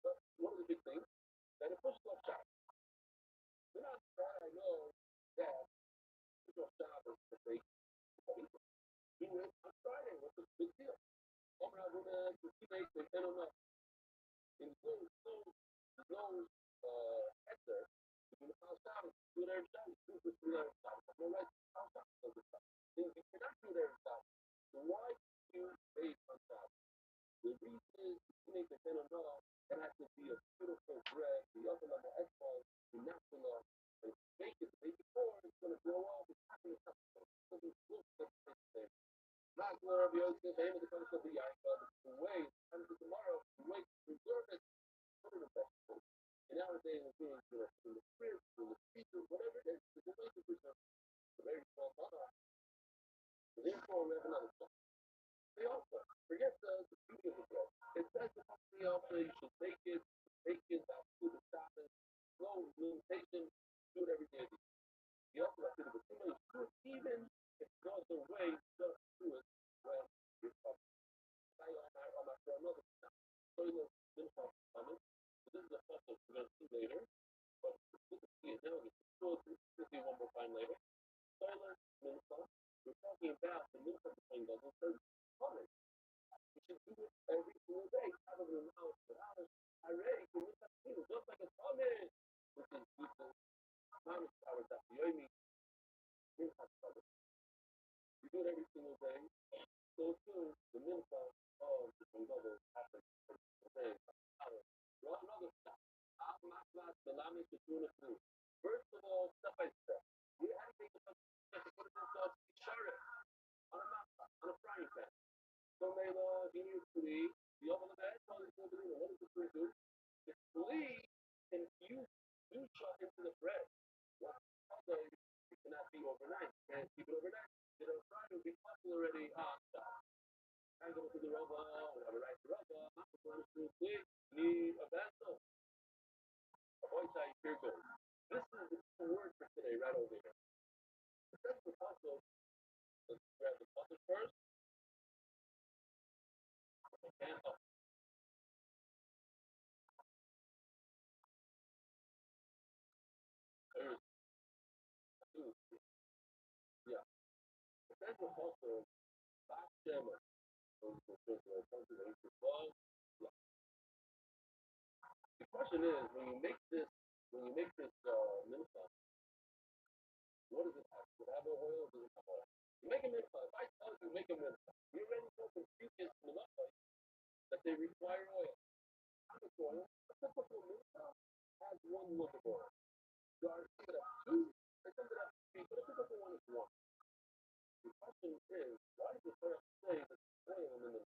but one of the big things that it pushes off shop. We're not trying to know that push off shop is the fake. Do it on Friday. What's the big deal? Over our women, the teammates, they don't know. In no answer. You can house out, do it every time. Do it every time. No right to house out. If you cannot do it every time, then why do you base on top? The reason is you make the kind of know it has to be a beautiful bread, the upper level extra, the natural law. And make it, make it forward, it's going to grow up, it's not going to stop. Not glory of the name of the country of the Yanka, the way, and tomorrow, the way to preserve it, put it in vegetable. And nowadays, we're doing in the fridge, in the freezer, whatever it is, there's a way to preserve it. It's a very small amount. So therefore, we have another step. They also forget the beauty of the bread. It says the company also you should make it, that's food and Shabbos, no limitation, do it every day. You also have to do it even if it goes away, just do it when you're up. I after another time. So you know, coming. So this is a fossil we're going to see later. But look at see it now. We'll see one more time later. Solar, Mincha. We're talking about the Mincha between double thirds. We should do it every single day. Out of the mouth, but out of allow me to tune it through. First of all, step by step. We had to take the put it into share on a matzah, on a frying pan. So may the junior kli, the oven of that, what does the kli do? The kli can you shot into the bread. Well, it cannot be overnight. You can't keep it overnight. It'll fry to be possible already hot. I go to the rubber, whatever right to rubber, need a vessel. Avoid side, here goes. This is the word for today, right over here. That's the puzzle. Let's grab the puzzle first. And up. There's two. Yeah. That's the puzzle. Back stemmer. The question is, when you make this mincha, what does it have? Does it have oil or does it have oil? You make a mincha. If I tell you make a mincha, you already know from previous mincha that they require oil. How much oil? A typical mincha has one look of oil. There are some that have two, and some that have three, but a typical one is one. The question is, why does the Torah say that oil in the mincha?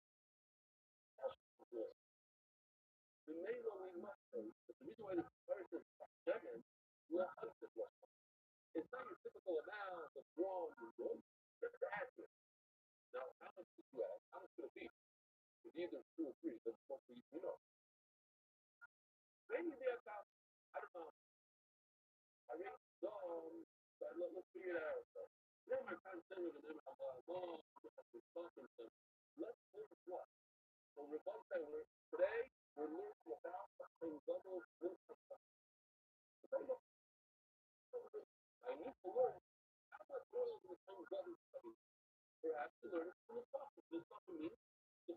We may know we must say that the reason why the Torah says Shemin, it's not your typical amount of wrong and good. That's accurate. Now, how much did you add? How much could it be? It's either two or three. That's what we know. Maybe they're about, I don't know. I read let's figure it out. Then my friend said with them, let's learn what? So we're both saying today we're learning about a double I need to learn how much oil is in the tongue double study. Perhaps to learn it from the top. This doesn't mean the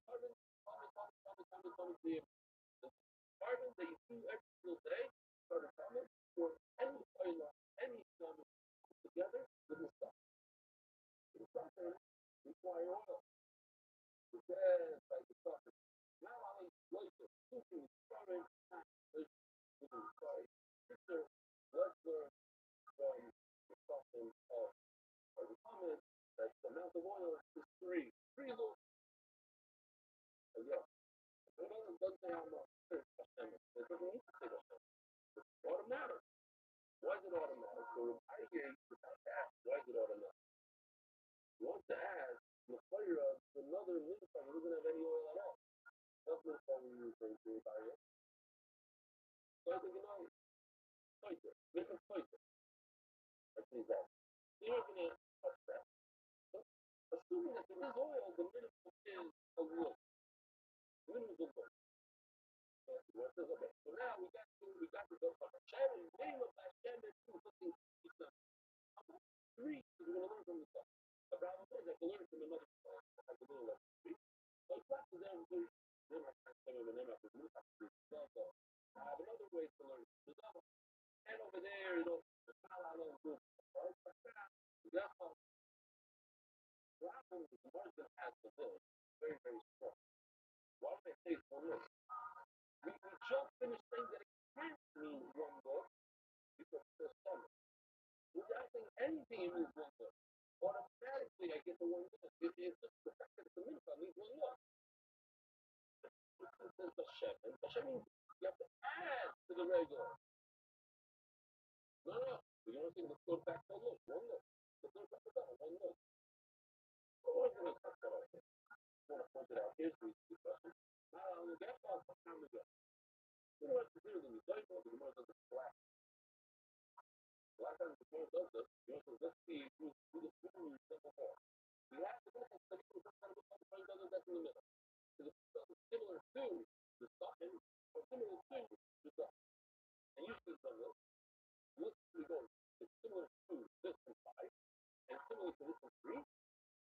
carbon that you do every single day, start a comment, or any oil, any comment together with the stuff. The stuff require oil. The bread, like the stuff. Now I like the cooking, sorry, sister, let's learn from the stuffing of the comment that the amount of oil is three. Three little. Again, it doesn't say how much. It doesn't need to say that. It's automatic. Why is it automatic? So I gave why is it automatic? You want to add the flavor of another mincha, we doesn't have any oil at all. That's what we use for the diet. So I think, toilet. Make a toilet. That means that. You're not going to touch that. But assuming that there is oil, the minimum is a wood. The minimum is a wood. Okay. So now we got to go from Shannon, name of that Shannon, something three, we're going to learn from the stuff. A problem is I can learn from another stuff. I can learn like three. So it's not to them, then I can't tell them the name of the new I have another way to learn. And over there, the problem is the margin has the bill. Very, very strong. Why would I say it's one look? We just finished saying that it can't mean one look because there's some. Without saying anything, it means one look. Automatically, I get the one look. It's just the fact that it's a mincha means one look. This is the Hashem. And Hashem means you have to add to the regular. No. You don't think let's go back to look. One look. Let's go back to that one look. What was the talk about? I want to point it out. Here's the question. That's all the time ago. You know what's the deal when you don't know the more does it black. A lot of times the more does this, let's see who the food is more. We have to look at the people that does that's in the middle. Because it's similar to the stuffing, or similar to the stuff. And usually it's this. Look, we go, it's similar to this and 5, and similar to this and 3.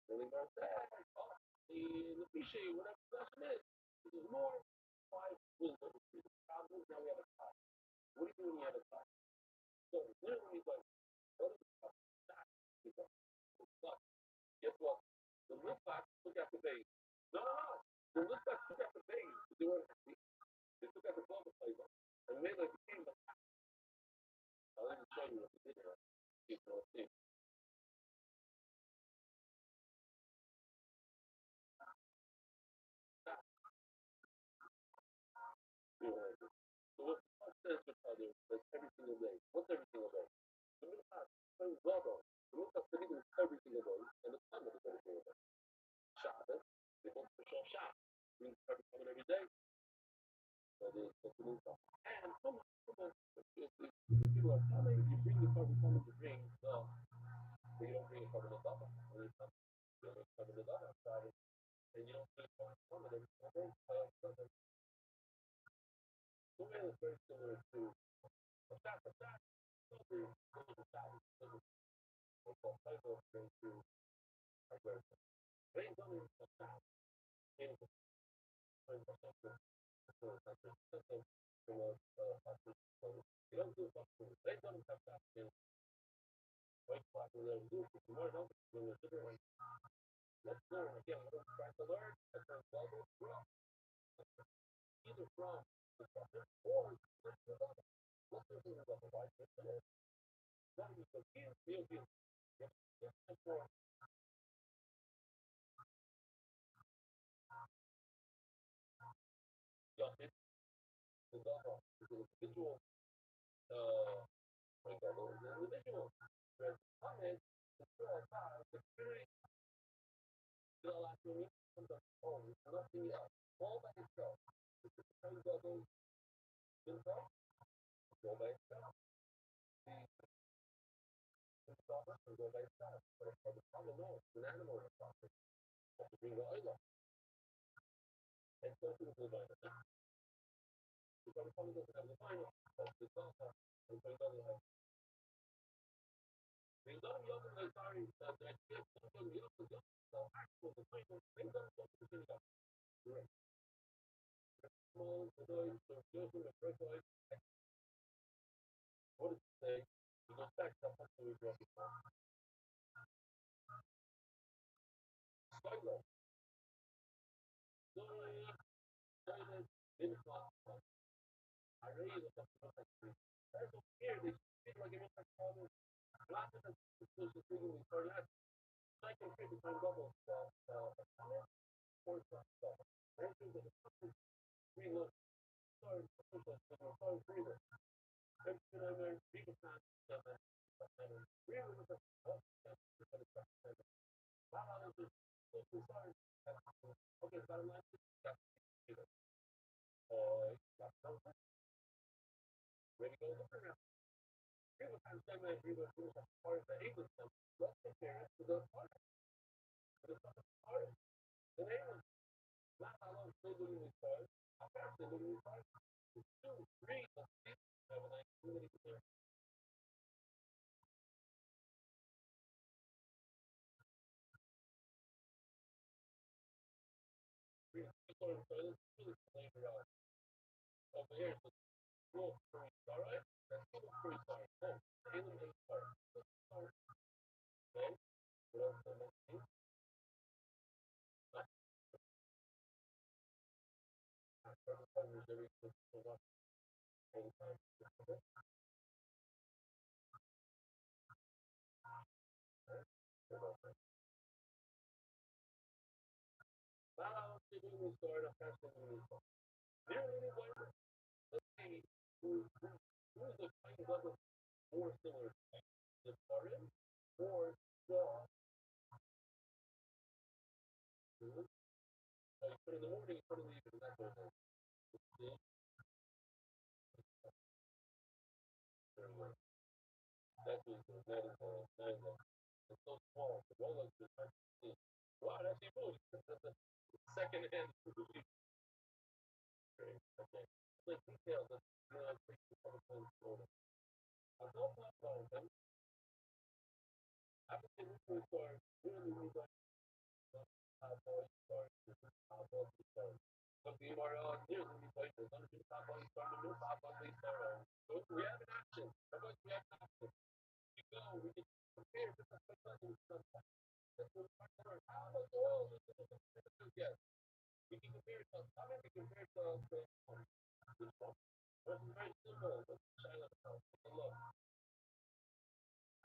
Then we go back, the cliche, whatever the question is, this is more 5 wisdom. Now we have a tie. What do you do when you have a tie? So literally, like, what is the tie? Guess what? The lip box took out the base. No. The lip box took out the base. They took out the glove flavor and made like it came. people think. You know, so what says with others that's every single day? What's every single day? The middle class, Bravo. The middle class is every single day, and the Talmud is every single day. Shabbos, they both push off Shabbos. Means every Talmud every day. So they the middle class. And if people are coming, you bring the Talmud to bring the, but you don't bring a Talmud of Dava. When you come, you don't bring Talmud of Dava outside, and you don't bring Talmud every single day. So it's very similar to a Shabbos.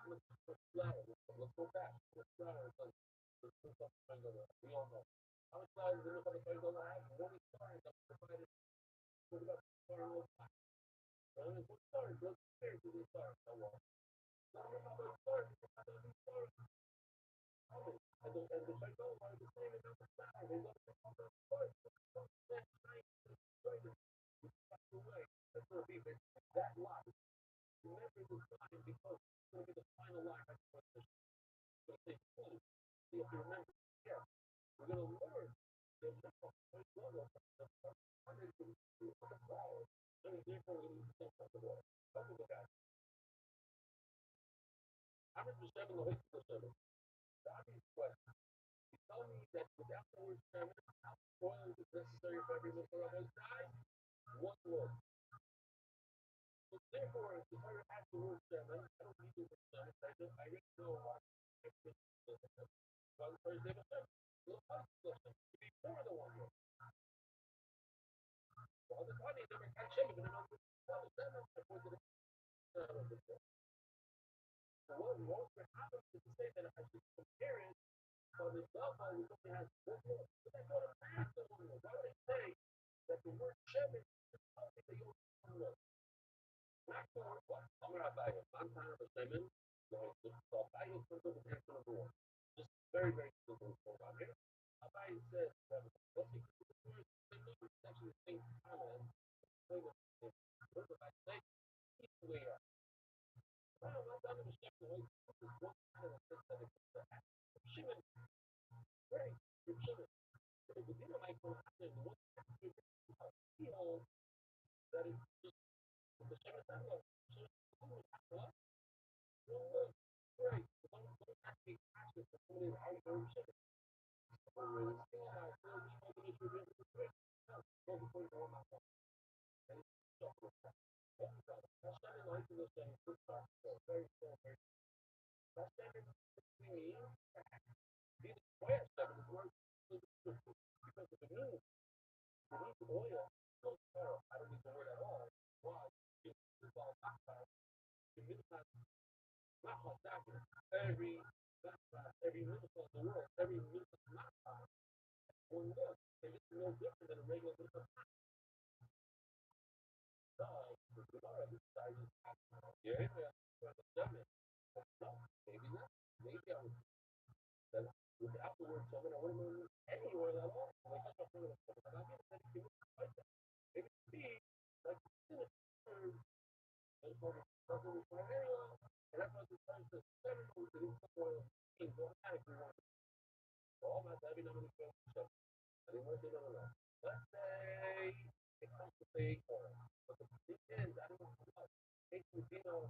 Let's go back. Let's try. Let's do something. We all know. How much flowers do you look at the $5 hat? One star. That's provided. What about the star? Only one star. Let's compare to the star. How long? Not about stars. Stars. And the $5 are the same amount of stars. They love the stars. That's nice. That's the way. That's going to be that lot. Remember this time because it's going to be the final line. That's what it's going to take place. So you have to remember, yeah, we're going to learn. And therefore, we need to think about the water. How do we got? How much was 7 or 8 to 7? The obvious question. You tell me that without the word 7, oil is necessary for every little of us die? One word. So therefore, if I have the word 7, I don't need the word 7. I already know why. Well, the first day was 7. Before the one word. Well, the body never catch him, and then well, 7, I put it so what most happens is to say that I should compare it, but the Java only has one word. But I go to math the one word. Why would I say that the word Shem is something that you don't know? Not the word what? I'm going to buy it. I'm kind of a Shemin. So I'll buy it for the answer number 1. Just very, very simple for about here. I'll buy it says, what's the word? It's actually the same comment. What if I say, each way up? Well, I'm not going to step away. This is one kind of synthetic. Shimon, great. You're Shimon. But if you didn't like what happened, what feel that is just the Shimon that look. What? Great. Don't actually ask if someone is out of Shimon. Or is it out of Shimon? If you're really quick, go before you go on my phone. And it's so cool. Shimon likes to go Shimon. Very, very. That Shimon means these players Shimon is worth because of the news. You need oil. No oil. I don't need the word at all. Why? It's all backfire. You minimize not like that. Every backfire, every missile in the world, every missile not one look. And it's no different than a regular missile. The Gemara decided, yeah, no, maybe not. Maybe I would then without the word seven, I wouldn't know any oil at all. Like that's not really maybe B, like and that's what the time says seven or the oil is automatically one. All that every number of seven. I didn't want to say none of that. Let's say it comes to say oil. But the thing is, I don't know what. It would be no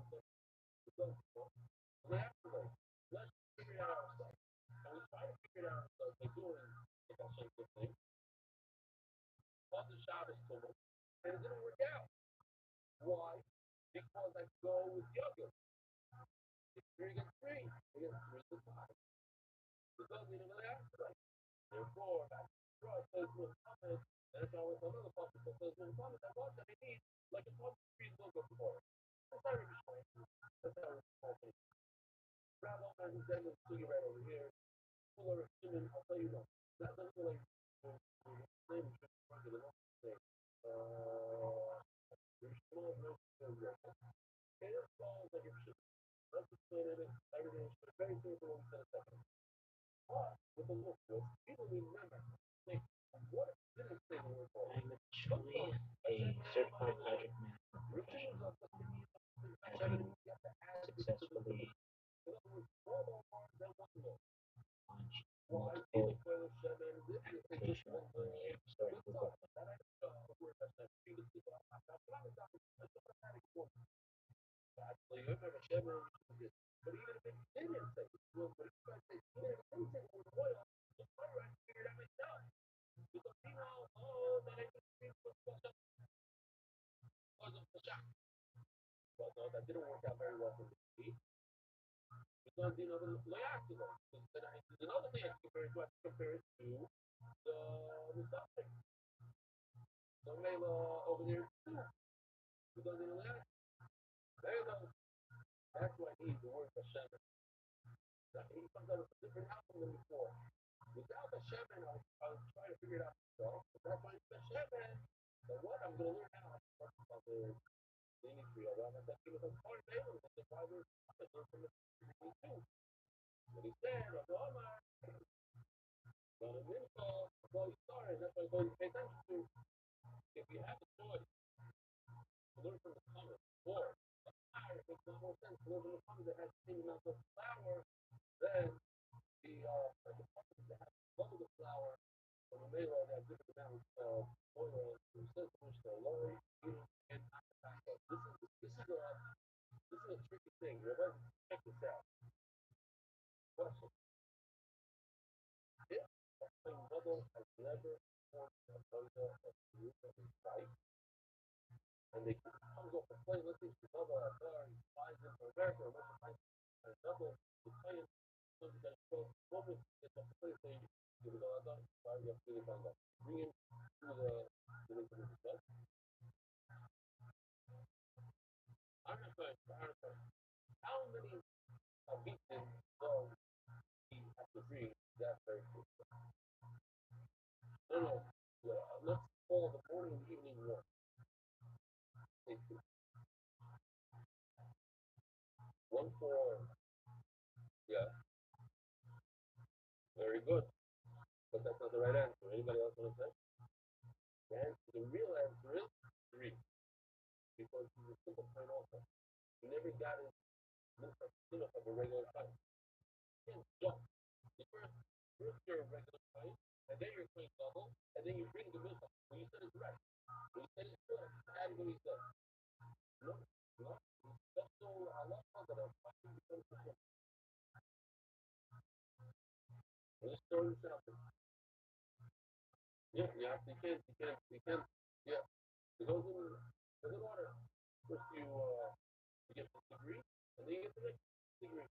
let's figure it out ourselves. And we try to figure it out ourselves by doing the same thing. On the Shabbos total, and it didn't work out. Why? Because I go with yogurt. It's 3 against 3. Against 3 to 5. Because you know that. Therefore, right, says with comment, and it's always another topic that says with comment, I want that I need like a top 3 logo for it. That's not really strange. That's not really strange. Rabbi, as he said, let's see right over here. Fuller, Shimon, I'll tell you what. That doesn't like name to the next thing. Your small milk it falls like your shit. Let's explain it. Everything is very simple in a second. But with the look, people need to remember. Like, what if you didn't say the word for it? I'm actually a certified project manager having successfully launched multiple applications for a historical book. Actually, you remember Chevron, but even if it didn't say it, but if I say it didn't say oil, just I figured out myself. Because you know, oh, that I just was a shock. But no, that didn't work out very well for me. Because you know the Loyaculo. There's another thing I compare it to. I compare it to the suffix. So Mela over there too. Because in Loyaculo, that's why I need the word. Hashem. He comes out with a different album than before. Without Hashem, I was trying to figure it out myself. But that's why Hashem. So what? I'm going to learn how to talk about the industry. I want that he was a part of it. That's the why we're learn from the too. But he said, oh my. But in this call, well, he started. That's why I go to pay attention to. If you have a choice to learn from the comments, or a fire, it makes more sense to learn from the comments that has the same amount of flour than the comments that have double the flour from the mail that have different amounts of oil to sensors, to lower, and this is a tricky thing. Remember, check this out. Question. If a mother has never formed a photo of you in his life, and they comes off the plane, let's say she's another finds it for America, or let's find another the plane, so you got to go over, gets off the plane, say, you know, I'm done, sorry, you have to really find out. Bring him to the interview. I'm not going to how many victims does he have to bring that very quick? No. Let's call the morning and evening one. One for yeah. Very good. But that's not the right answer. Anybody else want to say? The real answer is 3. Because he's a simple point also. He never got his milk of a regular fight. You can't jump. First you're a regular fight, and then you're playing double, and then you bring the milk up. When you said it's right. When you said it's good, add what he said. No. That's so I love how that I'm fighting because of him. Let's throw this out there. Yeah, you can't. Yeah. It goes in order. First you get this degree, and then you get the next degree.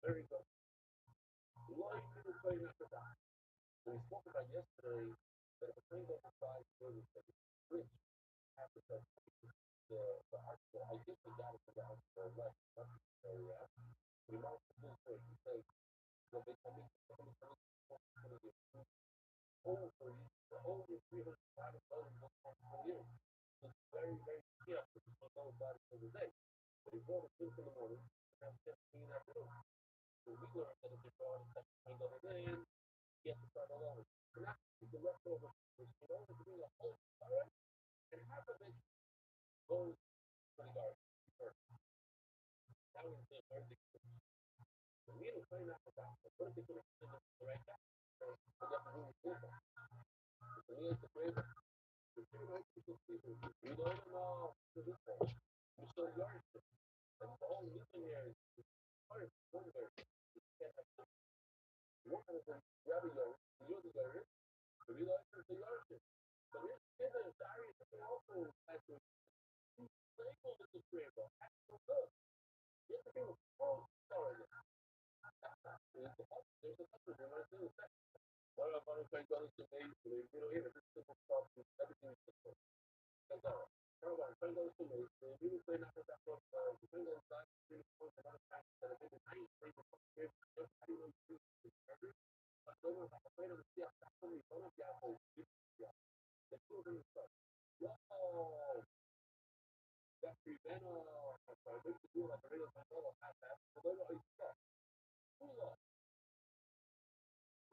Very good. Why you need to play after that? We spoke about yesterday that if a plane doesn't fly, it's rich. After the article, I guess we got it from the article left. Not necessarily that. We might have to do it. He says, well, they come in, over 300 years. It's very, very key up to know about it for the day. But he brought it in the morning, and I'm just clean afternoon. So we learned that if you brought it back to the day, you have to start all over. So now, the leftover, in order to do the whole fire, and half of it goes to the garden first. That was the first thing. So we don't find out about the first thing to the right guy. So we got to do the full one. So we have to pray. We don't know to this point. We show yardstick. And the whole missionary is part of one of them. One of them, Rabbi, you're the yardstick. So we like the yardstick. But it's in the diary, they also had to label the rainbow. That's so good. You have to be full story. There's a couple of them. What about if I go to the base, you know, here, this simple stuff, everything is simple. That's all right. How about if I go to the base, you will play not that much, depending on the size, you know, another fact that I think it's nice, they can put it in, I don't know, but no one's afraid of the sea, that's only one of the apples, yeah. The children stuff. Whoa! That prevent, I wish to do like a regular Manolo hat, so they know he's stuck. Cool off.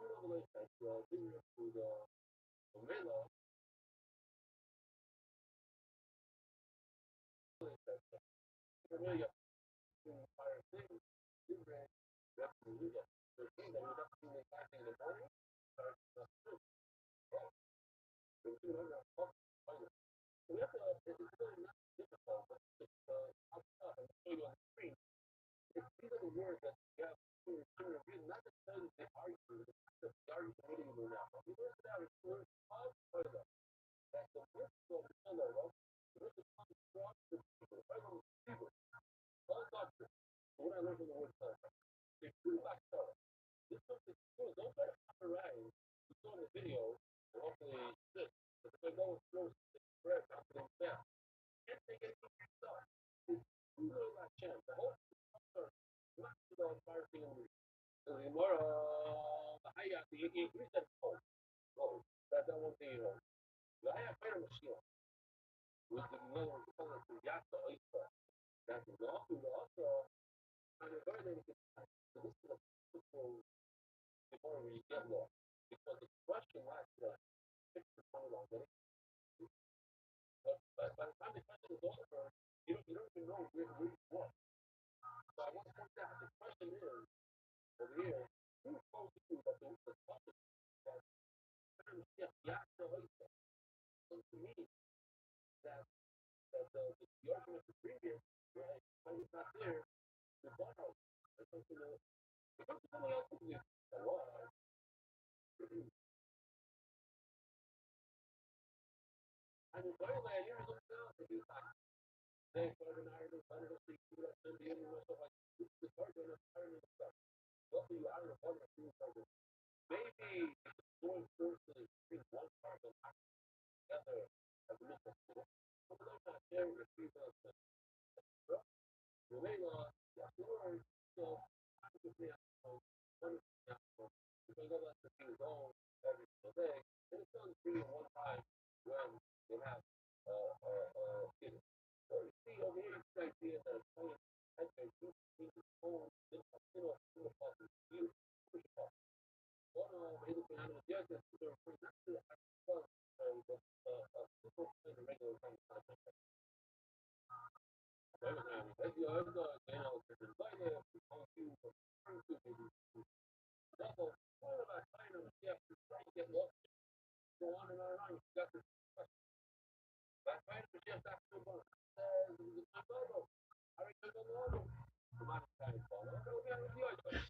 Cool over like that, bring it to the Melo. Really got fire thing, different, that's the legal. The thing that we have to do in the morning, starts to do. So we have to, it's really not difficult, but it's up top, and show you on the screen. These are the words that you have to read, not necessarily they argue, the argument meaning you now. But we learn that it's words of further. That's the word of the fellow, the word of comes from the people, the final people. All doctrine. So what I learned from the word fellow, they put it back to this is something cool. Don't try to copyright. You saw in the video, or hopefully this. But if I go and throw 6 bread, increase that cold. Oh, that one thing you know. I have fair machine with the lower color to Yasa Oyster. That's also kind of very limited. So this is a typical before we get lost. Because the question lasts like 6 to 20 long minutes. But by the time the question is over, you don't even know where you was. So I want to point out the question is over here, who told you that the topic that Yasa Oyster? So to me, that the argument is previous, right? When it's not there, the bottle. That's something else. Because something else is a lot. And it's very like you're looking out for these times. They started an Ireland, started a street, that and the end of stuff like this. The target of Ireland stuff. Also, you Ireland, other things like this. Maybe going forces bring one part of together as a mission. Some of them not there with people. The way the story, so I could say, one example, if I go back to things on every single day, and it's only free one time when they have you know, so you see over here, it's the idea that it's only I can do things home, this you know, possible you push it off. One maybe the animal the other to their free not to the people in the regular kind of content. As you are the you know, the designer how to double all of that kind of yeah, try to get lost, go on and on and on. You got this that kind of just after one. I reckon the normal. The man is kind of fun. I don't know what the other.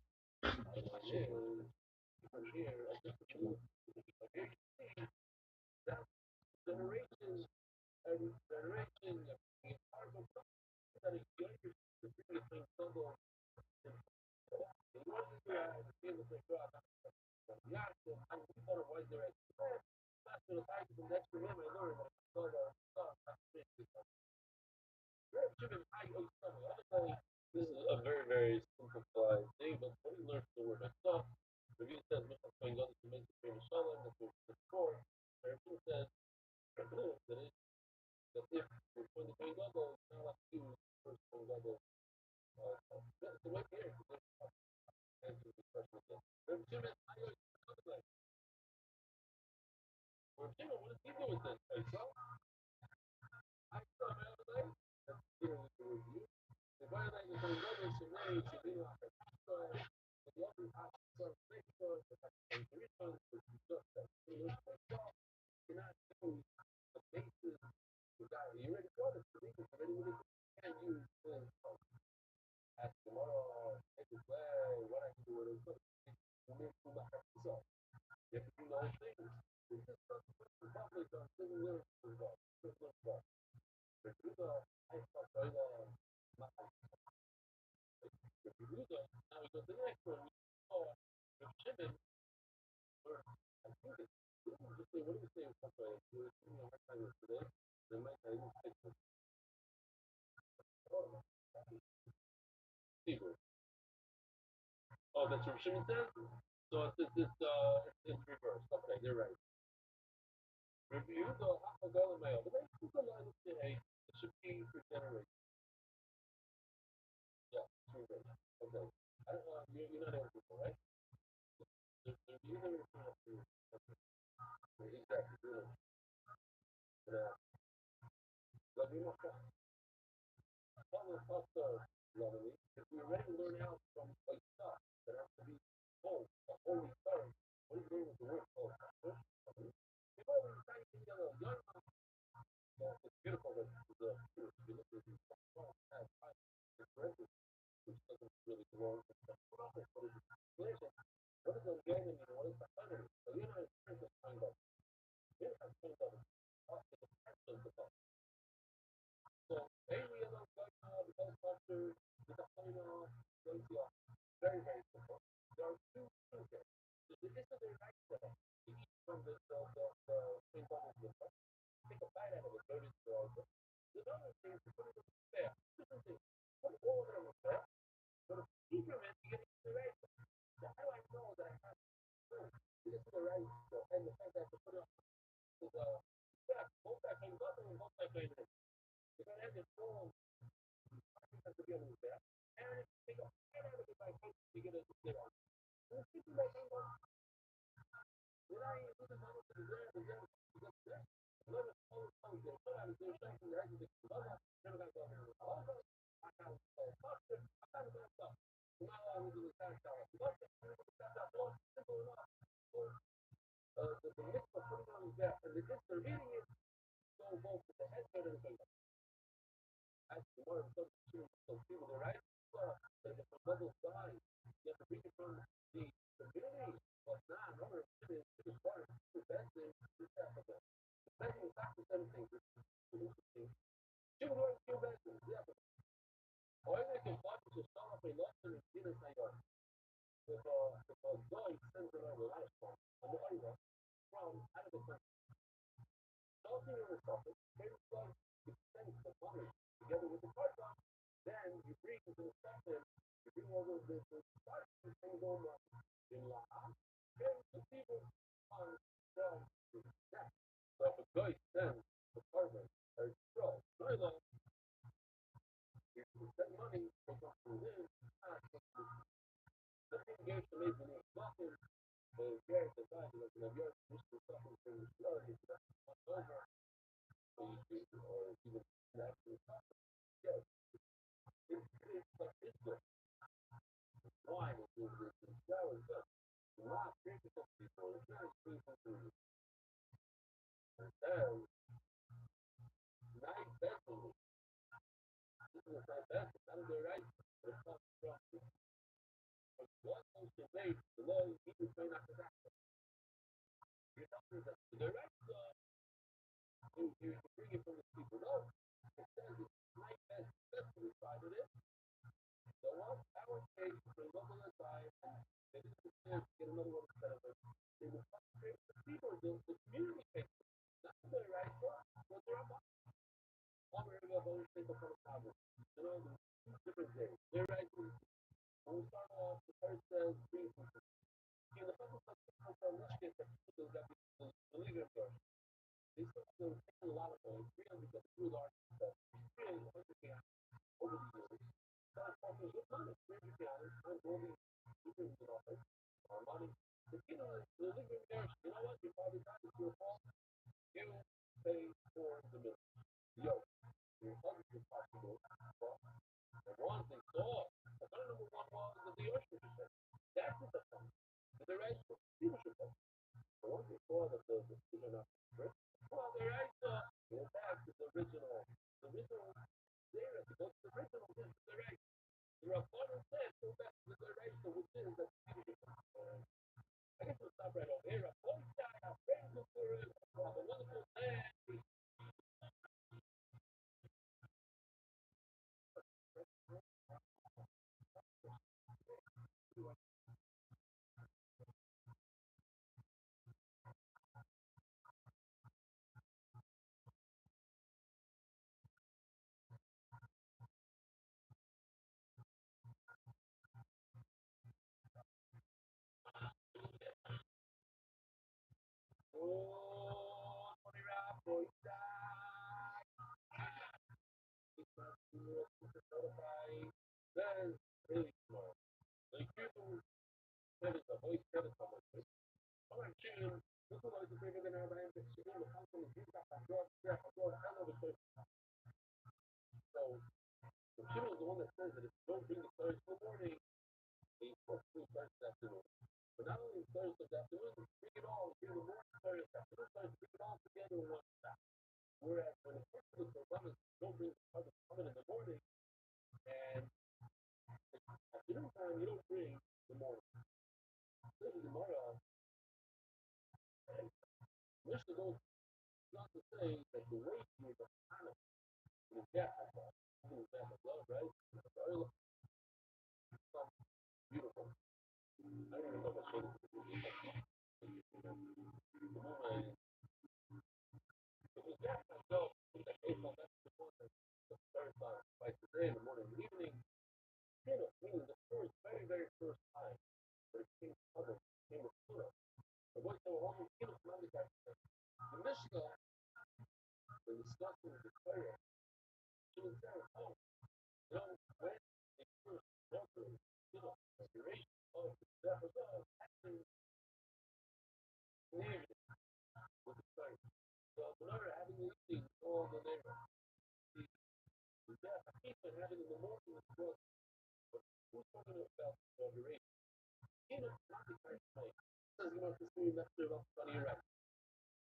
From here, I just that generation and generation is hard to that is younger to really think double. You want to be able to draw yeah, so I thought why they're at that's the fact the next to him I learned that I thought chicken high this is a very, very simplified thing, but when you learn the word myself, review says Mr. Twingo to make the famous shalom, that's the score. Review says that if when the Twingo goes, not like you first Twingo goes. So right here, answer the question again. Review is I always like Review, what is he doing with this? So I saw my other day, that's here with the review. The violate the Twingo is to me to be like so the other half so make sure that and the reason is just that you cannot use the basis you got you already got it, the basis already with it. You can't use this as tomorrow, take it away, what I can do with it, but you need to back up yourself. You have to do the whole thing. It's just the public are still lyrics involved. Just look back. If you do I start right if you do now we go to the next one. Oh, the Shimon, or I think it's just say, what do you say? You're giving me a hard time today. They might I didn't fix it. Hebrew. Oh, that's what Shimon says? So it's reversed. Okay, you're right. Review the Hafagalameo. But that's just a line of say it should be for generation. Yeah, it's reversed. Okay. I don't know, you're not able to, right? The review the return exactly. Let me know. Also, lovely, if we already learn out from like stuff that has to be told, the holy term, what is doing with the word called? People are trying to get a young it's beautiful that the you look at these has differences, which doesn't really belong to the process, but it's explanation. What is the gaming and what is the honor? So you know, it's kind of, it has kind of, the passion of the so mainly about the helicopter, the final, very, very simple. There are two things here. So this is the right side. You eat from the thing bubbles with us. Take a bite out of it, dirty to all this. The other thing is to put it in the fair. Different thing. Put it over in the fair. But if you keep your man, you get it to the right side. So how do I know that I have food?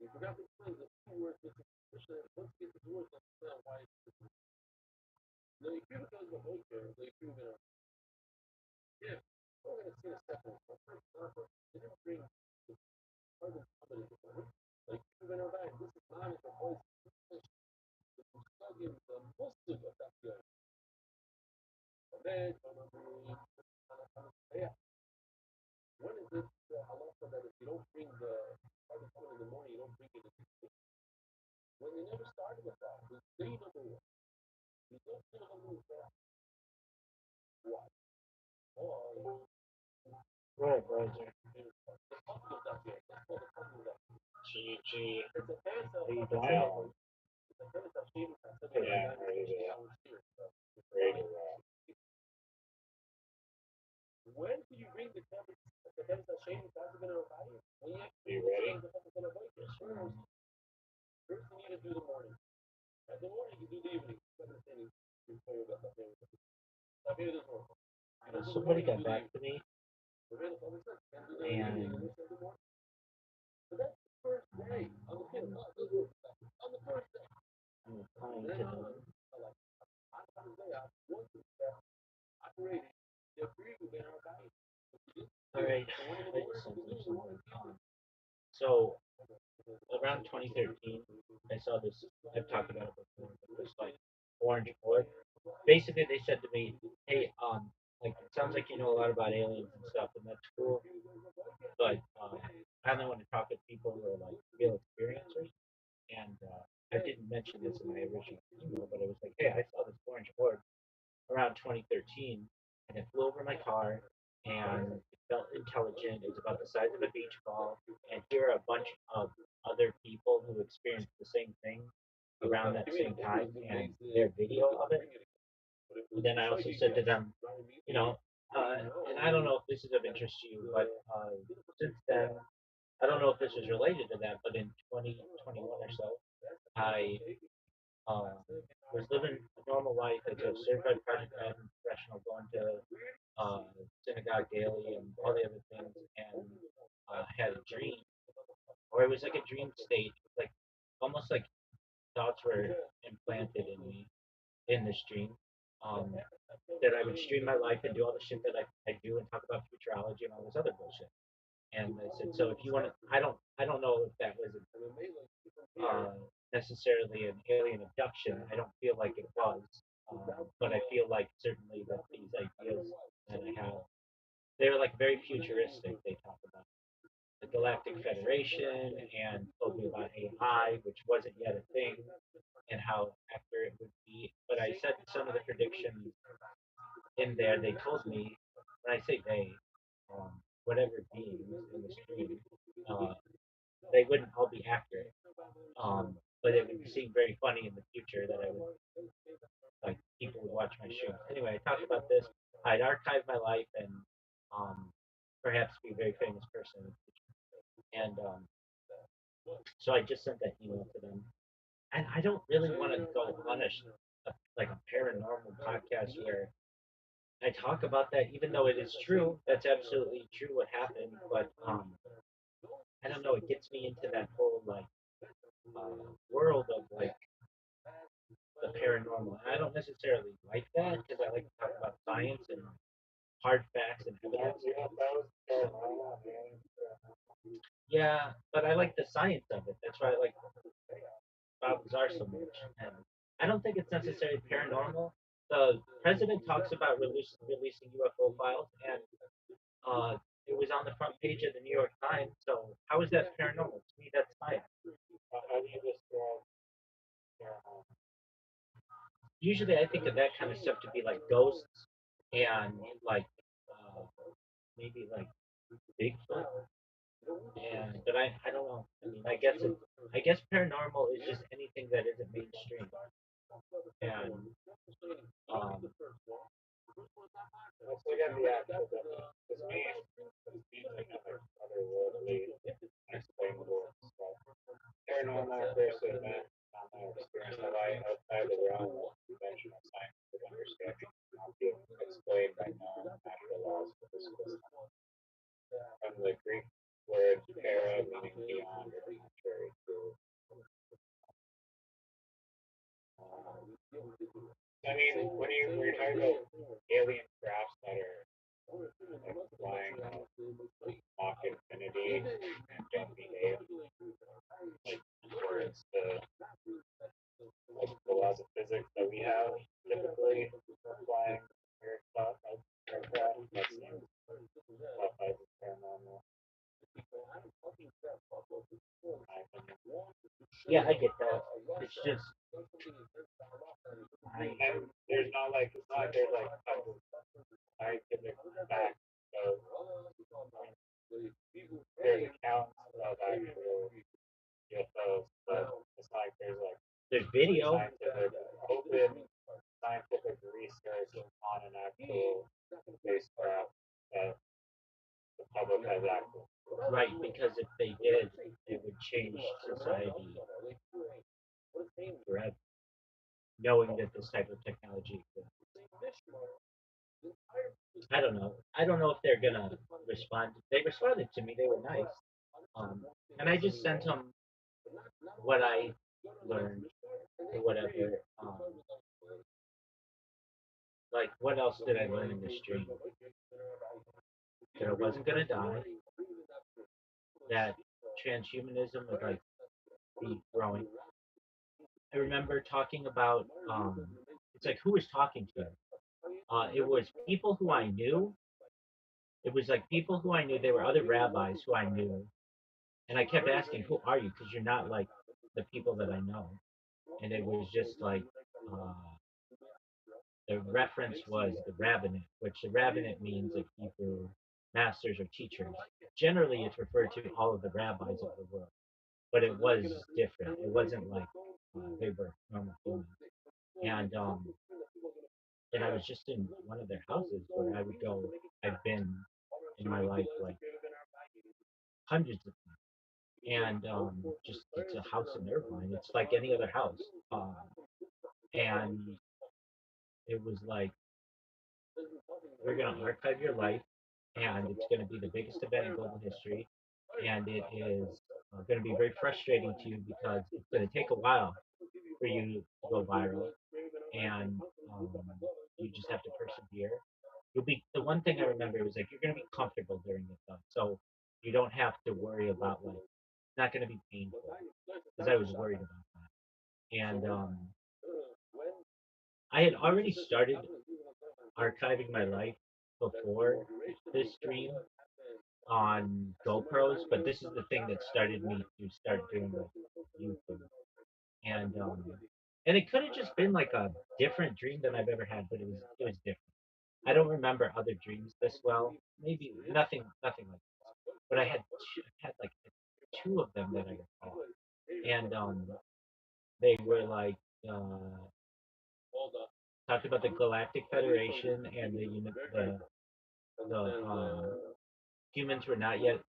You forgot to explain the two words that's once it gets worse, understand why it's no, if you because of okay, if you gonna if we're gonna see a second one. For example, they didn't bring the other somebody before. Like you're gonna write this is not a voice studying the Muslim of that guy. And then yeah. When is it Allah said that if you don't bring the other one in the morning, you don't bring it in the evening? When they never started with that, it was day number one. You don't feel a little bad. Why? Oh, Right, Roger. GG. Are you done? Yeah, I'm ready to ready to rock. When do you bring the cameras? The cameras are shading faster than our body. You ready? First, you need to do the morning. At the morning, you do the evening. Somebody got back to me, and But that's the first day. On the first day. I'm replying to them. All right, I just sent them something. So around 2013, I saw this. I've talked about it before. But this like orange board. Basically, they said to me, "Hey, like it sounds like you know a lot about aliens and stuff, and that's cool. But I only want to talk with people who are like real experiencers." And I didn't mention this in my original email, but it was like, "Hey, I saw this orange board around 2013, and it flew over my car, and it felt intelligent. It was about the size of a beach ball, and here are a bunch of other people who experienced the same thing around that same time, and their video of it." And then I also said to them, you know, and I don't know if this is of interest to you, but since then, I don't know if this was related to that, but in 2021 or so, I was living a normal life as a certified project management professional, going to synagogue daily and all the other things, and had a dream, or it was like a dream state, like almost like thoughts were implanted in me in this dream. Um, that I would stream my life and do all the shit that I do and talk about futurology and all this other bullshit. And I said, so if you want to, I don't know if that was necessarily an alien abduction. I don't feel like it was, but I feel like certainly that these ideas that I have, they're like very futuristic. They talk about the Galactic Federation and told me about AI, which wasn't yet a thing, and how accurate it would be. But I said some of the predictions in there. They told me, when I say they, whatever beings in the stream, uh, they wouldn't all be accurate. But it would seem very funny in the future that I would like people would watch my show. Anyway, I talked about this. I'd archive my life and um, perhaps be a very famous person. And so I just sent that email to them. And I don't really want to go on like a paranormal podcast where I talk about that, even though it is true. That's absolutely true what happened. But I don't know. It gets me into that whole like world of like the paranormal. And I don't necessarily like that because I like to talk about science and hard facts and evidence. Yeah, but I like the science of it. That's why I like Bob Lazar so much. And I don't think it's necessarily paranormal. The president talks about releasing UFO files, and it was on the front page of the New York Times. So how is that paranormal? To me, that's science. How do you describe paranormal? Usually, I think of that kind of stuff to be like ghosts and like uh, maybe like Bigfoot. And but I don't know. I mean, I guess paranormal is just anything that isn't mainstream. And um, Let's look at the actual definition. Because this means like otherworldly, unexplainable stuff. Paranormal refers to event, phenomenon, or experience that lie outside the realm of conventional scientific understanding. I mean, when you're talking about alien crafts that are like flying Mach infinity and don't behave, like towards the laws of physics that we have typically for flying aircraft, that seems qualifies as paranormal. Yeah, I get that. It's just And there's not like it's not like there's like scientific facts. So there's accounts of actual UFOs, but it's not like there's video, scientific open scientific research on an actual spacecraft that the public has access. right? Because if they did, it would change society forever. Knowing that this type of technology exists. I don't know. I don't know if they're gonna respond. They responded to me. They were nice. Um, and I just sent them what I learned or whatever. Like, what else did I learn in this dream? That I wasn't gonna die. That transhumanism would like be growing. I remember talking about. It's like who was talking to? It was people who I knew. It was like people who I knew. There were other rabbis who I knew, and I kept asking, "Who are you?" Because you're not like the people that I know. And it was just like uh, the reference was the rabbinate, which the rabbinate means like Hebrew masters or teachers. Generally, it's referred to all of the rabbis of the world, but it was different. It wasn't like they were normal humans. And and I was just in one of their houses where I would go. I've been in my life like hundreds of times, and just it's a house in Irvine. It's like any other house, and it was like we're gonna archive your life, and it's gonna be the biggest event in global history, and it is gonna be very frustrating to you because it's gonna take a while for you to go viral, and um, you just have to persevere. You'll be the one thing I remember was like you're gonna be comfortable during it though, so you don't have to worry about like it's not gonna be painful because I was worried about that, and I had already started archiving my life before this dream on GoPros, but this is the thing that started me to start doing like YouTube, and and it could have just been like a different dream than I've ever had, but it was different. I don't remember other dreams this well. Maybe nothing like this. But I had like two of them that I recall, and they were like talked about the Galactic Federation and the humans were not yet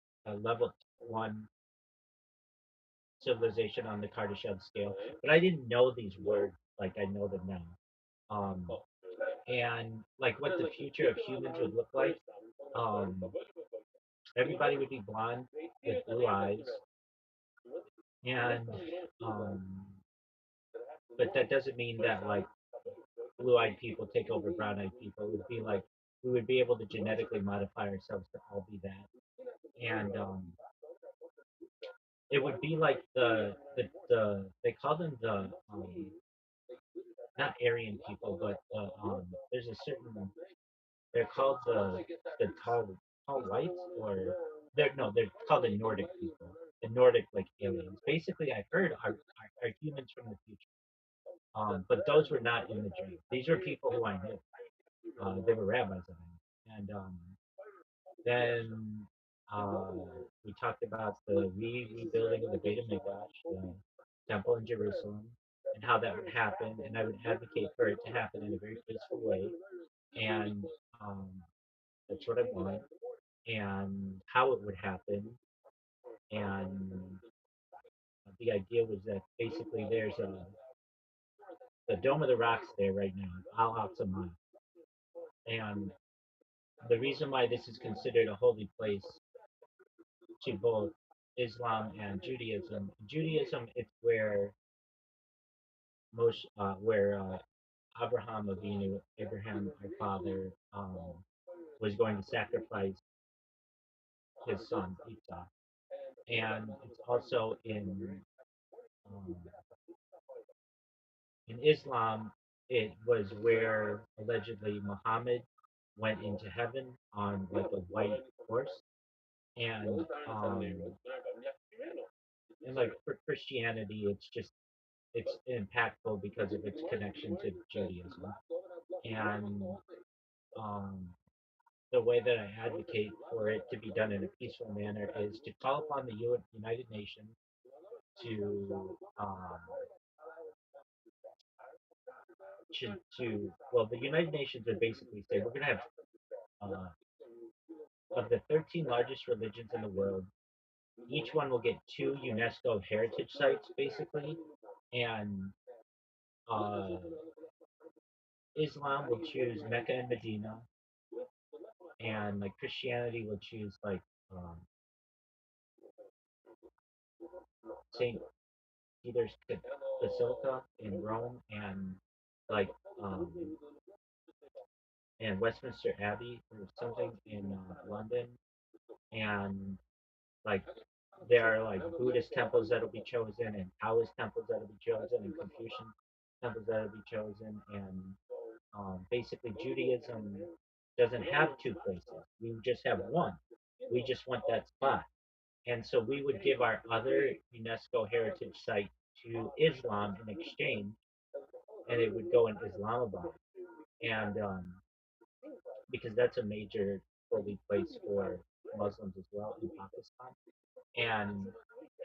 level one civilization on the Kardashev scale, but I didn't know these words like I know them now. Um, and like what the future of humans would look like. Um, everybody would be blonde with blue eyes, and um, but that doesn't mean that like blue-eyed people take over brown-eyed people. It would be like we would be able to genetically modify ourselves to all be that, and it would be like the they call them the not Aryan people, but there's a certain they're called the tall whites or they're no they're called the Nordic people, the Nordic like aliens. Basically, I heard are humans from the future. But those were not in the dream. These were people who I knew. They were rabbis I knew. And then uh, we talked about the rebuilding of the Beit HaMikdash, the temple in Jerusalem, and how that would happen. And I would advocate for it to happen in a very peaceful way. And um, that's what I want. And how it would happen. And the idea was that basically there's the Dome of the Rock's there right now, Al Aqsa Mosque. And the reason why this is considered a holy place to both Islam and Judaism. Judaism, it's where most where Abraham, our father, was going to sacrifice his son Esau, and it's also um, in Islam. It was where allegedly Muhammad went into heaven on like a white horse, and and like for Christianity, it's impactful because of its connection to Judaism, and um, the way that I advocate for it to be done in a peaceful manner is to call upon the United Nations to well, the United Nations would basically say we're going to have of the 13 largest religions in the world, each one will get 2 UNESCO heritage sites, basically, and uh, Islam will choose Mecca and Medina, and like Christianity will choose like um, Saint Peter's Basilica in Rome, and like um, and Westminster Abbey or something in London, and like there are like Buddhist temples that'll be chosen, and Taoist temples that'll be chosen, and Confucian temples that'll be chosen, and basically Judaism doesn't have 2 places. We just have one. We just want that spot, and so we would give our other UNESCO heritage site to Islam in exchange, and it would go in Islamabad, and because that's a major holy place for Muslims as well in Pakistan. And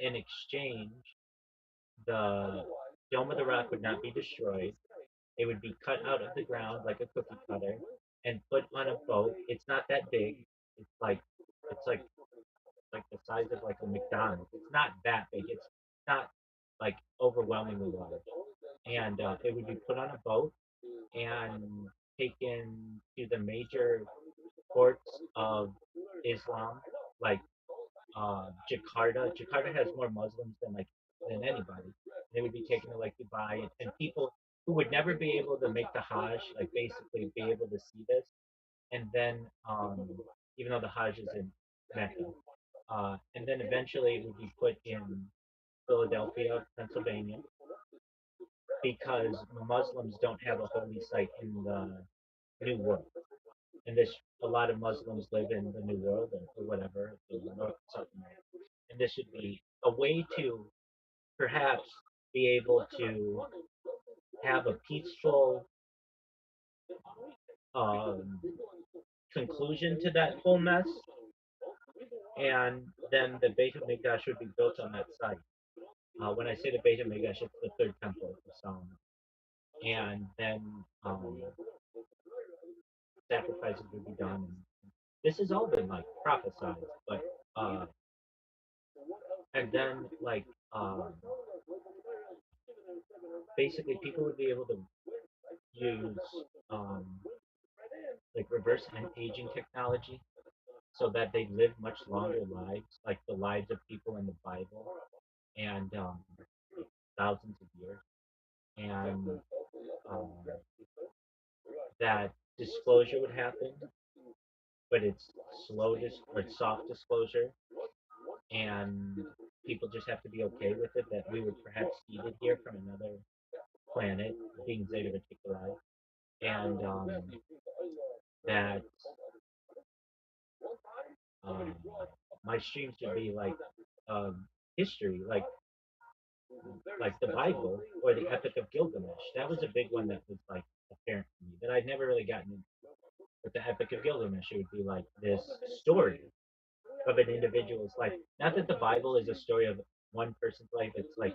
in exchange, the Dome of the Rock would not be destroyed. It would be cut out of the ground like a cookie cutter and put on a boat. It's not that big. It's like like the size of like a McDonald's. It's not that big. It's not like overwhelmingly large. And it would be put on a boat and taken to the major ports of Islam, like Jakarta. Jakarta has more Muslims than anybody. They would be taken to like Dubai, and people who would never be able to make the Hajj, like basically be able to see this, and then even though the Hajj is in Mecca, and then eventually it would be put in Philadelphia, Pennsylvania, because Muslims don't have a holy site in the New World, and this a lot of Muslims live in the New World or whatever, the North South America, and this would be a way to perhaps be able to have a peaceful um, conclusion to that whole mess, and then the Beit HaMikdash would be built on that site. When I say the Beit HaMikdash, it's the third temple of Solomon, and then sacrifices would be done. And this has all been like prophesied, but uh, and then like basically people would be able to use um, like reverse aging technology so that they live much longer lives, like the lives of people in the Bible, and thousands of years, and um, that disclosure would happen, but it's or it's soft disclosure, and people just have to be okay with it that we were perhaps seeded here from another planet, being Zeta Reticuli, and that um, my streams should be like history, like the Bible or the Epic of Gilgamesh. That was a big one that was like apparent to me that I'd never really gotten into. With the Epic of Gilgamesh, it would be like this story of an individual's life. Not that the Bible is a story of one person's life. It's like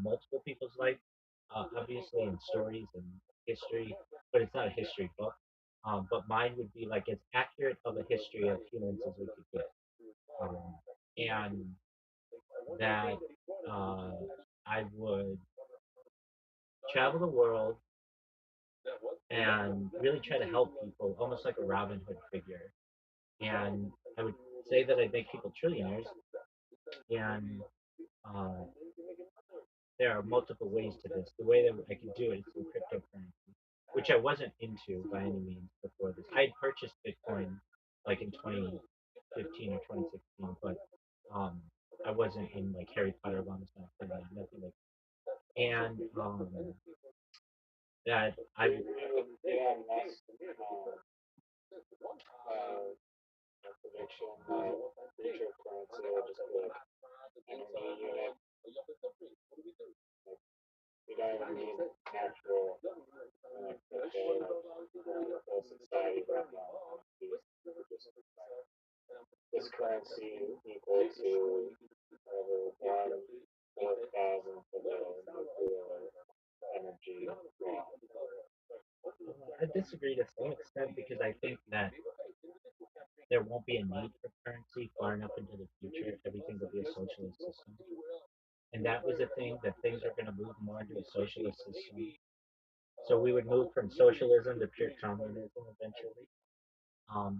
multiple people's life, obviously in stories and history, but it's not a history book. But mine would be like as accurate of a history of humans as we could get, and that uh, I would travel the world and really try to help people, almost like a Robin Hood figure. And I would say that I'd make people trillionaires, and uh, there are multiple ways to this. The way that I could do it is through cryptocurrency, which I wasn't into by any means before this. I had purchased Bitcoin like in 2015 or 2016, but um, I wasn't in like Harry Potter ones, nothing like. And that I Elon Musk a prediction that cryptocurrency will just be like energy unit. You don't even need natural whole society right now. This currency equal to whatever 1/4,000 for the nuclear energy law. I disagree to some extent because I think that there won't be a need for currency far enough into the future. Everything will be a socialist system. And that was the thing that things are going to move more into a socialist system. So we would move from socialism to pure communism eventually.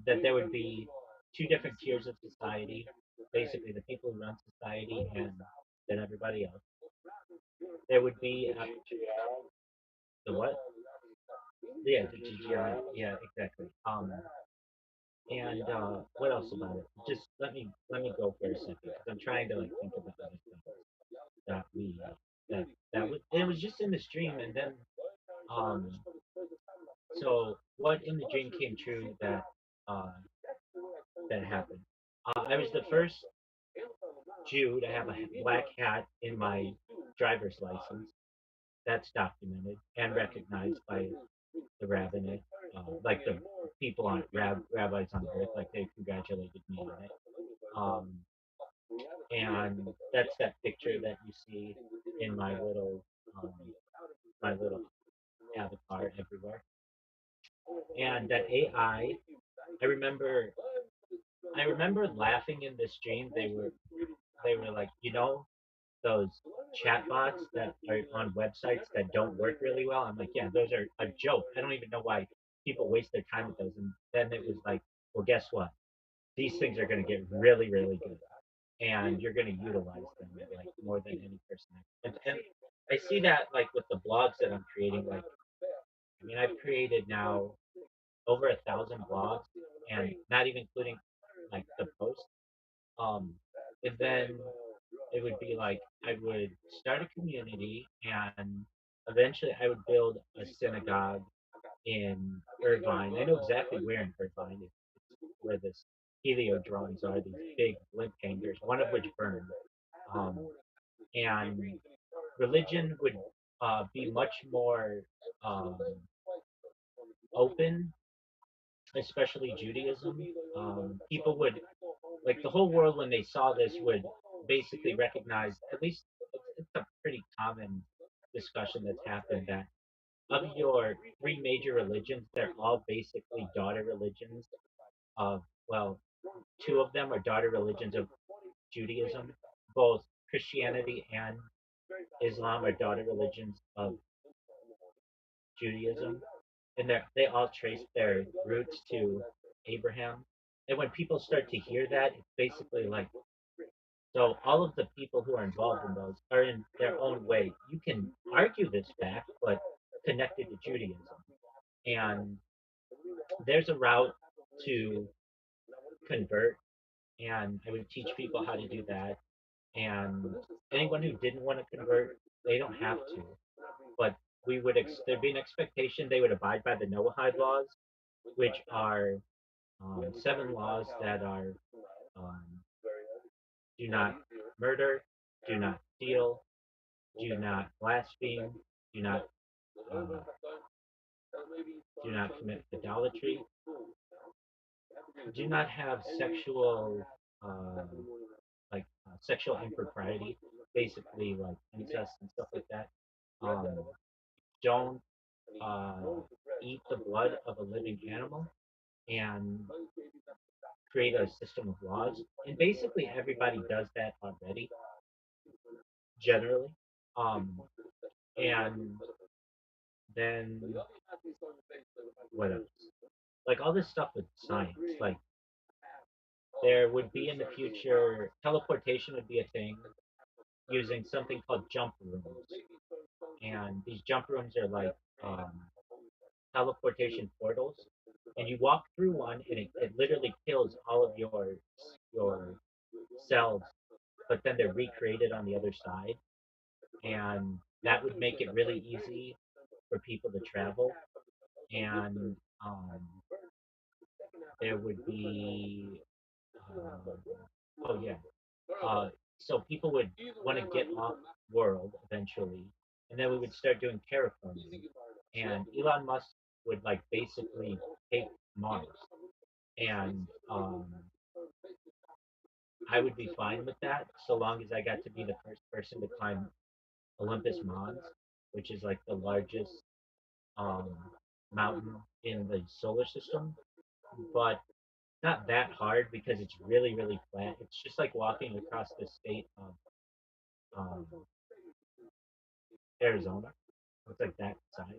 That there would be two different tiers of society, basically the people who run society and then everybody else. There would be the what? Yeah, the GGI. Yeah, exactly. And what else about it? Just let me go for a second because I'm trying to like think about other things that we that was it was just in this dream and then um so what in the dream came true uh that happened. I was the first Jew to have a black hat in my driver's license. That's documented and recognized by the rabbinate, like the people on rabbis on earth, like they congratulated me on it. Um, and that's that picture that you see in um, my little avatar everywhere. And that AI, I remember, I remember laughing in this dream. They were like, those chatbots that are on websites that don't work really well. I'm like, yeah, those are a joke. I don't even know why people waste their time with those. And then it was like, well, guess what? These things are going to get really, really good, and you're going to utilize them like more than any person. And I see that like with the blogs that I'm creating. Like, I mean, I've created now over 1,000 blogs, and not even including like the posts. And then it would be like I would start a community, and eventually I would build a synagogue in Irvine. I know exactly where in Irvine. It's where this helio drawings are, these big blimp hangars, one of which burned. Um, and religion would be much more um, open, especially Judaism. People would, like the whole world when they saw this, would basically recognize, at least it's a pretty common discussion that's happened, that of your three major religions, they're all basically daughter religions of, well, two of them are daughter religions of Judaism. Both Christianity and Islam are daughter religions of Judaism, and they all trace their roots to Abraham. And when people start to hear that, it's basically like, so all of the people who are involved in those are in their own way. You can argue this fact, but connected to Judaism. And there's a route to convert, and I would teach people how to do that. And anyone who didn't want to convert, they don't have to. But there'd be an expectation they would abide by the Noahide laws, which are 7 laws that are um, do not murder, do not steal, do not blaspheme, do not uh, do not commit idolatry, do not have sexual impropriety, basically like incest and stuff like that. Um, don't uh, eat the blood of a living animal, and create a system of laws. And basically, everybody does that already, generally. Um, and then what else? Like all this stuff with science, like there would be in the future teleportation would be a thing. using something called jump rooms. And these jump rooms are like um, teleportation portals. And you walk through one, and it literally kills all of your cells, but then they're recreated on the other side. And that would make it really easy for people to travel. And there would be, oh yeah, so people would want to get off world eventually, and then we would start doing terraforming. And Elon Musk would like basically take Mars, and I would be fine with that so long as I got to be the first person to climb Olympus Mons, which is like the largest um, mountain in the solar system. But not that hard because it's really, really flat. It's just like walking across the state of um, Arizona. It's like that size.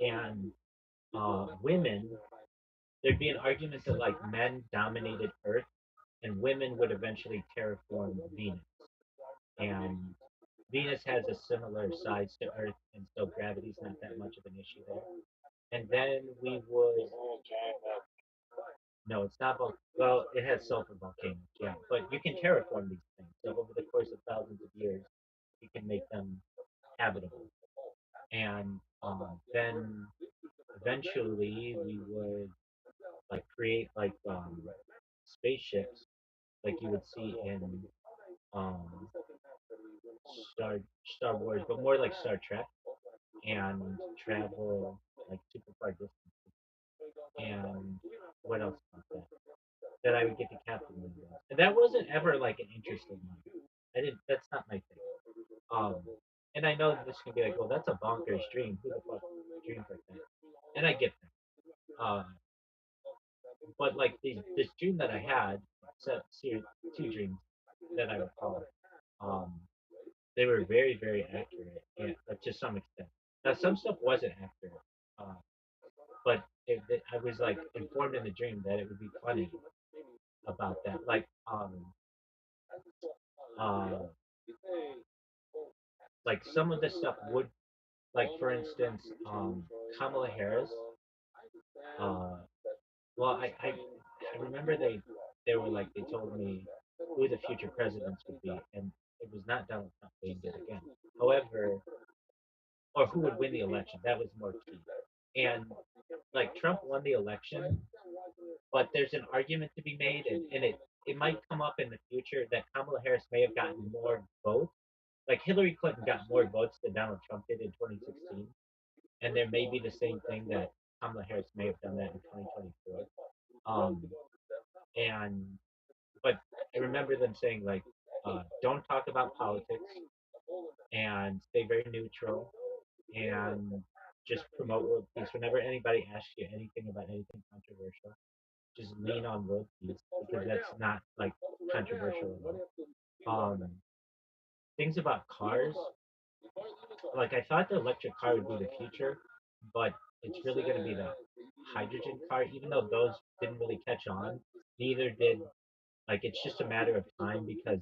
And women, there'd be an argument that like men dominated Earth and women would eventually terraform Venus. And Venus has a similar size to Earth, and so gravity's not that much of an issue there. And then we would. No, it's not. Well, it has sulfur volcanoes, yeah, but you can terraform these things. So over the course of thousands of years, you can make them habitable. And then eventually we would like create like spaceships like you would see in um, Star Wars, but more like Star Trek, and travel like super far distances. And what else about that? That I would get to captain one of those. And that wasn't ever like an interest of mine. I didn't. That's not my thing. Um, and I know this can be like, well, that's a bonkers dream. Who the fuck dreams like that? And I get that. But like this dream that I had, two dreams that I recall. Um, they were very, very accurate, and to some extent. Now, some stuff wasn't accurate, uh, but I was like informed in the dream that it would be funny about that. Uh, like some of the stuff would, like for instance, Kamala Harris. Uh, well, I remember they were like they told me who the future presidents would be, and it was not Donald Trump being it again. However, or who would win the election. That was more key. And like Trump won the election, but there's an argument to be made, and it might come up in the future that Kamala Harris may have gotten more votes. Like Hillary Clinton got more votes than Donald Trump did in 2016, and there may be the same thing that Kamala Harris may have done that in 2024. Um, and but I remember them saying like, don't talk about politics and stay very neutral and just promote world peace. Whenever anybody asks you anything about anything controversial, just lean on world peace because that's not like controversial at all. Things about cars, like I thought the electric car would be the future, but it's really going to be the hydrogen car. Even though those didn't really catch on, neither did like it's just a matter of time because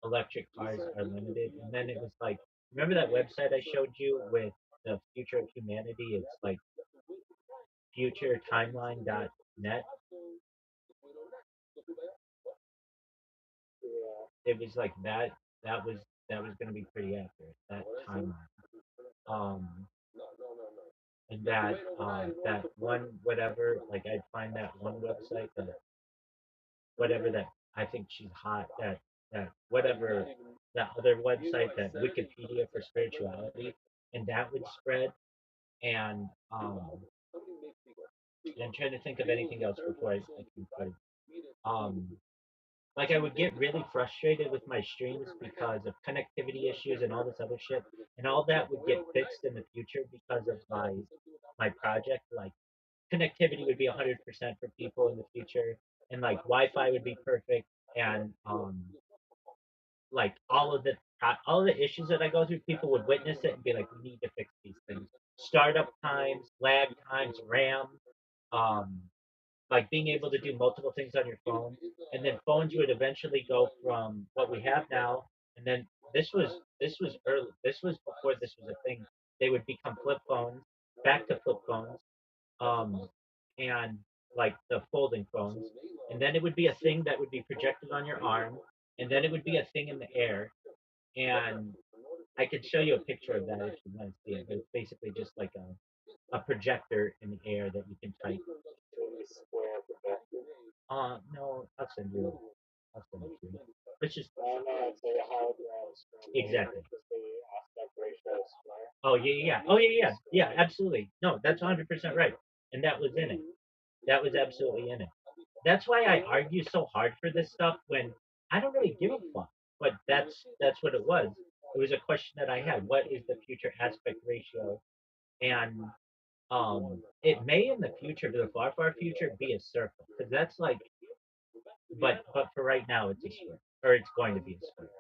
electric cars are limited. And then it was like, remember that website I showed you with the future of humanity? It's like futuretimeline.net. It was like that. That was that was going to be pretty accurate. That timeline. Um, and that one whatever like I'd find that one website that whatever that I think she's hot that whatever that other website that Wikipedia for spirituality and that would spread and I'm trying to think of anything else before I conclude. Um, like I would get really frustrated with my streams because of connectivity issues and all this other shit, and all that would get fixed in the future because of my project. Like connectivity would be 100% for people in the future, and like Wi-Fi would be perfect, and like all of the issues that I go through, people would witness it and be like, "We need to fix these things." Startup times, lag times, RAM, um, like being able to do multiple things on your phone, and then phones would eventually go from what we have now, and then this was early. This was before this was a thing. They would become flip phones, back to flip phones, um, and like the folding phones, and then it would be a thing that would be projected on your arm, and then it would be a thing in the air, and I could show you a picture of that if you want to see it. But it's basically just like a projector in the air that you can type. Square projector. No, I'll send you. I'll send it to you. It's just No, no, it's a hologram screen. exactly. Just the aspect ratio is square. Oh yeah, yeah. Oh yeah, yeah, yeah. Absolutely. No, that's 100% right. And that was in it. That was absolutely in it. That's why I argue so hard for this stuff when I don't really give a fuck. But that's what it was. It was a question that I had. What is the future aspect ratio? And it may in the future, to the far far future, be a circle because that's like. But for right now, it's a square, or it's going to be a square.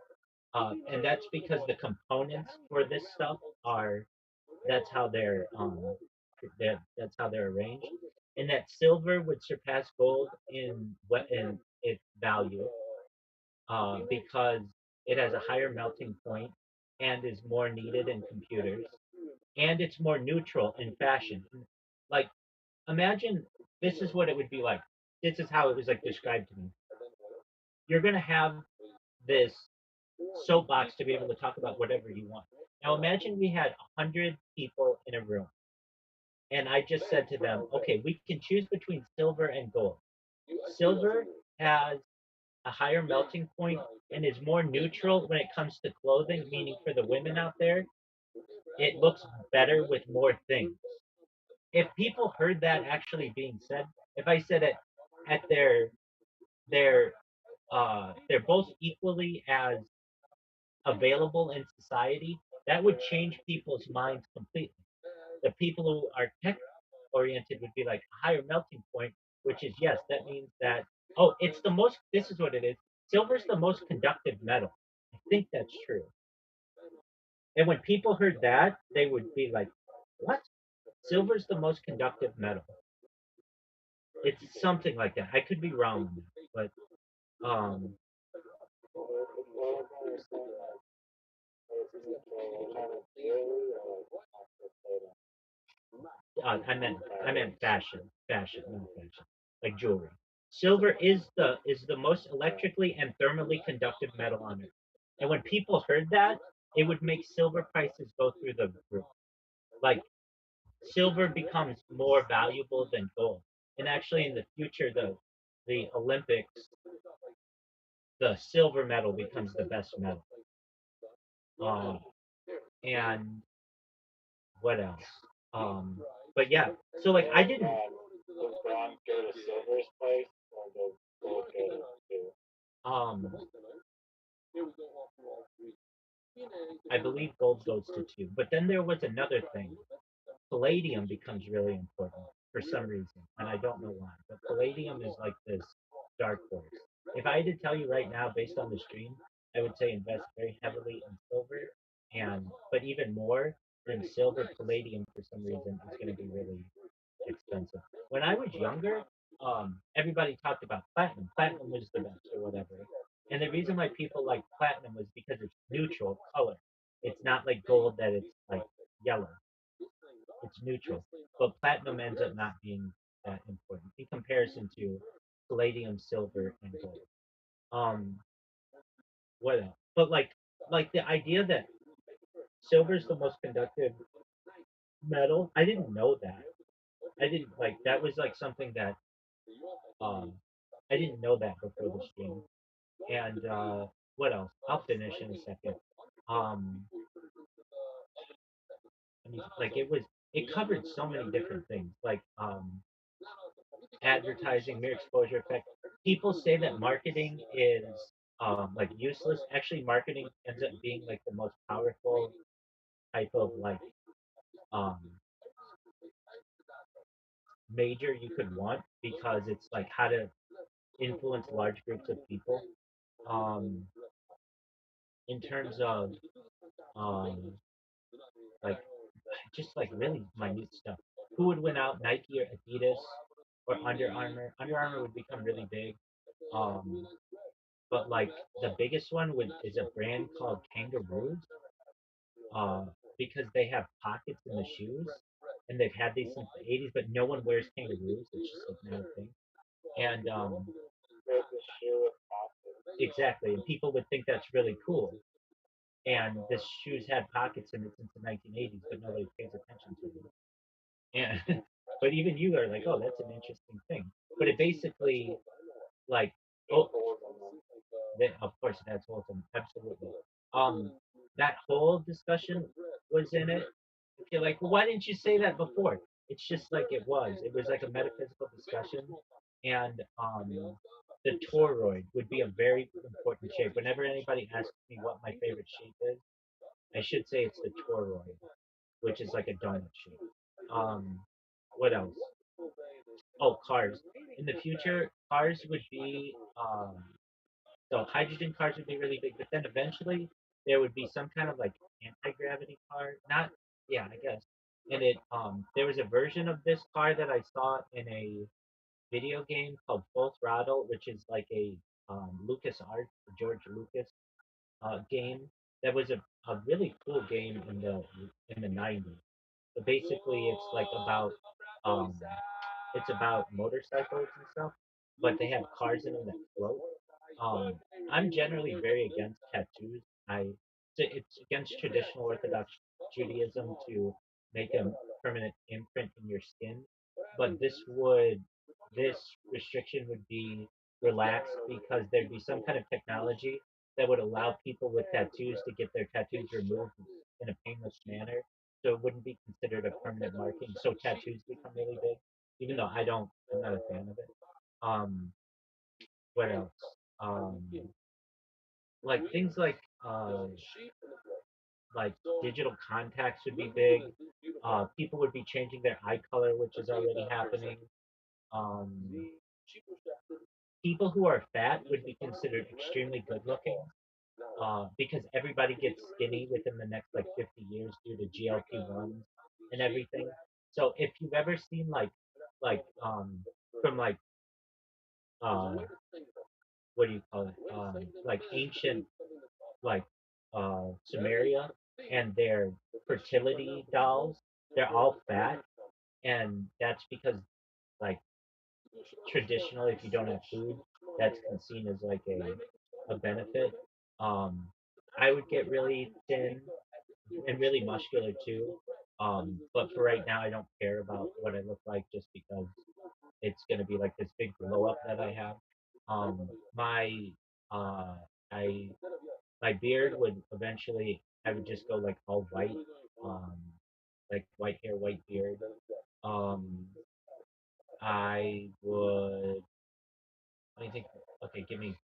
And that's because the components for this stuff are that's how that's how they're arranged, and that silver would surpass gold in its value because it has a higher melting point and is more needed in computers, and it's more neutral in fashion. Like imagine this is what it would be like. This is how it was like described to me. You're gonna have this soapbox to be able to talk about whatever you want. Now imagine we had 100 people in a room, and I just said to them, okay, we can choose between silver and gold. Silver has a higher melting point and is more neutral when it comes to clothing, meaning for the women out there, it looks better with more things. If people heard that actually being said, if I said it at their they're both equally as available in society, that would change people's minds completely. The people who are tech oriented would be like a higher melting point, which is yes, that means that it's the most. This is what it is. Silver's the most conductive metal. I think that's true. And when people heard that, they would be like, "What? Silver's the most conductive metal." It's something like that. I could be wrong, but um, What was I understand that? Was neutral kind of theory or actual clothing? I meant fashion, not fashion, like jewelry. Silver is the most electrically and thermally conductive metal on Earth. And when people heard that, it would make silver prices go through the roof. Like silver becomes more valuable than gold. And actually, in the future, the Olympics, the silver medal becomes the best medal. Um, and what else? But yeah, so like I didn't. Does bronze go to silver's place or does gold go to? Um, I believe gold goes to two. But then there was another thing. Palladium becomes really important for some reason, and I don't know why. But palladium is like this dark horse. If I had to tell you right now, based on the stream, I would say invest very heavily in silver, and but even more than silver, palladium for some reason is going to be really expensive. When I was younger, everybody talked about platinum. Platinum was the best or whatever. And the reason why people like platinum was because it's neutral color. It's not like gold that it's like yellow. It's neutral. But platinum ends up not being that important in comparison to palladium, silver, and gold. Um, what else? But like the idea that silver is the most conductive metal, I didn't know that. I didn't like that was like something that um I didn't know that before the stream. And what else? I'll finish in a second. Um, I mean, like it covered so many different things, like advertising, mere exposure effect. People say that marketing is like useless. Actually, marketing ends up being like the most powerful type of like um, major you could want because it's like how to influence large groups of people. Um, in terms of um, like just like really minute stuff. Who would win out, Nike or Adidas or Under Armour? Under Armour would become really big. Um, but like the biggest one is a brand called Kangaroos, uh, because they have pockets in the shoes, and they've had these since the '80s, but no one wears kangaroos. It's just like not a thing. And There's a shoe with pockets. exactly, and people would think that's really cool. And this shoes had pockets in it since the 1980s, but nobody pays attention to them. And but even you are like, oh, that's an interesting thing. But it basically like, oh, of course it has holes in it, absolutely. Um, that whole discussion was in it. If you're like, well, why didn't you say that before? It's just like it was. It was like a metaphysical discussion, and the toroid would be a very important shape. Whenever anybody asks me what my favorite shape is, I should say it's the toroid, which is like a donut shape. Um, what else? Oh, cars. In the future, cars would be so hydrogen cars would be really big, but then eventually there would be some kind of like anti-gravity car. Not, yeah, I guess. And it there was a version of this car that I saw in a video game called Full Throttle, which is like a Lucas Art, George Lucas game. That was a really cool game in the '90s. But basically, um, it's about motorcycles and stuff, but they have cars in them that float. Um, I'm generally very against tattoos. It's against traditional Orthodox Judaism to make a permanent imprint in your skin, but this restriction would be relaxed because there'd be some kind of technology that would allow people with tattoos to get their tattoos removed in a painless manner, so it wouldn't be considered a permanent marking. So tattoos become really big, even though I'm not a fan of it. Um, what else? Um, like things like digital contacts would be big. People would be changing their eye color, which is already happening. Um, People who are fat would be considered extremely good looking, because everybody gets skinny within the next like 50 years due to GLP-1s and everything. So if you've ever seen from like uh, what do you call it? Like ancient like Samaria and their fertility dolls, they're all fat, and that's because like traditionally, if you don't have food, that's seen as like a benefit. Um, I would get really thin and really muscular too. But for right now, I don't care about what I look like just because it's gonna be like this big blow up that I have. Um, my uh, I my beard would eventually I would just go like all white, um, like white hair, white beard. Um, I would. Let me think. Okay, give me a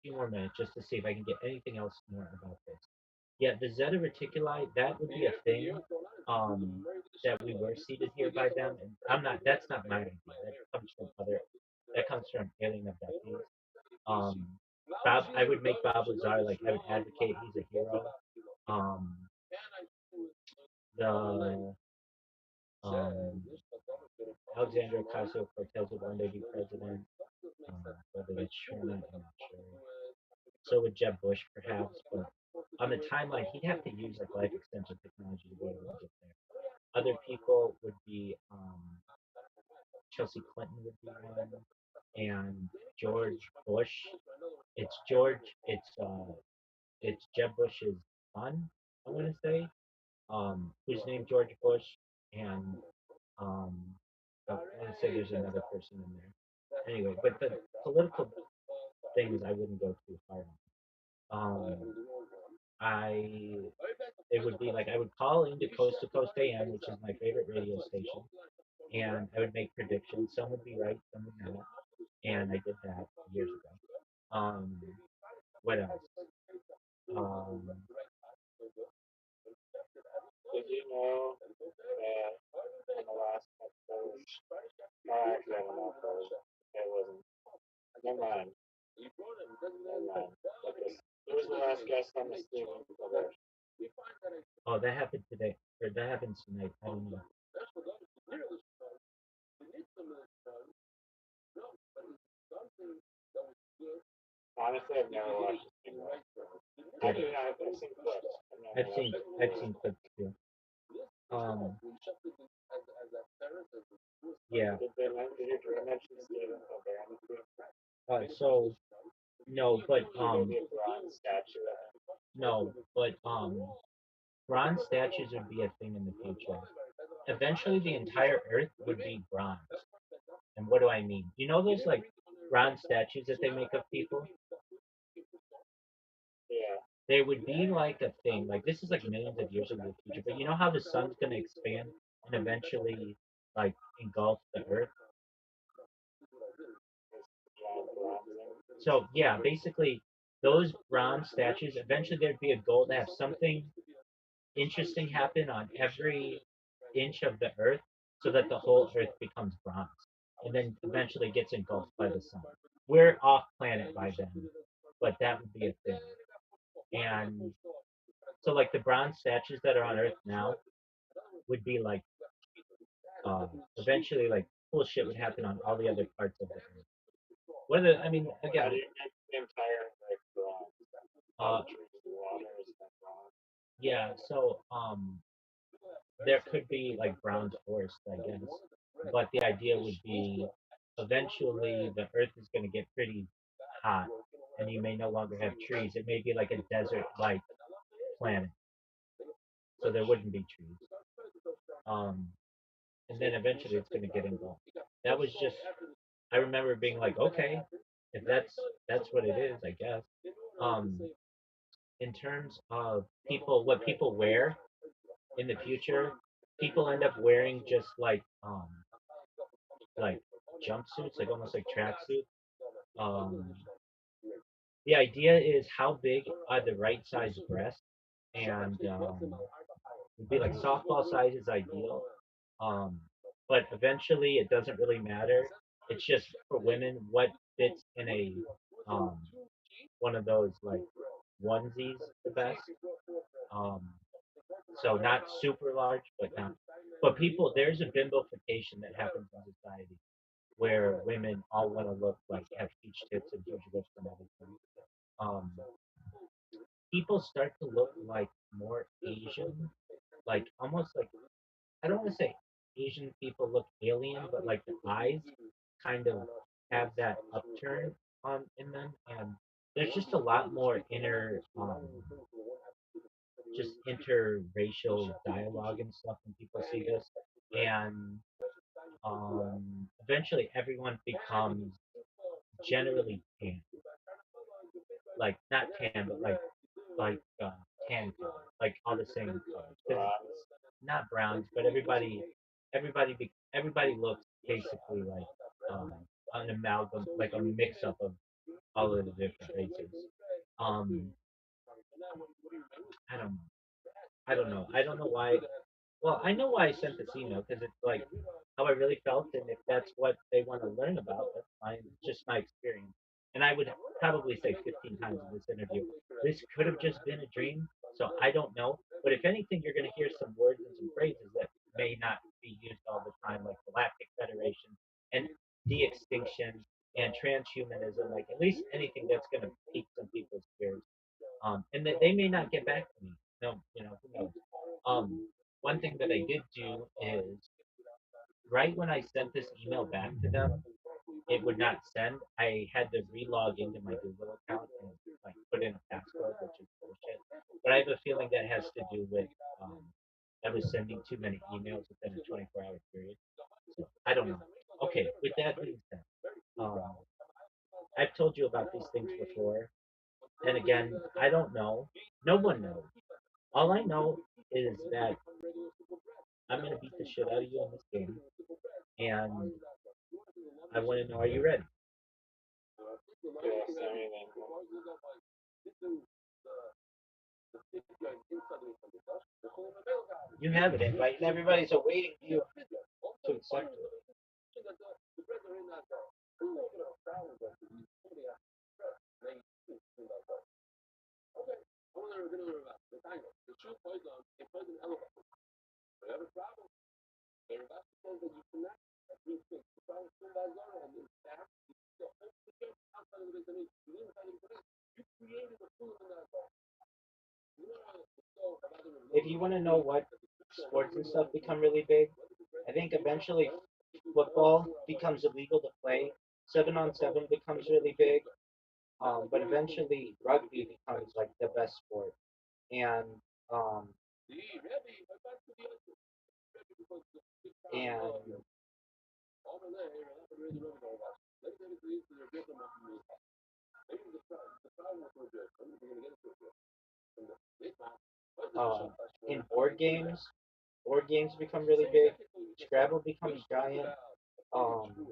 few more minutes just to see if I can get anything else more about this. Yeah, the Zeta Reticuli, that would be a thing. That we were seated here by them, and I'm not. That's not my idea. That comes from other. That comes from alien abductees. Um, I would make Bob Lazar like I would advocate. He's a hero. Um, the Alexandria Ocasio Cortez would one day be president. Whether that's true or not, I'm not sure. So would Jeb Bush, perhaps, but on the timeline, he'd have to use like life extension technology to be able to get there. Other people would be Chelsea Clinton would be one, and George Bush. It's George. It's Jeb Bush's son. I want to say, who's named George Bush, and um, I want to say there's another person in there. Anyway, but the political things I wouldn't go too hard on. I it would be like I would call into Coast to Coast AM, which is my favorite radio station, and I would make predictions. Some would be right, some would not, and I did that years ago. What else? Um, Did you know that in the last episode, actually, I don't know if it wasn't. Never mind. Never mind. Like this. Who was the last guest on the Steven Colbert? oh, that happened today, or that happens tonight. I don't know. Honestly, I've never watched this thing. Actually, no, I've seen clips. I've seen clips too. Um, yeah. Did you mention Stephen Colbert? So no, but Maybe a bronze statue. no, but bronze statues would be a thing in the future. Eventually, the entire Earth would be bronze. And what do I mean? You know those like bronze statues that they make of people? Yeah. They would be like a thing. Like this is like millions of years into the future. But you know how the sun's gonna expand and eventually like engulf the Earth? So yeah, basically those bronze statues, eventually there'd be a goal to have something interesting happen on every inch of the Earth so that the whole Earth becomes bronze. And then eventually gets engulfed by the sun. We're off planet by then, but that would be a thing. And so like the bronze statues that are on Earth now would be like eventually like cool shit would happen on all the other parts of the Earth. Whether I mean How again, do you make the entire like bronze? uh, Waters and bronze. yeah. So there could be like bronze forest, I guess, but the idea would be eventually the Earth is going to get pretty hot, and you may no longer have trees. It may be like a desert-like planet, so there wouldn't be trees. Um, and then eventually it's going to get engulfed. That was just I remember being like, okay, if that's what it is, I guess. Um, in terms of what people wear in the future, people end up wearing just like jumpsuits, like almost like tracksuits. Um, the idea is how big are the right size breasts, and it'd be like softball size is ideal. Um, but eventually, it doesn't really matter. It's just for women what fits in a um, one of those like onesies the best. Um, so not super large, but not. But people, there's a bimbofication that happens in society where women all want to look like have huge tits and huge lips and everything. Um, people start to look like more Asian, like almost like I don't want to say Asian people look alien, but like the eyes kind of have that upturn in them, and there's just a lot more just interracial dialogue and stuff when people see this, and eventually everyone becomes generally tan, like not tan, but like tan color, like all the same colors. 'Cause not browns, but everybody looks basically like an amalgam, like a mix up of all of the different races. Um, I don't know. I don't know. I don't know why. Well, I know why I sent this email because it's like how I really felt, and if that's what they want to learn about, that's fine. It's just my experience. And I would probably say 15 times in this interview, this could have just been a dream. So I don't know. But if anything, you're going to hear some words and some phrases that may not be used all the time, like Galactic Federation and de-extinction and transhumanism, like at least anything that's going to pique some people's spirits. And that they may not get back to me. No, who knows? One thing that I did do is right when I sent this email back to them, it would not send. I had to re-log into my Google account and like put in a passcode, which is bullshit. But I have a feeling that has to do with I was sending too many emails within a 24-hour period. So I don't know. Okay, with that being said, um, I've told you about these things before, and again, I don't know. No one knows. All I know is that I'm gonna beat the shit out of you in this game, and I want to know: are you ready? Yes, I mean, You have an invite, and everybody's awaiting you to accept it. if you want to know what sports and stuff become really big, I think eventually football becomes illegal to play. 7-on-7 becomes really big. But eventually rugby becomes like the best sport. And um, and um, in board games become really big. Scrabble becomes giant. Um,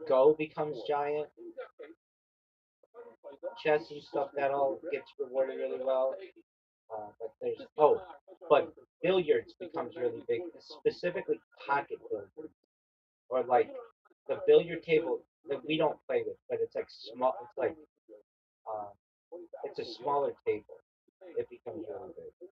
Go becomes giant. Chess and stuff that all gets rewarded really well. But there's but billiards becomes really big, specifically pocket billiards, or like the billiard table that we don't play with, but it's like small. It's like um, it's a smaller table. It becomes really big.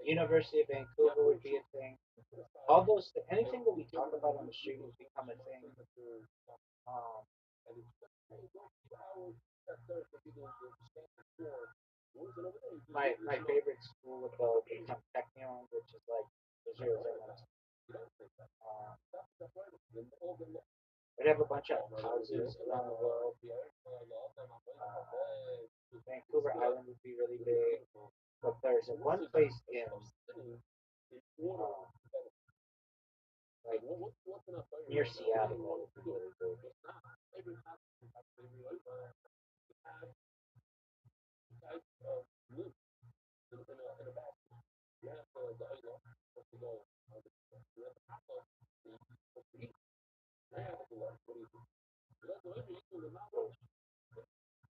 University of Vancouver would be a thing. All those, anything that we talk about on the street has become a thing. Um, my favorite school would go become Technion, which is like Israel's we'd have a bunch of houses around the world. Vancouver Island would be really big, but there's one place in like near Seattle that would be really big.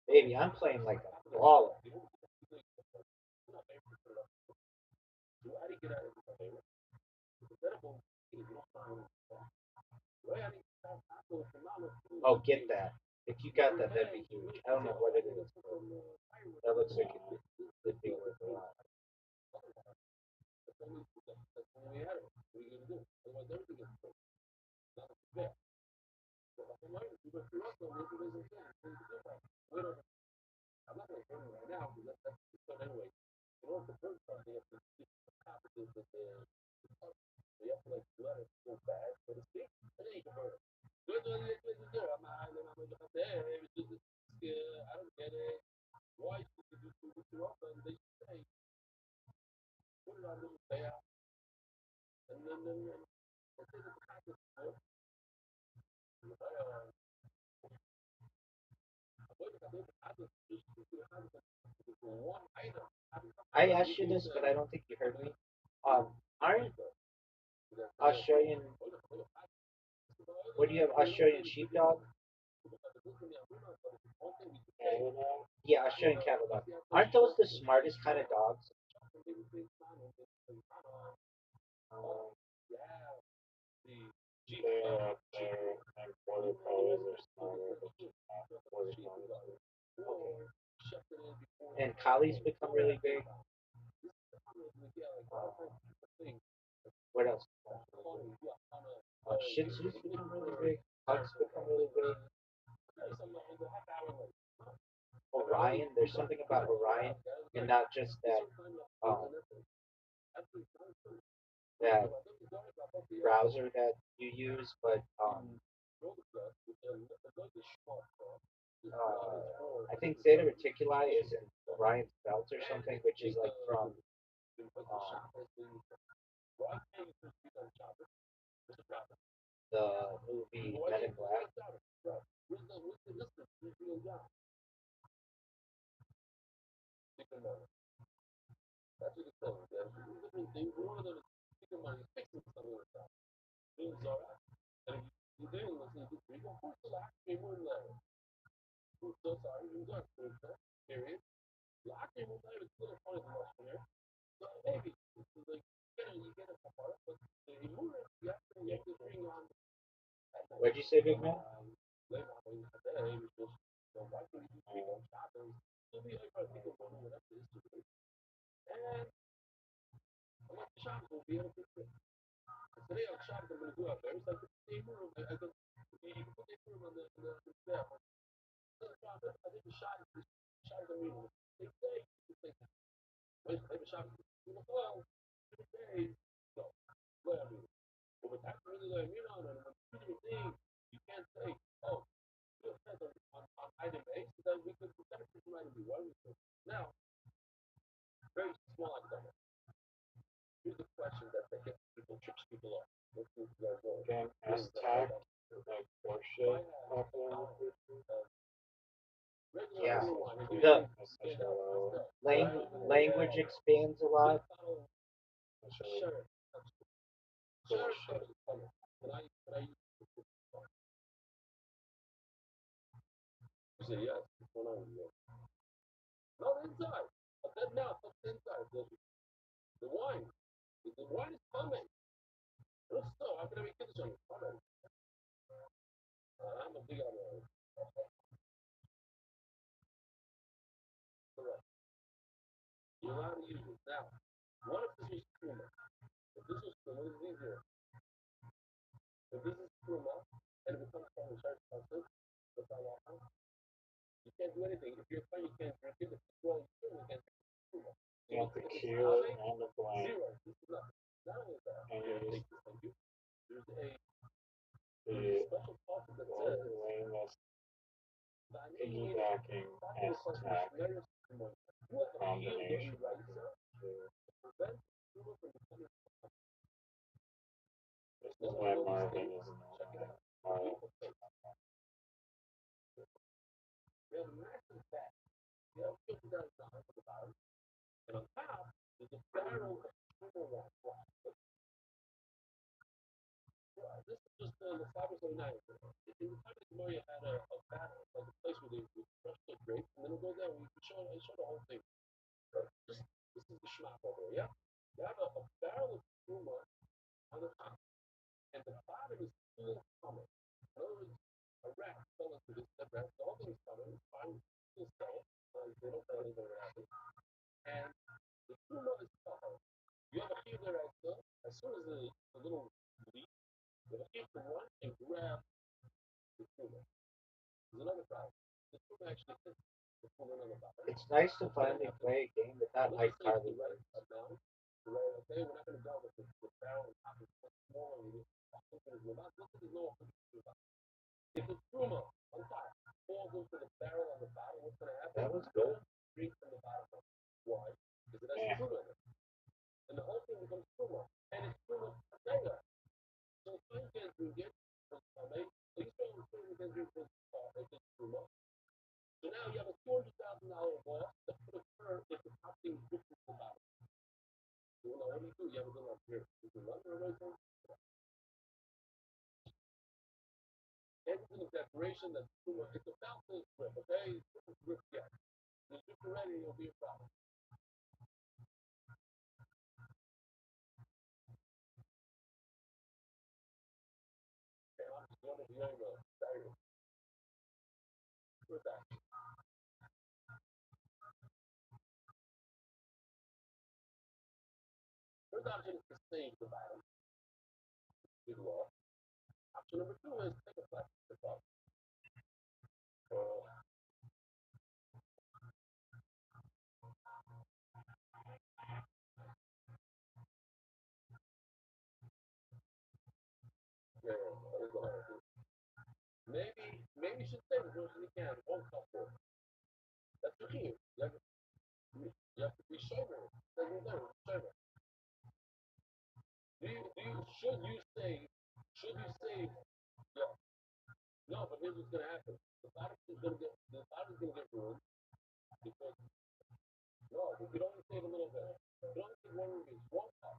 Baby, I'm playing like a brawler. Oh, get that. If you got that, that'd be huge. I don't know what it is, but that looks like it'd be worth a lot. I asked you this, but I don't think you heard me. Aren't Australian? What do you have? Australian sheepdog? Yeah, Australian cattle dog. Aren't those the smartest kind of dogs? Um, They're up there, and border collies are smaller, but border collies are And collies become really big. What else? Shih Tzus become really big. Pugs become really big. Orion. There's something about Orion, and not just that browser that you use, but I think Zeta Reticuli is in Orion's belt or something, which is like from the movie Men in Black. What'd you say, big man? Game Aztec, like Porsche, popular. Yeah. Game The is such a low, language expands a lot. such a bullshit. You have the Q and the blank, and you use the lamest piggybacking Aztec combination. This is why Marvin is annoying. Marvin. It's nice to finally play a game without iCarly words. That was good. Yeah. First option is to save the bottom. Good law. Option number two is take a flat the top. Yeah, that is what I do. Maybe you should save as much as you can. One cup for it. That's the key. You have to be sober. Like you're there, sober. Should you save? Should you save? Yeah. No, but here's what's gonna happen. The body's gonna get ruined because no, you can only save a little bit. You can only save one release, one cut.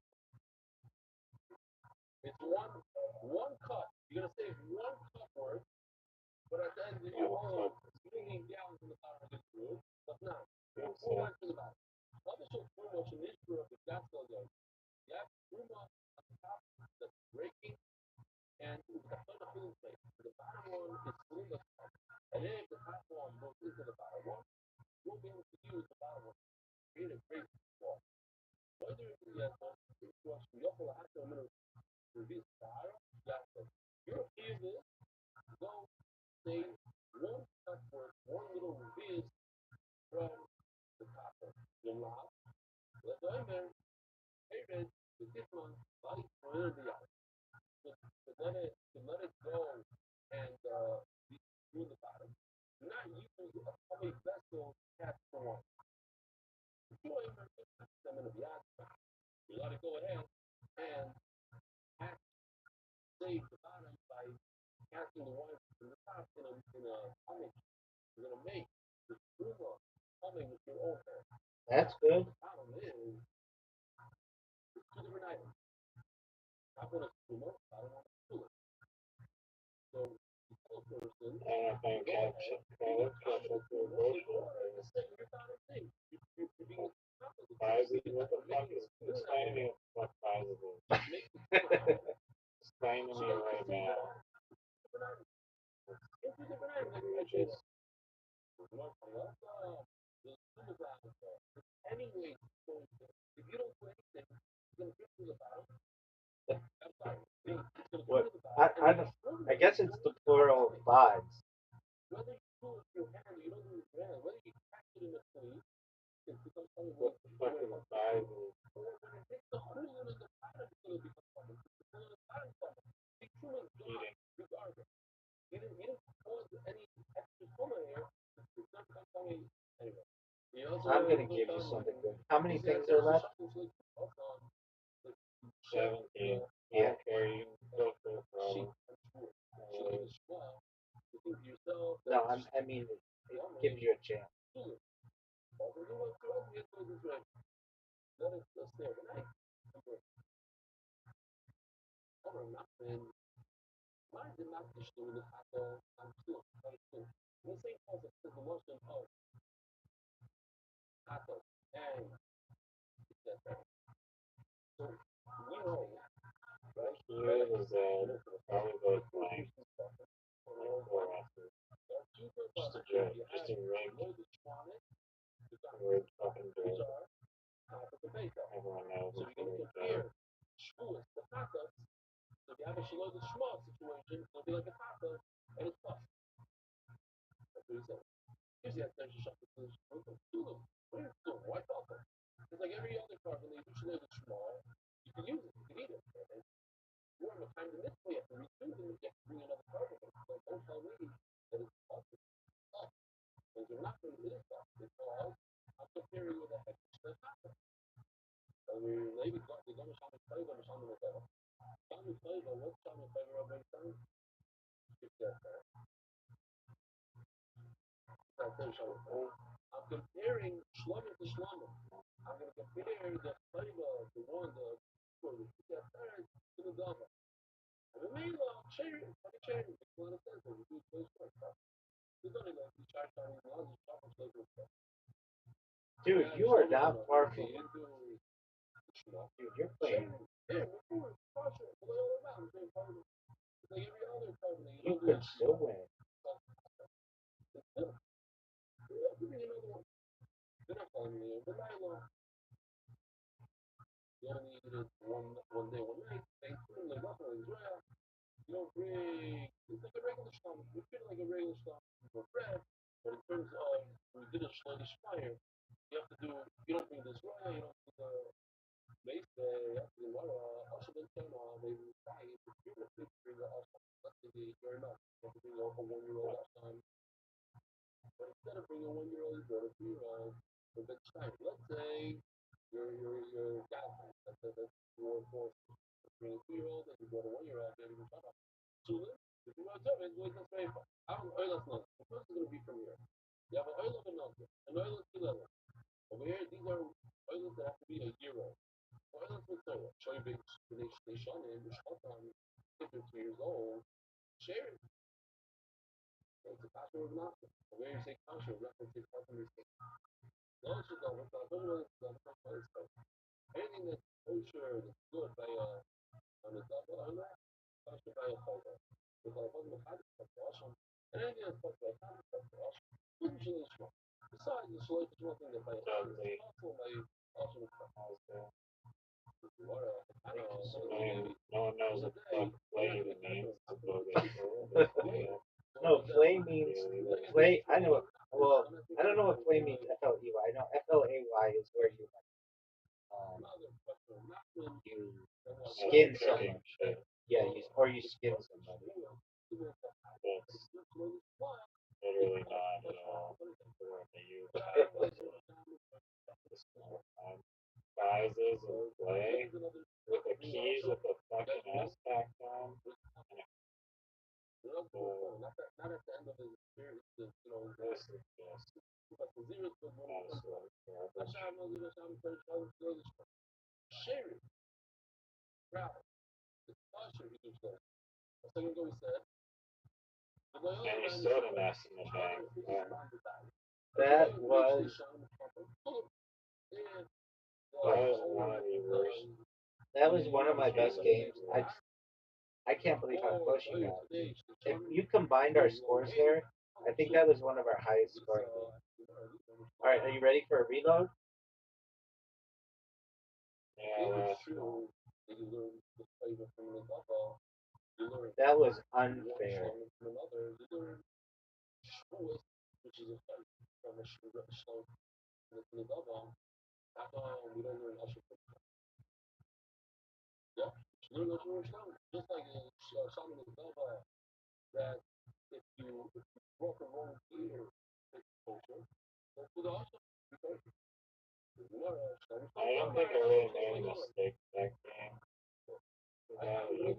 It's one cut. You're gonna save one cut worth, but at the end of the whole 3 gallons in the bottom of this room, but not. Who went to the bottom? Other show too much in this room is gas still young. You have too much on the top that's breaking and it's got no filling place. The bottom one is filling the top. And then if the top one goes into the bottom one, you'll be able to use the bottom one. Create a great wall. Whether it is as much you don't have to release the bottom, your key is go say one cut worth, one little release from the top of your lock. Let's go in there. Hey, man, with this one, light for the out. To let it go and be through the bottom. Do not use a public vessel cast for one. If you ain't going to them in the beyond, you let it go ahead and cast, save the bottom by casting the water from the top in a humming. You're going to make the truma humming with your own hand. That's good. The problem is, it's two different items. I want a truma, I don't want a tula. So, the tula person, I don't know if I can catch it. you're being Prizes? What the fuck is explain to me what prizes is? Explain to me right now. Just anyway, if you don't do anything, you're gonna get to the bottom. I'm sorry. What? I guess it's the plural of vibes. Whether you do it with your hand or you don't do it with your hand, whether you catch it in the sleeve, it's become something what the fuck is a prize is? it's the whole in the bottom is gonna become something. It's the bottom something. Be true and Eating. regardless. You didn't cause any extra trauma here. It's not something anyway. I'm gonna give you something good. How many things are left? 17. Yeah. Okay, you can go for it, bro. No, I mean, it gives you a chance. Mine did not issue the Hato and two. The same concept is the motion of Hato and so we know, right? Here is probably both blank. Just a joke. Just a rig. We're fucking good. Everyone knows So it's you're really gonna compare Shmuas to Tatas. So if you have a Shalom to Shmuel situation, it'll be like a Tata and it's plus. That's what he said. Gives you that sense of shop. What are you doing? Why Tata? It's like every other card when they do Shalom to Shmuel, you can use it, you can eat it. You have a time to miss, you have to redo it, you have to bring another card with it. So don't tell me that it's possible. Because you're not going to do this stuff. It's all, I'm comparing with a heck of a Tata. So we're maybe going to Shama Taiva and Shama Taiva. Shama Taiva, what's Shama Taiva Rabbi saying? I'm comparing Shlomo to Shlomo. I'm going to compare the Taiva, the one, the to the Dava. And the main law, cherry, makes a lot of sense. We do close for stuff. We're going to go to chart on the laws of chocolate flavor stuff. Dude, you are not far from. Dude, you're playing. Yeah, we're cool. like every other company, You could still win. Give me another one. They're not calling me. But I love. You only eat it one day, one night. They feel like nothing. Israel. You don't bring. It's like a regular stomach. We feel like a regular stomach for bread. But in terms of we did a slowly fire, you have to do. You don't bring this way. You don't do the base day. You have to do what? Also, then maybe five. If you're a big bring the also. Let's say you're enough. You have to bring a 1-year-old also. But instead of bringing a 1-year-old, you brought a 3-year-old. But that's time. Let's say you're Catholic. That's your force. Bring a 2-year-old and you brought a 1-year-old. And you shut up. Children, if you want to tell me, wait, that's very fun. I have an oil that's not. The first is going to be from here. You have an oil of a not. An oil of 2 level. Over here, these are oils that have to be a year old. Oils with soil. Show you big nation and the shot on. If they're 2 years old, share it. It's a passion of an option. Over here, you say passion, we're not going to take part in this thing. Those who don't, it's not anything that's kosher, that's good by on the double, on that, kosher by a photo. Because I wasn't a kind of awesome. And anything that's kosher, I found it awesome. Usually it's wrong. Besides, the shloik is one thing that by a photo is also by awesome stuff. No one knows what the fuck play even means. No, flay means flay. I know. Well, I don't know what flay means. FLEY. I know FLAY is where you you skin someone. Yeah, you skin somebody. That's literally not at all the word they use. Sizes and play with the keys with the fucking S tacked on. Not at the end of his experience, This is just share it. Proud. It's kosher, he just said. A second ago he said, and you still didn't ask him to hang. That was One of the worst. that was one of my best games. I can't believe how close you got. If you combined our scores there, I think that was one of our highest scoring games. All right, are you ready for a reload? Yeah, That was unfair. Which is a from we don't learn Usher. Yeah, learn Usher just like in Shaman and Dava, that if you broke a wrong ear, it's culture. That's what the Usher. I don't think I really made a mistake that game. That was really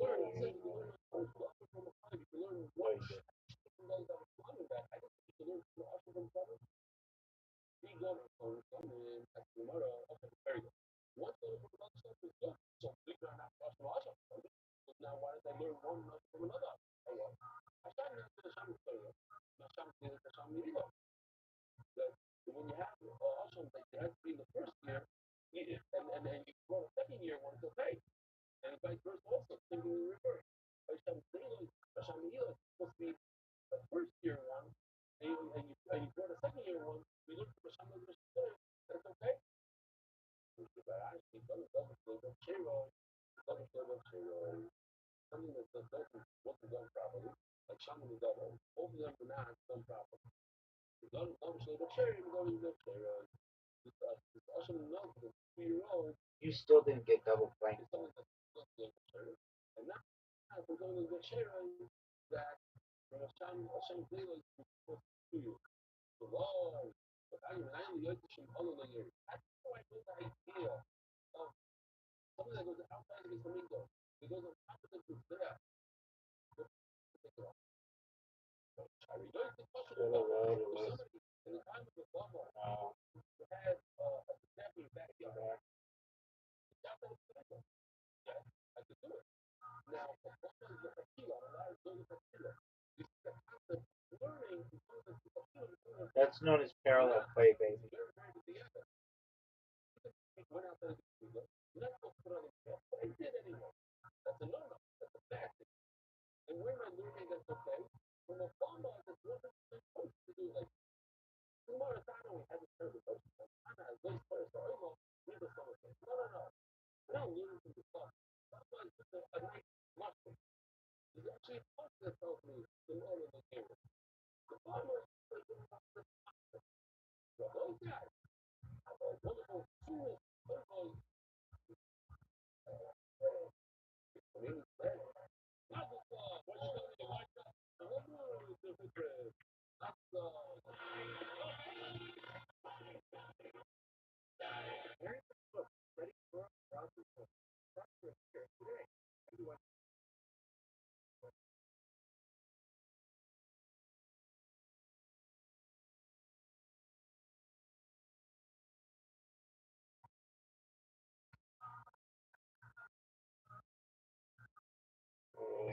now why did I learn one from another? I started to the Shaman story. Now Shaman is the Shaman Milo. That when you have also like you have to be in the first year, and you go the second year when it's okay. And vice versa also, thinking in reverse. Shaman Milo is supposed to be the first year one, and you go the second year one, you look for Shaman story, that's okay. But actually, double flavor churro, something that wasn't done properly, like Shaman and double, both of them were not done properly. Double flavor cherry, we're going to go cherry. This also knows that 2-year-old. You still didn't get double flanked. And now we're going to go cherry that from a Shaman flavor is supposed to 2 years. So long. But I only like to show all of the years. That's how I know the idea of something that goes outside of his flamingo. It goes on top of the there. I rejoice in somebody in the time of the Baba who had a snapping back here. Yeah, I could do it. Now, the Baba is the Hakila, and I is the Hakila. This is the concept of learning. That's known as parallel play, baby. Went outside of the studio. You're not supposed to put on the but I did anyway. That's a no-no. That's a bad thing. And Really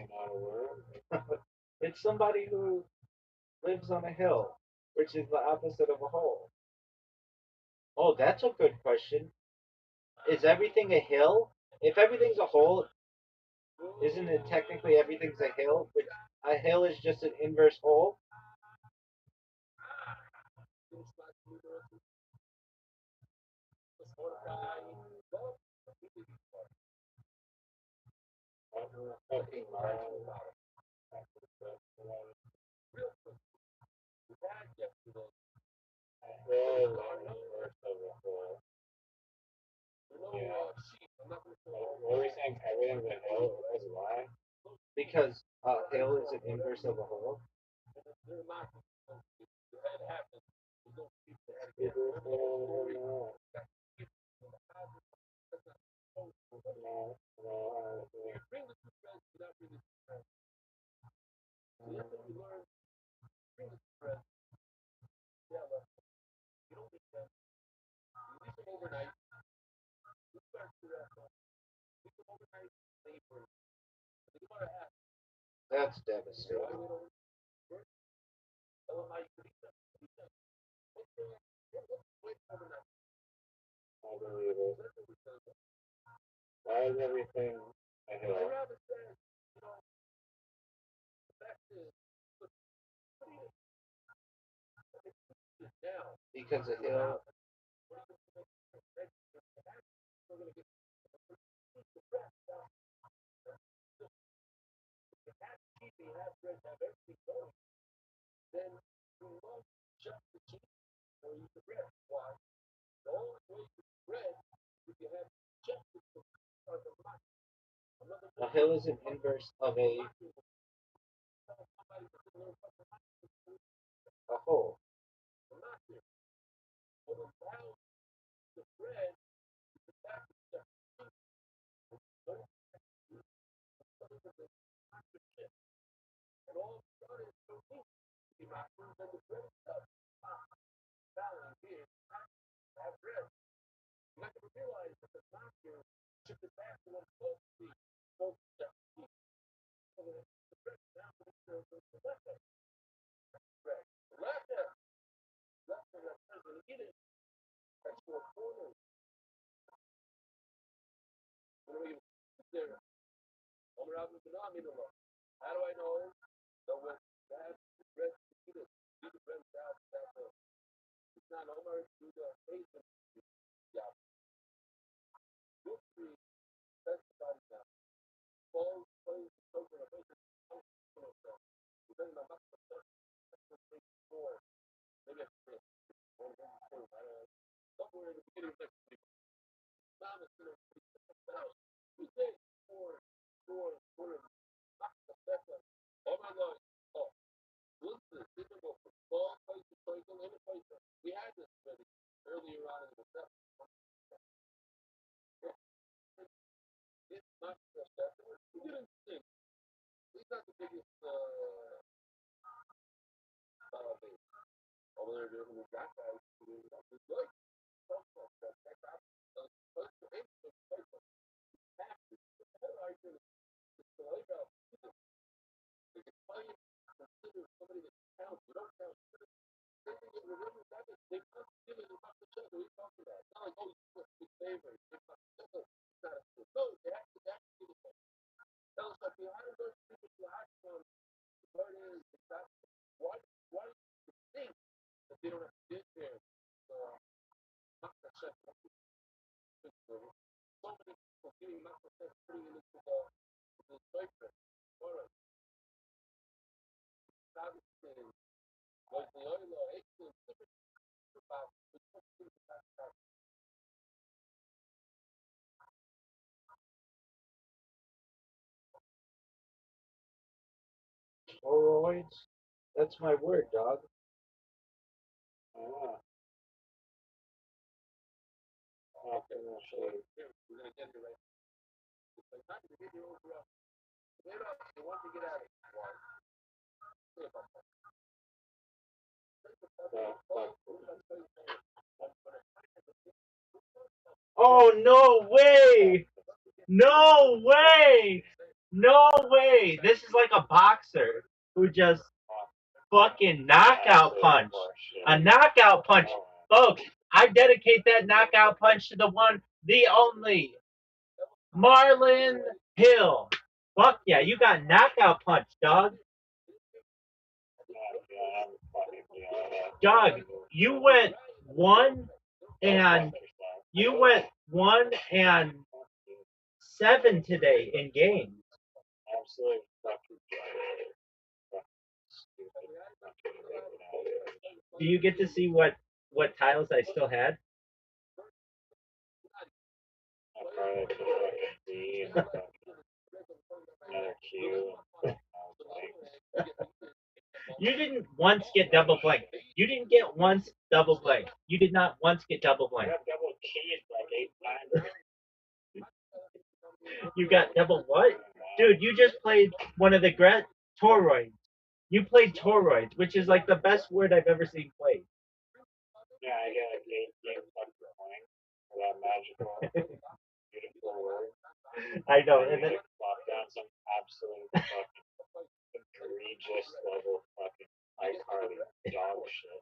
not a word. It's somebody who lives on a hill, which is the opposite of a hole. Oh, that's a good question. Is everything a hill? If everything's a hole, isn't it technically everything's a hill? Which a hill is just an inverse hole? Fucking mind. Really universe of a whole. Yeah. What were you saying? Everything's a hill? Because why? Because a hill is an inverse of a hole. That's devastating. I believe it. Why is everything a hill? Because a hill. A hill is an inverse of a hole. Steroids. That's my word, dog. Oh. Okay, well, shit. Oh, no way! No way! No way! This is like a boxer who just fucking knockout punch. A knockout punch. Folks, I dedicate that knockout punch to the one, the only, Marlon Hill. Fuck yeah, you got knockout punch, dog. Dog, you went one and you went 1-7 today in games. Absolutely fucking Do you get to see what tiles I still had? I probably put fucking D and fucking another Q and You didn't once get double blank. You didn't get once double blank. You did not once get double I blank. got double keys like 8 times. You got double what? Dude, you just played one of the toroids. You played toroids, which is like the best word I've ever seen played. Yeah, I get like 8 fucking points for that magical, beautiful word. I know. And And then, then pop down some absolute fucking egregious level fucking iCarly dog shit.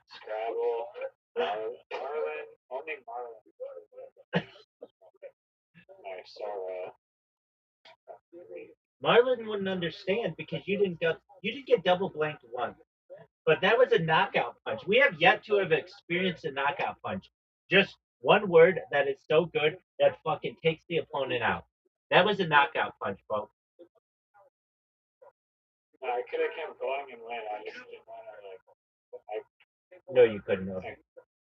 Scrabble, Marlin, only Marlin. My Sora. Marlon wouldn't understand because you didn't get double blanked once. But that was a knockout punch. We have yet to have experienced a knockout punch. Just one word that is so good that fucking takes the opponent out. That was a knockout punch, folks. I could have kept going and win. I just didn't want to No, you couldn't have.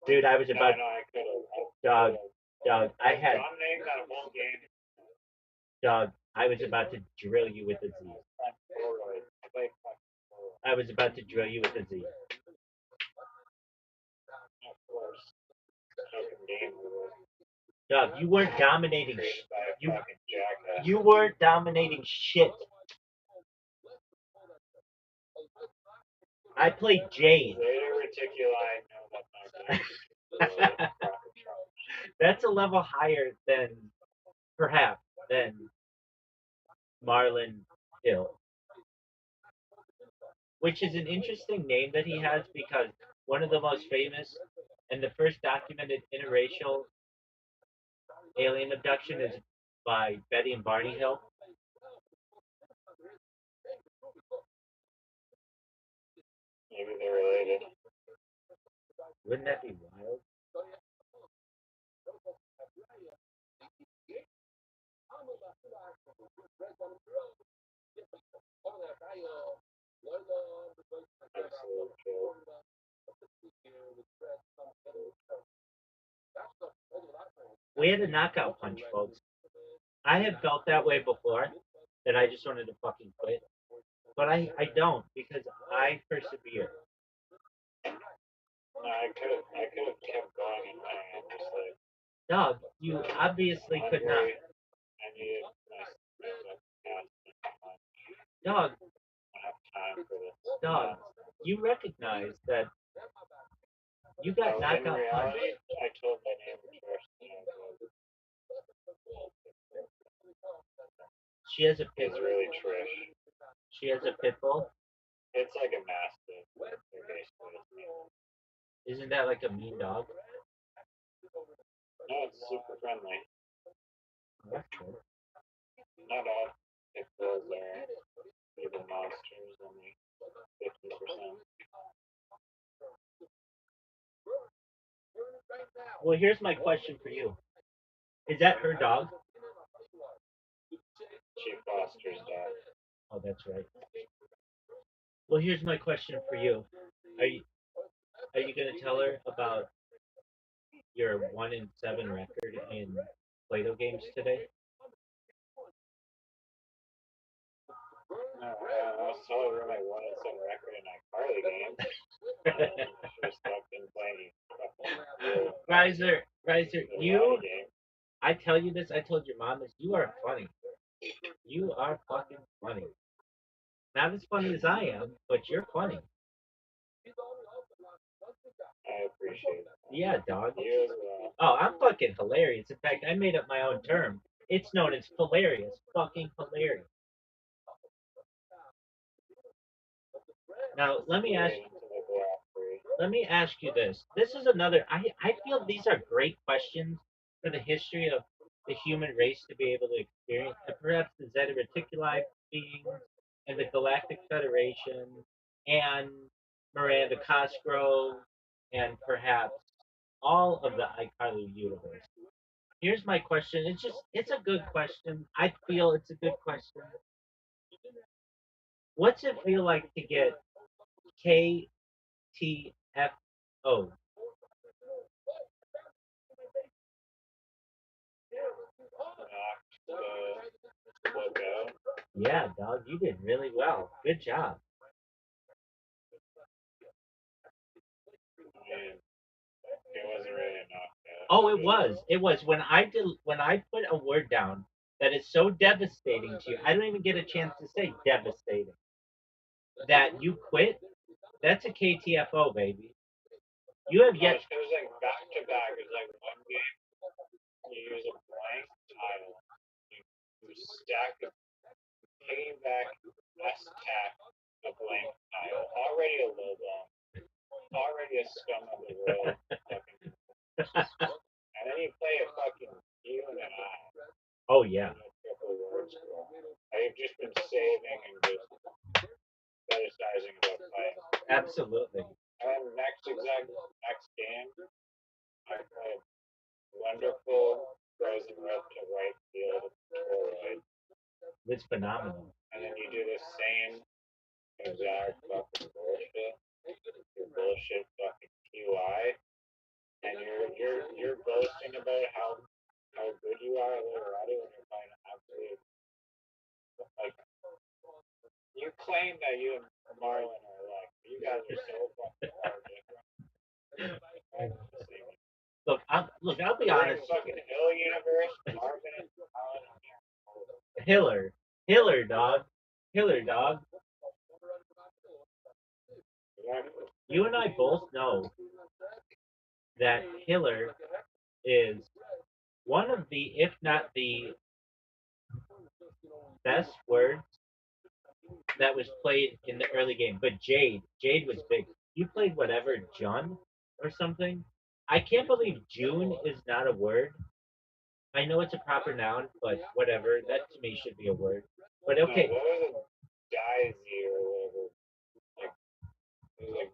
Dude, I was about. No, I could Dog, have. I had. Dominating that whole game. Dog, I was about to drill you with a Z. I was about to drill you with a Z. Of course. Fucking game over. Dog, you weren't dominating. Created by a fucking jackass. You weren't dominating shit. I played Jade. Later reticuli know that my That's a level higher than, perhaps, than Marlon Hill. Which is an interesting name that he has because one of the most famous and the first documented interracial alien abduction is by Betty and Barney Hill. Maybe they're related. Wouldn't that be wild? We had a knockout punch, folks. I have felt that way before, that I just wanted to fucking quit. But I don't, because I persevere. No, I could have kept going and winning. I'm just like, Dog, you obviously could not. I needed my Dog, I don't have time for this. dog, you recognize that you got In knockout punch. reality, I told my neighbor first. She has a pit. It's really trash. She has a pit bull. It's like a mastiff. They're basically the same. Isn't that like a mean dog? No, it's super friendly. That's good. Not all pit bulls are even monsters, only 50%. Well, here's my question for you. Is that her dog? She fosters dogs. Oh, that's right. Well, here's my question for you. Are you gonna tell her about your 1-7 record in Play-Doh games today? I was telling her I wanted some record in iCarly game. She was fucking playing fucking Riser, you, game. I tell you this, I told your mom this, you are funny. You are fucking funny. Not as funny as I am, but you're funny. I appreciate it. Yeah, dog. You as well. Oh, I'm fucking hilarious. In fact, I made up my own term. It's known as hilarious. Fucking hilarious. Now, let me ask you this. This is another, I feel these are great questions for the history of the human race to be able to experience, and perhaps the Zeta Reticuli beings and the Galactic Federation and Miranda Cosgrove and perhaps all of the iCarly universe. Here's my question. It's a good question. I feel it's a good question. What's it feel like to get KTFO? Yeah, dog, you did really well. Good job. It wasn't really enough. Oh, it was. It was when I put a word down that is so devastating to you. I don't even get a chance to say devastating. That you quit. That's a KTFO, baby. You have yet. It was like back to back. It was like one game you use a blank tile. You stack a piggyback S-tack a blank tile. Already a low ball. Already a scum of the world. And then you play a fucking you and an I. Oh yeah. I've just been saving and just fetishizing about playing. Absolutely. And then next game, I played wonderful frozen left to right field toroid. It's phenomenal. And then you do the same exact fucking bullshit. Your bullshit fucking QI. And you're boasting about how good you are at Literati when you're playing absolute like you claim that you and Marlon are like you guys are so fucking far different. I'll be honest. Fucking Hill universe, Marvin and Hiller, dog. You and I both know that Hiller is one of the, if not the best words that was played in the early game. But Jade was big. You played whatever, Jun or something. I can't believe June is not a word. I know it's a proper noun, but whatever. That to me should be a word. But okay. What was it? Daisy or whatever.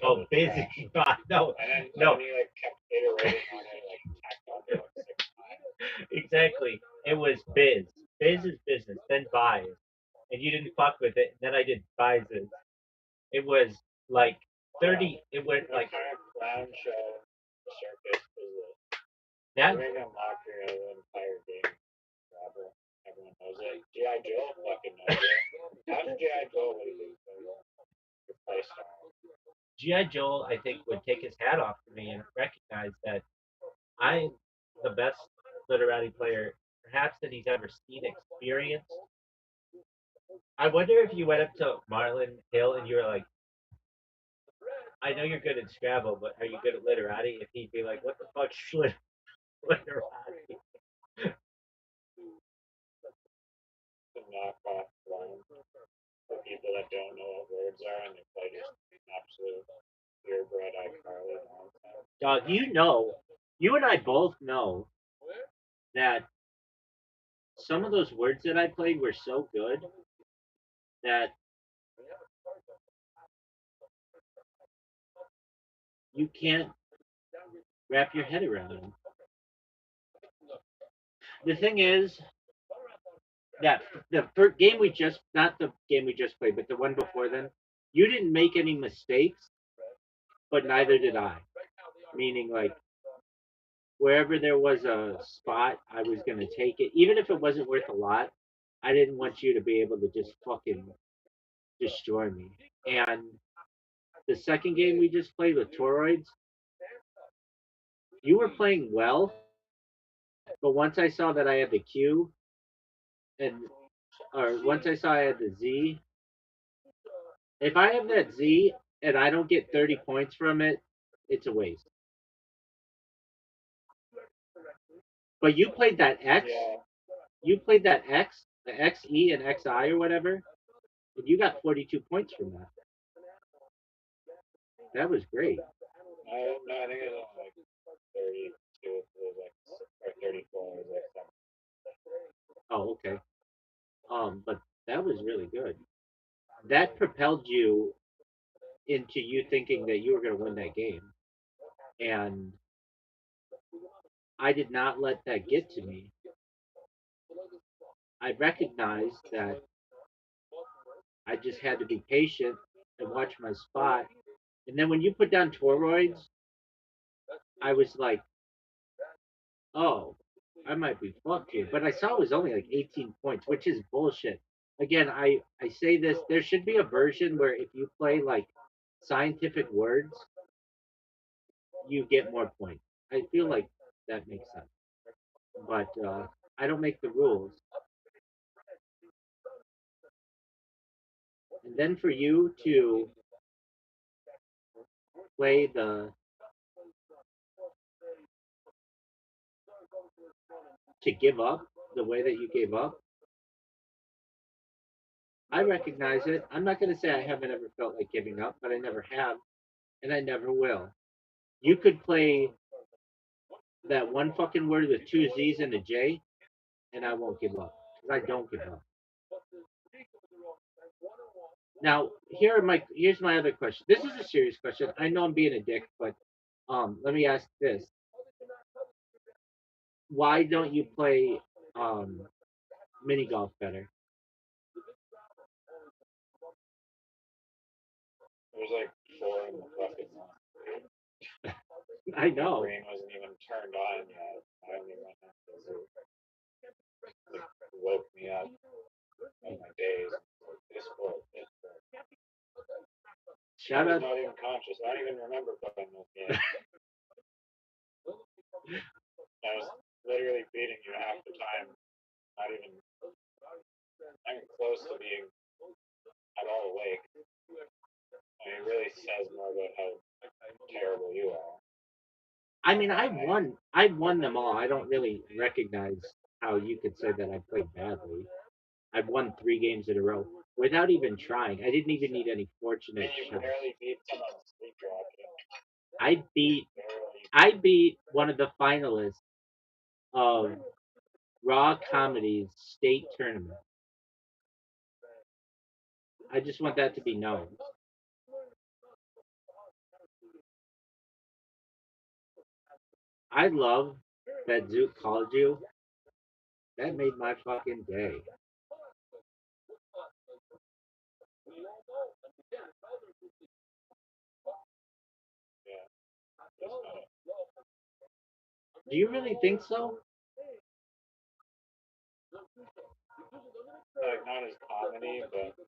Oh, busy. No. And no. And he like kept iterating on it, like tacked on it like 6 times. Exactly. It was biz. Biz is business. Then buys. And you didn't fuck with it. And then I did buys. It was like 30. It went like. What kind of clown show circus is this? That. You're making a mockery of the entire game. Rabbi. Everyone knows it. G.I. Joe fucking knows it. How did G.I. Joe what he did? Your play style. G.I. Joel, I think, would take his hat off to me and recognize that I'm the best literati player, perhaps, that he's ever seen, experienced. I wonder if you went up to Marlon Hill and you were like, I know you're good at Scrabble, but are you good at literati? If he'd be like, what the fuck's literati? The knockoff line for people that don't know what words are and they play just absolute purebred iCarly nonsense. Dog, you and I both know that some of those words that I played were so good that you can't wrap your head around them. The thing is that the first game not the game we just played, but the one before then, you didn't make any mistakes, but neither did I. Meaning, like, wherever there was a spot, I was going to take it. Even if it wasn't worth a lot, I didn't want you to be able to just fucking destroy me. And the second game we just played with toroids, you were playing well, but once I saw that I had the Q and or once I saw I had the Z, if I have that Z and I don't get 30 points from it, it's a waste. But you played that X, Yeah. you played that X, the XE and XI or whatever, and you got 42 points from that. That was great. No, I think it was like 32. It was like, or 34. It was like something. Oh, okay. But that was really good. That propelled you into you thinking that you were going to win that game, and I did not let that get to me. I recognized that I just had to be patient and watch my spot. And then when you put down toroids, I was like, oh, I might be fucked here. But I saw it was only like 18 points, which is bullshit. Again, I say this, there should be a version where if you play like scientific words, you get more points. I feel like that makes sense. But I don't make the rules. And then for you to play to give up the way that you gave up, I recognize it. I'm not going to say I haven't ever felt like giving up, but I never have, and I never will. You could play that one fucking word with two Z's and a J, and I won't give up because I don't give up. Now, here's my other question. This is a serious question. I know I'm being a dick, but let me ask this: why don't you play mini golf better? There's like 4 in the fucking line. I My know. brain wasn't even turned on yet. I don't even have to. It woke me up in my days. This sport. I Shout was out. not even conscious. I don't even remember playing this game. I was literally beating you half the time. Not even close to being at all awake. I mean, it really says more about how terrible you are. I mean, I won them all. I don't really recognize how you could say that I played badly. I've won 3 games in a row without even trying. I didn't even need any I fortunate mean, you shots. barely beat someone sleep drafting. I beat Barely. I beat one of the finalists of Raw Comedy's state tournament. I just want that to be known. I love that Zook called you. That made my fucking day. Yeah. That's not it. Do you really think so? Like, not as comedy, but his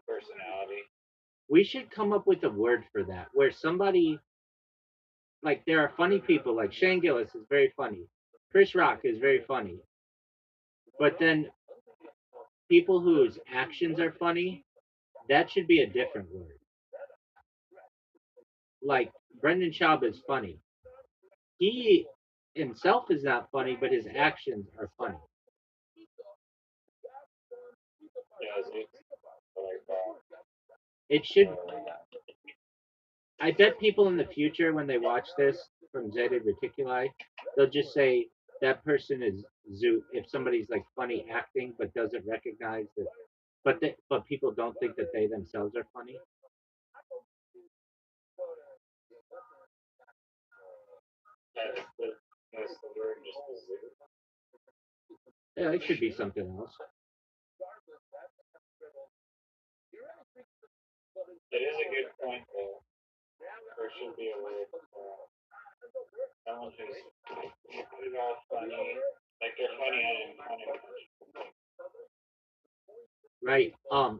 personality. We should come up with a word for that where somebody, like, there are funny people, like Shane Gillis is very funny. Chris Rock is very funny. But then people whose actions are funny, that should be a different word. Like Brendan Schaub is funny. He himself is not funny, but his actions are funny. Yeah, it's like, It should. I bet people in the future, when they watch this from Zeta Reticuli, they'll just say that person is Zoot. If somebody's like funny acting but doesn't recognize that, but people don't think that they themselves are funny. that's the word, just the zoo. Yeah, it could be something else. It is a good point, though. There should be a word for someone who's not at all funny, Like they're funny unintentionally. Right.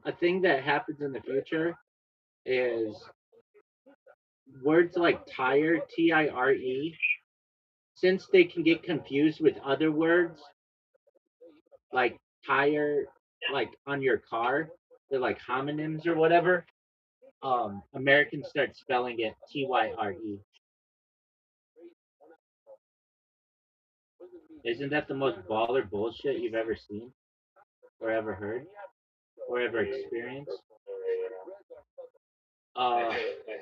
A thing that happens in the future is words like tire, Tire, since they can get confused with other words like tire, like on your car, they're like homonyms or whatever. Americans start spelling it Tyre. Isn't that the most baller bullshit you've ever seen, or ever heard, or ever experienced? Uh, A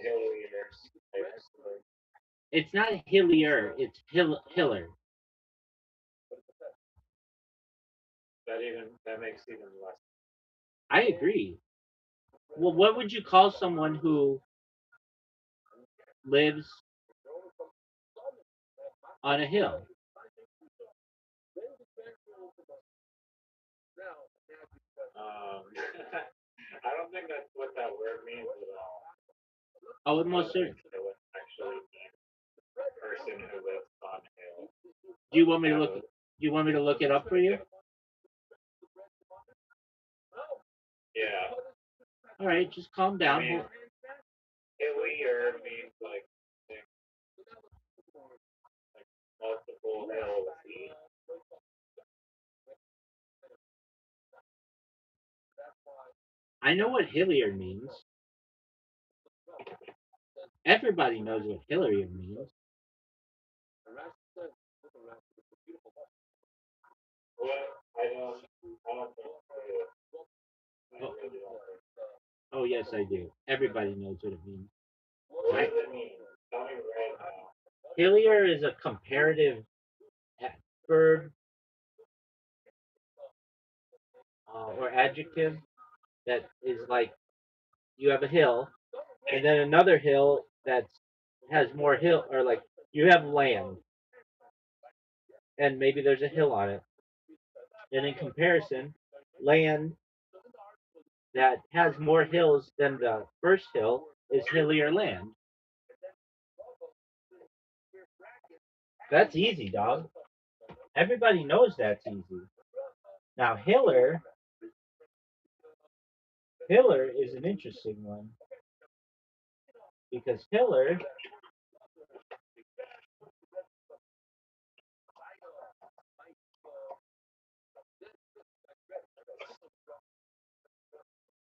hillier type story. it's not hillier, it's hiller. That makes even less. I agree. Well, what would you call someone who lives on a hill? I don't think that's what that word means at all. Oh, it most certainly. It would actually mean a person who lives on a hill. Do you want me to look? Do you want me to look it up for you? Yeah. All right, just calm down. I mean, hillier means like multiple hills. I know what hillier means. Everybody knows what hillier means. Well, I don't think I Oh, really don't think. oh yes, I do. Everybody knows what it means. What does it mean? Tell me right now. Hillier is a comparative verb or adjective that is like you have a hill and then another hill that has more hill, or like you have land and maybe there's a hill on it. And in comparison, land that has more hills than the first hill is hillier land. That's easy, dog. Everybody knows that's easy. Now, Hiller is an interesting one because Hiller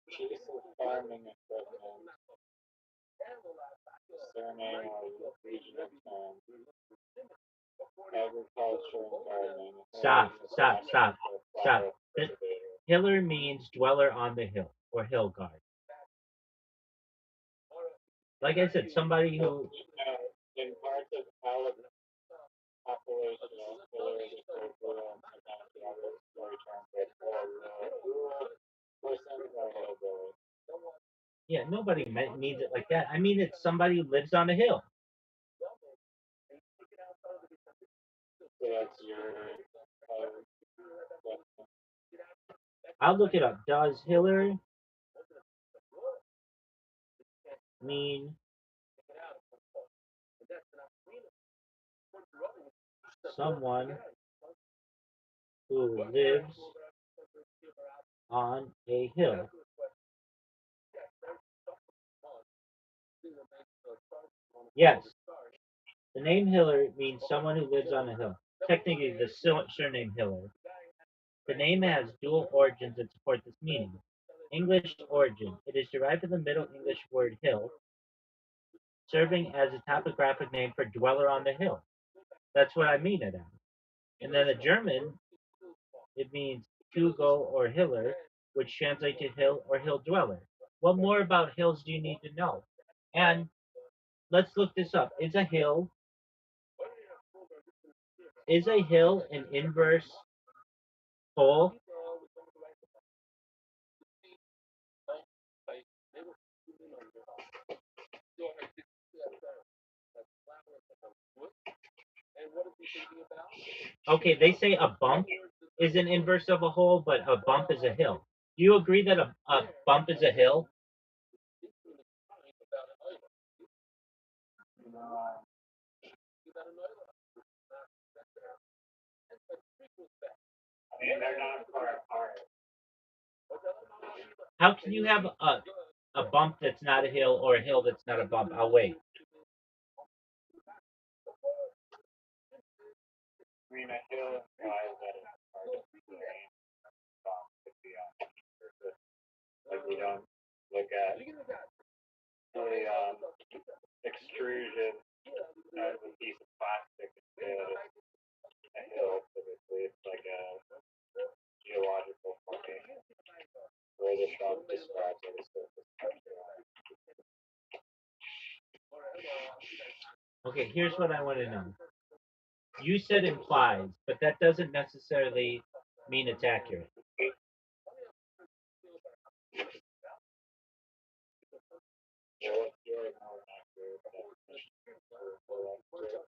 Piece of farming equipment, surname or region of town, agriculture and gardening. stop, stop, stop, stop. Hiller means dweller on the hill or hill guard. Like I said, somebody who In parts of population, Hiller is referred to and sometimes the other story term for rural person or hillbilly. yeah, nobody means it like that. I mean, it's somebody who lives on a hill. So that's your I'll look it up. Does Hiller mean someone who lives on a hill? Yes. The name Hiller means someone who lives on a hill. Technically, the surname Hiller. The name has dual origins that support this meaning. English origin. It is derived from the Middle English word hill, serving as a topographic name for dweller on the hill. That's what I mean it as. And then the German, it means Hugo or Hiller, which translates to hill or hill dweller. What more about hills do you need to know? And let's look this up. Is a hill an inverse pole? Okay, they say a bump is an inverse of a hole, but a bump is a hill. Do you agree that a bump is a hill? mean, they're not far apart. How can you have a bump that's not a hill or a hill that's not a bump? I'll wait. I mean, a hill implies that it's hard to terrain. Could be on any surface. Like we don't look at the extrusion of a piece of plastic and say that it's a hill. Typically, it's like a geological formation where the shop describes it as surface pressure. Okay, here's what I want to know. You said implies, but that doesn't necessarily mean it's accurate.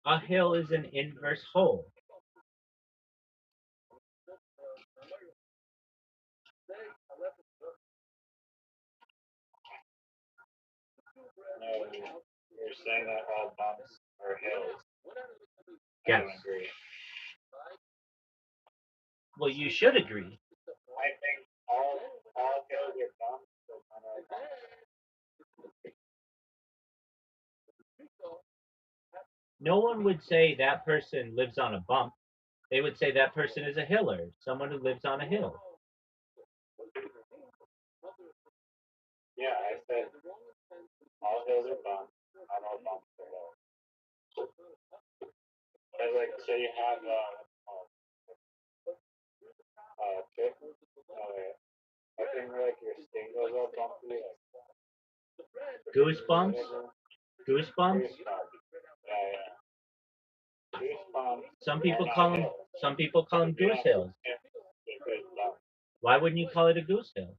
A hill is an inverse hole. No, you're saying that all bumps are hills. I Yes. don't agree. Well, you should agree. I think all hills are bumps, but none are bumps. No one would say that person lives on a bump. They would say that person is a hiller, someone who lives on a hill. Yeah, I said all hills are bumps, not all bumps are hills. But like, so you have tip, I think like your skin goes all bumpy. Goosebumps? Goosebumps? Yeah, yeah. Goosebumps. Some people call them goose hills. Why wouldn't you call it a goose hill?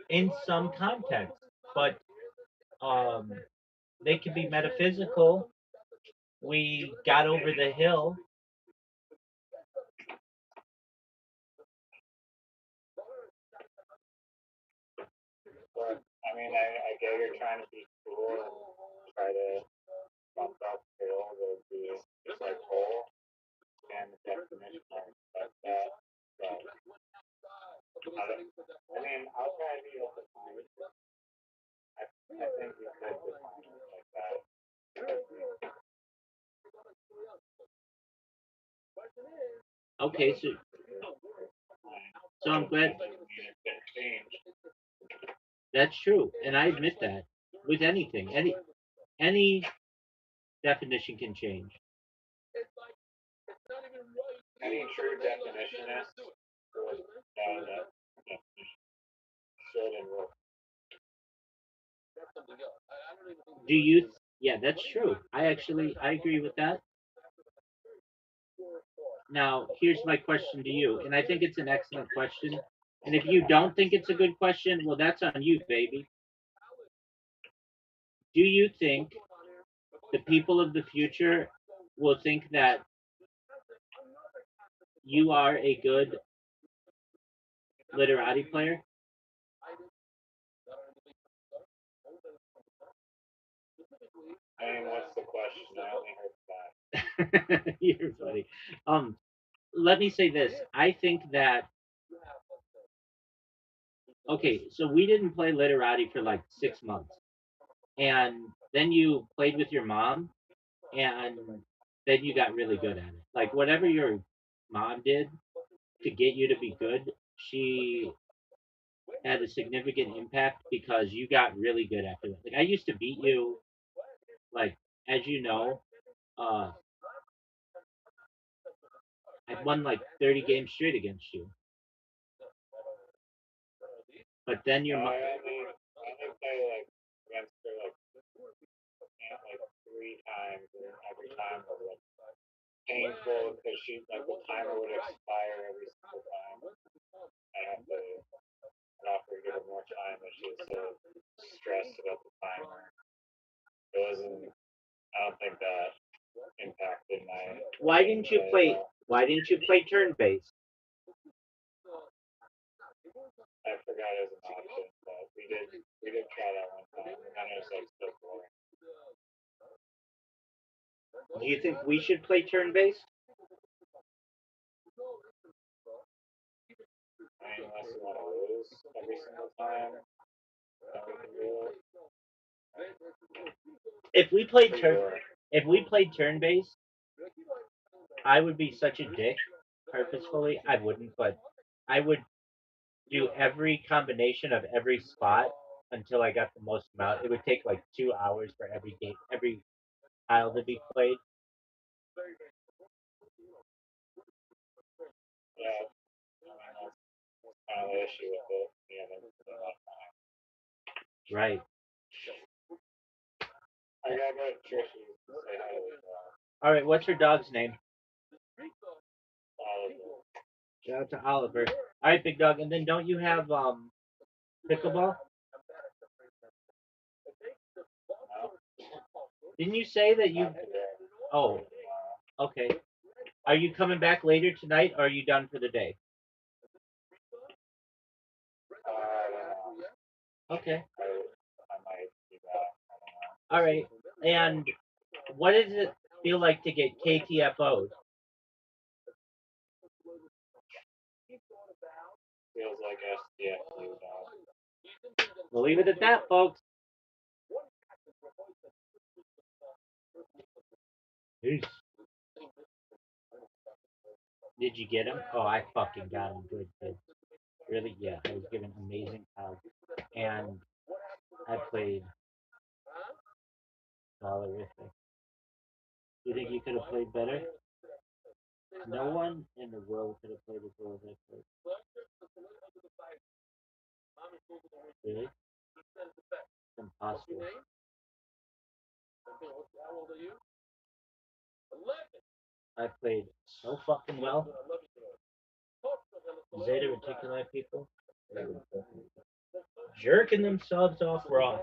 In some context, but they can be metaphysical. We got over the hill. But I mean, I get you're trying to be cool and try to bump up hills or be just like whole and the definition I respect that. But I mean, I'll try to be able to find it. I think you could define it like that. Okay, so I'm glad. That's true, and I admit that with anything, any definition can change. Any true definitionist would know that definition should and will. Do you? Yeah, that's true. I agree with that. Now, here's my question to you, and I think it's an excellent question. And if you don't think it's a good question, well, that's on you, baby. Do you think the people of the future will think that you are a good literati player? I mean, what's the question? I only heard that. You're funny. Let me say this. I think that okay, so we didn't play literati for like 6 months. And then you played with your mom and then you got really good at it. Like whatever your mom did to get you to be good, she had a significant impact because you got really good after that. Like I used to beat you, like as you know, I won like 30 games straight against you. But then your mom. I only play like against her like 3 times, and every time was like painful because she like the timer would expire every single time. I have to offer to give her more time, but she was so stressed about the timer. It wasn't. I don't think that impacted my. Why didn't you play? Why didn't you play turn based? I forgot it was an option, but we did try that one time, and then it was like so boring. Do you think we should play turn-based? I mean, unless you want to lose every single time, then we can do it. If we played Sure. turn-based, I would be such a dick. Purposefully, I wouldn't, but I would do every combination of every spot until I got the most amount. It would take like 2 hours for every game, every tile to be played. Yeah, I mean, that's kind of the issue with it. We haven't done enough time. Right. I gotta go to Tricky to say hi to All right. What's your dog's name? Oliver. Shout out to Oliver. All right, big dog. And then don't you have pickleball? No? Didn't you say that you? Not today. Oh, okay. Are you coming back later tonight, or are you done for the day? I don't know. Okay. I might be back. I don't know. All right. And what does it feel like to get KTFO'd? Feels like SDFU now. We'll leave it at that, folks. Peace. Did you get him? Oh, I fucking got him good, kid. Really? Yeah, I was given amazing help. And I played dollar-ific. You think you could have played better? No one in the world could have played as well as I played. Really? It's impossible. I played so fucking well. Zeta Reticuli people, they were jerking themselves off raw.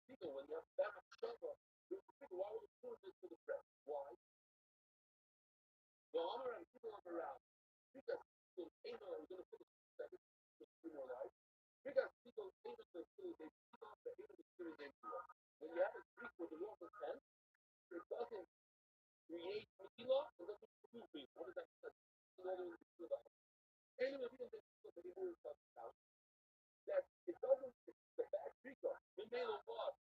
People, when you have that much trouble, people, why would you do this to the press? Why? Well, I'm around, people I'm around. Because people ain't no, we're going to finish the second, in your life. Because people ain't no, they feel the ain't no experience they feel. When you have a Greek with the local sense, it doesn't create Mila, it doesn't produce me. What does that mean? Anyway, we don't think that he always talks about that it doesn't, the bad Greek, when they lost,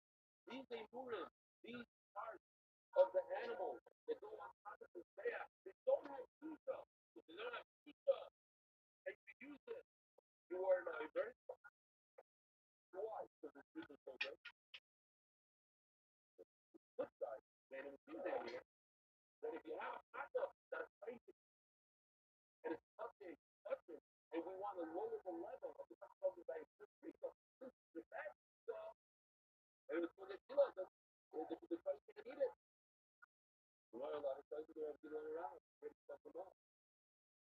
these Emurim, these parts of the animals that go on top of the staff, they don't have pizza. If they don't have pizza and you use it, you are now a very why? Because it's really so good. The flip side, man, it was used earlier, that if you have a hot dog that's spicy and it's touching, and we want to lower the level of the hot dog by pizza, the bad stuff, and it's when they feel like the price can't eat it. Well, a lot of times you have to run around, ready to fuck them up.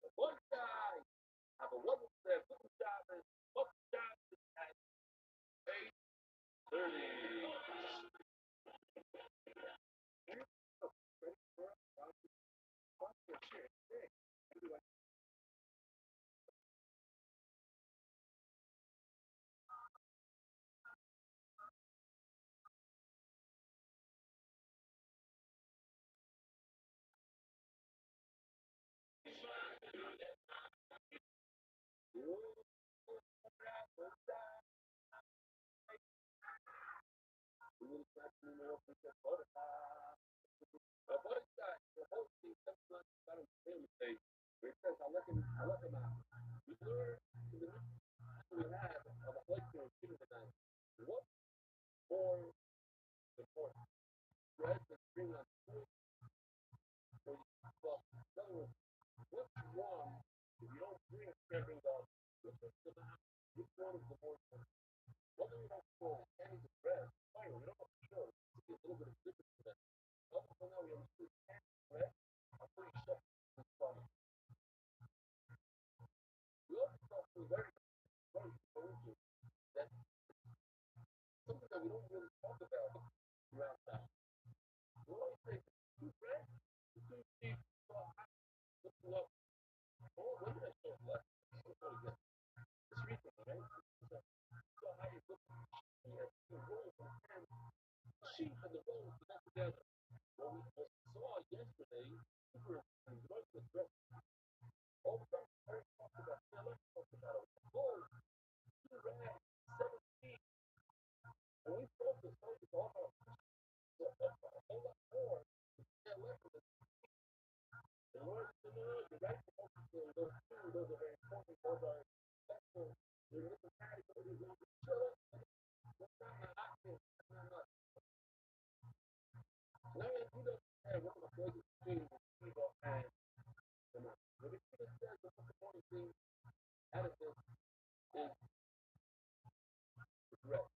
But one guy, have a wonderful day, good job, and what job is at 8:30. I let him out. We learned in the we have of a place to give it tonight. What more important? Bread and bring us food for you. Well, in other words, what's wrong if you don't bring everything up? Which one is the more important? What do we have for candies of bread? Fine, we don't have to show. It's a little bit of difference to that. Up until now, we understood candies of bread. I'm pretty sure it's funny. We also talk to very, very important that something that we don't really talk about throughout that. We always say, two bread, two cheese, looking up. Oh, when did I show up last? It's recently, right? So how you look, you have two rolls and the sheep and the rolls connect together. What we saw yesterday, we were enjoying the dress. All the time, Eric talked about, let's talk about it. Gold, two rags, 17. And we told the story to all our a whole lot more. Yeah, less of it. In order to know, the right to focus on those two, those are very important. Those are special. There's different categories. Those are chill. That's not my option. That's not much. Now, if you don't have one of the places between people and the money. But if you says the most important thing out of this is regret.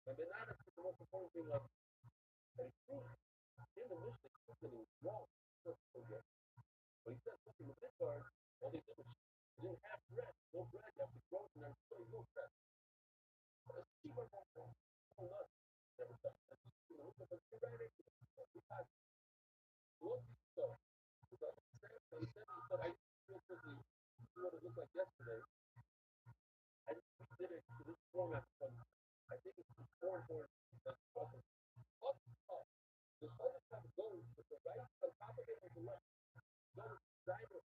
And then not the most important thing of that he proved in the mission, something was wrong. But he said something with this card, all they did was they didn't have bread. No bread, you have to grow and then still no bread. But it's cheaper than that. So nuts. Never done. That's just, but you're right. We had look so. But he said, I real quickly, what it looked like yesterday. I just did it to this format from, I think it's 4 that's awesome. Up top. The other side goes with the right, on top of it with the left. Goes diamond.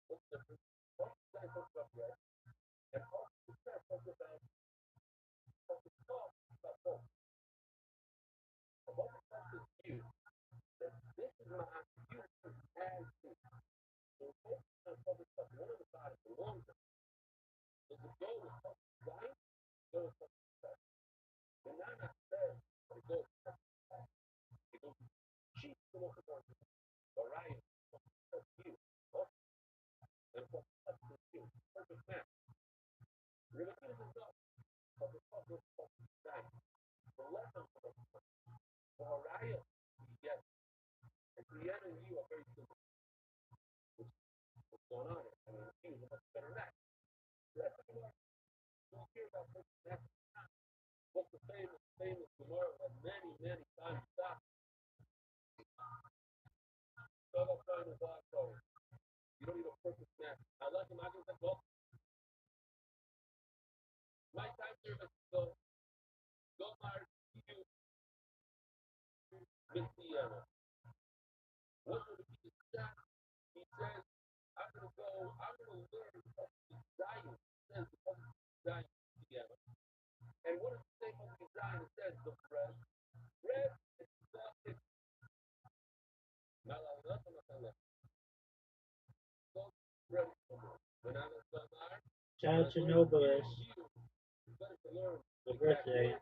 What's different? One side talks about bread, and all the side talks about both. The one part is you. That this is my you as you. So both sides talk about one of the sides belongs to. So the goal is right, goes to left. The nana says it goes it goes cheap the most important. Orion, you. And what is you? Perfect match. You're gonna finish this up. The lesson for Orion, yes. And Brianna and you are very similar. What's going on? I mean, you are much better than that. Yes, you don't care about perfect match. What's the famous famous Gemara that many, many times stopped. So I'm trying to block forward. You don't need a perfect match. I like him. I can say, well, my time service go Mar you with the what would be the shot? He says, I'm gonna learn about the Zion. He says the Zion together. And what does the same of the Zion? It says the bread. Bread is the Shout out to Nobilis for birthday.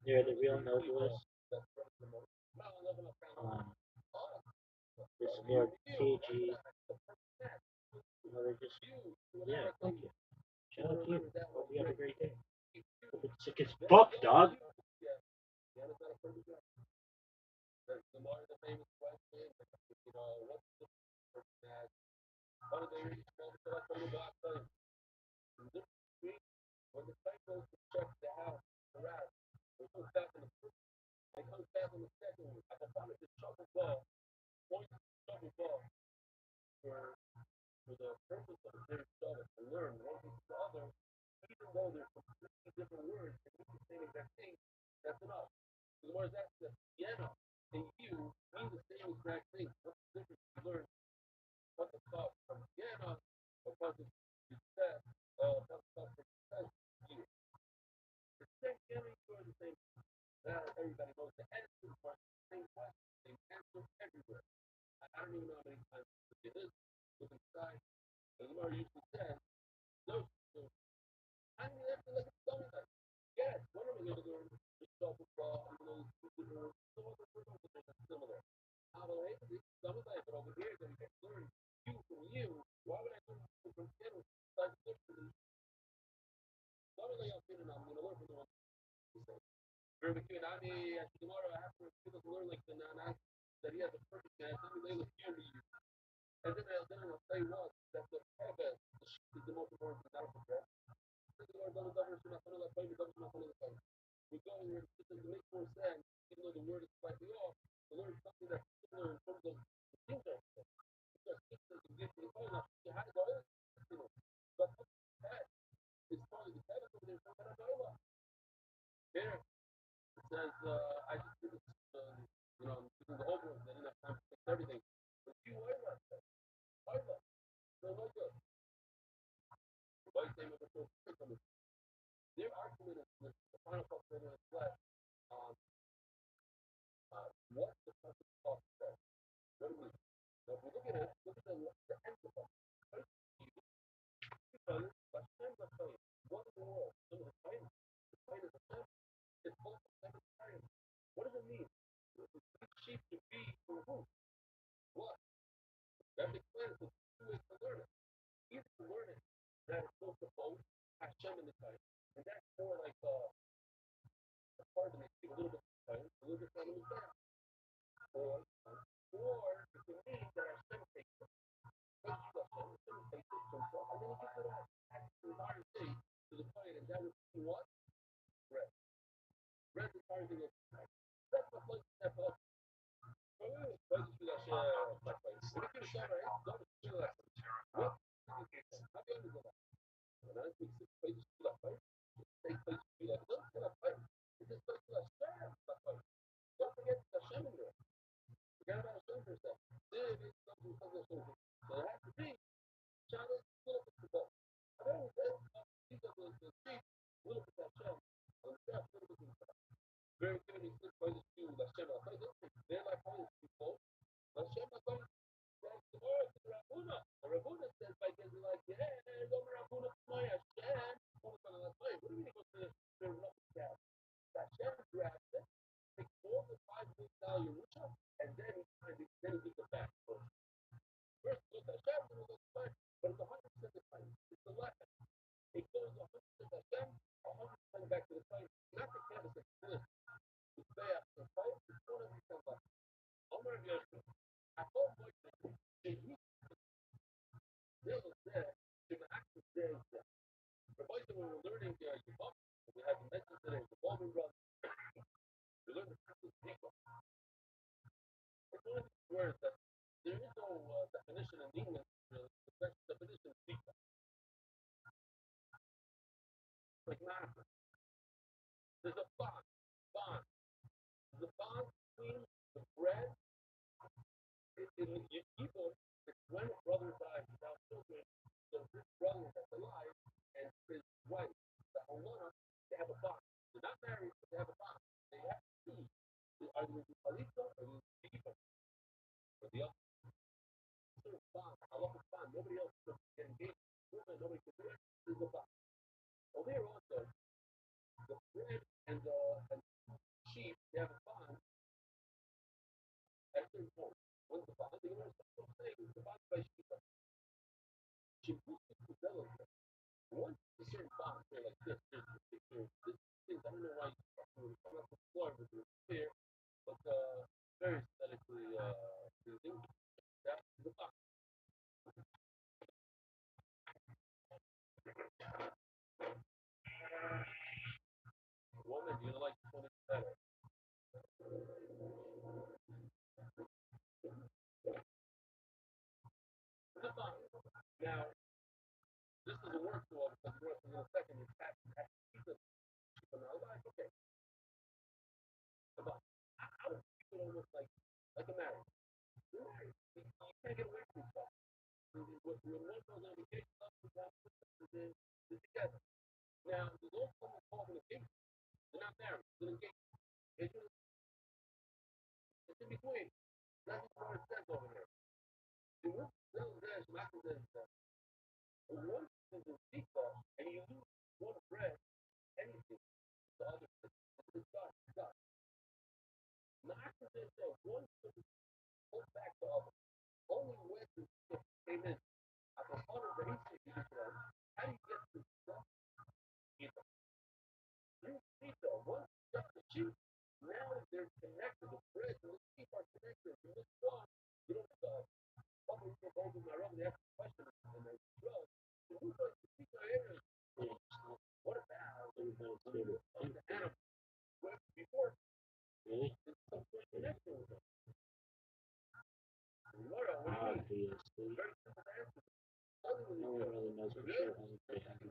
They're the real Nobilis. This Lord TG. They're just, yeah, thank you. Shout out to you. Hope you have a great day. Hope it's sick as fuck, dog. When the site goes to check the house, the rat, it goes back in the first, it comes back in the second one. I can find the shovel ball, point the shovel ball for the purpose of their shovel to learn one from the other, even though there's completely different words and mean the same exact thing, that's enough. Because what is that? The piano and you mean the same exact thing. What's the difference? You learn what the thought from piano or what the success, what the thought from success, you. The same feeling for the same. Everybody knows the answer, but same question, same answer everywhere. I don't even know how many times it is. Look inside. The Lord usually says, those two. I mean, that's like a dummy like. Yes, one of them is going to learn the shuffle ball, and those two words, some other words that's similar. How do I hate some of that, but over here, then you can learn you from you. Why would I learn from him? Like, differently. Some of them I'm going to learn from the one. Rabbi, tomorrow I have to learn like the nanas that he has a perfect match. They look here to you. And then I'll say what? That the Pega is the most important thing out of the bread. We go in here to make more sense, even though the word is slightly off, to learn something that's similar in terms of the things that are because systems and gifts and all that. You had to go in. But that is probably the better of their Here, it says, I just did this, this is the whole book, I didn't have time to fix everything. But you are like that. So like that. Why say what the first their argument is the final question is left on what the purpose of says. What do we so if we look at it, look at the end of it. First, you tell you, what in the world? Some of the time, the time is a time, it's both the time. What does it mean? Sheep to be for who? What? That explains the two ways to learn it. Either to learn it that it's supposed to both Hashem in the time. And that's more like a part of it, a little bit of time, a little bit of time. Or it can mean that Hashem takes it. Hashem takes it to himself. And then he gives it out to the entire thing to the point, and that would be what? Bread. Bread is part of the that's the place that up. Don't forget Hashem in there. Forget about Hashem for a second. There is something so it has to be Shabbos, little bit of both. I know these are the streets, little bit of Hashem, and the stuff, little bit of stuff. Very good, it's good for the students, Hashem, they're like all these people. Hashem, says tomorrow to the Rabuna. The Rabuna says, like, yeah, go to Rabuna, my Hashem. like Monica. There's a bond. There's a bond between the bread and your people. It's when a brother dies without children, so this brother that's alive and his wife, the alona, they have a bond. They're not married, but they have a bond. They have to choose. Are they the Khalifa or the Khalifa? Or the other? Sort of bond, a local bond. Nobody else can get engaged. Nobody can do it. There's a bond. Well, there also, the bread and the sheep, they have a bond at a certain point. When's the bond? You know what I'm saying? The bond by sheep. She puts it together. Once a certain bond, say like this, here's the picture, this thing, I don't know why I'm not the floor, but it's clear, but very aesthetically pleasing. That's the bond. Woman, you like this one better. The bond. Now, this doesn't work so well because we're in a second. You have to keep it alive. Okay. The bond. I would keep it almost like a marriage. You're married. You can't get away from yourself. When one goes on vacation, they're together. Now, there's also someone called an engagement. They're not married. They're engaged. It's in between. That's what it says over there. The one says, one is a sequel, and you lose one bread, anything, the other is God. Not to say that one goes back to other. Only when the came in. At the heart of the history of Israel, how do you get to stuff? You see the one just the sheep. Now they're connected. The bread and the sheep are connected. You just saw, you know, my Rabbi, they asked a question and they well, who's going to speak our areas? What about the animal? Before, it's some sort of connection with them. Laura, what do you mean? Very simple answer. No one really knows for sure how they have no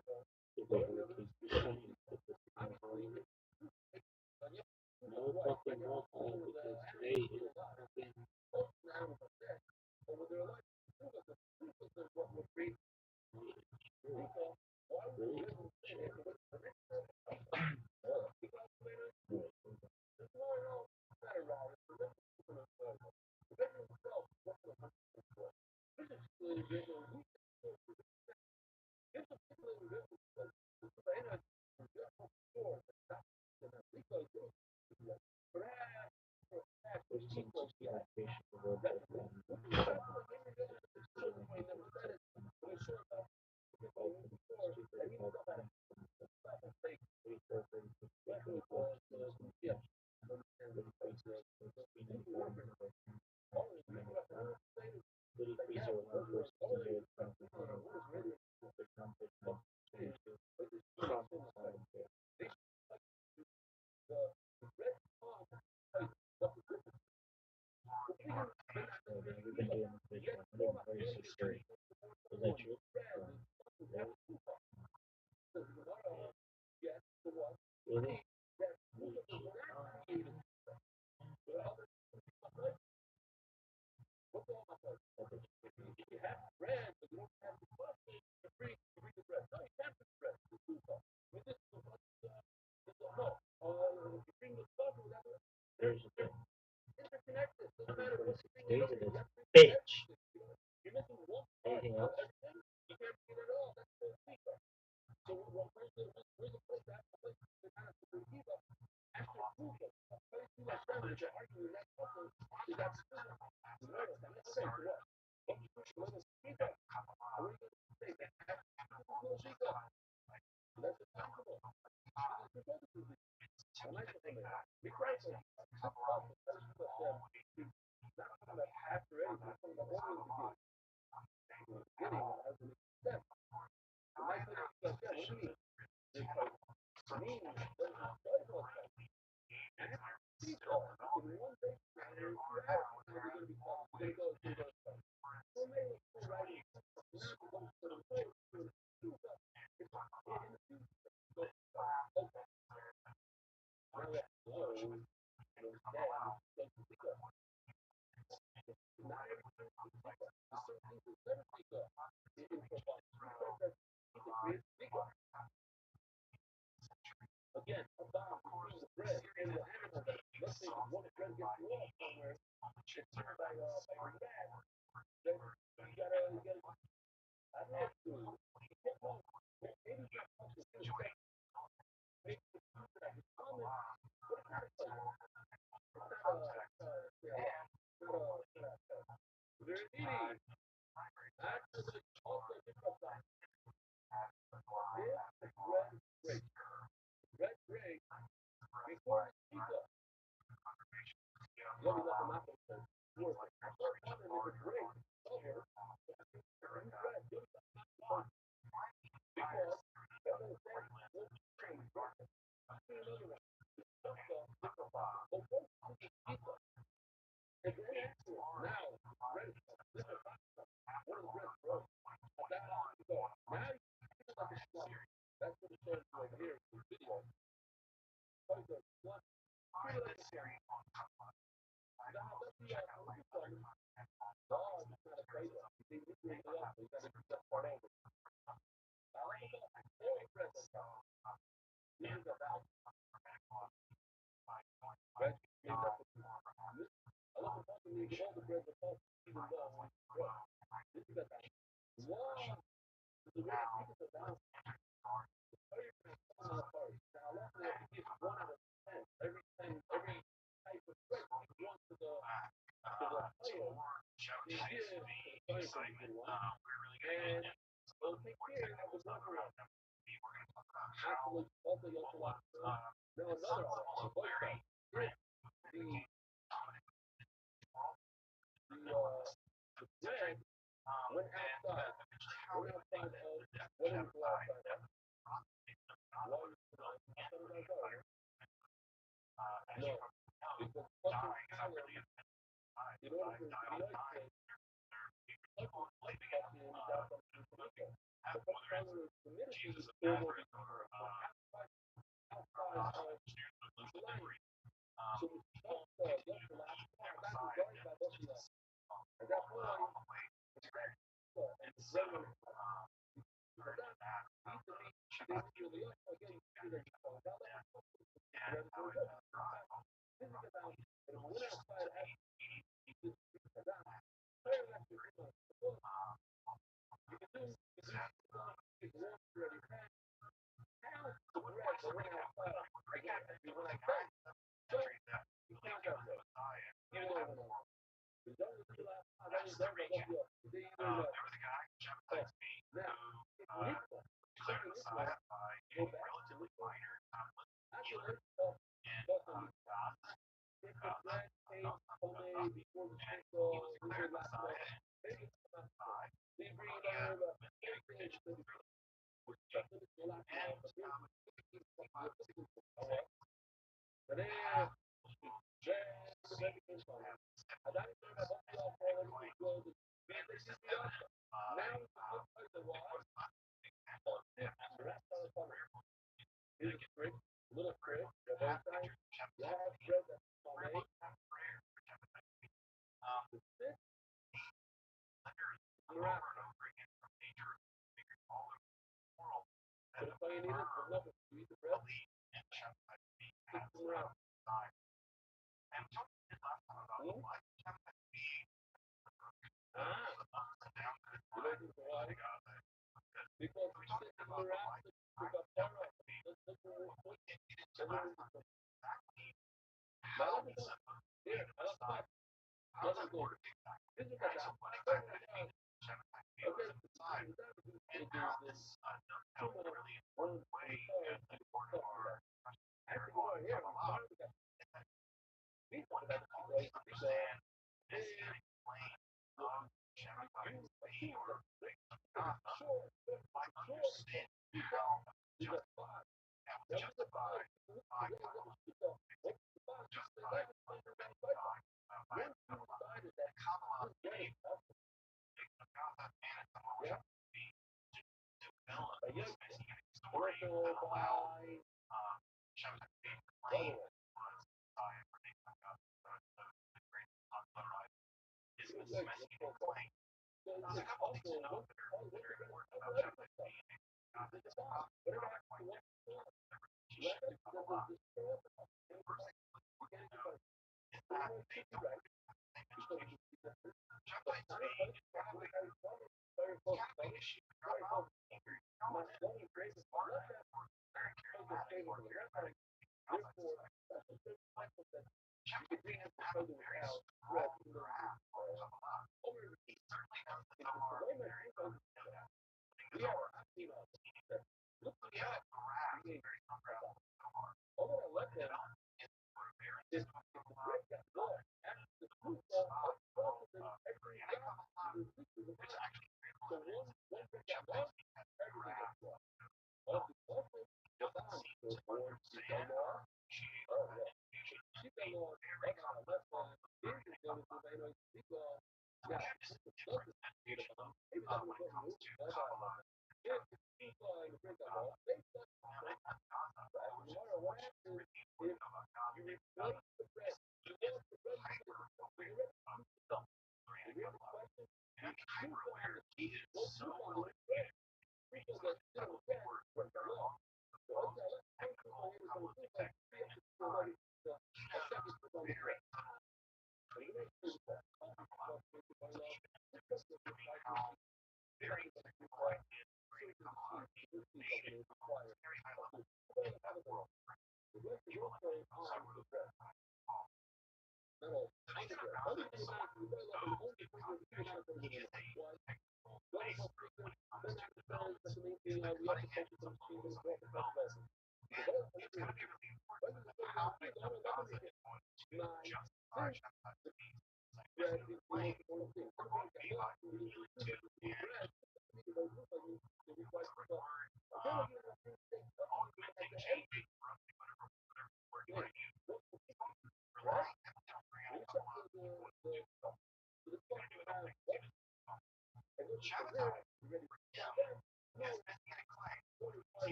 fucking Rothschild because today is fucking is that true? Really? There's a thing. 146 days it is. Bitch. Anything else? Again, about the bread and the animal that let's say one bread gets lost somewhere, it's by your dad. Then you gotta I don't know to maybe you have to do that. Maybe the food that is common. What kind of food? Very needy. Actually, also different size. This is red grape. Red grape before the pizza. Let me let them out. Work. And it's a grape. Over. Red. Because that's what it shows over here in the video.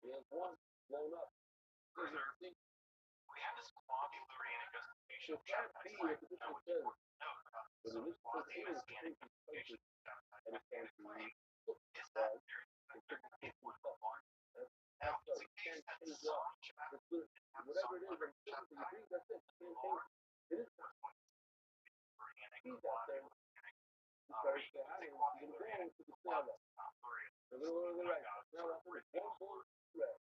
He has one blown up. So that B is the difference says. But in this case, it's places and it's going to whatever it is, I'm thinking you think that's it. You can't change it. It is not. He's out there. He starts to have it. He's going to go into the snail left. They're going to go to the right. Snail left. One bullet red.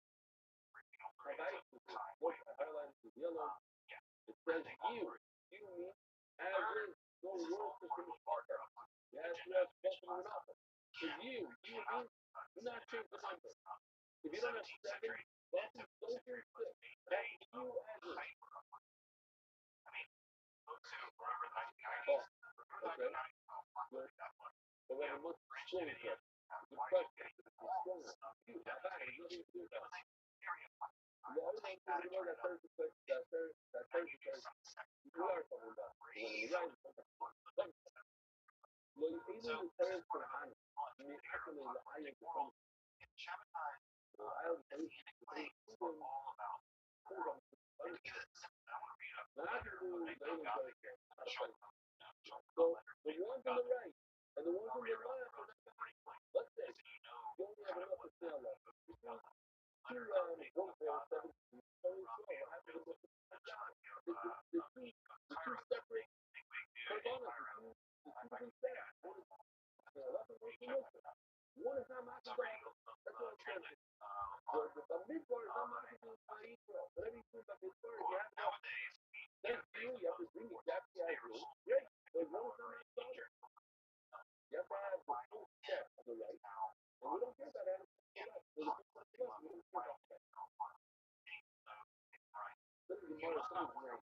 Okay? Look, I highlighted the yellow. It says you. You mean as is. No worse than the fucker. Yes, yes, fucking or not. It's you. You mean do not change the number. If you don't have 7 buttons, don't do 6. That's you as is. Oh, okay. Good. But when it looks stronger, the question is stronger. You, that matters. Nothing to do with that. The other thing is, you know that third you are talking about. The one on the right is something. Well, you either the third for honor. I mean, actually, the higher the phone. Well, I don't think it's all about. So the ones on the right and the ones on the left are not going. Let's say you only have enough to sell left. You see, 2 rounds, 1 4 7. What happens with the two separate carbonas, the two different sets. One is not matching. That's what I'm saying. The mid bar is not matching by equal. Whatever you do about mid bar, you have to. Thank you. You have to bring it back to the idea. Great. But one is not matching. You have to have the full set on the right. And we don't care about that. We don't care about that. This is the more something right.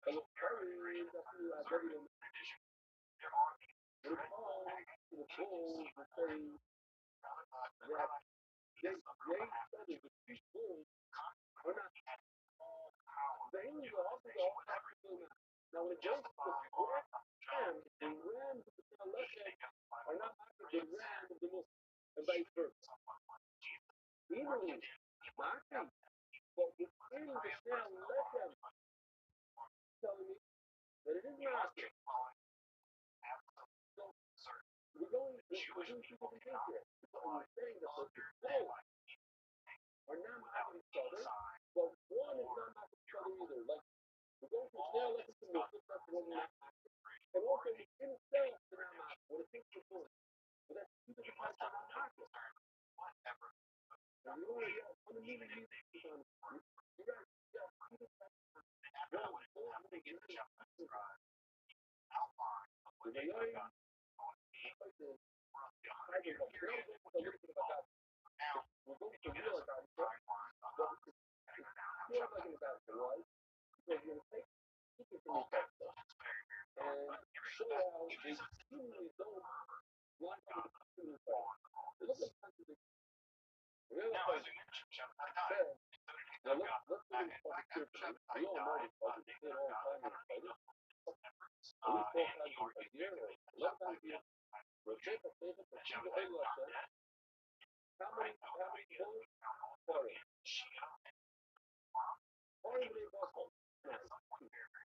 And the curry is actually like every in addition. The ball, the bulls, the thing that they study the two bulls are not. The English are also now when it goes to the rams, the rams of the left hand are not after the rams of the Muslim, and vice versa. Evenly, mocking, but within the snail left hand, telling me that it is mocking. So we're doing two different things here. We're saying that the bulls are not mocking each other, but one is not mocking each other either. Like we're going from snail left to Muslim, that's one we're not mocking. And also within itself, they're not mocking. What it thinks we're doing. But that's two different types of mocking. Whatever. And you want to get on the meeting, you got two different types Now let's look at this part carefully. We all know this part. We see it all the time in the fighting. At least 4 times a year, or 11 times a year. Rotate the favorite, the two the whole left side. How many bulls? 4. 4 in the Boston.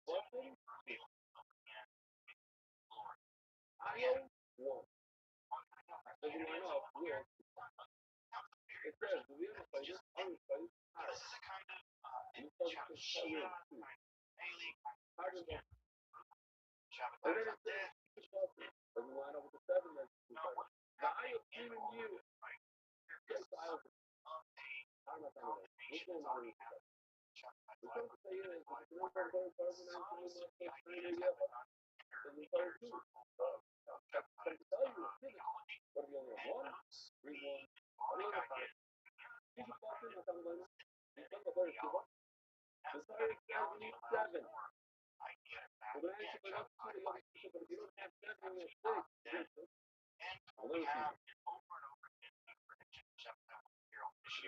Boston? Io? 1. As you know, will. It says, do we have a fighter? Are we fighting? This is a kind of and then it says, and we line up with the 7 next to each other. Now I am giving you yes, I'm not telling you. Which one are we? We're going to say it is the number of carbon and we start 2. I can tell you it's big. But if you only have 1, read 1. Another time. You can talk to me about it. You can talk about it. The sorry guys, we need 7. Well, then I should have 2 but if you don't have 7, you have 6. I'll never see you.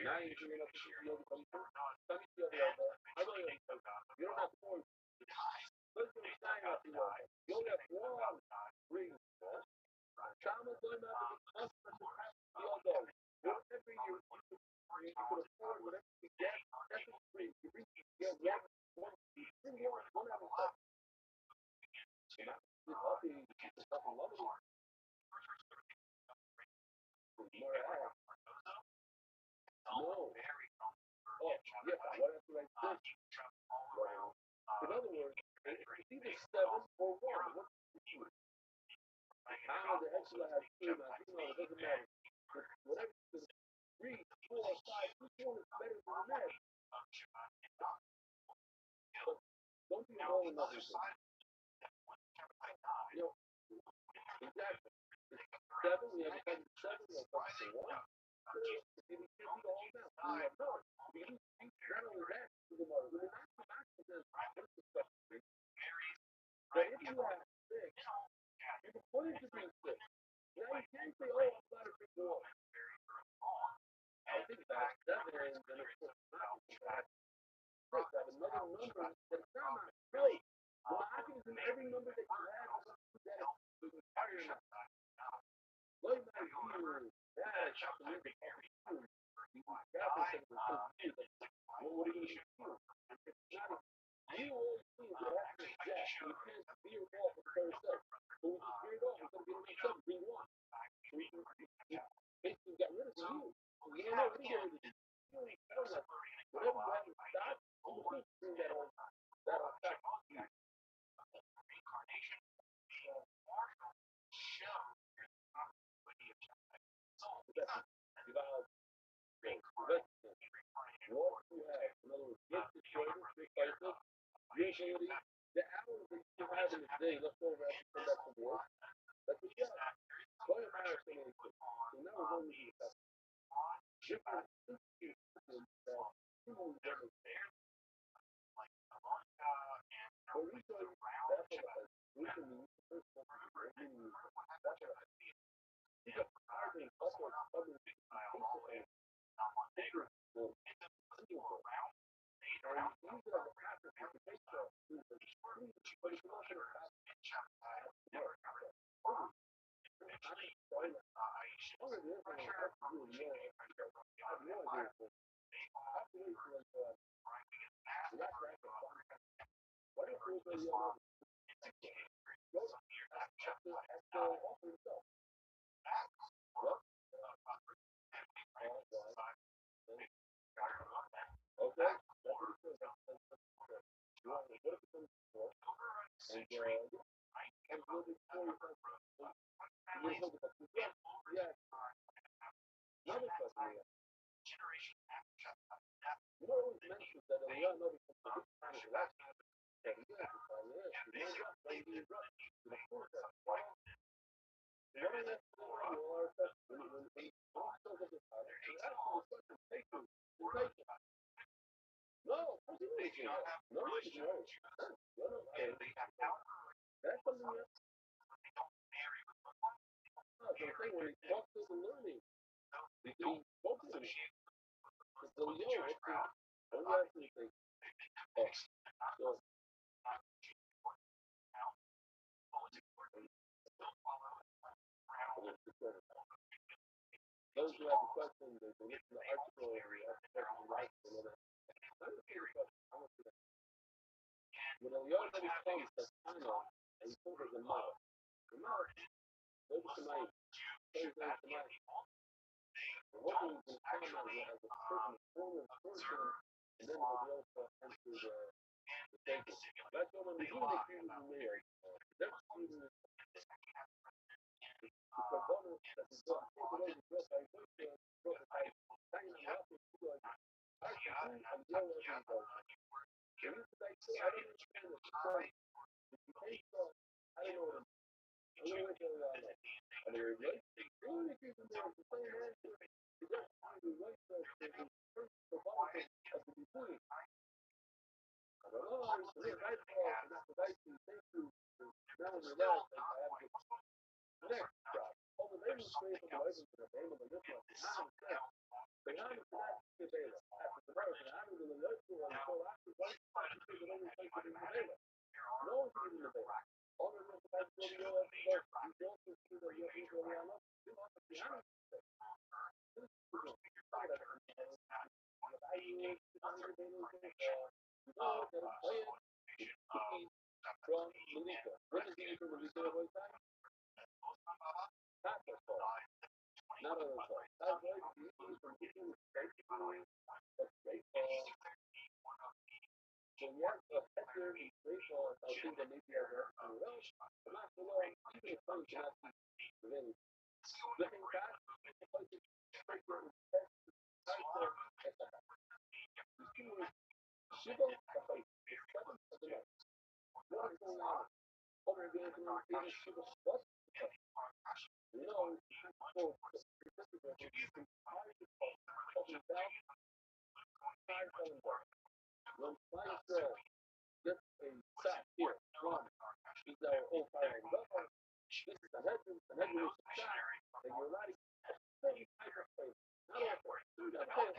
Now you can enough to see the other one. Tell me the other elbow. I know you don't have 4. Let's go sign up the other. You only have 1 ring. Chama's going to have to be the elbow. Whatever you could have from Malika. When does he from Malika every time? Not that far. Not at all. That's right. He is from Malika. That's great. So yes, Hector is grateful. I think that maybe I've heard from else. I'm not so long. Even if I'm not really looking back, the place is straight from the test. Shiva, the place. The seventh of the night. What is going on? Over there, Shiva, what? You know, for participants, you can hire the talking about five calling ball. When five girls get a sack here, one is our old fire and ball. This is an headroom is a sack, and you're not very hyperplane. Not all for it. You got tail.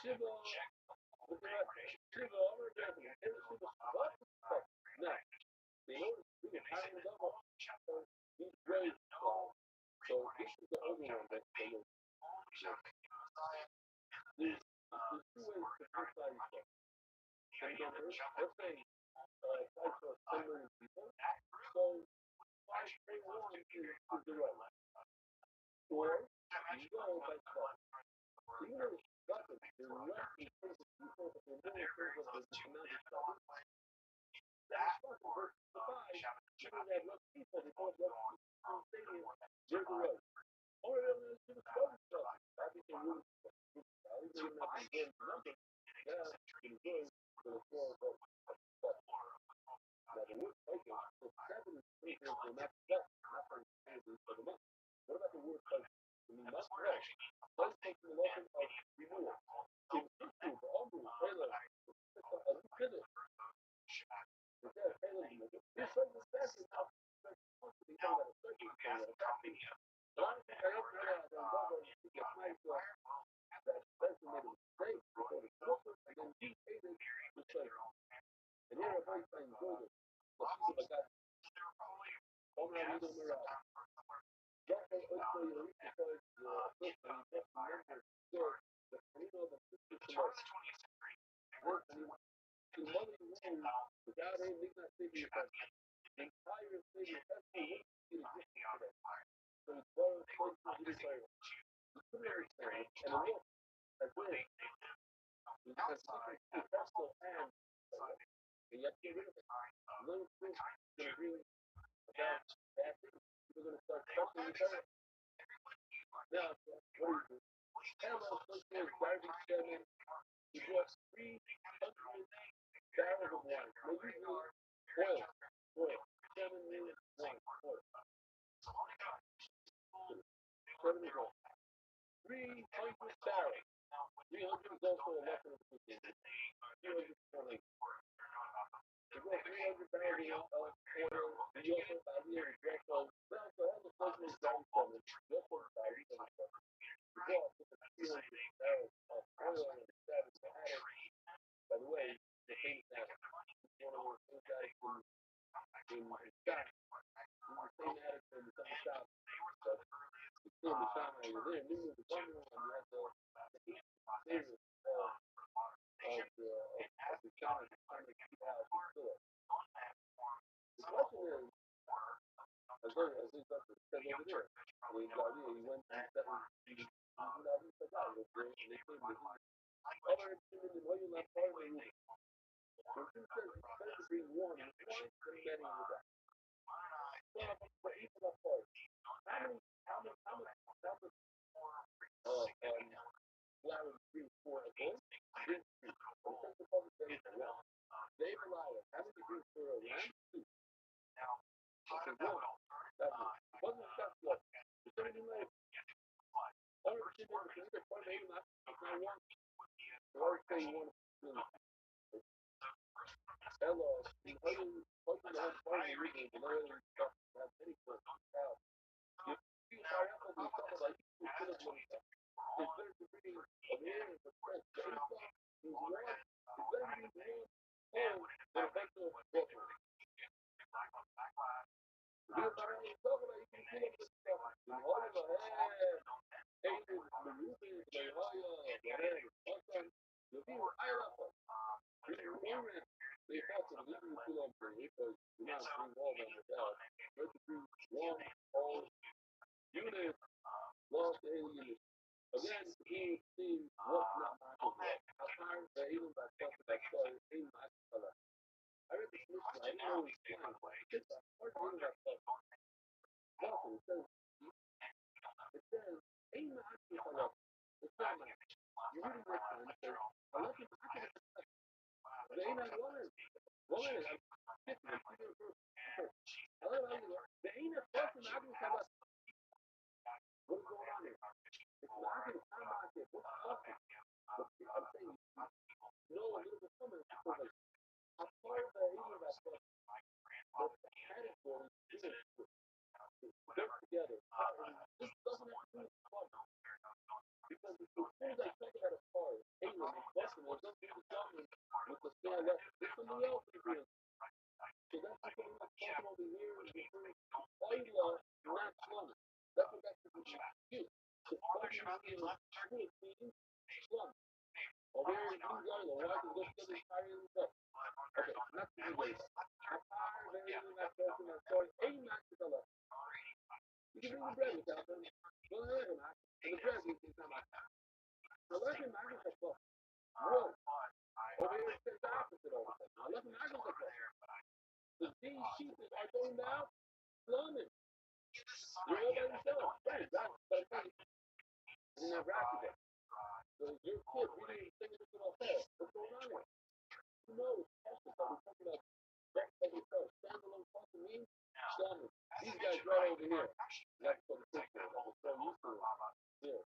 Shiva, Shiva, over there, what? No, they notice we can hire him double. He's great. So this is the only one that they know. There's two ways to criticize stuff. And numbers, let's say, five to 10 million people. So 5.1 is the right. Or you go by 12. Even though it's nothing, there's less in terms of people, but there's more in terms of the amount of stuff. That's fucking versus the 5. Even they have less people, they don't have less people in the stadium. There's the right. Or they're to the stuff. I think they really I don't have to get number. Yeah, it's good for the 4 votes. Now the wood fighting, so 7 is thinking for not for the month. What about the wood fighting? I mean, not for us. Let's take the lesson of renewal. If this is the Omru, Taylor, a new pivot. Instead of Taylor, this right is best is how they know that a certain kind of media. So I don't think I ever realized that Bubba is a nice that that's made a mistake. So the Clippers and then he hated the trade. And here are both playing Jordan. The people that got Omar Amido Mirage. Don't say Ocho Yori because the first and best member scored the Camino of the 50th tomorrow. The money room without him, they not saving your country. The entire stadium, that's the way to get it today. So it's borrowed close to the player. You couldn't understand it. And look, as well, because that's still and you have to get rid of it. Little things going to really about bad things. People are going to start trusting each other. Now, what do you do? Panama Associated garbage chairman, he brought 300 barrels of wine. No, usually oil. 7 million wine, oil. 7 is oil. 300 barrels. 300 is also a lesson of the cooking. 300 is more like. He brought 300 barrels of oil. He also about here in Greco. Well, so all the places down from it. He also about here in Greco. He brought 300 barrels of oil and the 7 to add it. By the way, the famous addict. He's one of those things guys in Scott. He's the same addict from the same shop. But it's still the shop when you're there. New the government and you have the favorite of the shop trying to keep out the store. The question is, as he got to step over there, he went and stepped and he said, "I was there," and they came to him. Other opinions in oil not part of the room. When he says it's better to be warm, then Manny was that. But even that part, how much Larry Green for a goal? Didn't see. The Central Public Days are wrong. Dave Elias, how many degrees for a lamb? 2. Okay, good. That wasn't a shot club. It's anything like only the people who either point maybe not one. Or say you want to Hello, husband, husband, the whole party, the lawyer stuff, that's any person. Now, if you are able to talk about you should have money stuff. It's better to bring a man and a friend. The insult is one, it's better to be one home than a bunch of broken. Because I ain't talking about you can pull up this stuff. The whole hey, the movie, the awesome. The people, I love them. They have to legally pull up the because you're not being all by yourself. You have to be one whole unit, lost the alien. Again, you see what's not my fault. I find that even by talking about story, ain't my color. I read the solution, I didn't know it was fine. It's a hard thing about stuff. Nothing, it says, ain't my color. It's not my. You read it next time, it says, unless it's my color. They ain't not woman. Woman, I'm 50, I'm keeping it first. There ain't a person I can tell us what's going on here. It's not going to come out here. What's talking? But I'm saying, no, a little bit coming. So like, I part of the eating that stuff. But the category is work together. This doesn't have to do with fun. Because as soon as I talk about a car, England, Boston, or something to government with the stand up, there's something else to do. So that's what I'm talking over here. All you love, not slum. That's what that's what you do. The function is slum. Over here in England, the white is just getting tired of stuff. Okay, not to do this. I'm tired of hearing that person and starting ain't not to tell us. You can bring the bread without them. Go ahead, and the bread is not my time. Now let him not get the fuck. Whoa. Over here it says the opposite all the time. Now let him not get the fuck. These sheep are going down, slumming. You're all by yourself. Right, that's what I'm saying. In that racket. So your kid reading things that all fast. What's going on here? Who knows? That's what we're talking about. That's like yourself. Standalone fucking me, slumming. These guys right over here. That's what the picture is. I'm so used to it. Yeah.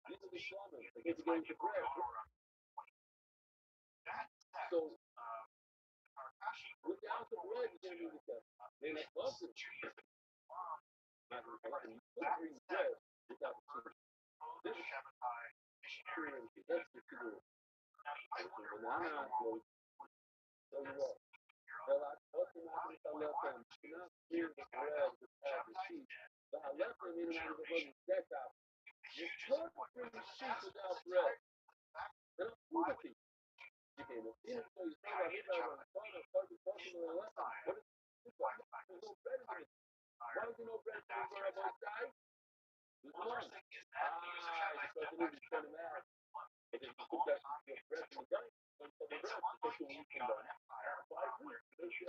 These are the slumming. They get to go into bread. So, without the bread, you're going to do this. They like love it. Not going to like it. You couldn't bring bread without the sugar. This experience, that's the sugar. Banana, so you what? Well, I told him I left him. You not hear the bread without the sheep. So I left him in and out of the buggy. That's out. You could bring the sheep without bread. And I'm proving to you. You came up in, so you saw that he was on the phone and started talking to the left. What is this? There's no bread in it. Why is there no bread in the rabbi side? There's none. Because it is kind of mad. But if you put that bread in the gun, then the bread because you can done. So I agree. There's the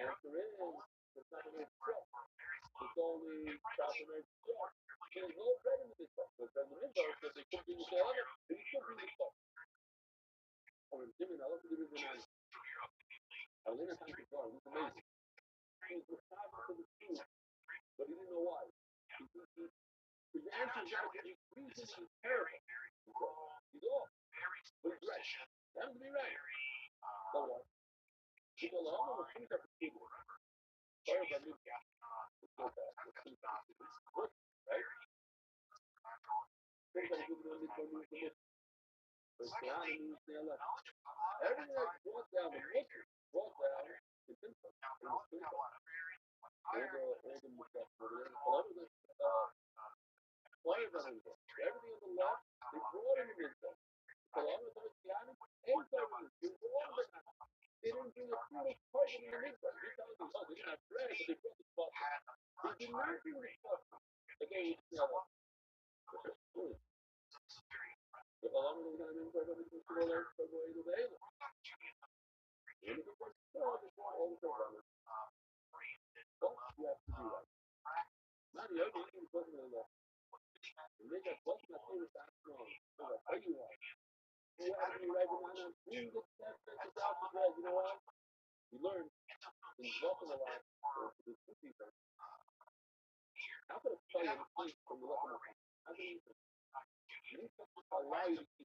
answer is it's not going to be truck. It's only chopping and truck. There's no bread in this truck. The president says they could bring the other, and you could bring the stuff. Or Jimmy, I love to give you the name. Alina time to go. It was amazing. He was responsible for the food, but he didn't know why. His answer is that his reason is terrible. He's off. But he's right. That would be right. So what? Because the whole of the things are people. Sorry if I knew that. Let's go back. Right? Everybody gives them this one news. But down the news, they're like, everything that's brought down, the nature brought down the symptoms. All the stuff over there. A lot of the players on the everything on the left, they brought in the midfield. A lot of those guys ain't going to do all the time. They didn't bring a single person in the midfield. You're telling me, oh, they didn't have bread, but they brought the spot. They did not bring the spot. Again, you see how that. If a lot of them going to be in the midfield, they're going to be able. And if it's all the time, all the time. But you have to do that. Now the other thing is talking about that. And they got both my favorite back strong. So I'll tell you what. You have to be right behind them. You get that message out the bread. You know what? You learn in walking a lot for the two people. How could I tell you the things from the walking a lot? How can you allow you to keep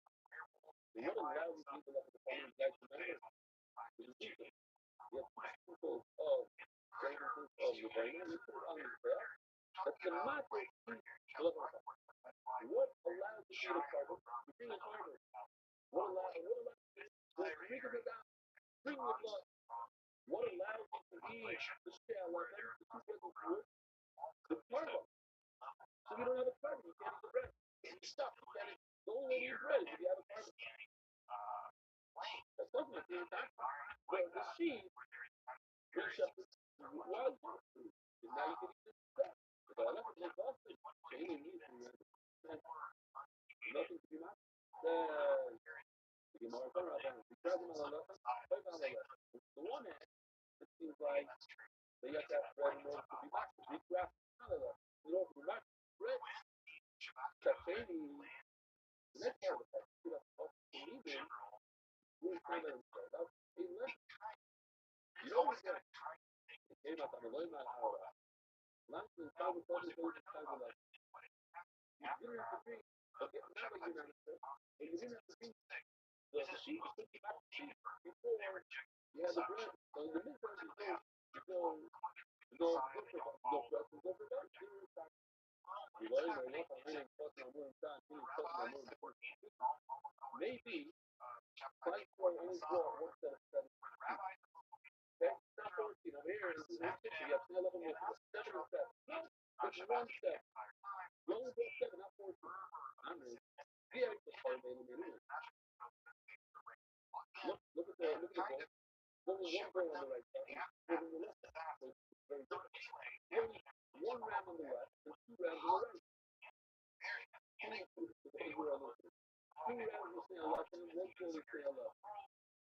what allows these people to follow the guys to remember is the people. Yes, people of sentences of the brain, and you put it on the trail. That's the macro piece. What allows you to be a carbon? You bring a carbon. What allows you to bring it down? Bring the blood. What allows you to be the shell of them, the two present wood? The carbon. So you don't have a carbon, you can't eat the bread. You stop, you can't eat. The only way to eat bread is if you have a carbon. That's something that's in time. But the seed, reach up to wild food. And now you can eat this bread. But I left it exhausted. So you need to nothing to be mad. The one hand, it seems like they have to have bread in order to be back. Big grass, none of that. You don't be back. Bread. Chacheni, the next part of the fact, you have to believe in, we're kind of that's a lesson. You know what I'm saying? It came out on the way, man, how last in time with all the things in time with us. You didn't have to think, okay, now that you're not and you didn't have to think, the sheep is thinking back to sheep before you had the bread. So in the midterm, you go for that. You learn or what I'm really talking about time, maybe Christ will only draw one set of seven. Okay? Not 14 over here in this picture, you have 11 with 7 and 7. No, it's one step. You only draw 7, not 14. I mean, yeah, it's a part of the minute. Look at the ball. There's one ball on the right side, one on the left side. So it's very different. One ram on the left and 2 rams on the right. Two rams will stay on left and one ball will stay on left.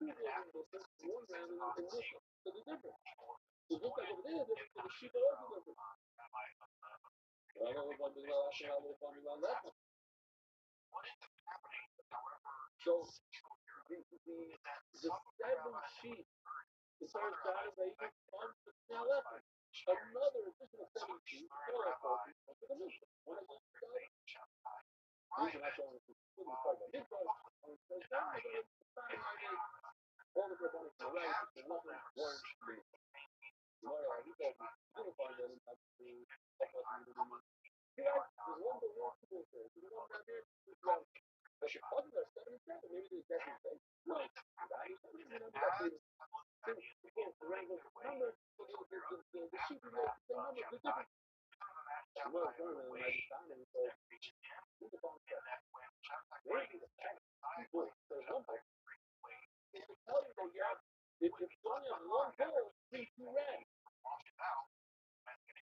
2 balls will stay, one ram in the left. So they're different. So it looks like over there, the sheep are also different. I don't know if I'm doing last one, I don't know if I'm doing last one. So the 7 sheep, the third side of 8 comes to now left. Another additional 7 sheep, 4 of 4 people to the mission. One of them side. Reason I told him to put the part of his part on the third side, all the red on the right, the one minute. Tomorrow, he told me, I'm going to find out how to help us in the room. Here, there's one that wants to go there. There's one down there. But your cousins are 7 and 7. Maybe they're exactly the same. No, right? The sheep is the same number. They're different. Well, currently, I just found him, so who's the phone set? Maybe the fact people say number is to tell you that you have, if you only have one goal, bring 2 reds.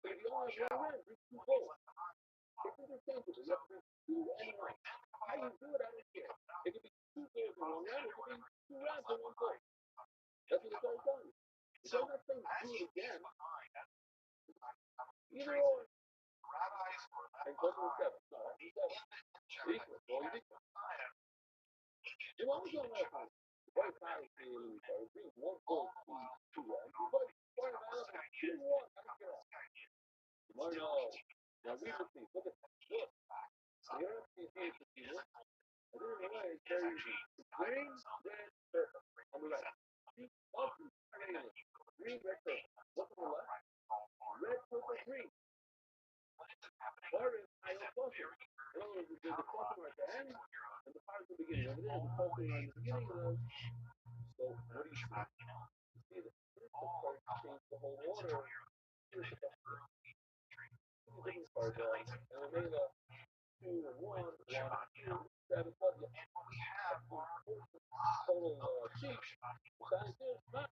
If you only have 1 red, bring 2 goals. It's interchangeable. You have to bring 2 and 1. How you do it, I don't care. It could be 2 goals and 1 red, it could be 2 reds and 1 goal. That's what it's all telling you. It's not saying do it again. Either or. And close to 7. No, 7. Equal. Well, you equal. You want to go last time. Right side is the enemy card. Bring 1 goal, 2 reds. But part of that, 2-1. I don't care. No. Now read the thing. Look at this. Look. Here is the here. I don't know why it's very easy. Green, red, purple. On the right. See? Green, red, purple. What's on the left? Red, purple, green. Part is IO closer. In other words, there's a closer at the end, and the part at the beginning. Over there, the closer at the beginning of those. So, what do you see? You see the first part change the whole order. Here's the part. Different part, and omega 2 and 1, 1, 2, 7, plus the total sheet. Science is not.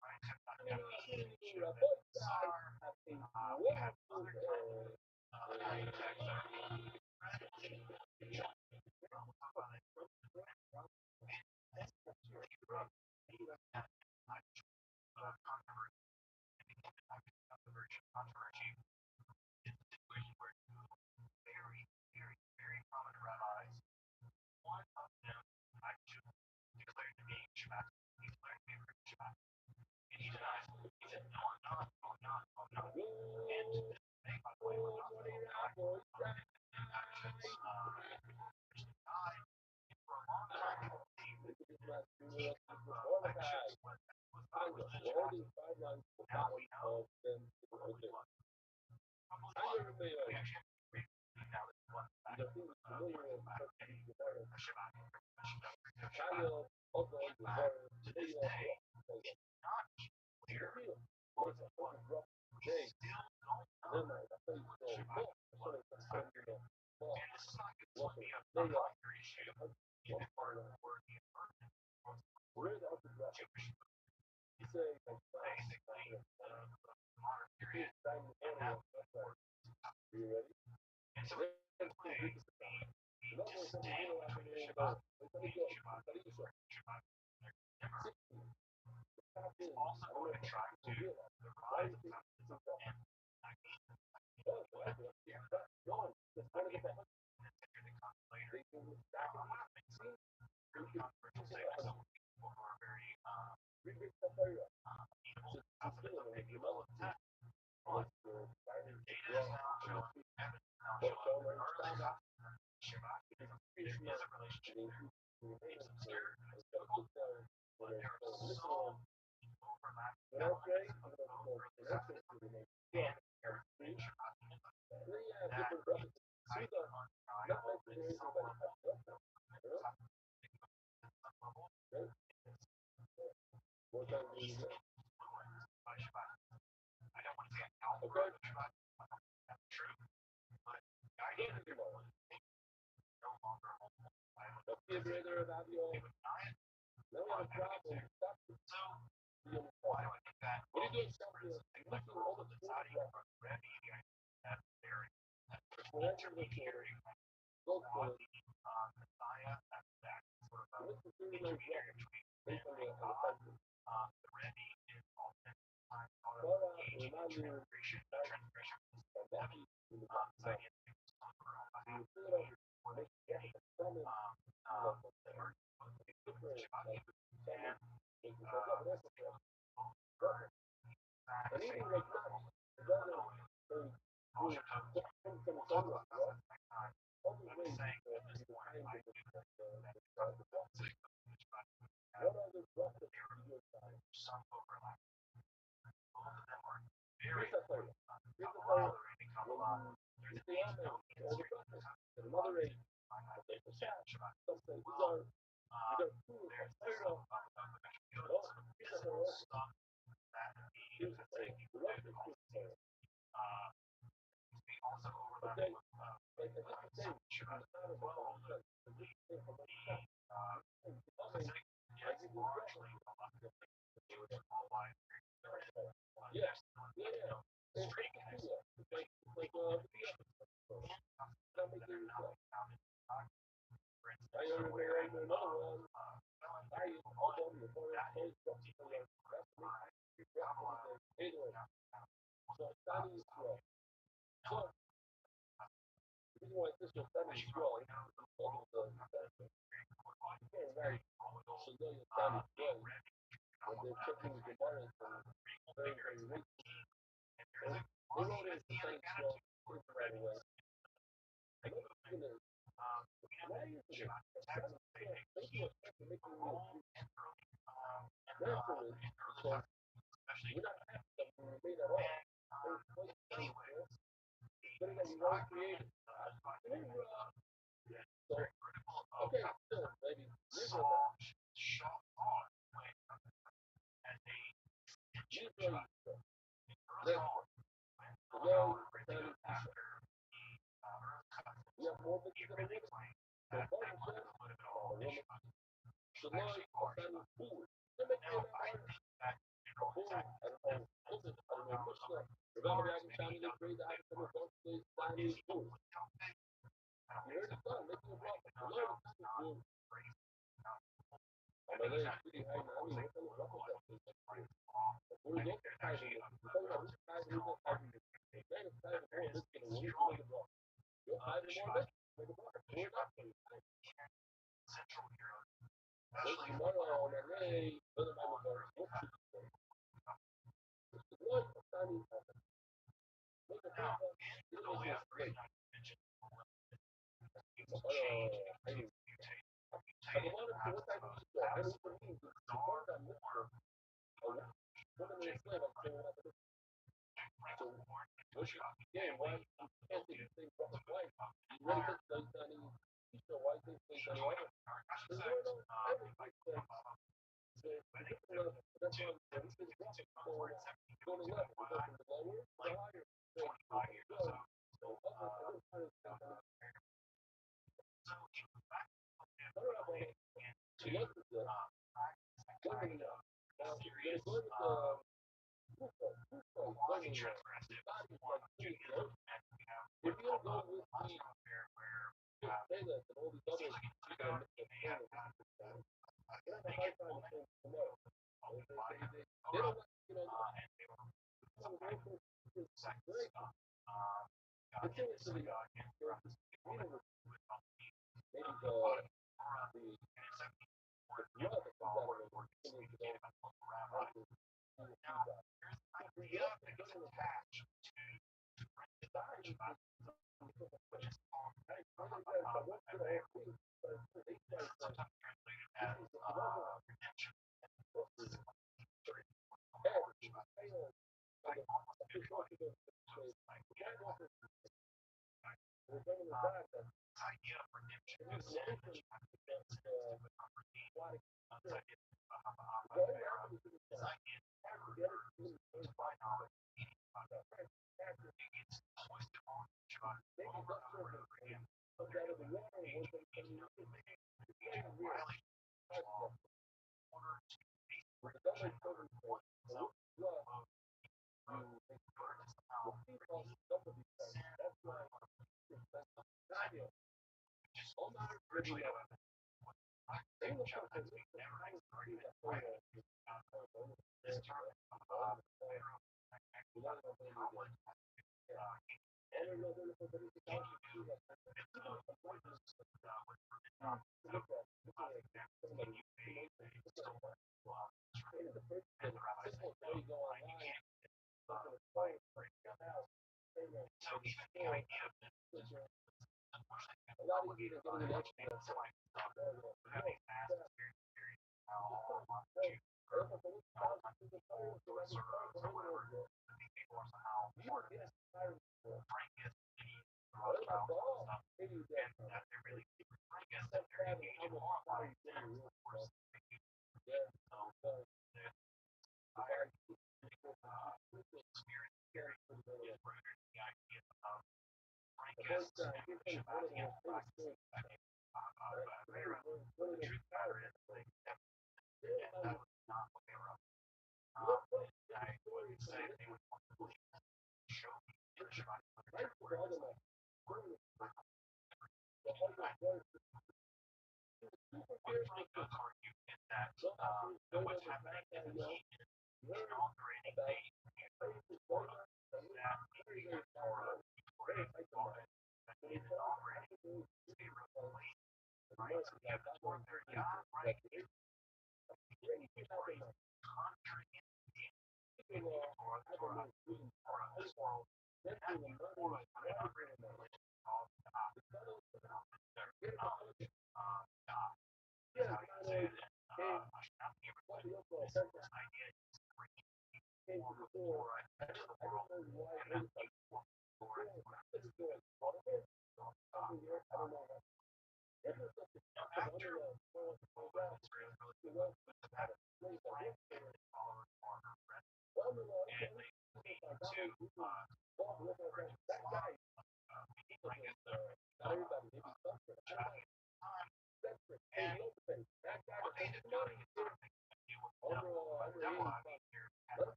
Yeah, why you can't take the same from the wife? You ready to say Chinese? You show why you say Chinese? So you know everything says that's why we say go to level, we go from the lower to the higher. So if you don't go with the Taylor and all these other they have a hard time saying no. They don't like, you know, continuously, maybe the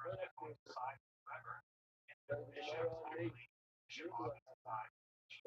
love that comes out of it continues to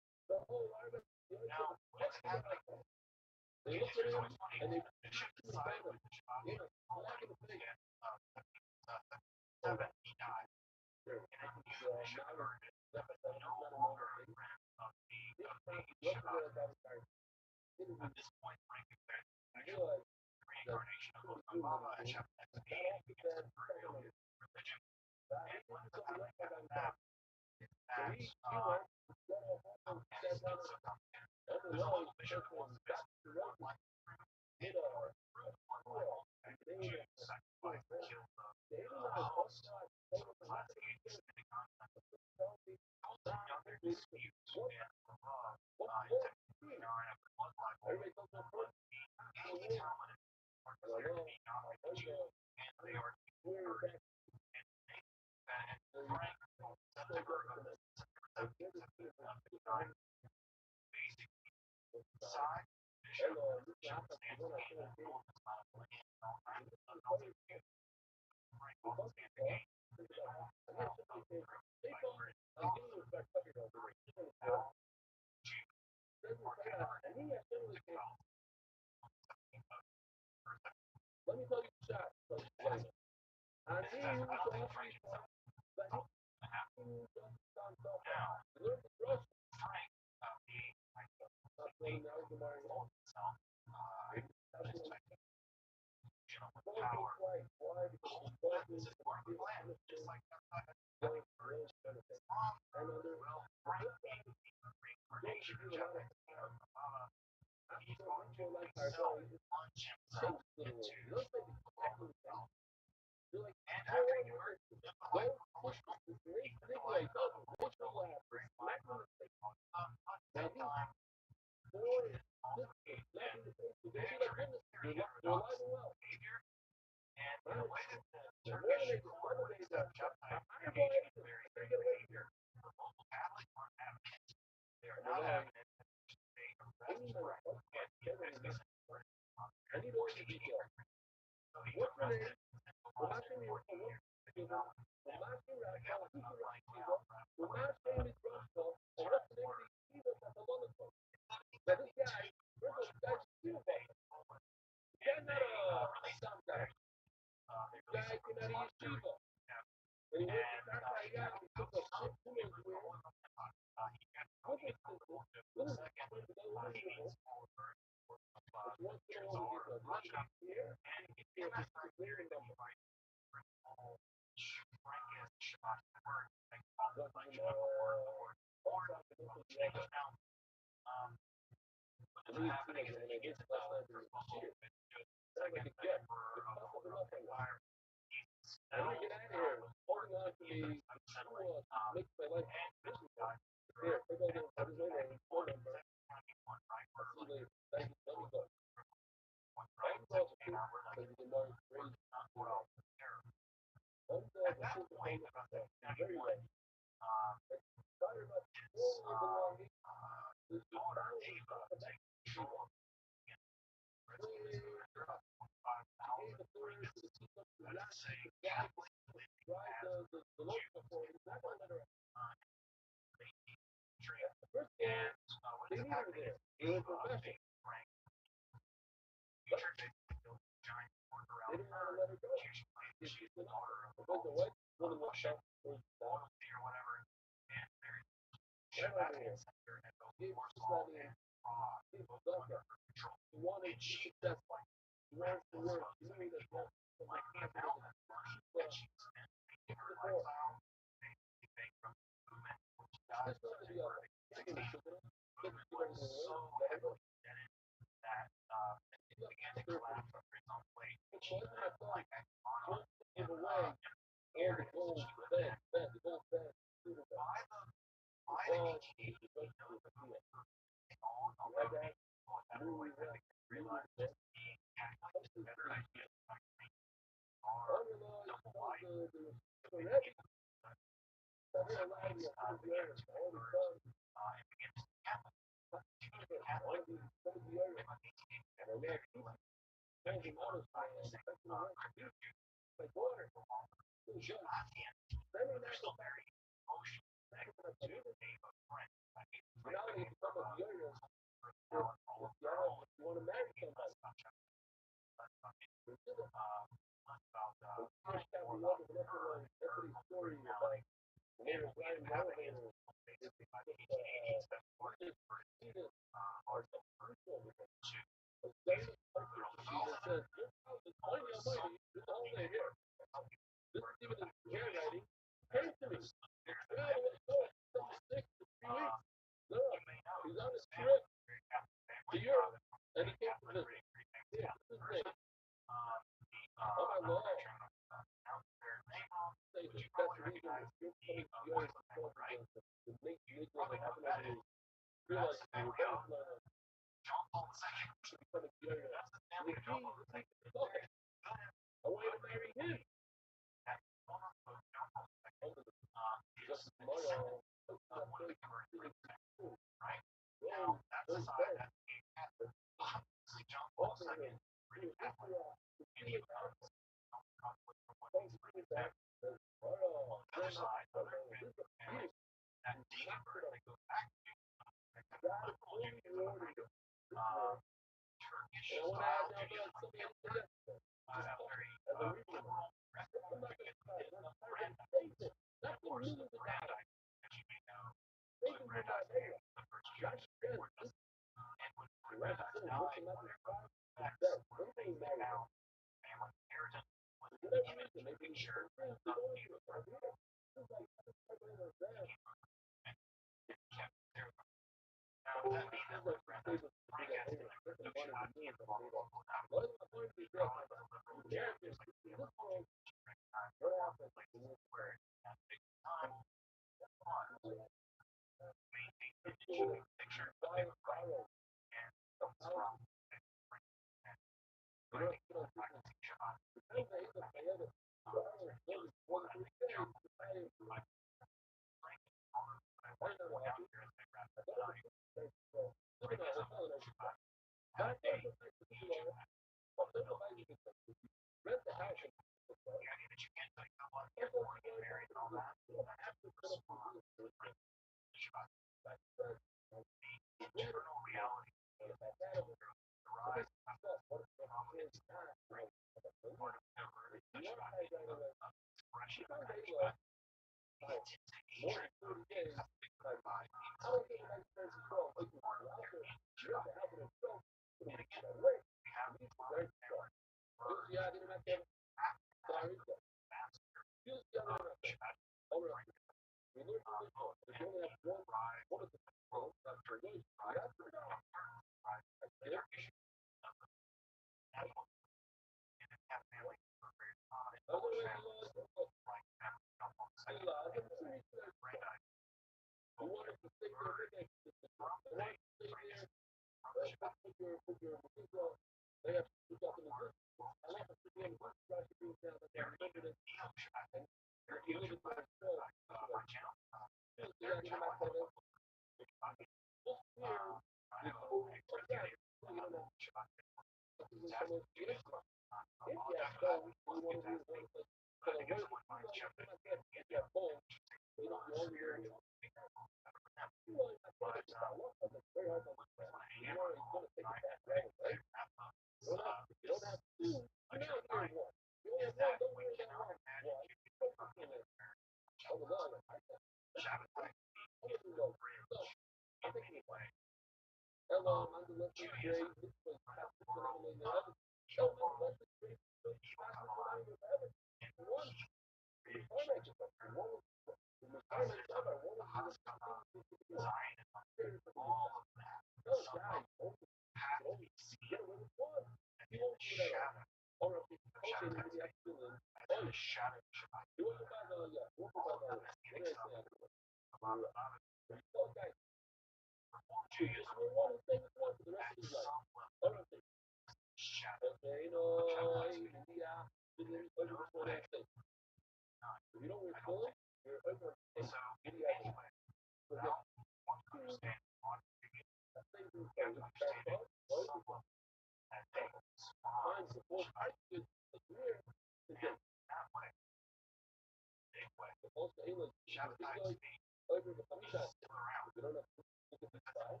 advertised me. Every Hamisha, you don't have to look at this side.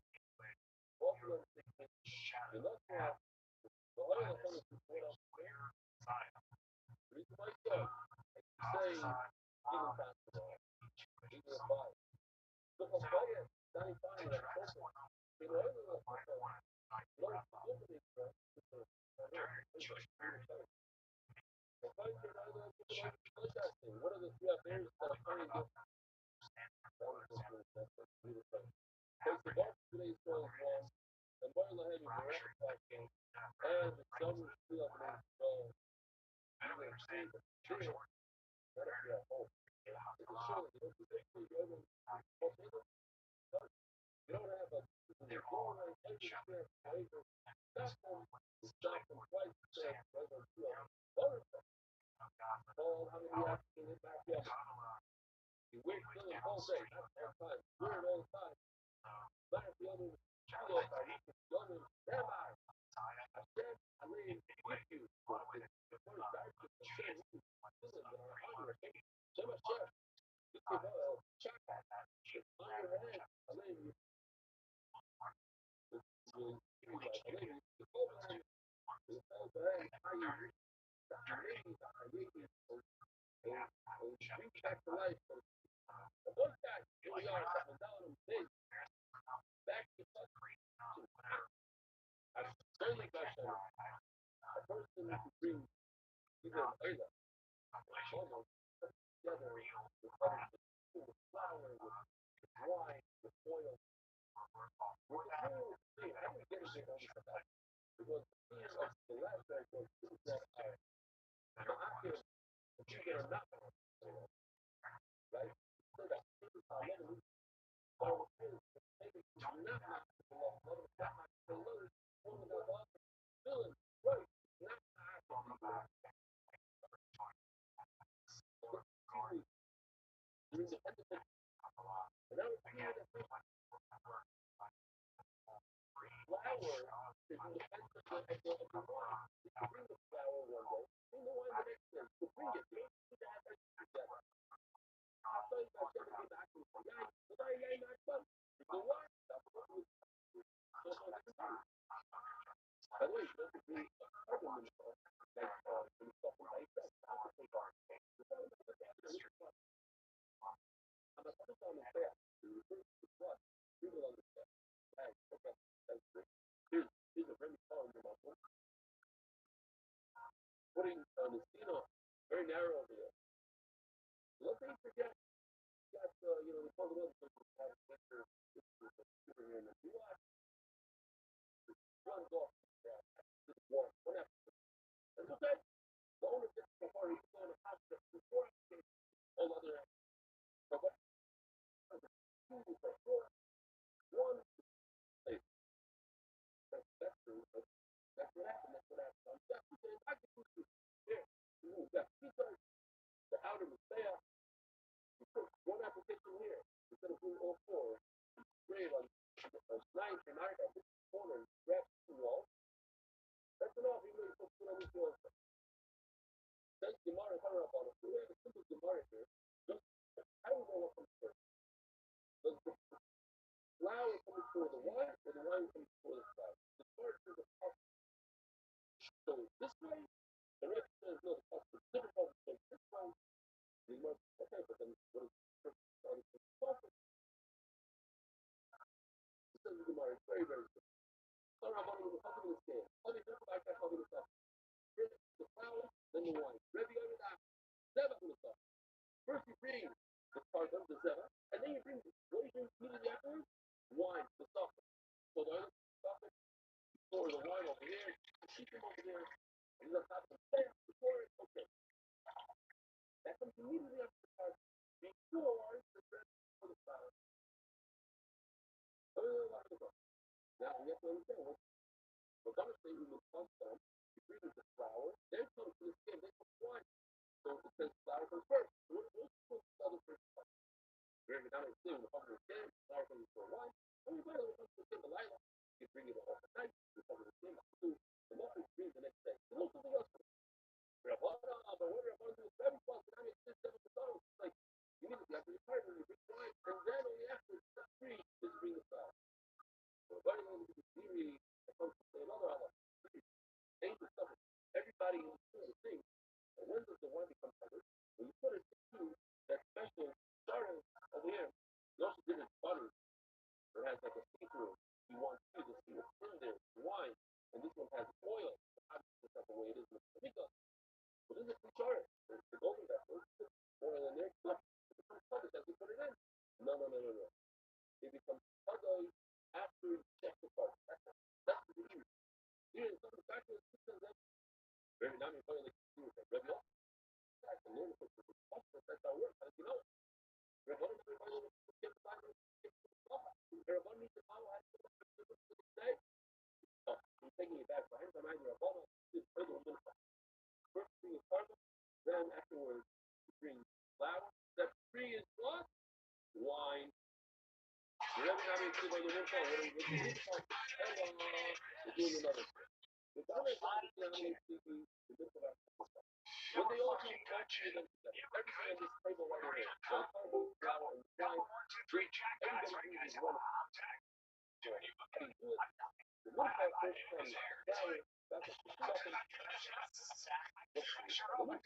Also, you know, the oil is coming from what else? The reason why it's good, say, even basketball, even a five. Look how fire, 95, that's perfect. You know, everything else is perfect. You know, it's illuminated, right? What are the three affairs that are coming up? Place the bar today is one, and boil the heavy and the summer still up in the you don't have a stop them twice how many actions back up? You wait till the whole day, not all time. We're all the time. But if the other Rabbi, I said, I live with you. The first Baptist, the same room. This is what I'm on your face. Shema Chef. This is check that. On your head. I live with you. I live with you. The whole time. The whole time. Bring back to life. The one guy, here we are, down back to I certainly got some. A person who brings either Ayla, together with flour, with wine, with oil, with the whole thing. I don't get it on that. Because the last guy was that Ma'akir, the people are not, right? So that this is how many so maybe not putting Messina very narrow over there. Let's not forget, you got, the fundamental have Mr. Super here in the U.S. Runs off one after. That's okay. The owner gets the party, he's going to have to before all other but what one place. That's true. That's what happened. That's what happened. That's what happened. I can do there. The outer Messiah. You put one application here instead of doing all four. Grade on 9 for 9 on this corner, grab the wall. That's enough. You really put on this wall. That's Gemara cover up on it. We have a simple Gemara here. Just I don't know what comes first. Does the flour come before the wine or the wine comes before the flour? The start is the top. So this way, the rest says no, the top is difficult. So this way, we must okay, but then what is the first? This is Gemara. It's very, very good. So I'm on the top of the scale. Let me just like that top of the stuff. The flour, then the wine. Rabbi Yoda, Zeva on the top. First you bring the part of the Zeva, and then you bring what do you bring immediately afterwards? Wine, the soften. So the other soften, pour the wine over here, keep them over there, and let's have some plants before it. Okay. That comes immediately after the part before the rest of the flour. Now we have to understand what we're going to say we will come from. You bring the flour, then comes to the skin, then comes wine. So it says flour comes first. What is the other first part? We're down in the skin, the fucking skin, flour comes before wine. When you buy the skin, the lilac, you bring it overnight, you cover the skin, the muffin, you bring the next day. You know something else. But what I'm going to do is very fast, and I make this 7%. Like, you need to be after your partner, thing. But when does the wine become covered? When you put it into that special starter over here, you also did it butter. It has like a see-through. You want you to see what's in there, wine, and this one has oil. Obviously, that's not the way it is in the Rica. But this is a free starter. The golden vessel, oil in there, it becomes covered as you put it in. No. It becomes covered after you check the part. That's what it is. Here, some of the factors, very not me funny like you do with Rabbi. I can learn to put that's how it works. How does he know? Rabbi, everybody get the Bible. Rabbi needs to follow how to put the say. Oh, I'm taking it back. But I'm either a bottle, first bring a carbon, then afterwards you bring flour. Step 3 is what? Wine. You never have any see by the winter. What do you do? Hello. We're doing another thing. The other thing is when they all come back to them, everything on this table right here, the carbon, flour, and wine, drink, everybody uses one. The winter first comes flour, that's the second. That's the first one.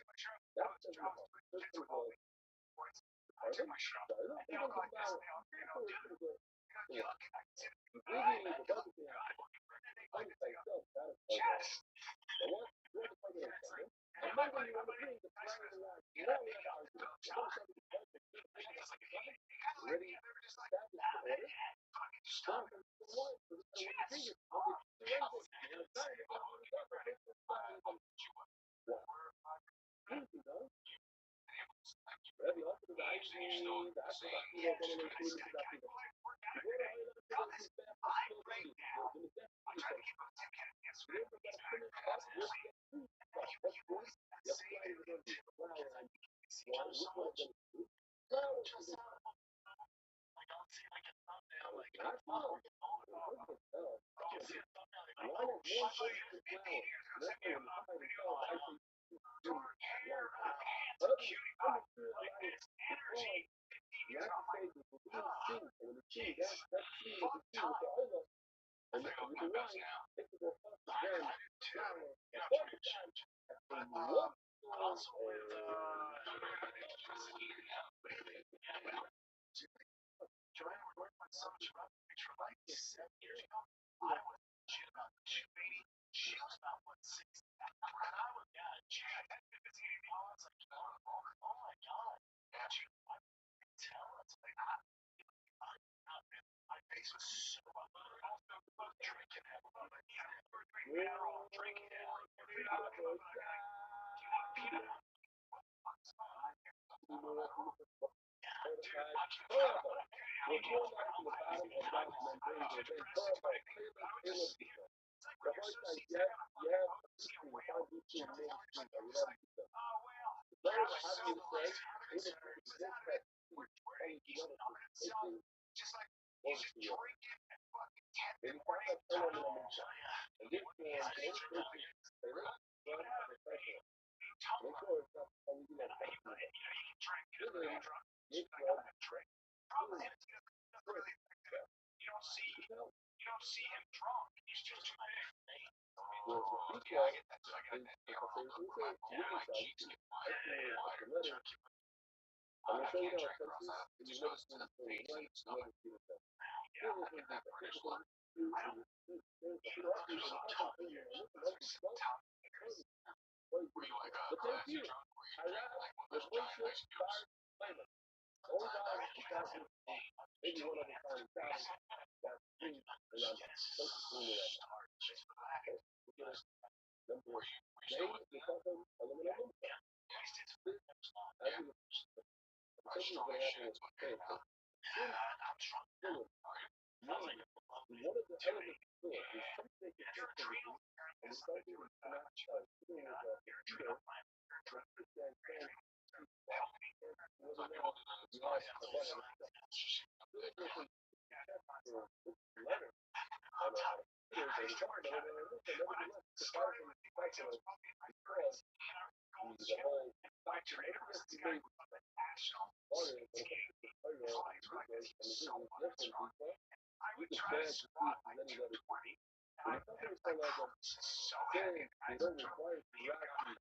when the company feel like I'm saying they don't require you to actually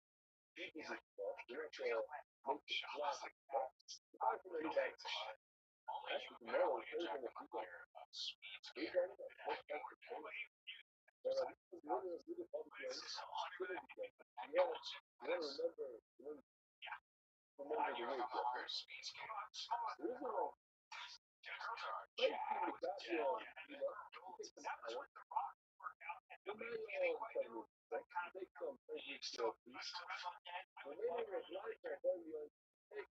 do this stuff, you have to make the flat. If I can read that, actually tomorrow, Thursday, if you go, we got it, what's that for today? But this is really public place. You want to remember the week. The reason why make sure that you take some hours. You may take some basic skills. The later of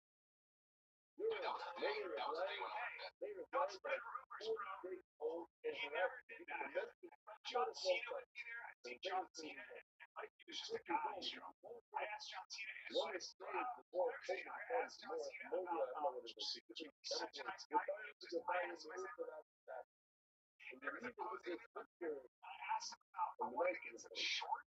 life are going to take your later of life, later of life at 40 days old and forever. You can remember the beautiful place. The biggest thing is one is saved before COVID becomes more, I don't know what it is. You're trying to divide the roof without that. And you're leaving with this picture of the life of the shorts.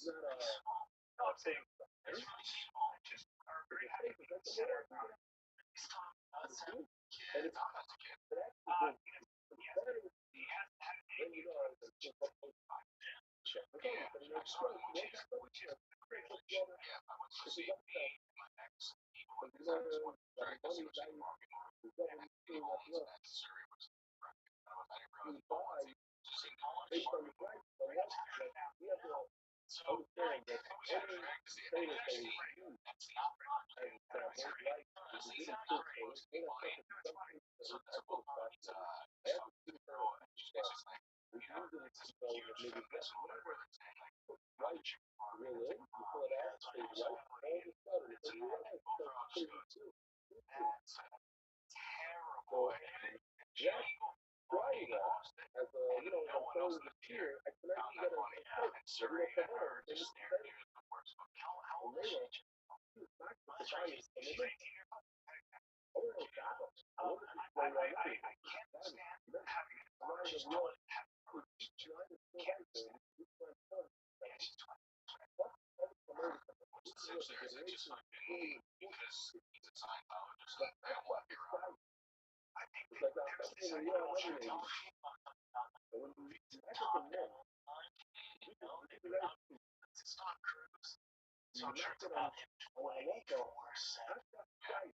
It's not a. No, I'm saying it's really small. Just are very highly considered. And it's not as a kid. He has had a name. You know, it's just yeah, I saw it which is the privilege. Yeah, I went to see me and my ex. He was very necessary. And he was necessary. I didn't realize it was just a knowledge. So it was interesting to see it. And actually, that's not very honestly, it's not very most people. So that's a book on it's just like it's a huge feminist whatever they're saying like why did you really it's over Rothschild. That's a terrible Jay lost it and no one else in the theater found that funny and Surrey and her just there near the worst but how old is she? That's right, she's 18 years old. I can't stand having she's 20 can't stand yeah she's 20 seriously it's just like because he's a Scientologist I don't want to be around I think there's this bullshit television it's Tom Cruise so I'm sure it's about him 24/7 and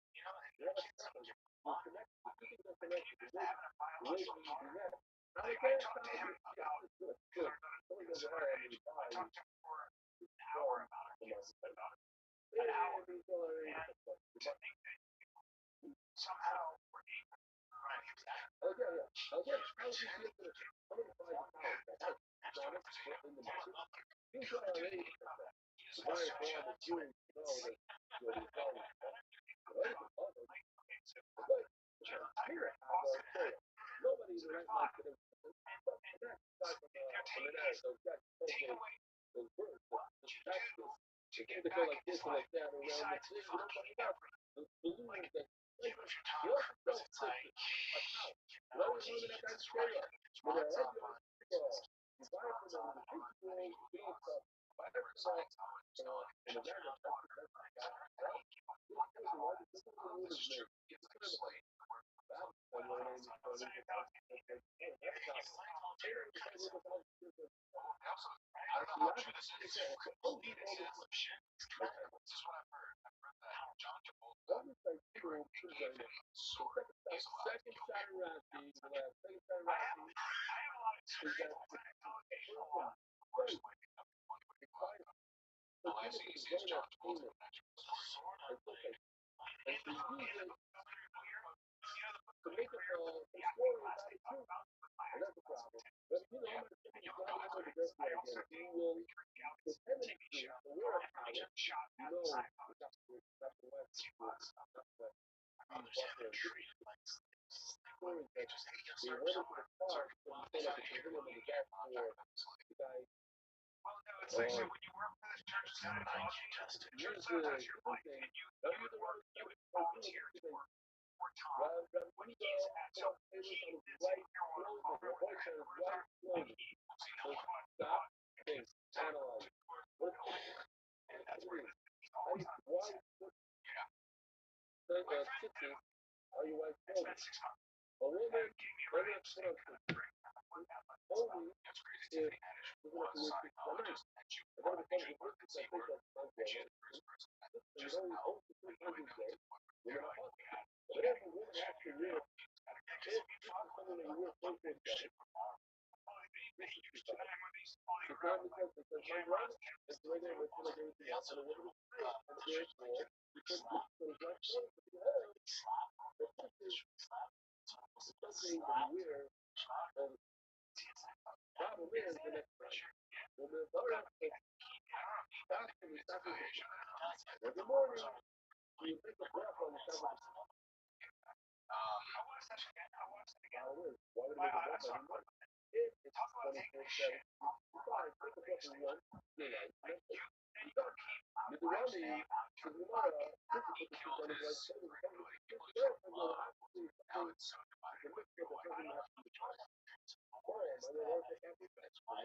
the kids don't give a fuck the kid is having a biological daughter I talked to him about I talked to him for an hour about our kids about an hour and to think that somehow we're able to get back in his life besides fucking everything like even if you're Tom Cruise it's like it's right it's Rothschild whatever Scientologist and your daughter this is true it's like a slave I don't know how true this is. Believe it is shit. This is what I've heard. I've heard that John Travolta sword is allowed to kill people. I have a lot of experience with Scientology. A lot of the worst way to come in the last thing you see is John Travolta sort of like in the weird the paper yeah, last they talk about the fire and you'll go into it. I also think freak out take a shot shot at the Scientologist. Others have been treated like they just hey yo sir they tell you you're going to get well no it's like so when you work for this church Scientology the church says your life and you would work you would volunteer to work more time when he's at so he is in your when he and that's where he's always on the set. Yeah. My friend spent 6 months. Gave me a ride to stay kind of drink. It's crazy to think that she was a Scientologist and she wanted to work at SeaWorld and she's the first person that just helped anybody know to what they're like, yeah, you gotta get this shit here now. Because we talk about shit from our they used to them when they used to follow you around with like cameras and they also do shit like slap I watched that again. I watched it again. That's not fun. Talk about taking this shit off like you keep saying he killed his like people who love now it's so divided with people like I don't know the choice or is that that's why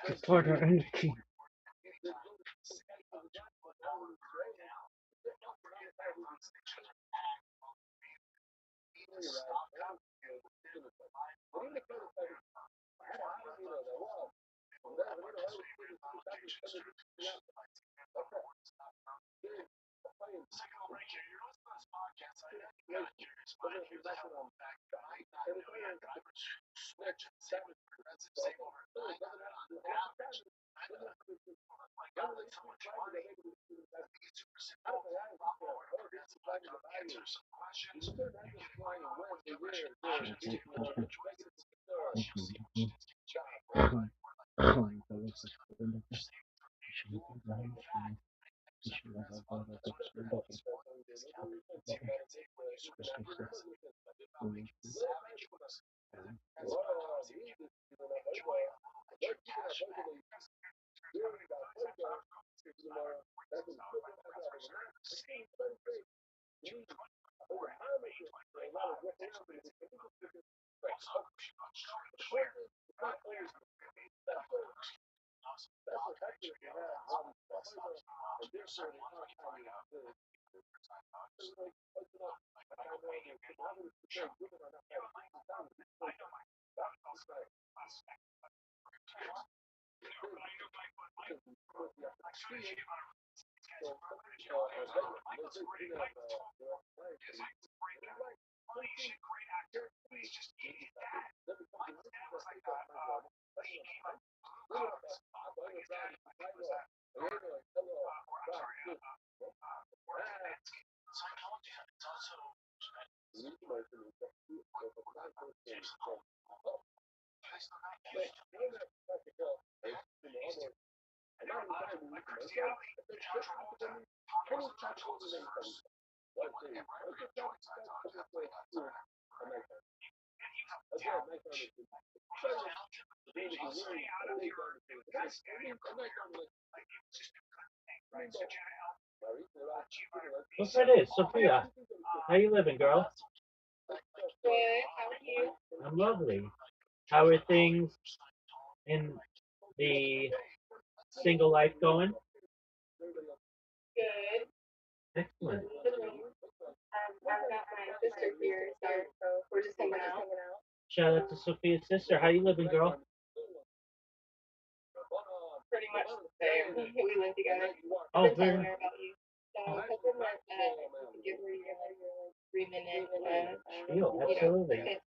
Support our energy. What's that is, Sophia? How you living, girl? Good. How are you? I'm lovely. How are things in the single life going? Good. Excellent. I've got my sister here, so we're just hanging out. Shout out to Sophia's sister. How you living, girl? Pretty much the same. We live together. Oh, I've been very. telling her about you. So hoping that give her your 3 minute Spiel, absolutely.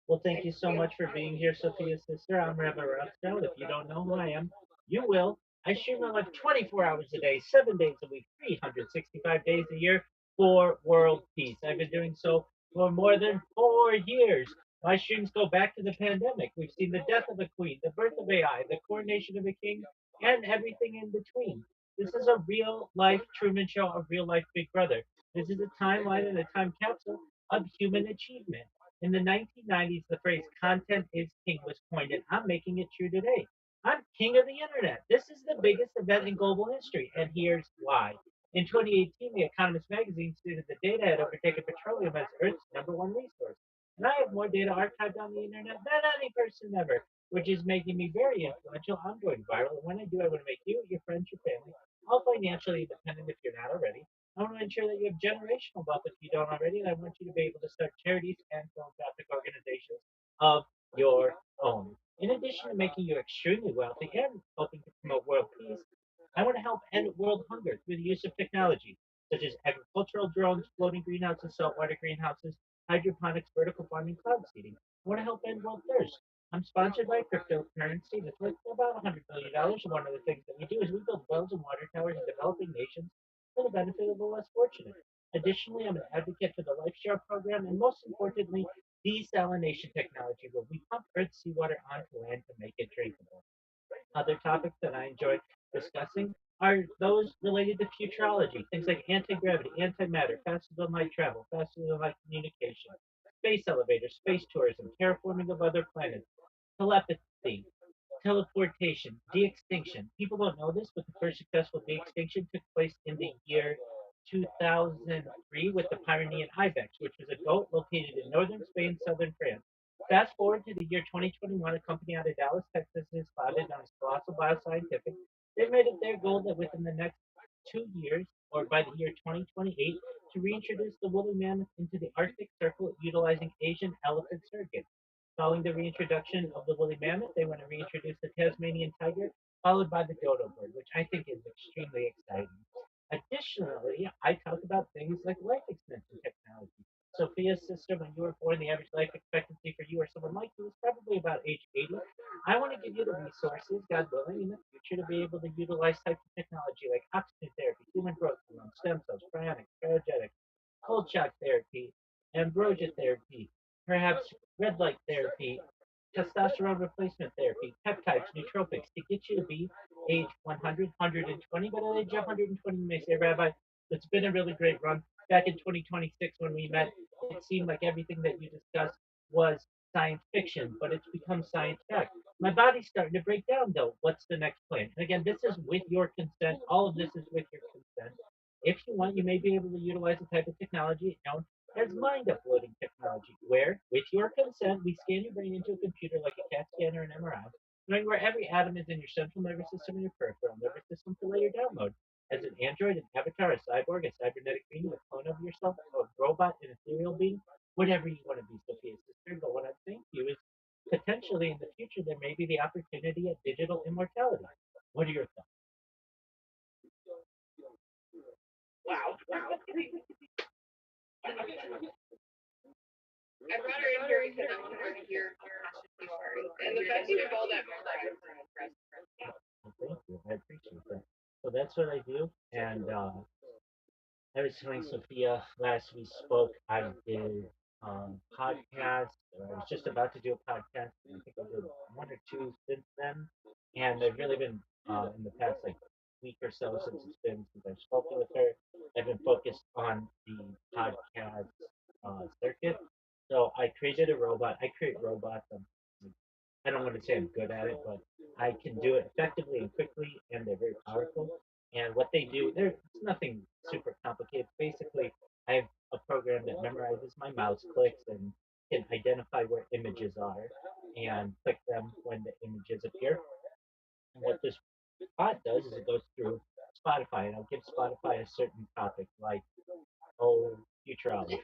Well, thank you so much for being here, Sophia's sister. I'm Rabbi Rothschild. If you don't know who I am, you will. I stream my life 24 hours a day, 7 days a week, 365 days a year for world peace. I've been doing so for more than 4 years. My streams go back to the pandemic. We've seen the death of a queen, the birth of AI, the coronation of a king, and everything in between. This is a real life Truman Show, a real life Big Brother. This is a timeline and a time capsule of human achievement. In the 1990s, the phrase content is king was coined, and I'm making it true today. I'm king of the internet. This is the biggest event in global history, and here's why. In 2018, The Economist magazine stated that data had overtaken petroleum as Earth's #1 resource. And I have more data archived on the internet than any person ever, which is making me very influential. I'm going viral, and when I do, I want to make you, your friends, your family, all financially independent if you're not already. I want to ensure that you have generational wealth if you don't already, and I want you to be able to start charities and philanthropic organizations of your own. In addition to making you extremely wealthy and helping to promote world peace, I want to help end world hunger through the use of technology, such as agricultural drones, floating greenhouses, saltwater greenhouses, hydroponics, vertical farming, cloud seeding. I want to help end world thirst. I'm sponsored by cryptocurrency that's worth about $100 billion. And one of the things that we do is we build wells and water towers in developing nations for the benefit of the less fortunate. Additionally, I'm an advocate for the Life Share program, and most importantly, desalination technology, where we pump Earth's seawater onto land to make it drinkable. Other topics that I enjoy discussing are those related to futurology, things like anti-gravity, antimatter, faster than light travel, faster than light communication, space elevators, space tourism, terraforming of other planets, telepathy, teleportation, de-extinction. People don't know this, but the first successful de-extinction took place in the year 2003 with the Pyrenean ibex, which was a goat located in northern Spain, southern France. Fast forward to the year 2021, a company out of Dallas, Texas, is founded known as Colossal Bioscientific. They've made it their goal that within the next 2 years, or by the year 2028, to reintroduce the woolly mammoth into the Arctic Circle utilizing Asian elephant surrogates. Following the reintroduction of the woolly mammoth, they want to reintroduce the Tasmanian tiger, followed by the dodo bird, which I think is extremely exciting. Additionally, I talk about things like life extension technology. Sophia's sister, when you were born, the average life expectancy for you or someone like you was probably about age 80. I want to give you the resources, God willing, in the future to be able to utilize types of technology like oxygen therapy, human growth hormone, stem cells, cryonics, cryogenics, cold shock therapy, ambrosia therapy, perhaps red light therapy, testosterone replacement therapy, peptides, nootropics to get you to be age 100, 120. But at age 120, you may say, Rabbi, it's been a really great run. Back in 2026, when we met, it seemed like everything that you discussed was science fiction, but it's become science fact. My body's starting to break down, though. What's the next plan? And again, this is with your consent. All of this is with your consent. If you want, you may be able to utilize a type of technology known as mind uploading technology, where, with your consent, we scan your brain into a computer like a CAT scan or an MRI, knowing where every atom is in your central nervous system and your peripheral nervous system to later download. As an android, an avatar, a cyborg, a cybernetic being, a clone of yourself, a robot, an ethereal being, whatever you want to be, Sophia's sister. But what I'm saying to you is potentially in the future there may be the opportunity at digital immortality. What are your thoughts? Wow. I brought her in here because I wanted her to hear how passionate you are. And the fact that you have all that memorized, I'm impressed. Thank you. I appreciate that. So that's what I do. And I was telling Sophia last we spoke, I did podcast. I was just about to do a podcast. And I think I did one or two since then. And I've really been in the past like week or so since it's been since I've spoken with her. I've been focused on the podcast circuit. So I created a robot. I create robots. I don't want to say I'm good at it, but I can do it effectively and quickly, and they're very powerful. And what they do, it's nothing super complicated. Basically, I have a program that memorizes my mouse clicks and can identify where images are and click them when the images appear. And what this bot does is it goes through Spotify, and I'll give Spotify a certain topic, like oh, futurology.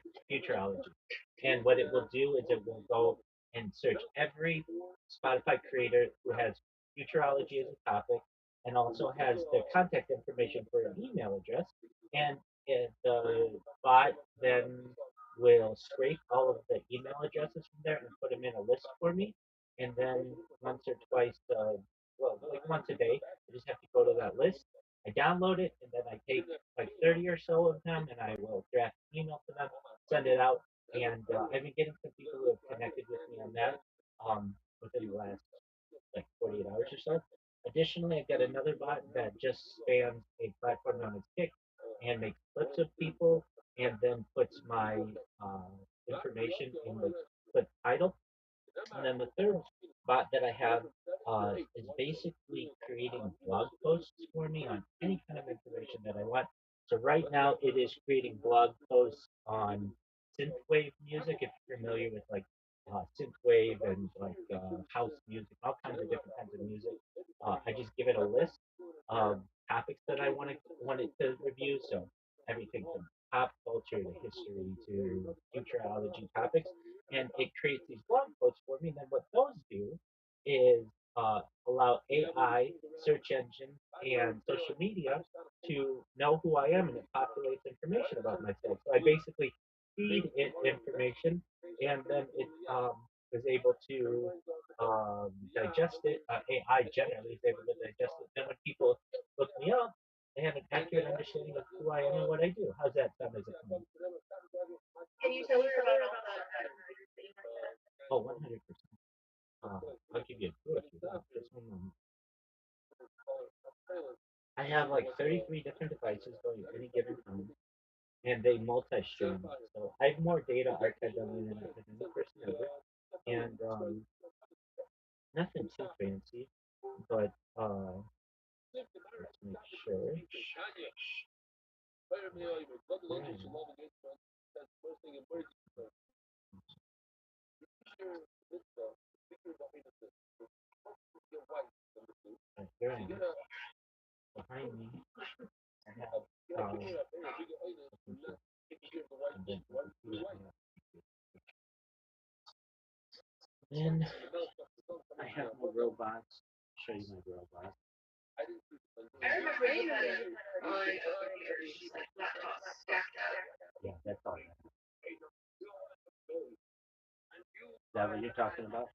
And what it will do is it will go and search every Spotify creator who has futurology as a topic and also has their contact information for an email address. And the bot then will scrape all of the email addresses from there and put them in a list for me. And then once or twice, well, like once a day, I just have to go to that list. I download it and then I take like 30 or so of them and I will draft an email to them, send it out. And I've been getting some people who have connected with me on that within the last like 48 hours or so. Additionally, I've got another bot that just spams a platform known as Kick and makes clips of people and then puts my information in the clip title. And then the third bot that I have is basically creating blog posts for me on any kind of information that I want. So right now it is creating blog posts on synthwave music. If you're familiar with like synthwave and like house music, all kinds of different kinds of music, I just give it a list of topics that I want it to review. So everything from pop culture to history to futurology topics and it creates these blog posts for me. And then what those do is allow AI, search engines, and social media to know who I am, and it populates information about myself. So I basically feed it information, and then it is able to digest it. AI generally is able to digest it. Then when people look me up, they have an accurate understanding of who I am and what I do. How's that sound as a comment? Can you tell us about all the Oh, 100%. I'll give you a clue if you want. Just one moment. I have like 33 different devices going at any given time, and they multi-stream. So I have more data archived on the internet than any person ever. And nothing too fancy, but let's make sure. Here I am. Behind me, I have then I have my robots. Show you my robots. I remember you had it on your like laptop stacked up. Yeah, that's all. Is that what you're talking about?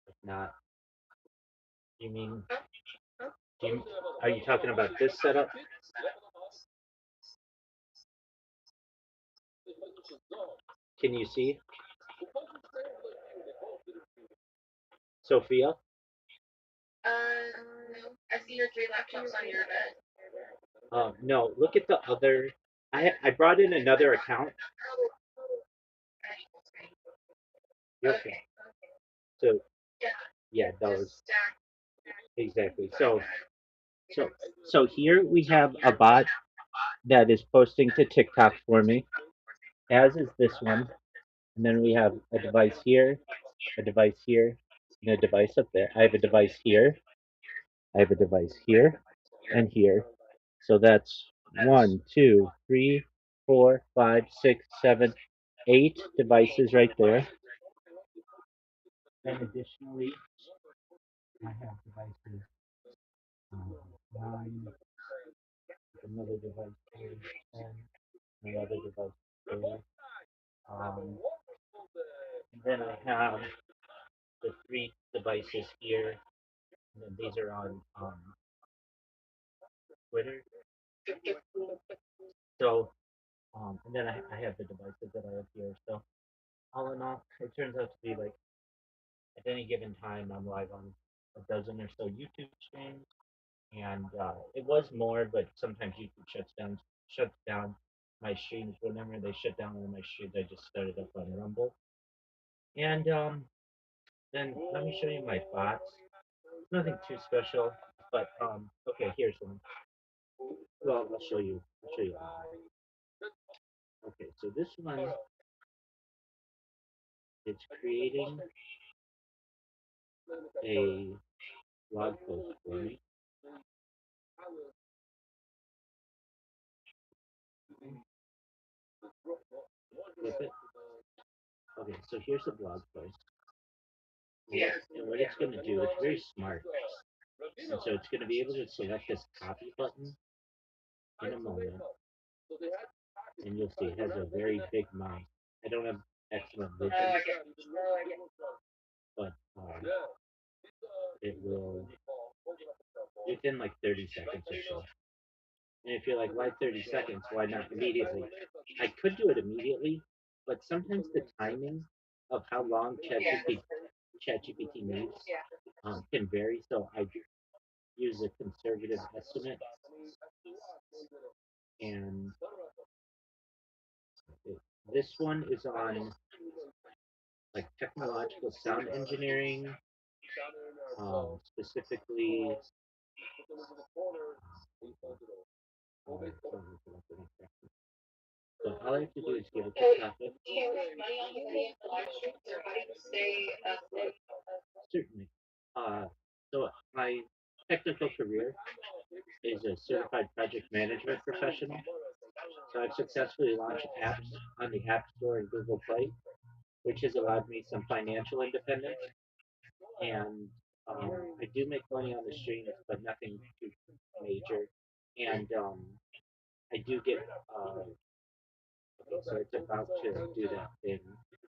If not, you mean? Do you, are you talking about this setup? Can you see, Sophia? No. I see your three laptops on your bed. No. Look at the other. I brought in another account. Okay. Okay. So Yeah. yeah, Just those stacked. exactly. So here we have a bot that is posting to TikTok for me, as is this one. And then we have a device here, a device here, and a device up there. I have a device here, I have a device here, and here. So that's 8 devices right there. And additionally, I have devices another device here, and another device there. And then I have the three devices here, and then these are on Twitter. So, and then I have the devices that I have here. So, all in all, it turns out to be like at any given time, I'm live on a dozen or so YouTube streams, and it was more, but sometimes YouTube shuts down my streams. Whenever they shut down one of my streams, I just started up on Rumble, and then let me show you my bots. Nothing too special, but okay, here's one. Well, I'll show you. I'll show you. Okay, so this one, it's creating a blog post for me. Flip it. Okay, so here's the blog post. Yeah. And what it's going to do, it's very smart. And so it's going to be able to select this copy button in a moment. And you'll see it has a very big mouse. I don't have excellent vision, but it will, within like 30 seconds or so. And if you're like, why 30 seconds? Why not immediately? I could do it immediately, but sometimes the timing of how long ChatGPT needs can vary. So I use a conservative estimate, and this one is on like technological sound engineering, specifically. So all I have to do is give it So, the topic. do you make money off of any of the live streams, or how do you stay afloat? Certainly. So my technical career is a certified project management professional. So I've successfully launched apps on the App Store and Google Play, which has allowed me some financial independence. And I do make money on the streams, but nothing too major. And I do get okay, so it's about to do that thing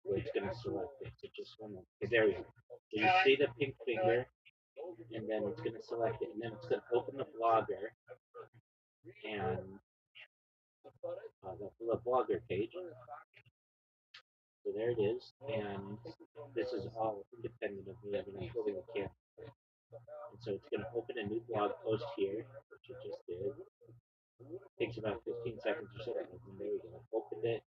where it's going to select it. So just one moment. Okay, there we go. So you see the pink finger, and then it's going to select it, and then it's going to open the blogger and the blogger page. So there it is, and this is all independent of me. I mean, I'm building a camp. And so it's going to open a new blog post here, which it just did. Takes about 15 seconds or so to open. There we go. Opened it,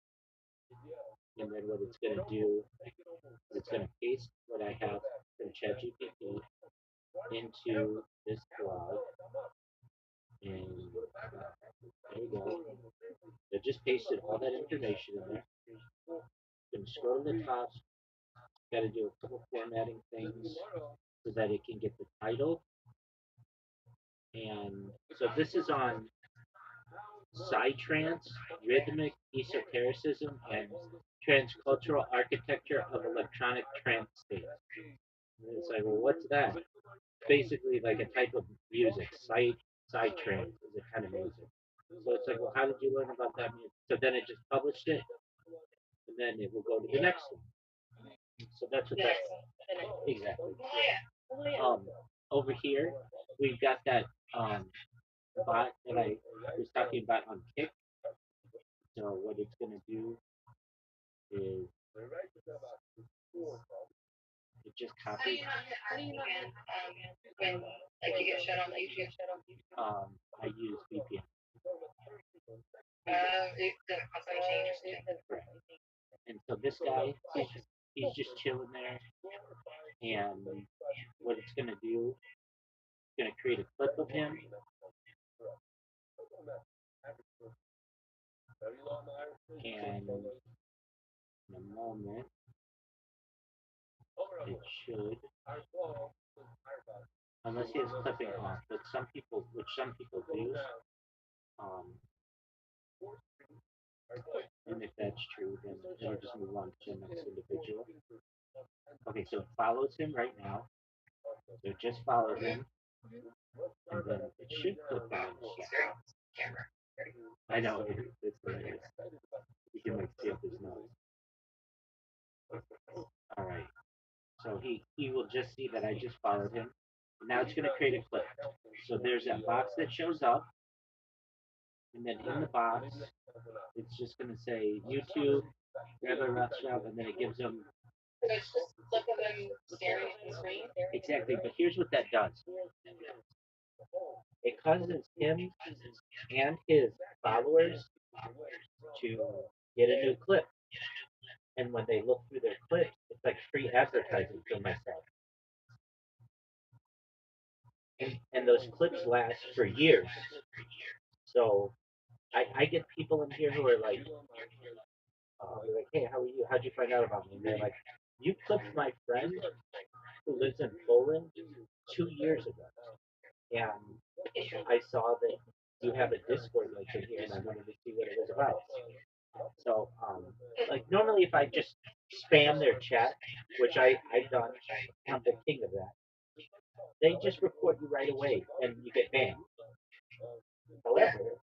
and then what it's going to do, it's going to paste what I have from ChatGPT into this blog, and there we go. So just pasted all that information in there. Going to scroll to the top. Got to do a couple formatting things so that it can get the title. And so this is on Psytrance, Rhythmic Esotericism, and Transcultural Architecture of Electronic Trance States. And it's like, well, what's that? Basically like a type of music. Psytrance is a kind of music. So it's like, well, how did you learn about that music? So then it just published it, and then it will go to the next one. So that's what that's exactly. Over here, we've got that bot that I was talking about on Kick. So what it's going to do is it just How do copies. you not when like you get shut off YouTube? I use VPN. It doesn't cost any change or something. And so this guy, he's just chilling there. And what it's going to do, it's going to create a clip of him. And in a moment, it should, unless he has clipping off, but some people do. And if that's true, then it'll just move on to the next individual. Okay, so it follows him right now. So it just followed him. and then it should click on. I know it's hilarious. You can like see if there's noise. All right. So he will just see that I just followed him. Now it's going to create a clip. So there's that box that shows up, and then in the box, it's just going to say YouTube, Rabbi Rothschild, and then it gives them. So it's just look at them staring at the screen. Exactly, but here's what that does. It causes him and his followers to get a new clip. And when they look through their clips, it's like free advertising for myself. And those clips last for years. So I get people in here who are like, hey, how are you? How'd you find out about me? And they're like, you clipped my friend who lives in Poland 2 years ago. And I saw that you have a Discord link in here, and I wanted to see what it was about. So, like normally if I just spam their chat, which I've done, I'm the king of that. They just report you right away, and you get banned. However,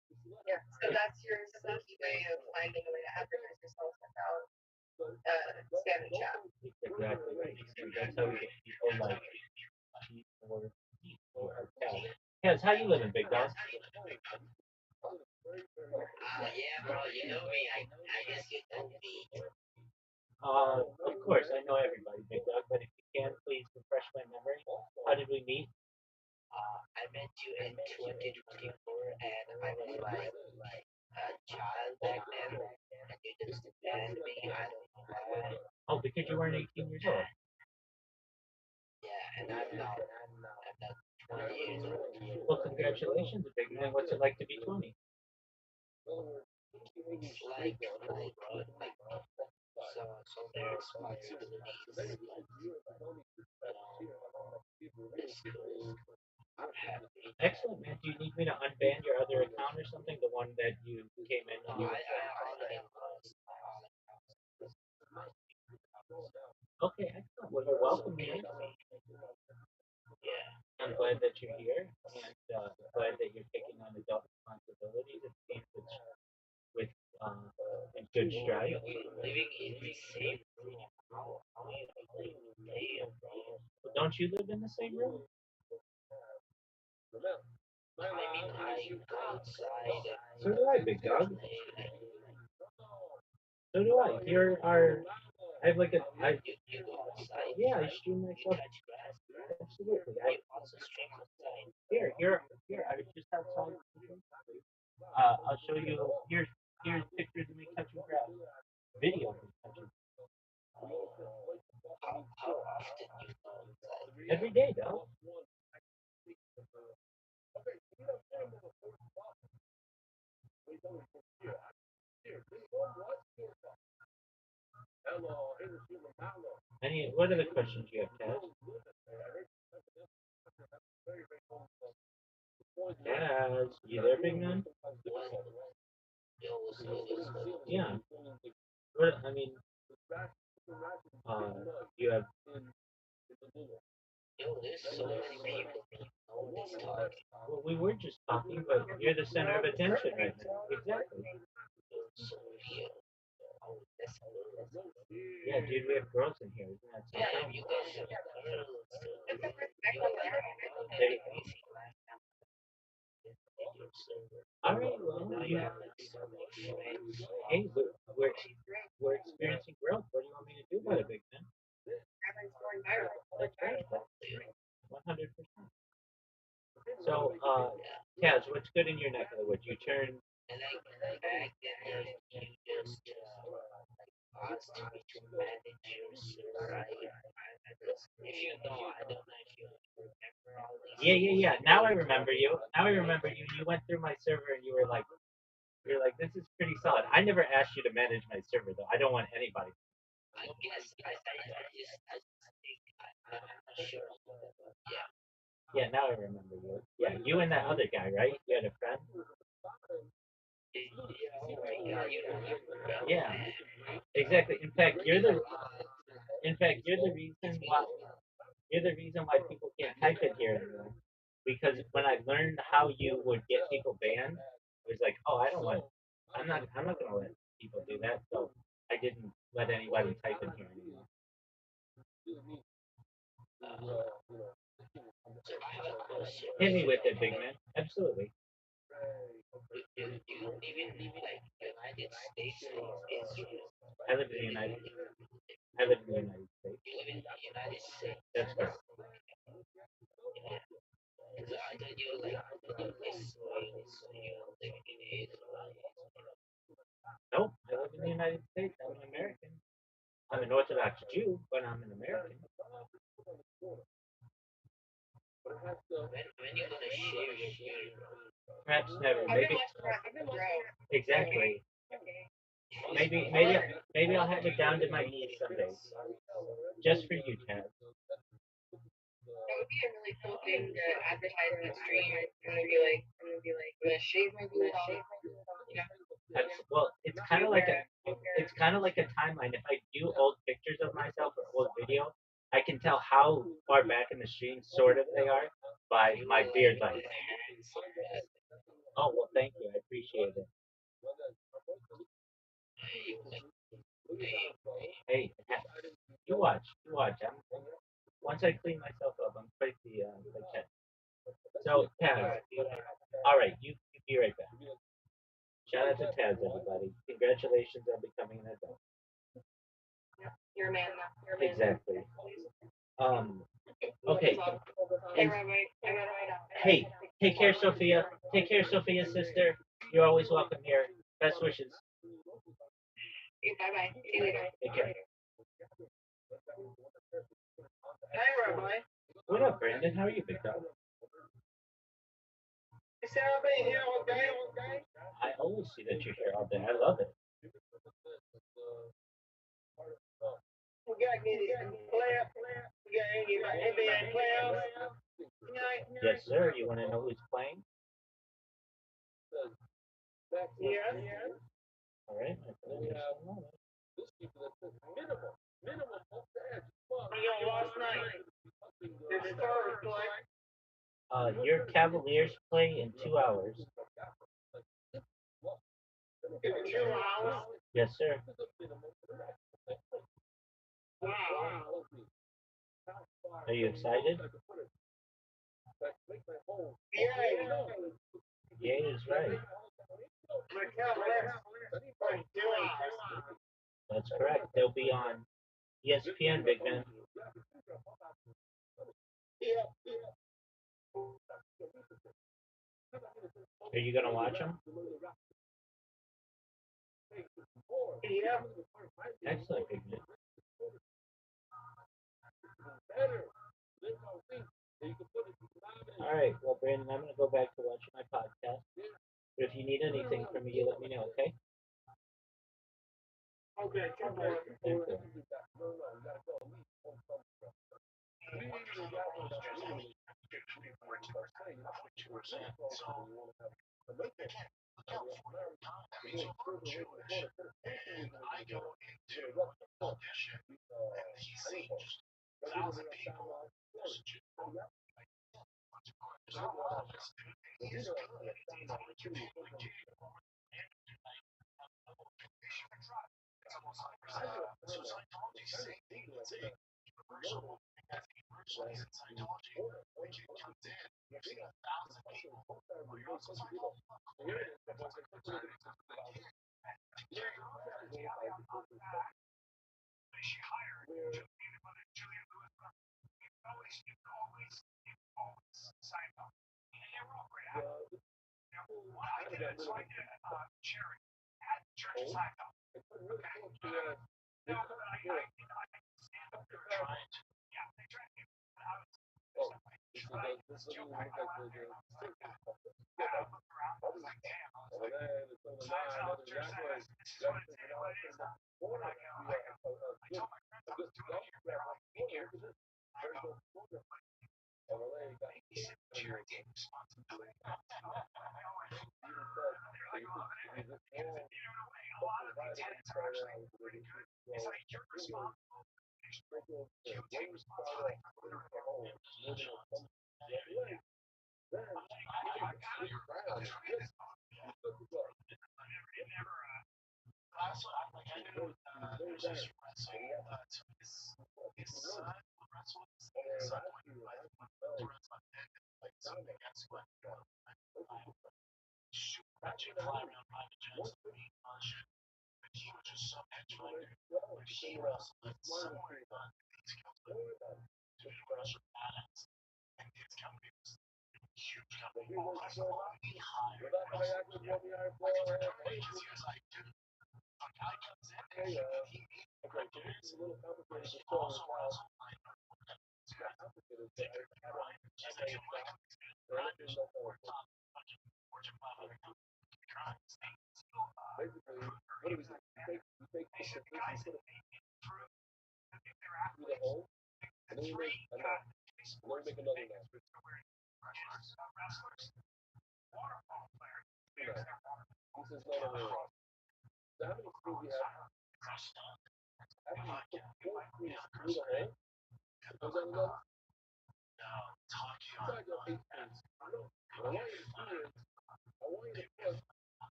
Yeah, so that's your sneaky way of finding a way to advertise yourself without spamming chat. exactly right. And that's how we get people like or Kaz, how you living, big dog? Yeah, bro, you know me. I guess you know me. Of course, I know everybody, big dog. But if you can, please refresh my memory. How did we meet? I met you in 2024, and I was like a child back then, and you just banned me. I don't know why. Oh, because you weren't 18 years old. Yeah, and I'm not 20 years old. Well, congratulations, big man. What's it like to be 20? It's like cool, bro. Like so many responsibilities. But, it's cool. I'm happy. Excellent, man. Do you need me to unban your other account or something? The one that you came in on? I already lost. Okay, excellent. Well, you're welcome here. Yeah. I'm glad that you're here, and glad that you're taking on adult responsibilities. It seems with in good stride. Living in the same room. How you play? Damn, bro. Well, don't you live in the same room? I mean, I go outside. So do I, big dog. So do I. Here are. I have like a. You go outside. Yeah, I stream myself. Touch grass. Absolutely. You also stream outside. Here. I was just outside. I'll show you. Here's pictures of me touching grass. Video of me touching. How often you go outside? Every day, though. What other questions you have, Taz? Taz, you there, big man? Yeah. What? I mean, you have. Yo, there's so many people know this talking. Well, we were just talking, but you're the center of attention right now. Exactly. So real. Oh, that's cool. Yeah, dude, we have girls in here. Isn't that Yeah, something? you guys have girls. It's a respectful area. There you go. All right, well, Now you have like so many friends. hey, we're experiencing growth. What do you want me to do about it, big man? Everyone's going viral. That's right. 100%. So, Kaz, what's good in your neck of the woods? You turn. And like back then, you just asked me to manage your server. If you know, I don't know if you remember all these. Yeah. Now I remember you. You went through my server and you were like, this is pretty solid. I never asked you to manage my server though. I don't want anybody. I guess I think I'm not sure. Yeah. Yeah, now I remember you. Yeah, you and that other guy, right? You had a friend. Yeah, you remember. Yeah, exactly. In fact, you're the reason why. You're the reason why people can't type it here anymore. because when I learned how you would get people banned, it was like, oh, I'm not gonna let people do that. So I didn't let anybody type in here anymore. So I have a question. Hit me with it, big man. Absolutely. You live in like United States or Israel? I live in the United. I live in the United States. You live in the United States. That's correct. Yeah. Because I thought you were like Israeli, so you're living in Israel. Nope. I live in the United States. I'm an American. I'm an Orthodox Jew, but I'm an American. When you gonna shave your beard, bro? Perhaps never. I've Maybe been watching that. I've been watching that. exactly. Okay. Maybe I'll have it down to my knees someday, just for you, Chad. That would be a really cool thing to advertise on the stream. I'm gonna be like, I'm gonna shave my beard off. You know? Well, it's kind of like a timeline. If I do old pictures of myself or old video, I can tell how far back in the stream, sort of, they are by my beard length. Oh well, thank you. I appreciate it. Hey, you watch. You watch. Once I clean myself up, I'm quite the Ted. So Taz, all right, you be right back. Shout out to Taz, everybody. Congratulations on becoming an adult. You're a man now. You're a man. Exactly. Okay. Hey, Rabbi. I gotta ride out. Hey, take care, Sophia. Take care, Sophia, sister. You're always welcome here. Best wishes. Bye bye. See you later. Take care. Hey, Rabbi. What up, Brandon? How are you, big dog? You said I've been here all day, all day? I always see that you're here all day. I love it. We got any player? We got any NBA players? Yes, sir. You want to know who's playing? Yeah. All right, my friend. Just one moment. We got last night. The Spurs play. Your Cavaliers play in 2 hours. 2 hours. Yes, sir. Wow. Are you excited? Yeah. Yeah, is right. The Cavaliers play 2 hours. That's correct. They'll be on ESPN, big man. Are you gonna watch them? Yeah. Excellent, big man. All right. Well, Brandon, I'm gonna go back to watching my podcast. But if you need anything from me, you let me know, okay? Okay, come on. Thank you.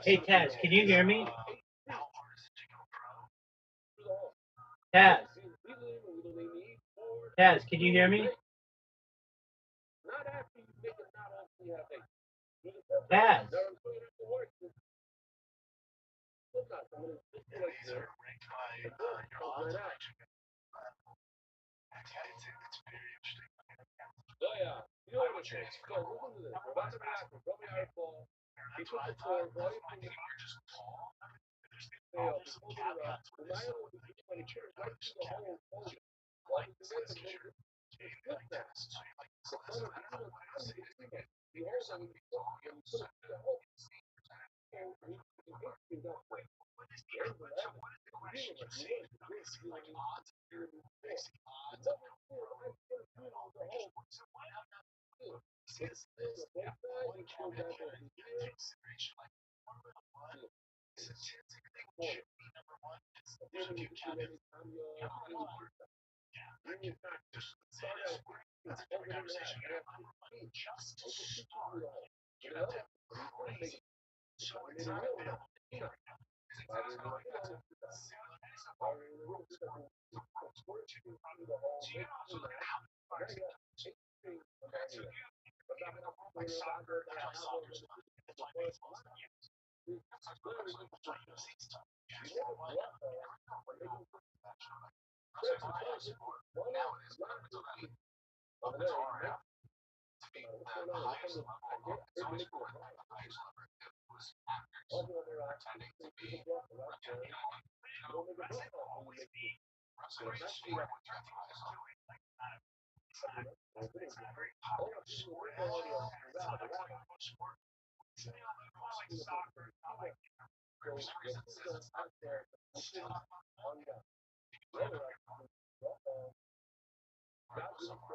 Hey Taz, can you hear me? Taz, Taz, can you hear me? Taz.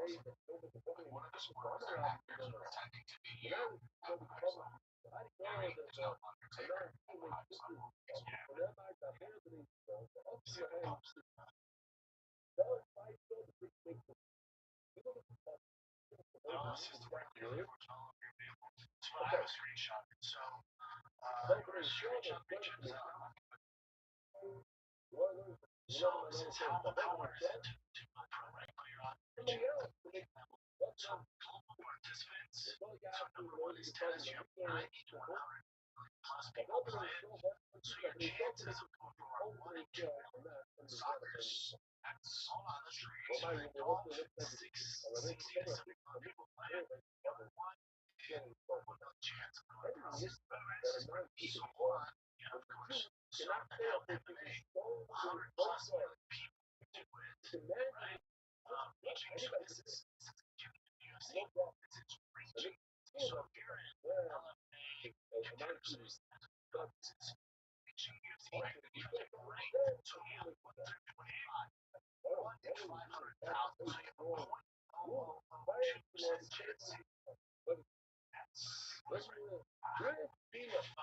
one of the sports actors pretending to be you at the highest level. There is no Undertaker at the highest level. This is the right period for no longer available. That's what I was screenshotting. So, screenshot pictures So this is how important to a pro wrestler on So global participants, so number one is tennis, you have 90 to 100 plus people play it. So your chances of going for 1 in 2 million soccer's that's all on the trees. Golf, 60 to 70 people play it. Number one, with a chance of going pro. So on, of course, so now MMA, 100 plus million people do it, right? So this is UFC. It's reaching. So if you're in MMA, competitors, this is reaching UFC ranking. Right? So you have 1 through 25. 1 in 500,000. So you have a 0.002% chance. That's pretty fucking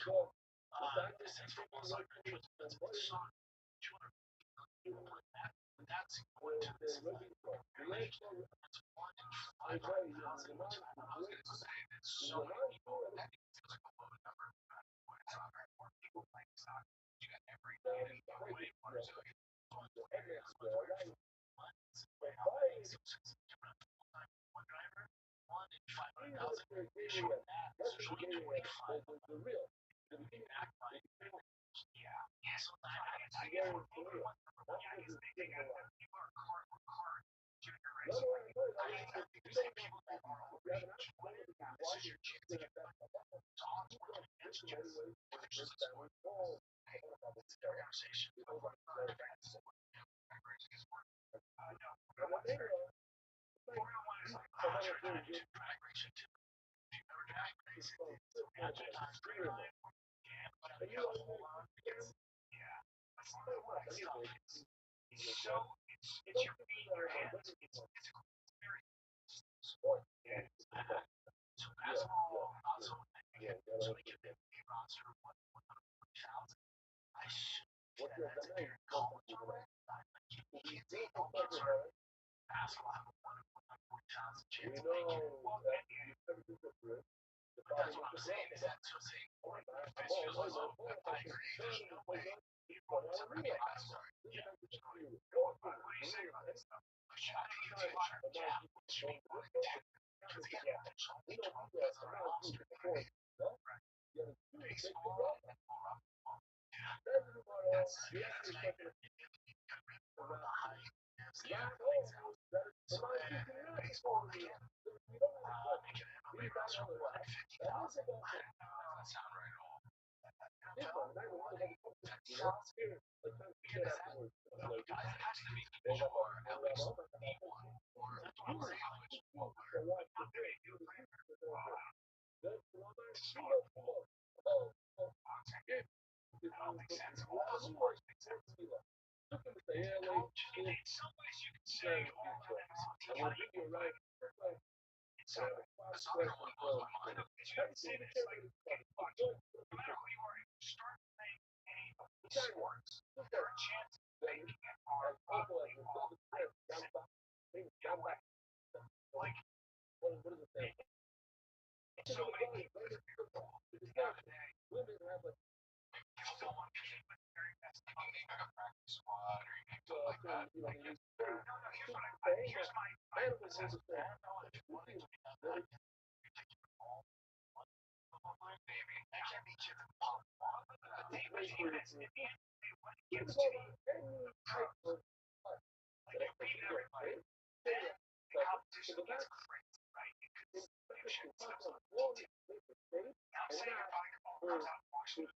cool. Distance from all soccer participants, so 200 people play that. That's going to this league. That's 1 in 500,000, which I was going to say that's so many people. That feels like a low number. Soccer, more people playing soccer. You got every native away Brazilian. One driver, 1 in 500,000. Issue that is usually 25. Yeah, so I guess we're maybe one number one. Yeah, I guess they got people are hard junior racing. I think the same people that are overage. This is your chance to get dogs working against you. Which is this one? Hey, it's a conversation. Formula One is like drag racing too. If you've never drag raced, it's imagine times 3 yeah, but you got a whole lot of that's not what stuff. It's your feet, your hands, it's physical, it's very sport. Yeah. So basketball, also, so they get the roster of 140,000. I should that's if you're in college already. Kids are basketball have a 140,000 chance of making it. Well, that's what I'm saying is that so say officials I agree there's no way you want somebody to pass sorry. Yeah. What do you say about this stuff? I think it's a lot of should be more than 10 because again there's only 12 guys on our roster. Right. Baseball and that's like one of the high athletes out. So baseball again making an MMA roster of 150,000. That sound right at all. Guys, it has to be division or at least D1 or I'm saying at least one player. Not very good player. That don't make sense. All sports make sense. In some ways you can say all MMOs are equal, right? In some ways. Soccer only blows my mind up because you have to say this. Like, okay, watch. No matter who you are, if you start playing any of the sports, there are chances of making it hard. Like, so many people that are fearful nowadays. You still want to be with the very best. You need like a practice squad or you need something like that. Like, no, here's what here's my assessment. I don't know if you wanted to be done that. You take your ball, maybe. I can't beat you in the pop. But even as in the end, when it gets to the pros, like you beat everybody, then the competition gets crazy, right? Because you should still something. I'm saying your ball comes out of Washington.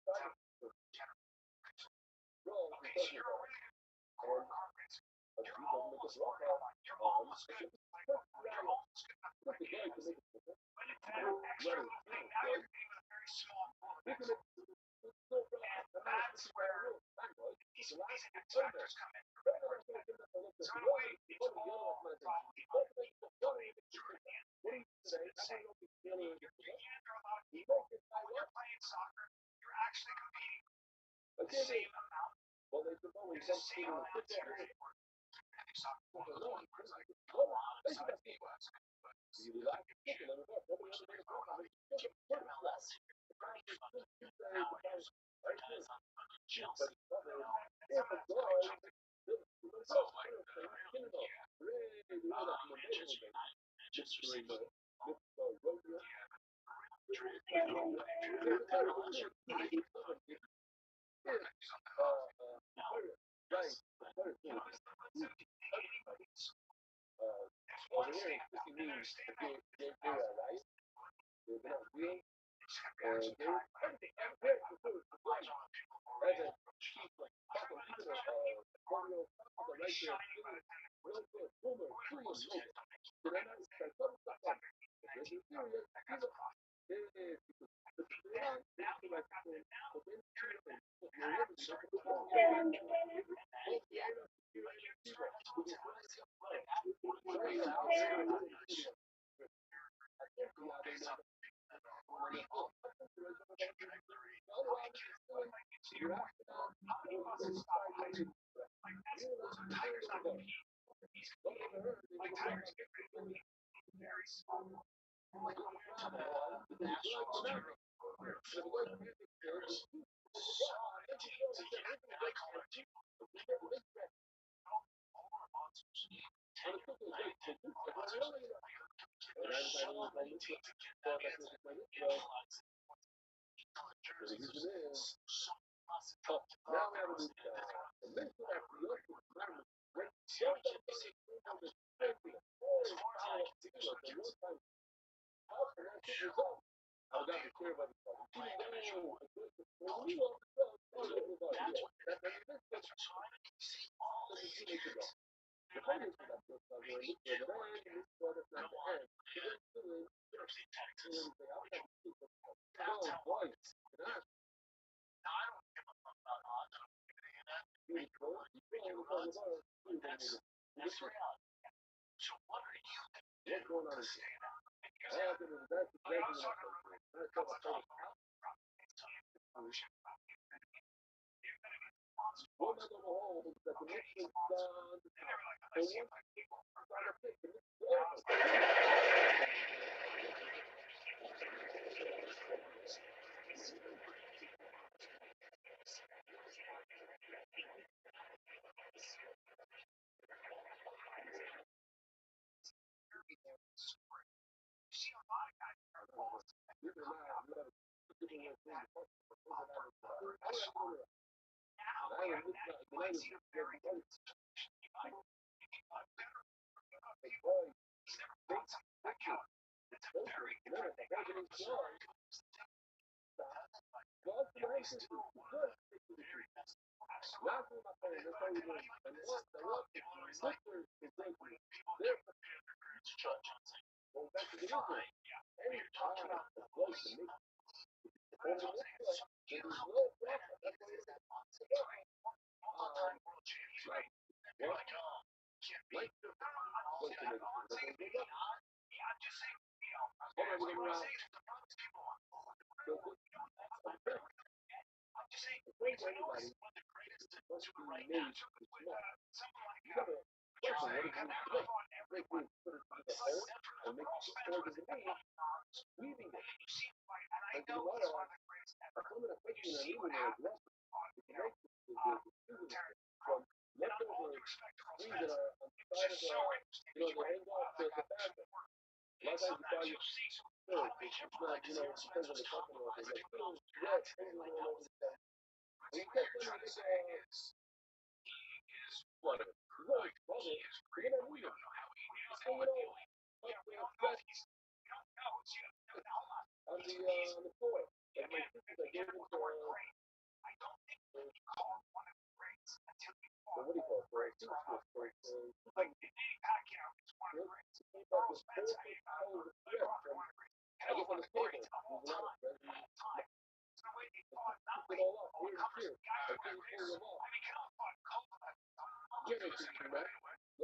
Okay, so you're already core racer. You're almost good. You're almost good. You're almost good enough to play games. But it's that extra little thing. Now you're competing with a very small pool of experts. And that's where these amazing X factors come in. So in a way, it's all probably underneath the flame. What do you say? You're allowed people. When you're playing soccer, you're actually competing the same amount. There's the same amount of energy. Soccer is one where it's like a lot of size people. MLS here, pretty fucking good nowadays. Because on fucking Chelsea, so like Manchester United, Manchester City,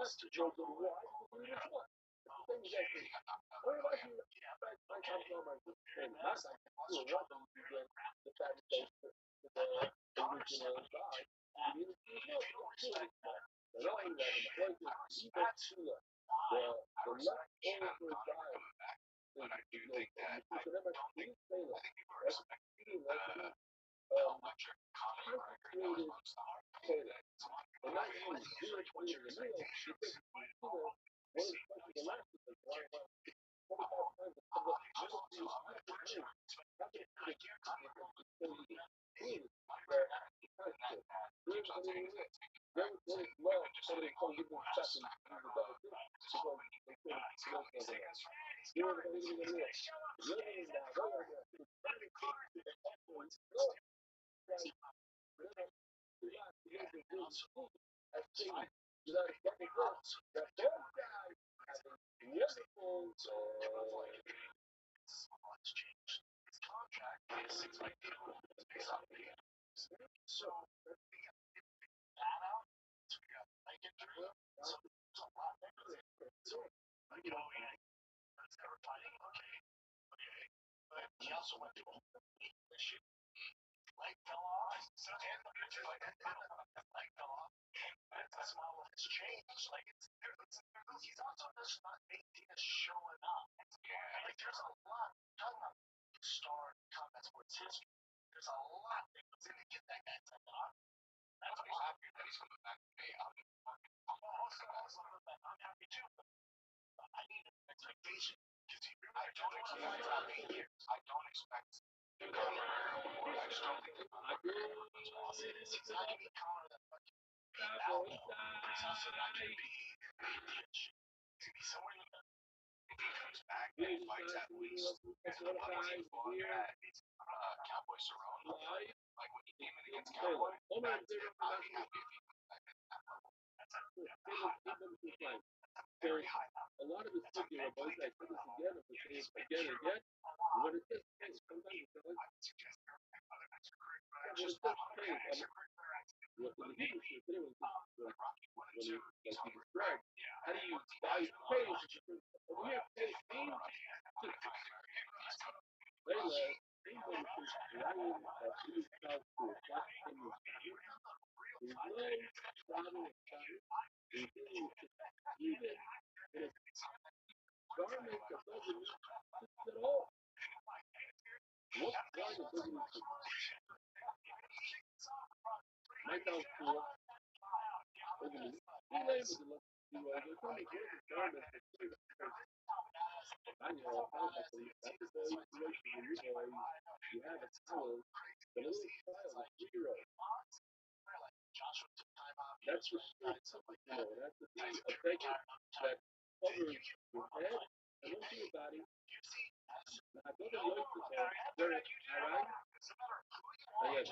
to join the war. But I do think that I don't think I think people are expecting the electric comedy record that was most the hard thing that it's a lot of people say, I think it's like what's your expectations? Keeps on saying is that it's we've been just hitting all the more just smacking our this is when he's got these things I don't expect to garner more. I just don't think they're going to if he comes back and fights at least Cowboy Cerrone, like when he came in against Cowboy, I'd be happy if he comes back at that level. Very high. A lot of it's thinking about both like this again, but saying again and again. What it is, sometimes it's like, what it just changed. What the leadership there was when you described, how do you value praise? Over here, praise means they left, they went to Ryan, he felt to a shot, and he was shouting and shouting, and he was even in a garment that doesn't need at all. What garment doesn't need to? Mike out for he labeled the left they're trying to get the garment I know that's a very situation where you have a child, the little child, a 3-year-old. That's the shit, that's the thing, a blanket that covers your head and most of your body. Now, I go to the oyster bar, where alright?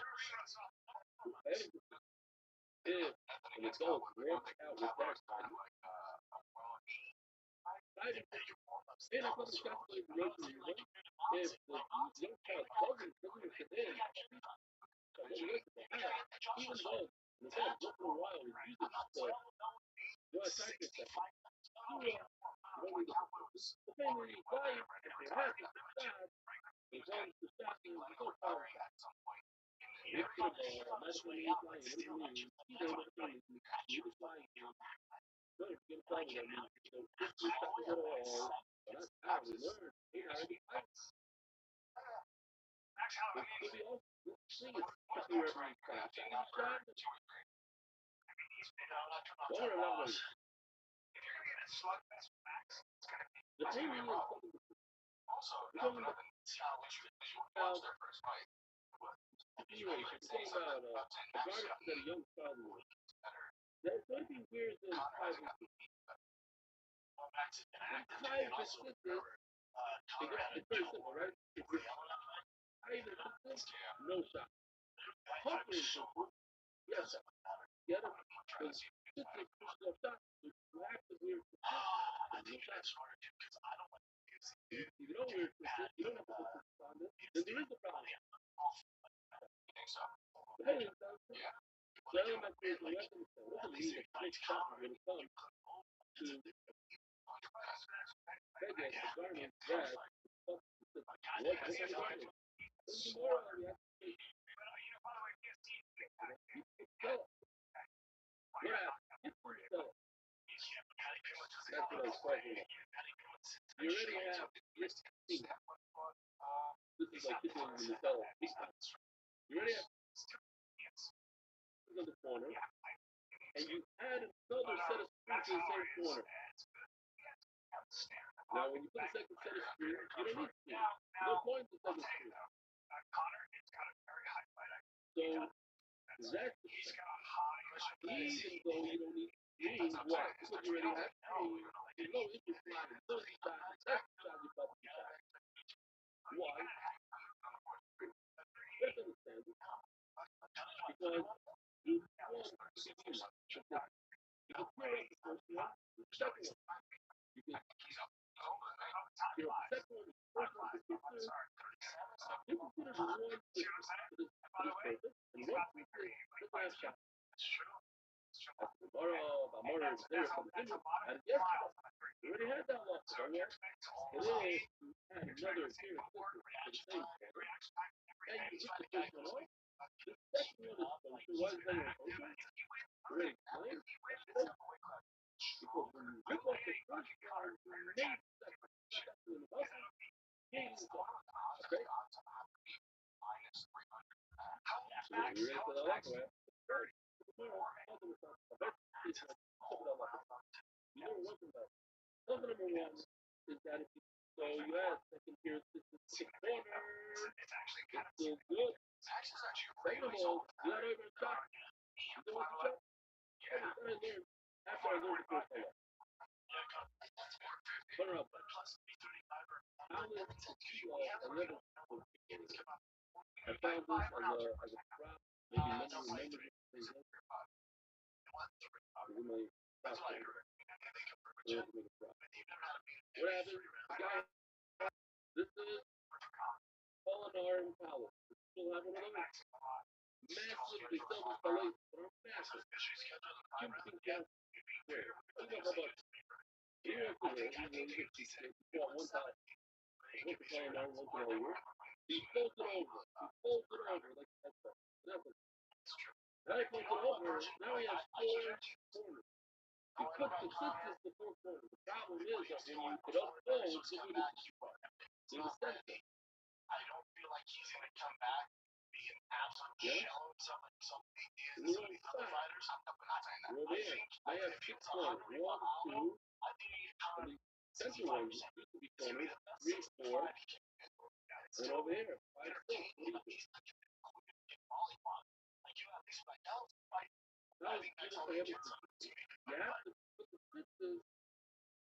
If an adult walks out with that body, and I thought the shot was the rotary one. If the young child doesn't fit in, even though, and again, once in a while, we use it just to go attack yourself. The family is lying, if they have the shot, as long as the shot is so far. If the medical is lying, what do you mean? You know what I mean? You're just lying. No, you're going to tell me that means, just shot the little all. That's how we learn. They already fight. It could be also this thing is every class. One or another. The thing is Also, not that I've been watch their first fight. Anyway, if you're talking about the guardians that a young child was, there's something weird in Kai Pacific. It's very simple, right? Either no shot. Hopefully, yes, get him. Because just no shot, you have to wear no shot. If you don't wear you don't have to put this on this, then there is a problem. You think so? Hey, yeah. So I'm not crazy. What does it mean that next shot is going to come? Vegas, the garment, that, what on the garment? Tomorrow we have to take sell it. What happened? You can sell it. That's what I was talking about. You already have this thing. This is like this one when you sell it. You already have this on the corner, and you add another set of screws to the same corner. Now, when you put a second set of screws, you don't need screws. No point to second screws. So that's the thing. Even though you don't need screws, why? Because you already have screws. You know if you're flying, you know you're trying, that's the shot you're about to be shot. Why? Let's understand it. Because you want to be human. You can clear up the first one, the second one. You can clear up the second one, the first one, the fifth one. You can put it in one system for this purpose, and one system for the last shot. That's tomorrow, my mother is there for the dinner, and yesterday, you already had that one, don't you? Today, you had another clear system for the same one. And you hit the first one off. The second one is function. Why is that your function? Already explained. Because when you rip off the first one, you made the second one. That's in the muscle. Okay? So when you're ready for the lock away, you never went from that. Number one is that if you so you had second tier assistance to the corner, it's still good. Second of all, you had over a shot. You know what you shot? After I learned the first one. Put her up. How is the 11 I found this as a prop, maybe remember this thing. In my prop thing. I want to make a prop. What happened? Guy, this is Polinar and Palace. Still have one of those. Massive, they sell these ballets, but are massive. Cubic count square. You know how much? You want to wear, you want one time. One to Polinar, one to Hollywood. He folds it over. Like that. Now he folds it over. Now he has four corners. He puts the sisters to four corners. The problem is that when you put up those, you do this in the center. I don't feel like he's gonna come back, be an absolute shell himself like some big deals and these other fighters. We're there. I have 6 corners. 1, 2. I think he can Center ones used to be corners. 3, 4. And over here, 5, 6. What do you think? Now, you have to put the sisters,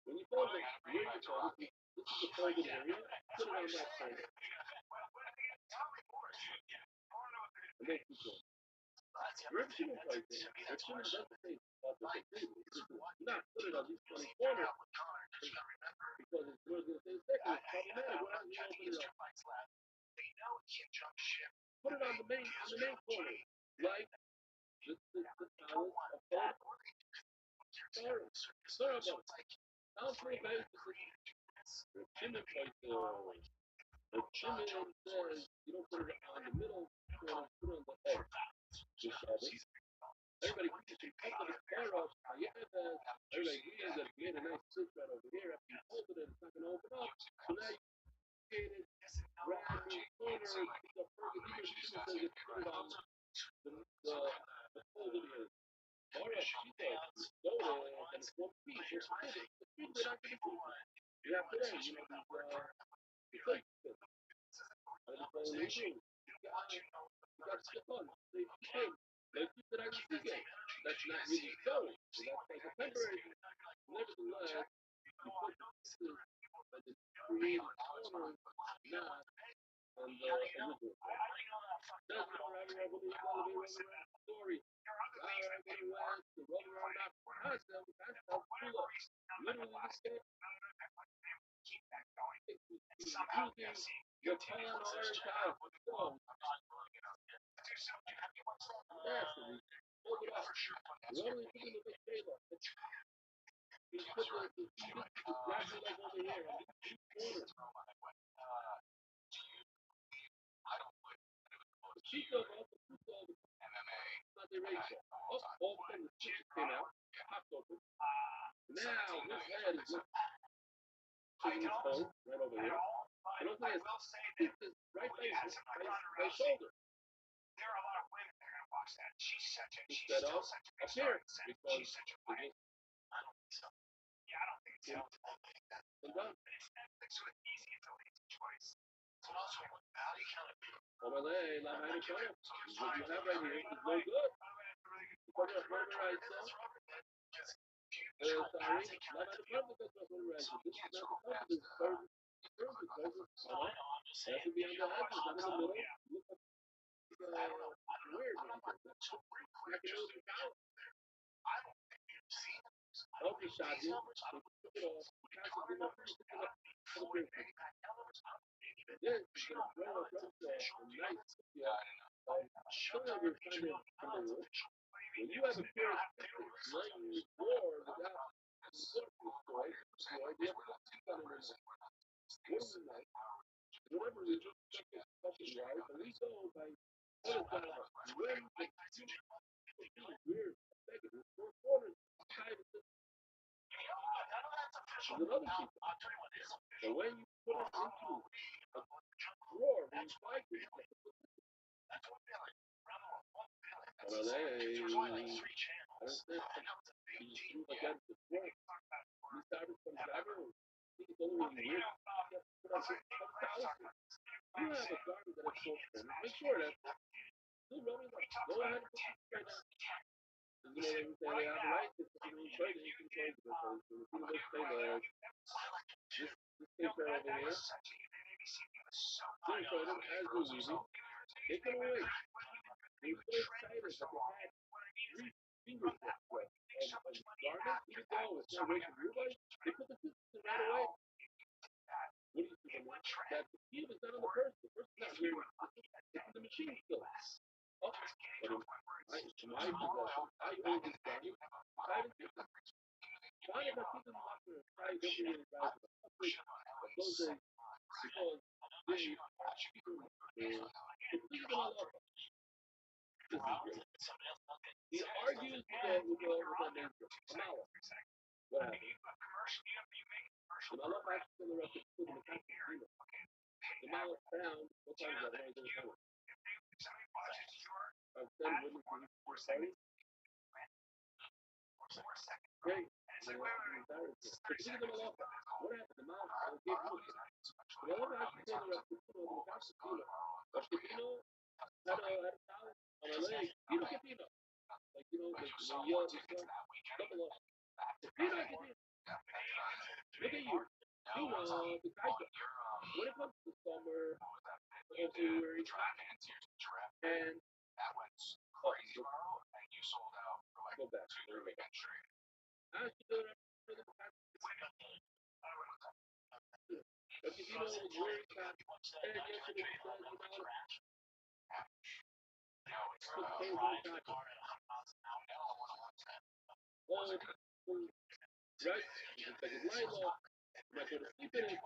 when you fold it, where you fold it, this is the folded area, put it on that side. And then keep going. Your shimmer right there, your shimmer doesn't say about the table. Do not put it on these 20 corners, because it's going to say second, it's problematic. What happens when you open it up? Put it on the main corner, like this palace of both. Sorry about it. Sounds pretty bad. The Shimon right there. The Shimon says you don't put it on the middle corner, put it on the edge. Just Shabbos. Everybody keeps it up to the fire off. Everybody agrees that you made a nice switch right over here. After you open it, it's not going to open up. So now you created brand new corner. It's a perfect. Even Shimon says it's put it on the folded area. Alright, she says, go there, and it's one piece. It's a piece. The piece they're not going to see. You have today, you know, the fake fit. I just want to make sure. You got to step on. They came. They keep it out of the game. That's not really going. So that's like a temporary thing. Nevertheless, you put the pieces that the created corner, not on the original. That's what I believe story. Alright, what it was, the rubber arm not concept, that's how cool up. Literally this guy using your Polinar child for stone. Massively. Hold it up. We're only putting the big tail up. He put the exactly like over here on the corner. Chico also put all the not the ratio. All of a sudden the switches came out, popped open. Now his head is looking to his phone right over here. And also he has his right face, right shoulder. There are a lot of women that are gonna watch that. She's such a Instead of up here, because she's such a fight. I don't think so. Yeah, I don't think so. And done. But it's Netflix, so it's easy. It's a lazy choice. But also, how do you count it? Overlay, La Americana. What you have right here is no good. Whatever I saw. Sorry, La Americana because of whatever I said. This is not the top. This is third. That should be on the edges, not in the middle. Look up. Weird. I can know the count. Open shot here. They took it off. Pass it in the first. Yeah, it's going to throw a nice. Yeah. Sometimes we're kind of familiar. When you have a pair of pistols laying in the floor without destroy, they have to put on it. What is it like? Whatever we just check it fucking right, and we go by what is that? When the weird second, four quarters, tied to this. There's another secret. But when you put it into a drawer, when you fight it, I understand. You look at the drawer. You started from driver. I think it's only weird. You have a garden that is so thin. Make sure that still running up. Go ahead and put it right now. You know, when you say they have the right to put it in trade, you can trade it. So if you look say that this paper over here, still trade them as usual. They come away. They're so excited that they had 3 fingers left of garment. Even though it's not racial rhubarb, they put the pistons right away. What do you think? That the key is not on the person. The person's not wearing it. It's the machine still. Oh, but my possession, I own this garment. I haven't taken it. Why did I keep them locked in? I don't really drive it. But those days, because they are cheaper. This is all up. This is great. He argues with a neighbor. Kamala. What happened? Kamala actually still arrested for the mechanical. Kamala found what time is that? When I was in the tunnel. I've said witness to each party. Great. So this is Kamala. What happened? Kamala gave him Kamala actually still arrested for the mechanical. But Pepino had a towel on her leg. You know Pepino. Like, you know, when you yell at your son, double up. Pepino, look at you. You know, the guy, when it comes to the summer, February, and go back. Actually, but you know, wearing that, and yesterday he said, you know, put the clothes on top. All right? It's like a light off. I'm not going to sleep in it.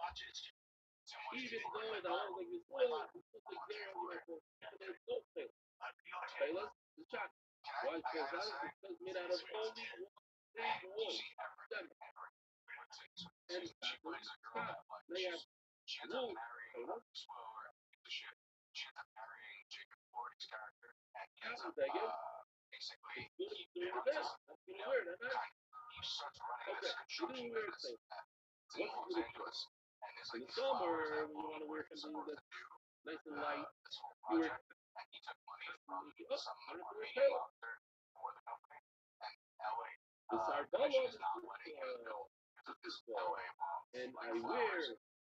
Even though the house like this, well, it's just like there, you know, there's no fail. Failures, the shot. Why? Because it's made out of only one, 7. And stop. Now you have no failure. Happens again. It's good doing the best. That's really weird, isn't it? Okay, you're doing weird things. What's the good? In the summer, when you want to wear something that's nice and light, you wear this Arbella and I wear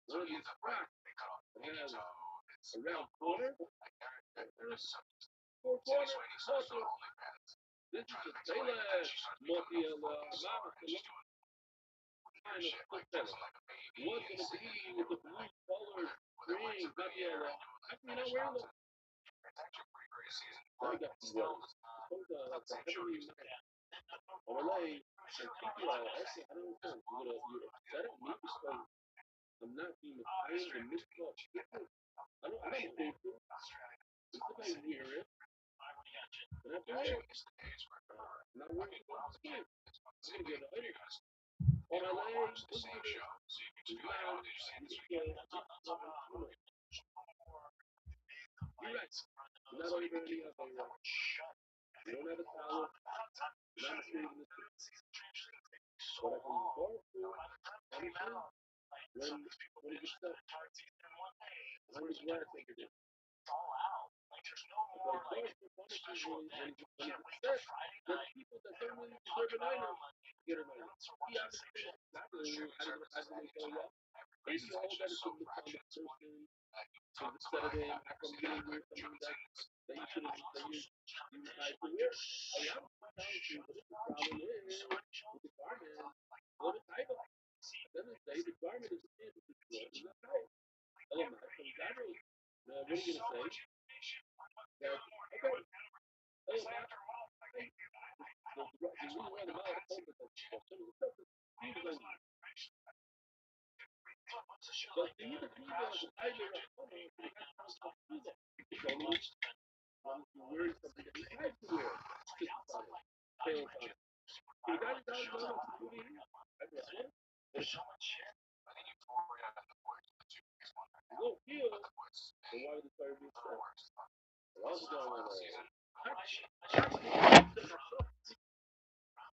one of these frocks that has a round corner, 4 corners, also. This is a Taylor multi kind of foot what's going to be with the blue color string, Gabriella? Actually, not wearing them. I got some words. Hold on, that's a heavily overlay and keep it all. Also, I don't understand. You're upset at me because I'm not being kind and missed up. I don't know. It's the way we hear it. And after that, I'm not working about this kid. I'm gonna get it later. On my leg, what's the show? So you can just be like, oh, did you see this weekend? You're right. You're not only burning up, you're right. You don't have a towel. You're not saving this thing. What I can go through, honestly, when it gets up, when it's grass over there. Like, those people, when it gets upset, the people that don't really deserve an item get an item. He obviously not really how do they tell y'all? Maybe all that is to look on the person to instead of them, how come you didn't wear something that you should have, that you tried to wear? Hey, I'm telling you, but the problem is with the garment, what is tight? It doesn't say the garment is thin, it's not tight. Hello, my from what are you gonna say? That okay. Hello, the reason why the mouth is open is huge language. But even either it's only you're wearing something that you tried to wear. Just on it. Tails on it. You got it down to the I guess what? There's so much shit. I think Euphoria and the boys are the two biggest ones. You won't feel the boys. Then why would the story be so? Well, I was going on